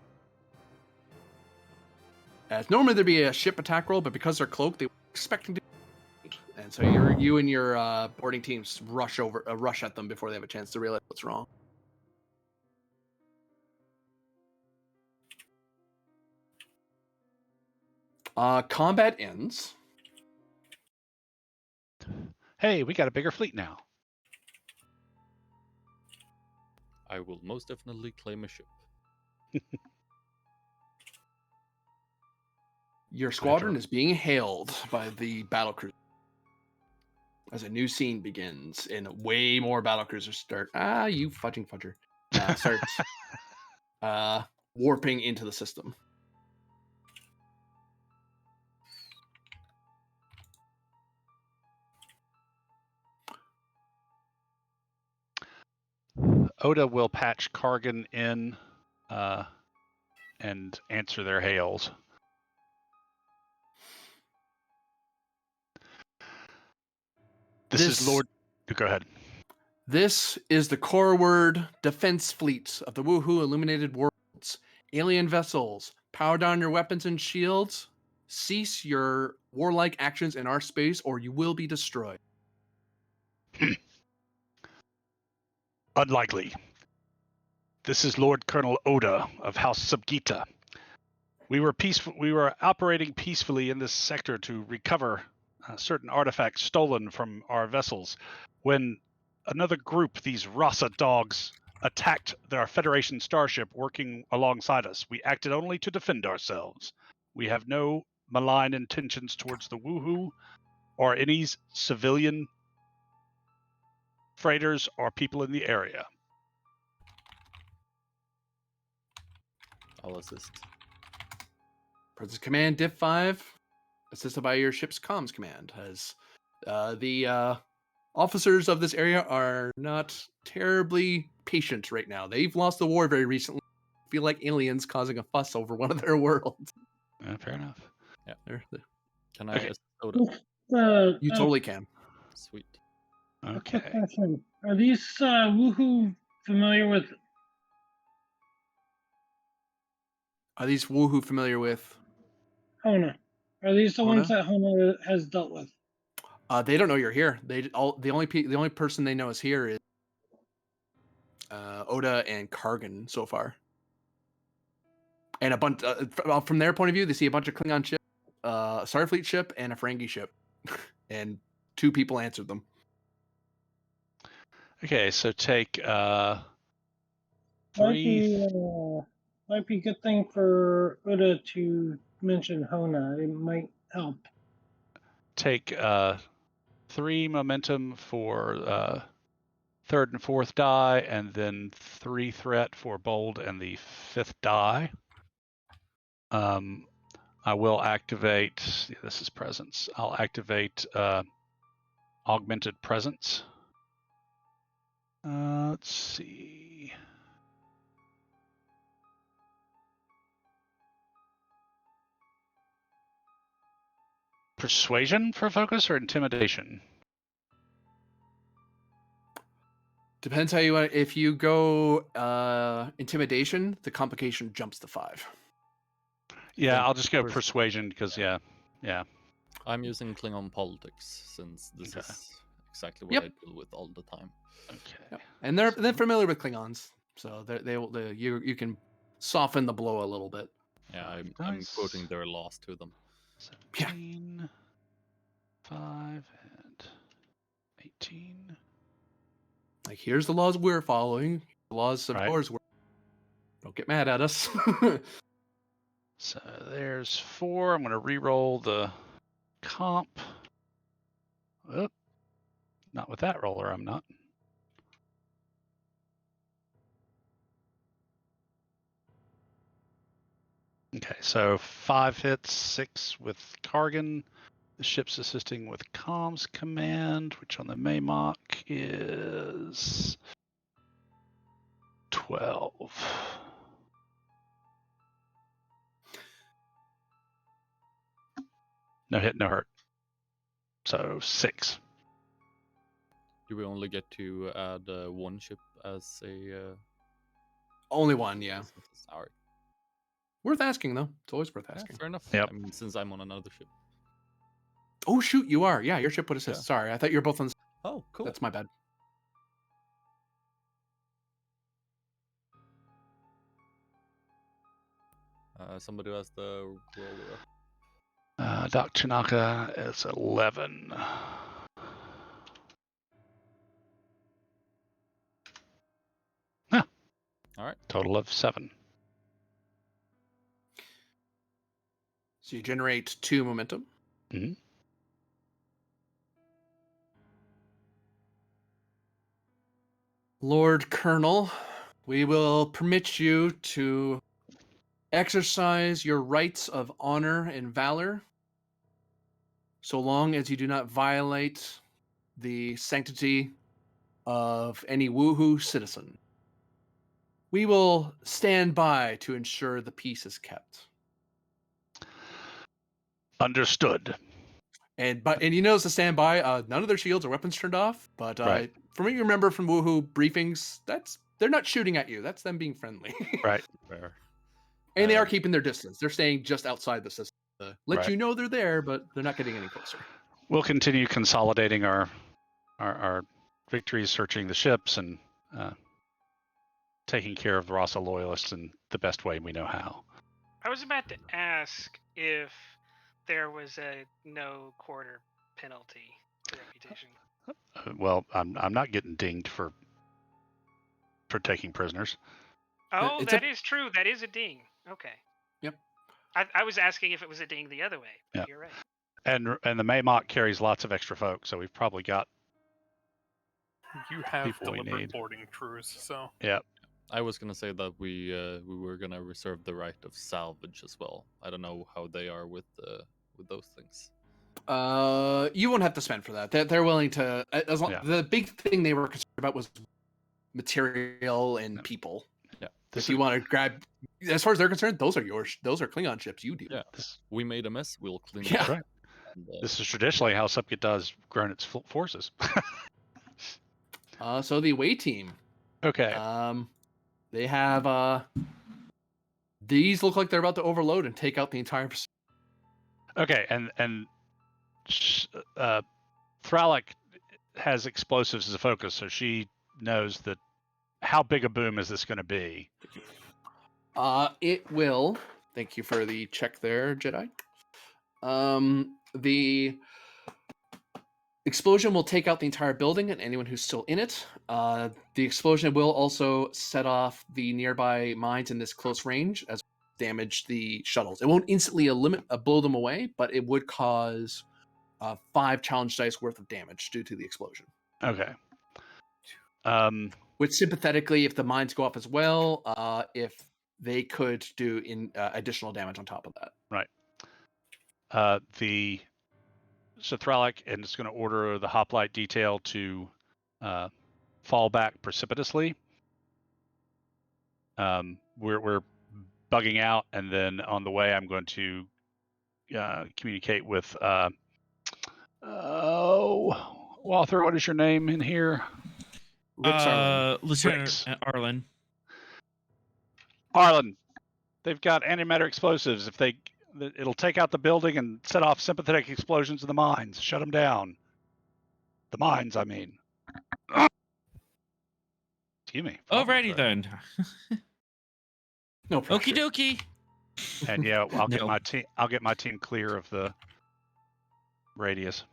S1: As normally there'd be a ship attack roll, but because they're cloaked, they were expecting to. And so you and your boarding teams rush at them before they have a chance to realize what's wrong. Combat ends.
S2: Hey, we got a bigger fleet now.
S3: I will most definitely claim a ship.
S1: Your squadron is being hailed by the battle cruiser as a new scene begins, and way more battle cruisers start. You fudging fudger! Start warping into the system.
S2: Oda will patch Kargan in and answer their hails. This is Lord. Go ahead.
S1: This is the core word defense fleet of the Woohoo Illuminated Worlds. Alien vessels, power down your weapons and shields. Cease your warlike actions in our space, or you will be destroyed.
S2: Unlikely. This is Lord Colonel Oda of House Subgita. We were operating peacefully in this sector to recover certain artifacts stolen from our vessels when another group, these Rasa dogs, attacked our Federation starship working alongside us. We acted only to defend ourselves. We have no malign intentions towards the Woohoo or any civilian freighters or people in the area.
S3: I'll assist.
S1: Presence Command Div 5, assisted by your ship's comms command, as the officers of this area are not terribly patient right now. They've lost the war very recently. Feel like aliens causing a fuss over one of their worlds.
S2: Fair enough.
S3: Yeah. Can I assist Oda?
S1: You totally can.
S3: Sweet.
S11: A quick question. Are these Woohoo familiar with...
S1: Are these Woohoo familiar with
S11: Hona? Are these the
S1: Hona?
S11: ones that Hona has dealt with?
S1: They don't know you're here. The only person they know is here is Oda and Kargan so far. And a bunch from their point of view, they see a bunch of Klingon ships, a Starfleet ship, and a Ferengi ship, and 2 people answered them.
S2: Okay, so take 3.
S11: Might be a good thing for Oda to mention Hona. It might help.
S2: Take 3 momentum for 3rd and 4th die, and then 3 threat for bold and the 5th die. I will activate. This is presence. I'll activate augmented presence. Let's see. Persuasion for focus or intimidation?
S1: Depends how you want. If you go intimidation, the complication jumps to 5.
S2: Yeah, I'll just go persuasion because yeah.
S3: I'm using Klingon politics since this is exactly what I deal with all the time.
S2: Okay.
S1: Yep. And they're familiar with Klingons, so you can soften the blow a little bit.
S3: Yeah, I'm quoting their loss to them.
S2: 17, 5, and 18.
S1: Like, here's the laws we're following. The laws of yours. Don't get mad at us.
S2: So there's 4. I'm going to re-roll the comp. Oh, not with that roller, I'm not. Okay, so 5 hits, 6 with Kargan. The ship's assisting with comms command, which on the Maymok is 12. No hit, no hurt. So 6.
S3: Do we only get to add 1 ship as a...
S1: Only 1, yeah.
S3: All right.
S1: Worth asking, though. It's always worth asking.
S3: Yeah, fair enough.
S2: Yep.
S3: I mean, since I'm on another ship.
S1: Oh, shoot, you are. Yeah, your ship would assist.
S3: Yeah.
S1: Sorry, I thought you were both on the...
S3: Oh, cool.
S1: That's my bad.
S3: Somebody who has the roller up.
S2: Doc Tanaka is 11. Huh.
S3: All right.
S2: Total of 7.
S1: So you generate 2 momentum.
S2: Mm-hmm.
S1: Lord Colonel, we will permit you to exercise your rights of honor and valor so long as you do not violate the sanctity of any woohoo citizen. We will stand by to ensure the peace is kept.
S2: Understood.
S1: And you notice the standby, none of their shields or weapons turned off. But
S2: Right.
S1: from what you remember from woohoo briefings, they're not shooting at you. That's them being friendly.
S2: Right.
S3: Fair.
S1: And they are keeping their distance. They're staying just outside the system to let
S2: Right.
S1: you know they're there, but they're not getting any closer.
S2: We'll continue consolidating our victories, searching the ships, and taking care of the Rasa loyalists in the best way we know how.
S4: I was about to ask if there was a no quarter penalty for reputation.
S2: Well, I'm not getting dinged for taking prisoners.
S4: Oh, that is true. That is a ding. Okay.
S1: Yep.
S4: I was asking if it was a ding the other way, but
S2: Yeah.
S4: you're right.
S2: And the Maymok carries lots of extra folks, so we've probably got
S13: You have
S2: people we
S13: deliberate
S2: need.
S13: boarding crews, so
S2: Yeah.
S3: I was gonna say that we were gonna reserve the right of salvage as well. I don't know how they are with those things.
S1: You won't have to spend for that. They're willing to. As long,
S2: Yeah.
S1: The big thing they were concerned about was material and people.
S3: Yeah.
S1: If you want to grab, as far as they're concerned, those are yours. Those are Klingon ships. You do.
S3: Yeah. We made a mess. We'll clean it
S1: Yeah.
S3: up.
S2: Right.
S3: And,
S2: This is traditionally how Subkit does grown its forces.
S1: So the away team.
S2: Okay.
S1: They have these look like they're about to overload and take out the entire.
S2: Okay, and Thralic has explosives as a focus, so she knows that. How big a boom is this going to be?
S1: It will. Thank you for the check there, Jedi. The explosion will take out the entire building and anyone who's still in it. The explosion will also set off the nearby mines in this close range, as damage the shuttles. It won't instantly blow them away, but it would cause 5 challenge dice worth of damage due to the explosion.
S2: Okay.
S1: Which sympathetically, if the mines go off as well, if they could do additional damage on top of that.
S2: Right. So Thralic and it's going to order the hoplite detail to fall back precipitously. We're bugging out, and then on the way, I'm going to communicate with. Walther, what is your name in here?
S9: Lieutenant Arlen.
S2: Arlen, they've got antimatter explosives. It'll take out the building and set off sympathetic explosions in the mines. Shut them down. The mines, I mean. Excuse me.
S9: Alrighty then.
S1: No pressure.
S9: Okie dokie.
S2: And yeah, I'll get my team clear of the radius.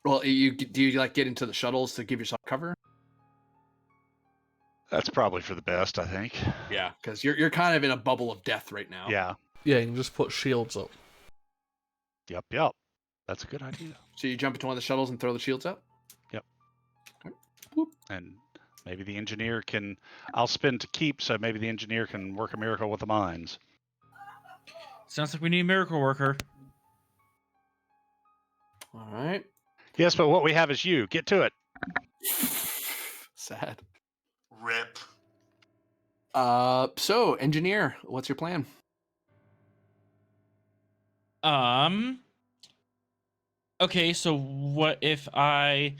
S1: Well, do you get into the shuttles to give yourself cover?
S2: That's probably for the best, I think.
S1: Yeah, because you're kind of in a bubble of death right now.
S2: Yeah.
S5: Yeah, you can just put shields up.
S2: Yep. That's a good idea.
S1: So you jump into one of the shuttles and throw the shields up?
S2: Yep. And maybe the engineer can. I'll spin to keep, so maybe the engineer can work a miracle with the mines.
S9: Sounds like we need a miracle worker.
S1: All right.
S2: Yes, but what we have is you. Get to it.
S1: Sad.
S7: Rip.
S1: So engineer, what's your plan?
S9: Okay, so what if I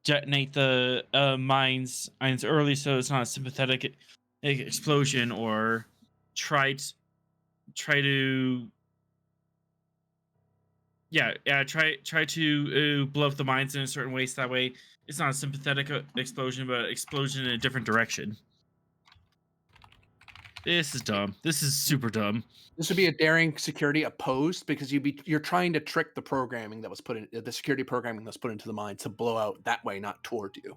S9: detonate the mines early so it's not a sympathetic explosion, or try to try to blow up the mines in a certain way so that way it's not a sympathetic explosion but explosion in a different direction. This is dumb. This is super dumb.
S1: This would be a daring security opposed because you're trying to trick the programming that was put in the security programming that's put into the mine to blow out that way, not toward you.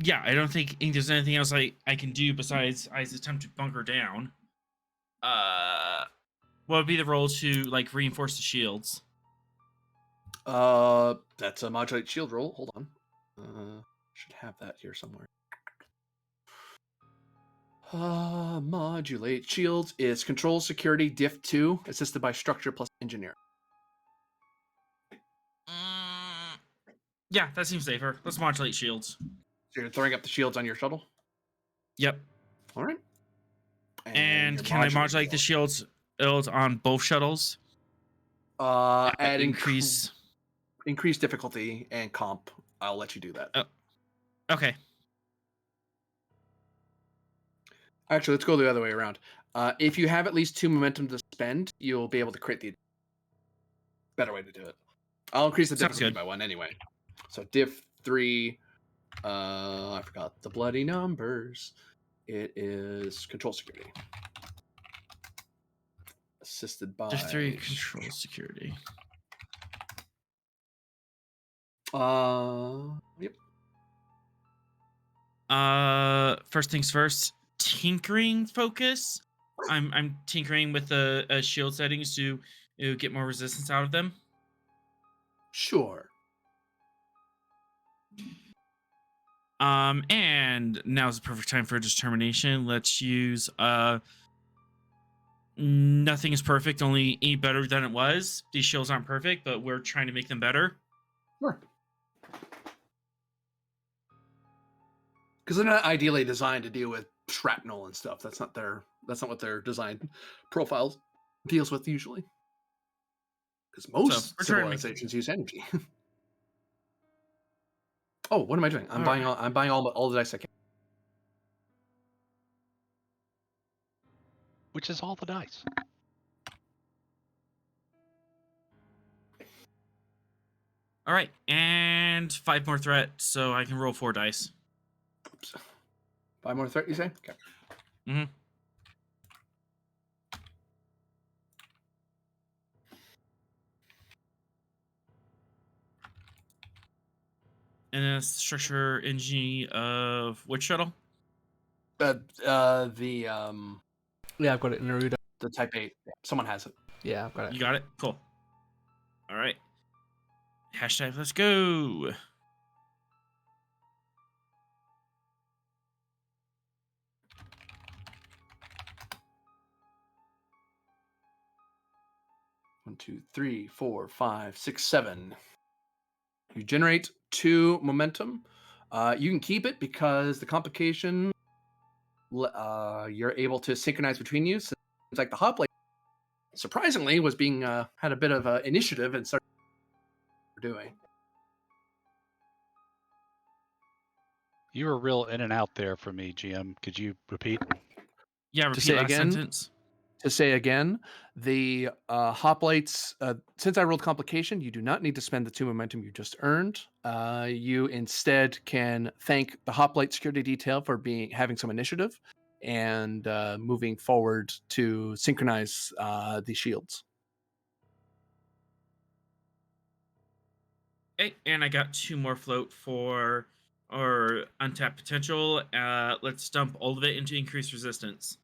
S9: Yeah, I don't think there's anything else I can do besides I attempt to bunker down. What would be the role to like reinforce the shields?
S1: That's a modulate shield roll. Hold on. Should have that here somewhere. Modulate shields is control security diff 2 assisted by structure plus engineer.
S9: Yeah, that seems safer. Let's modulate shields.
S1: So you're throwing up the shields on your shuttle?
S9: Yep.
S1: All right.
S9: And can I modulate the shields on both shuttles?
S1: Add
S9: increase
S1: difficulty and comp. I'll let you do that.
S9: Okay.
S1: Actually, let's go the other way around. If you have at least 2 momentum to spend, you'll be able to crit the better way to do it. I'll increase the difficulty by 1 anyway. So diff 3. I forgot the bloody numbers. It is control security. Assisted by
S9: diff 3 control security.
S1: Yep.
S9: First things first, tinkering focus. I'm tinkering with the shield settings to get more resistance out of them.
S1: Sure.
S9: And now's the perfect time for a determination. Let's use nothing is perfect, only any better than it was. These shields aren't perfect, but we're trying to make them better.
S1: Sure. Because they're not ideally designed to deal with shrapnel and stuff. That's not what their design profiles deals with usually. Because most civilizations use energy. Oh, what am I doing? I'm buying all the dice I can.
S2: Which is all the dice.
S9: All right, and 5 more threat, so I can roll 4 dice.
S1: Oops. 5 more threat, you say? Okay.
S9: Mm-hmm. And then structure engine of which shuttle?
S1: Yeah, I've
S5: got it in Naruto.
S1: The Type 8. Someone has it.
S5: Yeah, I've got it.
S9: You got it? Cool. All right. Hashtag let's go.
S1: One, 2, 3, 4, 5, 6, 7. You generate 2 momentum. You can keep it because the complication you're able to synchronize between you. So it's like the hoplite, surprisingly, was being had a bit of initiative and started doing.
S2: You were real in and out there for me, GM. Could you repeat?
S9: Yeah, repeat last sentence.
S1: To say again, the hoplites, since I rolled complication, you do not need to spend the 2 momentum you just earned. You instead can thank the hoplite security detail for having some initiative and moving forward to synchronize the shields.
S9: Okay, and I got 2 more float for or untapped potential. Let's dump all of it into increased resistance.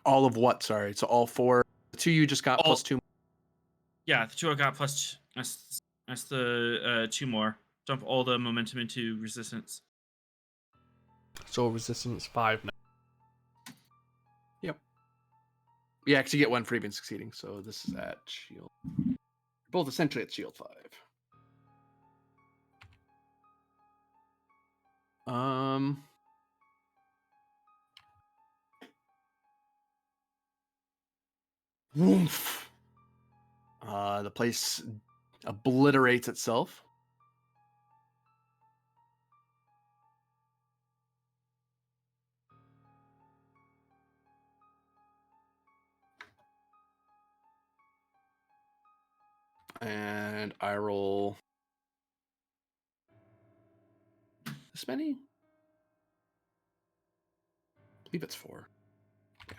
S1: All of what? Sorry. So all 4. The 2 you just got plus 2.
S9: Yeah, the 2 I got plus. That's the 2 more. Dump all the momentum into resistance.
S5: So resistance 5 now.
S1: Yep. Yeah, because you get 1 for even succeeding. So this is at shield. Both essentially at shield 5. Woof. The place obliterates itself. I roll this many? I believe it's 4. Yeah.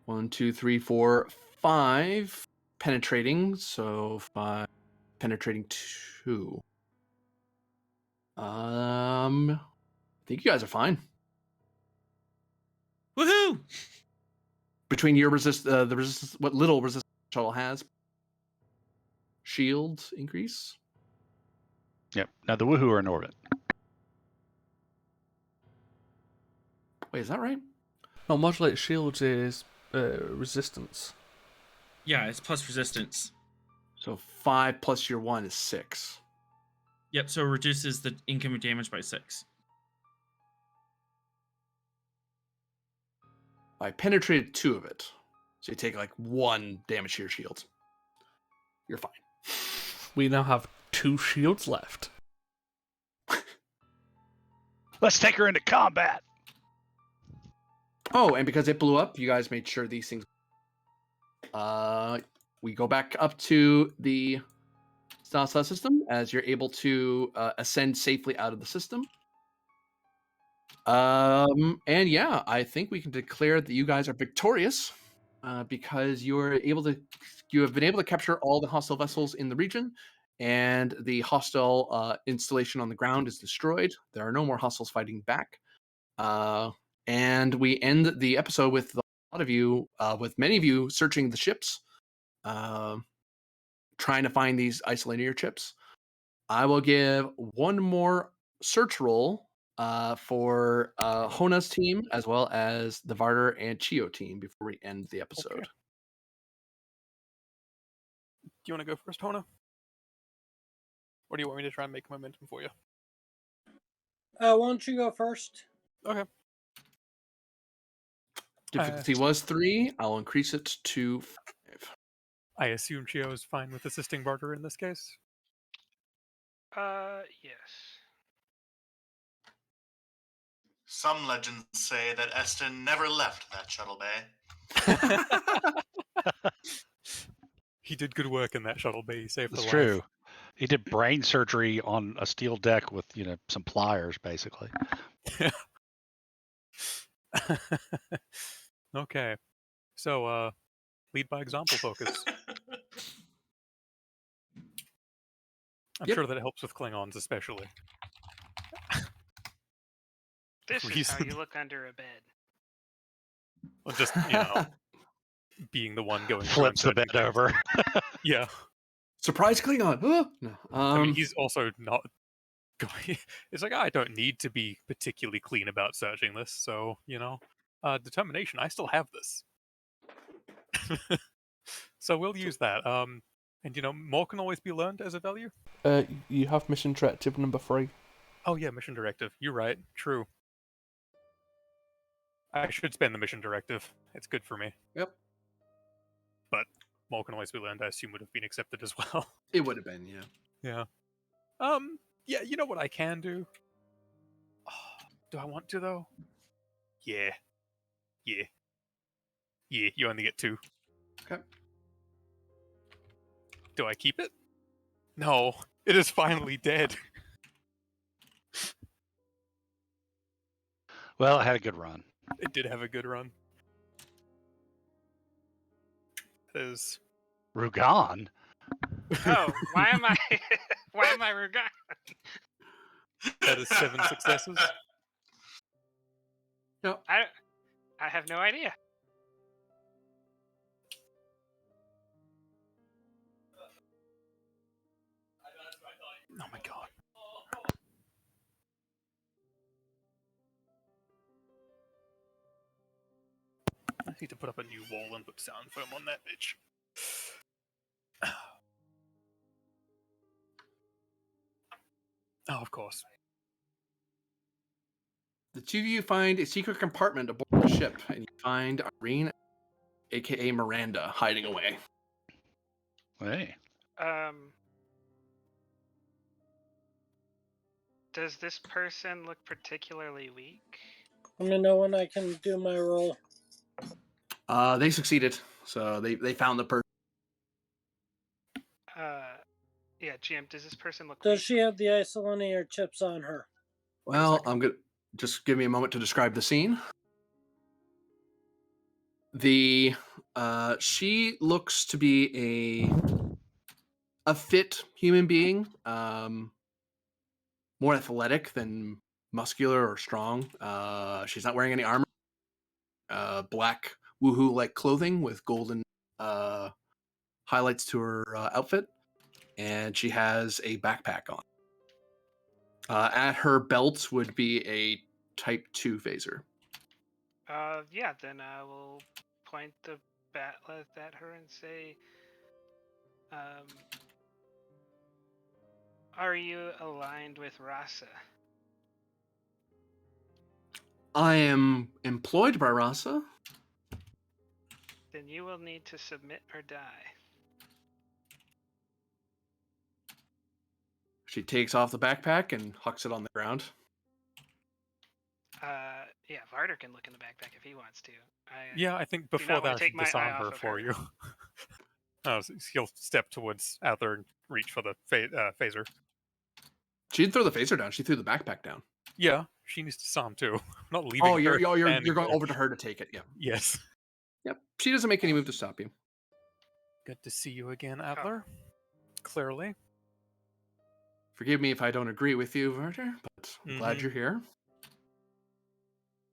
S1: 1, 2, 3, 4, 5 penetrating. So 5 penetrating 2. I think you guys are fine.
S9: Woohoo!
S1: Between your the resistance, what little resistance shuttle has, shields increase.
S2: Yep. Now the woohoo are in orbit.
S1: Wait, is that right?
S5: No, modulate shields is resistance.
S9: Yeah, it's plus resistance.
S1: So 5 plus your 1 is 6.
S9: Yep, so it reduces the incoming damage by 6.
S1: I penetrated 2 of it. So you take like 1 damage to your shield. You're fine.
S5: We now have 2 shields left.
S2: Let's take her into combat.
S1: Oh, and because it blew up, you guys made sure these things. We go back up to the Stasta system as you're able to ascend safely out of the system. And yeah, I think we can declare that you guys are victorious because you have been able to capture all the hostile vessels in the region, and the hostile installation on the ground is destroyed. There are no more hostiles fighting back. And we end the episode with a lot of you, with many of you searching the ships, trying to find these isolator chips. I will give one more search roll for Hona's team as well as the Varder and Chio team before we end the episode.
S6: Okay. Do you want to go first, Hona? Or do you want me to try and make momentum for you?
S11: Why don't you go first?
S6: Okay.
S1: Difficulty was 3. I'll increase it to 5.
S6: I assume Chio is fine with assisting Barter in this case.
S4: Yes.
S7: Some legends say that Eston never left that shuttle bay.
S6: He did good work in that shuttle bay. He saved
S2: That's
S6: the
S2: true.
S6: life.
S2: He did brain surgery on a steel deck with some pliers, basically.
S6: Okay. So, lead by example focus. I'm
S1: Yep.
S6: sure that it helps with Klingons, especially.
S4: This is how
S6: Reason.
S4: you look under a bed.
S6: Well, just, being the one going
S2: Flips the
S6: through
S2: bed over.
S6: Yeah.
S1: Surprise Klingon! No.
S6: I mean, he's also not going. It's like, I don't need to be particularly clean about searching this, so, determination, I still have this. So we'll use that. And more can always be learned as a value.
S5: You have mission directive number 3.
S6: Oh yeah, mission directive. You're right. True. I should spend the mission directive. It's good for me.
S1: Yep.
S6: But more can always be learned. I assume would have been accepted as well.
S1: It would have been, yeah.
S6: Yeah. Yeah. You know what I can do? Oh, do I want to though? Yeah. Yeah. Yeah. You only get 2.
S1: Okay.
S6: Do I keep it? No. It is finally dead.
S2: Well, it had a good run.
S6: It did have a good run. It is.
S2: Rugan?
S4: Oh, why am I Rugan?
S6: That is 7 successes.
S1: Yep.
S4: I have no idea.
S6: Oh my god. I need to put up a new wall and put sound foam on that bitch. Oh, of course.
S1: The two of you find a secret compartment aboard the ship, and you find Irene, aka Miranda, hiding away.
S2: Hey.
S4: Does this person look particularly weak?
S11: Let me know when I can do my roll.
S1: They succeeded, so they found the person.
S4: GM, does this person look
S11: Does
S4: weak?
S11: she have the isolinear chips on her?
S1: Well, I'm gonna just give me a moment to describe the scene. She looks to be a fit human being, more athletic than muscular or strong. She's not wearing any armor. Black woohoo like clothing with golden highlights to her outfit, and she has a backpack on. At her belt would be a Type 2 phaser.
S4: Yeah, then I will point the bat'leth at her and say, are you aligned with Rasa?
S1: I am employed by Rasa.
S4: Then you will need to submit or die.
S1: She takes off the backpack and hucks it on the ground.
S4: Yeah, Varder can look in the backpack if he wants to.
S13: I think
S4: do
S13: before
S4: not want
S13: that,
S4: to
S13: I
S4: take
S13: should
S4: my eye
S13: disarm
S4: off
S13: her
S4: of
S13: for
S4: her.
S13: you. He'll step towards Adler and reach for the phaser.
S1: She didn't throw the phaser down. She threw the backpack down.
S13: Yeah, she needs to disarm too. I'm not leaving
S1: Oh,
S13: her
S1: you're
S13: standing
S1: going
S13: there.
S1: over to her to take it. Yeah.
S13: Yes.
S1: Yep. She doesn't make any move to stop you.
S13: Good to see you again, Adler. Clearly.
S1: Forgive me if I don't agree with you, Varder, but I'm glad you're here.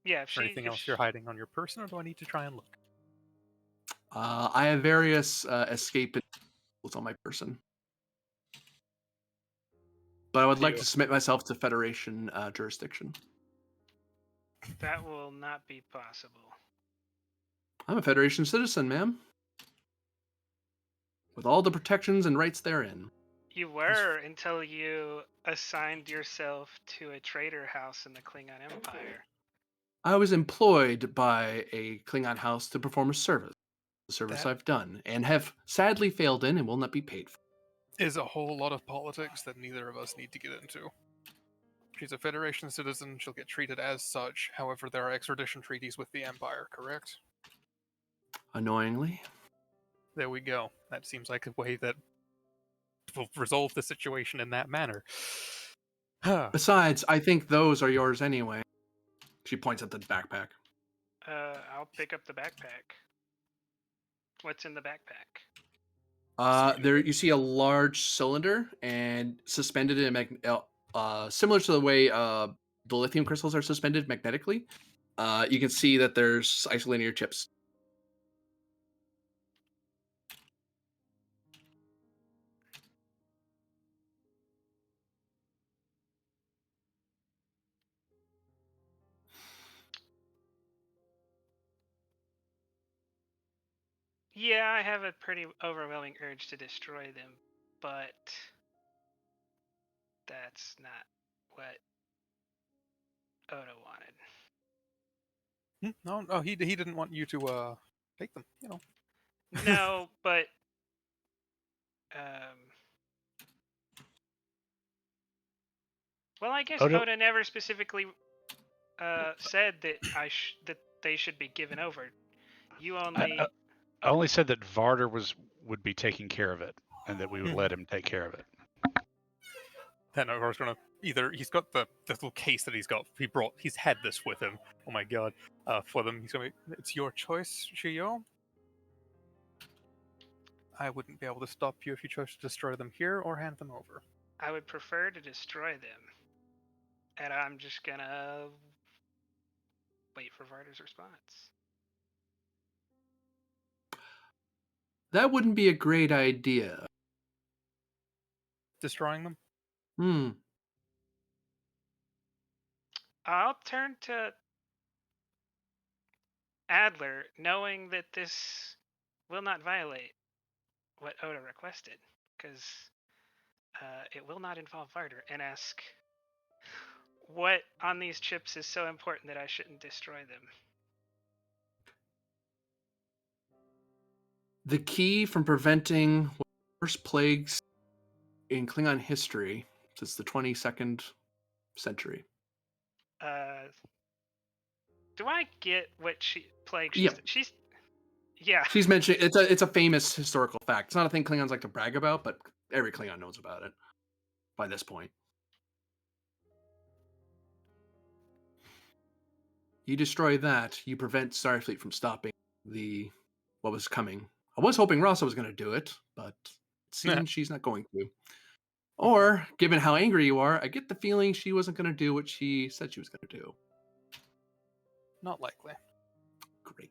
S4: Yeah,
S13: Is there anything else you're hiding on your person, or do I need to try and look?
S1: I have various escape tools on my person. But I would like to submit myself to Federation jurisdiction.
S4: That will not be possible.
S1: I'm a Federation citizen, ma'am. With all the protections and rights therein.
S4: You were until you assigned yourself to a trader house in the Klingon Empire.
S1: I was employed by a Klingon house to perform a service. The service I've done, and have sadly failed in and will not be paid for.
S13: Is a whole lot of politics that neither of us need to get into. She's a Federation citizen, she'll get treated as such. However, there are extradition treaties with the Empire, correct?
S1: Annoyingly.
S13: There we go. That seems like a way that will resolve the situation in that manner.
S1: Besides, I think those are yours anyway. She points at the backpack.
S4: I'll pick up the backpack. What's in the backpack?
S1: There you see a large cylinder and suspended in similar to the way the lithium crystals are suspended magnetically. You can see that there's isolinear chips.
S4: Yeah, I have a pretty overwhelming urge to destroy them, but that's not what Oda wanted.
S13: No, he didn't want you to take them, you know.
S4: No, but well, I guess Oda never specifically said that that they should be given over. You only.
S2: I only said that Varder would be taking care of it, and that we would let him take care of it.
S13: Then I was gonna he's got the little case that he's had this with him. Oh my god. For them, he's gonna be, it's your choice, Shiyo. I wouldn't be able to stop you if you chose to destroy them here or hand them over.
S4: I would prefer to destroy them. And I'm just gonna wait for Varder's response.
S1: That wouldn't be a great idea.
S13: Destroying them?
S4: I'll turn to Adler, knowing that this will not violate what Oda requested, because it will not involve Varder, and ask what on these chips is so important that I shouldn't destroy them.
S1: The key from preventing one of the worst plagues in Klingon history since the 22nd century.
S4: Do I get what plague she's
S1: She's mentioning it's a famous historical fact. It's not a thing Klingons like to brag about, but every Klingon knows about it. by this point. You destroy that, you prevent Starfleet from stopping what was coming. I was hoping Rasa was going to do it, but it seems she's not going to. Or, given how angry you are, I get the feeling she wasn't going to do what she said she was going to do.
S13: Not likely.
S1: Great.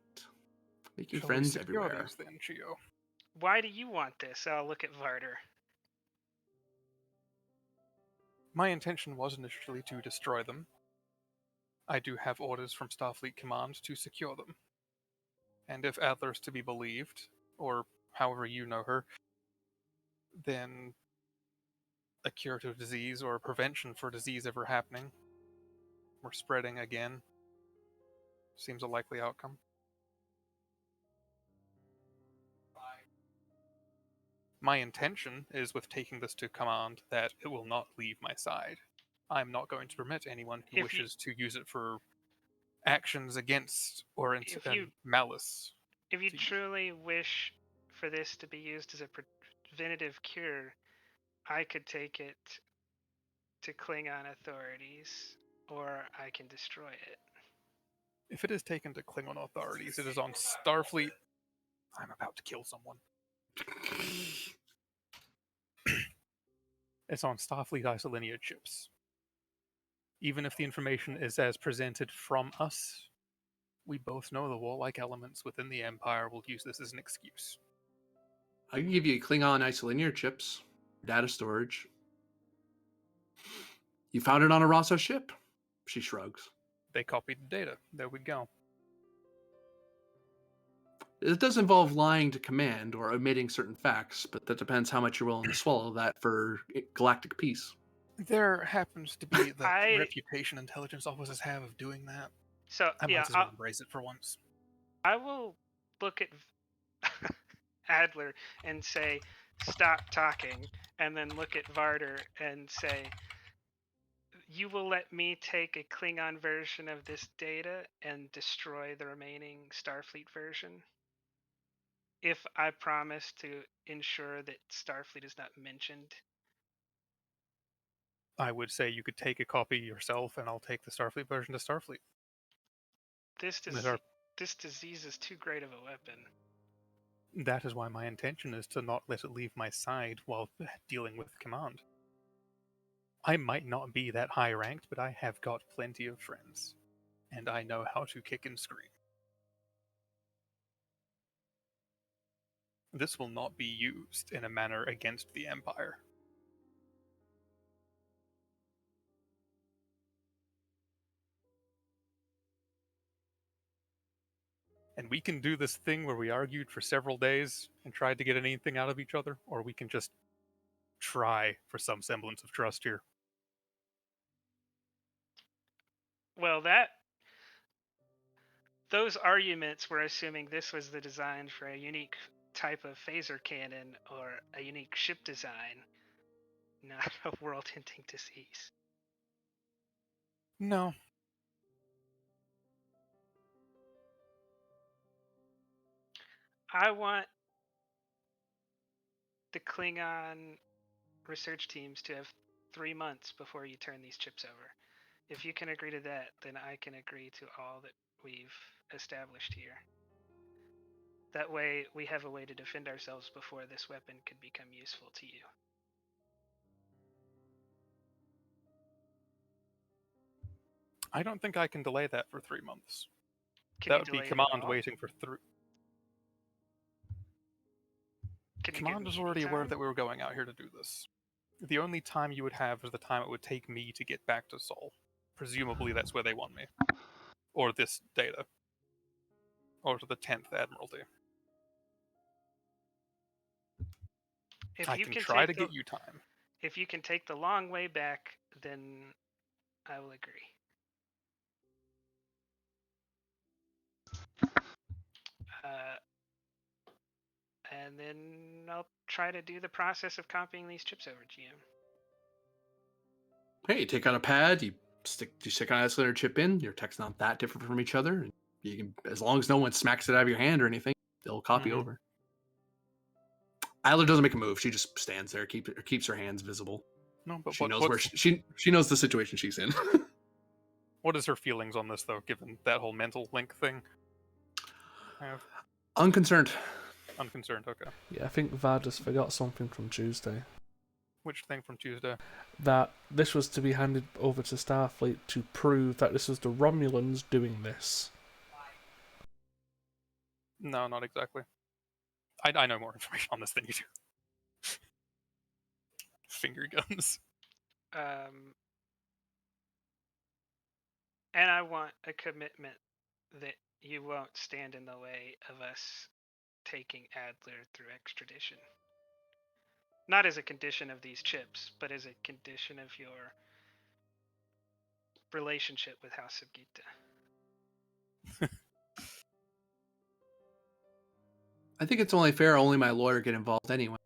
S1: Making
S6: Shall we
S1: friends
S6: secure
S1: everywhere.
S6: these then, Chio?
S4: Why do you want this? I'll look at Varder.
S6: My intention was initially to destroy them. I do have orders from Starfleet Command to secure them. And if Adler's to be believed, or however you know her, then a cure to disease or a prevention for disease ever happening or spreading again seems a likely outcome. My intention is, with taking this to command, that it will not leave my side. I'm not going to permit anyone who wishes to use it for actions against or malice.
S4: If you truly wish for this to be used as a preventative cure, I could take it to Klingon authorities, or I can destroy it.
S6: If it is taken to Klingon authorities, it is on Starfleet. I'm about to kill someone. It's on Starfleet isolinear chips. Even if the information is as presented from us, we both know the warlike elements within the Empire will use this as an excuse.
S1: I can give you Klingon isolinear chips, data storage. You found it on a Rasa ship. She shrugs.
S6: They copied the data. There we go.
S1: It does involve lying to command or omitting certain facts, but that depends how much you're willing to swallow that for galactic peace.
S6: There happens to be the reputation intelligence officers have of doing that.
S4: So
S6: I might as well embrace it for once.
S4: I will look at Adler and say, stop talking, and then look at Varder and say, you will let me take a Klingon version of this data and destroy the remaining Starfleet version? If I promise to ensure that Starfleet is not mentioned.
S6: I would say you could take a copy yourself, and I'll take the Starfleet version to Starfleet.
S4: This disease is too great of a weapon.
S6: That is why my intention is to not let it leave my side while dealing with command. I might not be that high ranked, but I have got plenty of friends, and I know how to kick and scream. This will not be used in a manner against the Empire. And we can do this thing where we argued for several days and tried to get anything out of each other, or we can just try for some semblance of trust here.
S4: Well, those arguments were assuming this was the design for a unique type of phaser cannon or a unique ship design, not a world-ending disease.
S6: No.
S4: I want the Klingon research teams to have 3 months before you turn these chips over. If you can agree to that, then I can agree to all that we've established here. That way, we have a way to defend ourselves before this weapon could become useful to you.
S6: I don't think I can delay that for 3 months.
S4: Can
S6: that
S4: you
S6: would be
S4: delay it
S6: command
S4: at all?
S6: waiting for 3. Command was already
S4: time?
S6: aware that we were going out here to do this. The only time you would have is the time it would take me to get back to Sol. Presumably that's where they want me. Or this data. Or to the 10th Admiralty. I can try to get you time.
S4: If you can take the long way back, then I will agree. And then I'll try to do the process of copying these chips over to you.
S1: Hey, you take out a pad, you stick an isolator chip in. Your tech's not that different from each other. And you can, as long as no one smacks it out of your hand or anything, they'll copy over. Adler doesn't make a move. She just stands there, keeps her hands visible.
S13: No, but
S1: She knows where she knows the situation she's in.
S13: What is her feelings on this, though, given that whole mental link thing? I have
S1: Unconcerned.
S13: unconcerned. Okay.
S5: Yeah, I think Vardas forgot something from Tuesday.
S13: Which thing from Tuesday?
S5: That this was to be handed over to Starfleet to prove that this was the Romulans doing this.
S13: No, not exactly. I know more information on this than you do. Finger guns.
S4: And I want a commitment that you won't stand in the way of us taking Adler through extradition. Not as a condition of these chips, but as a condition of your relationship with House of Gita.
S1: I think it's only fair only my lawyer get involved anyway.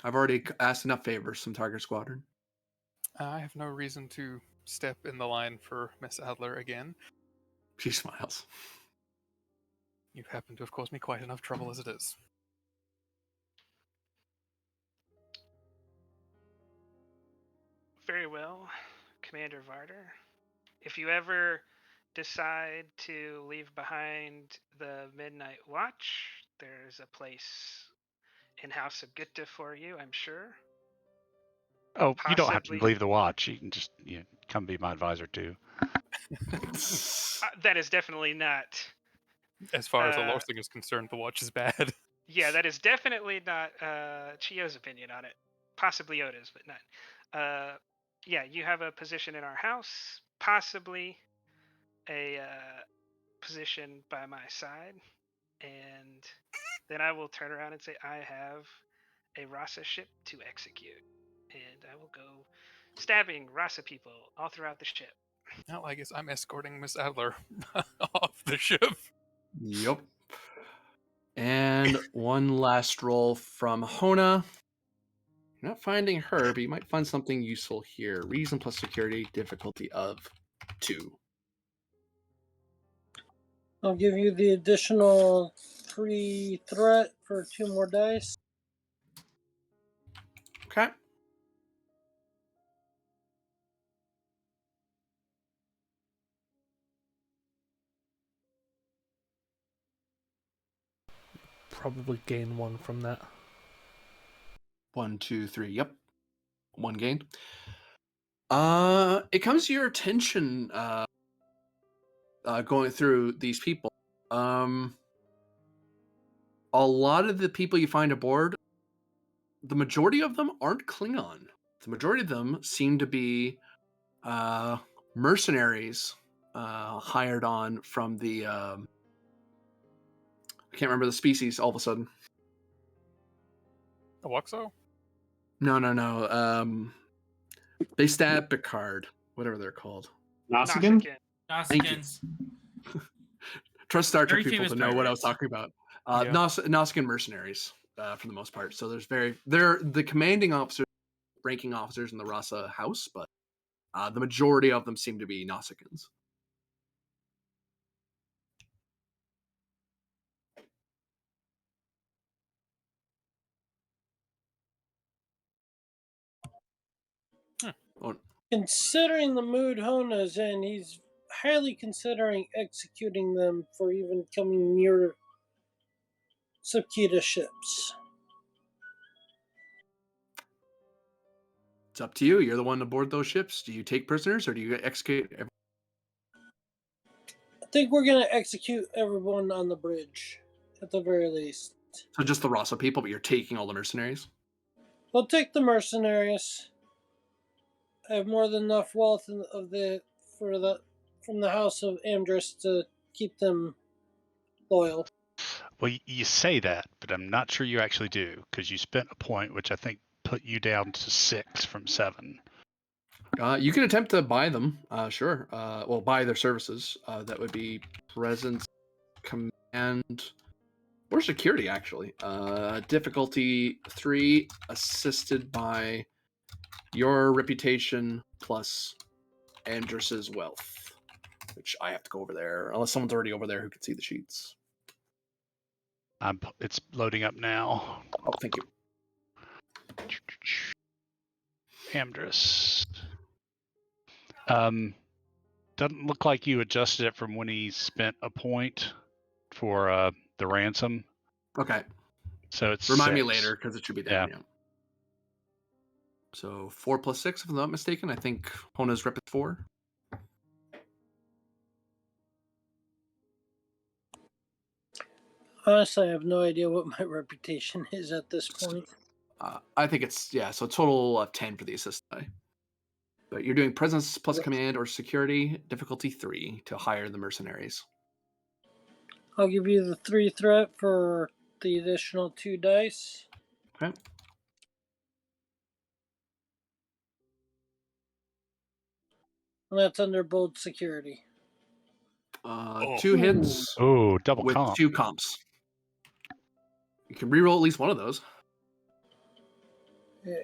S1: I've already asked enough favors from Target Squadron.
S13: I have no reason to step in the line for Miss Adler again.
S1: She smiles.
S13: You happen to have caused me quite enough trouble as it is.
S4: Very well, Commander Varder. If you ever decide to leave behind the Midnight Watch, there's a place in House of Gita for you, I'm sure.
S2: Oh, you don't have to
S4: Possibly-
S2: leave the watch. You can just come be my advisor too.
S4: That is definitely not.
S13: As far as the lore thing is concerned, the watch is bad.
S4: Yeah, that is definitely not Chio's opinion on it. Possibly Oda's, but not. Yeah, you have a position in our house, possibly a position by my side, and then I will turn around and say, I have a Rasa ship to execute, and I will go stabbing Rasa people all throughout the ship.
S13: Well, I guess I'm escorting Miss Adler off the ship.
S1: Yep. And one last roll from Hona. You're not finding her, but you might find something useful here. Reason plus security, difficulty of 2.
S11: I'll give you the additional 3 threat for 2 more dice.
S1: Okay.
S5: Probably gain 1 from that.
S1: 1, 2, 3. Yep. 1 gain. It comes to your attention, going through these people. A lot of the people you find aboard, the majority of them aren't Klingon. The majority of them seem to be mercenaries hired on from the I can't remember the species all of a sudden.
S13: The Wuxo?
S1: No. They stab Picard, whatever they're called.
S6: Nausicaan?
S1: Thank you. Trust Star Trek
S9: Very
S1: people to
S9: famous
S1: know what I was
S9: pirates.
S1: talking about.
S13: Yeah.
S1: Nausicaan mercenaries, for the most part. So they're the commanding officers, ranking officers in the Rasa house, but the majority of them seem to be Nausicaans. Oh,
S11: Considering the mood Hona's in, he's highly considering executing them for even coming near Subkita ships.
S1: it's up to you. You're the one aboard those ships. Do you take prisoners or do you execute?
S11: I think we're going to execute everyone on the bridge, at the very least.
S1: So just the Rasa people, but you're taking all the mercenaries?
S11: We'll take the mercenaries. I have more than enough wealth from the House of Amdris to keep them loyal.
S2: Well, you say that, but I'm not sure you actually do, because you spent a point, which I think put you down to 6 from 7.
S1: You can attempt to buy them, sure. Well, buy their services. That would be presence, command, or security, actually. Difficulty 3, assisted by your reputation plus Andrus's wealth, which I have to go over there, unless someone's already over there who can see the sheets.
S2: It's loading up now.
S1: Oh, thank you.
S2: Amdris. Doesn't look like you adjusted it from when he spent a point for the ransom.
S1: Okay.
S2: So it's
S1: Remind me
S2: 6.
S1: later because it should be down. Yeah. So 4 plus 6, if I'm not mistaken. I think Hona's rep is 4.
S11: Honestly, I have no idea what my reputation is at this point.
S1: I think it's, so total of 10 for the assist die. But you're doing presence plus command or security, difficulty 3 to hire the mercenaries.
S11: I'll give you the 3 threat for the additional 2 dice.
S1: Okay.
S11: And that's under bold security.
S1: 2 hits.
S2: Oh, double
S1: with
S2: comp.
S1: 2 comps. You can reroll at least one of those.
S11: Yeah.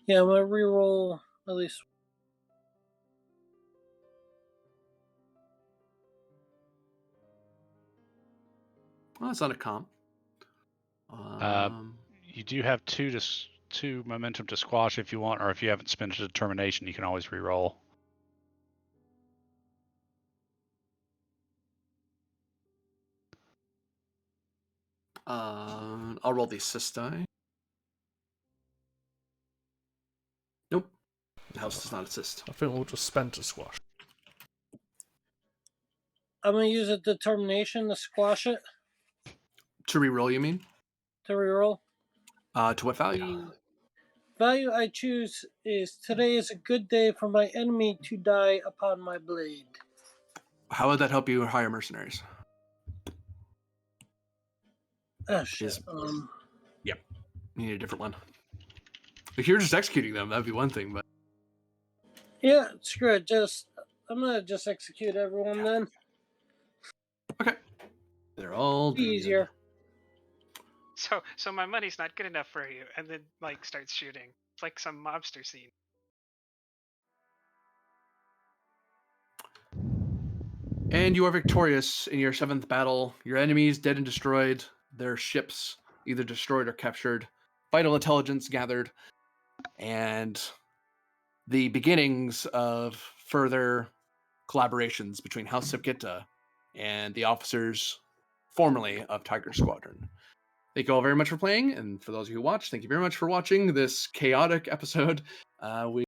S11: Yeah, I'm gonna reroll at least.
S1: Well, that's not a comp.
S2: You do have 2 momentum to squash if you want, or if you haven't spent a determination, you can always reroll.
S1: I'll roll the assist die. Nope. The house does not assist.
S5: I think we'll just spend to squash.
S11: I'm gonna use a determination to squash it.
S1: To reroll, you mean?
S11: To reroll.
S1: To what value?
S11: The value I choose is today is a good day for my enemy to die upon my blade.
S1: How would that help you hire mercenaries?
S11: Oh shit.
S1: Yep. You need a different one. If you're just executing them, that'd be one thing, but
S11: Yeah, screw it. I'm gonna just execute everyone then.
S1: okay. They're all
S11: Be easier.
S4: So my money's not good enough for you, and then like starts shooting. It's like some mobster scene.
S1: And you are victorious in your 7th battle. Your enemies dead and destroyed. Their ships either destroyed or captured. Vital intelligence gathered. And the beginnings of further collaborations between House Sipkita and the officers formerly of Tiger Squadron. Thank you all very much for playing, and for those of you who watched, thank you very much for watching this chaotic episode. We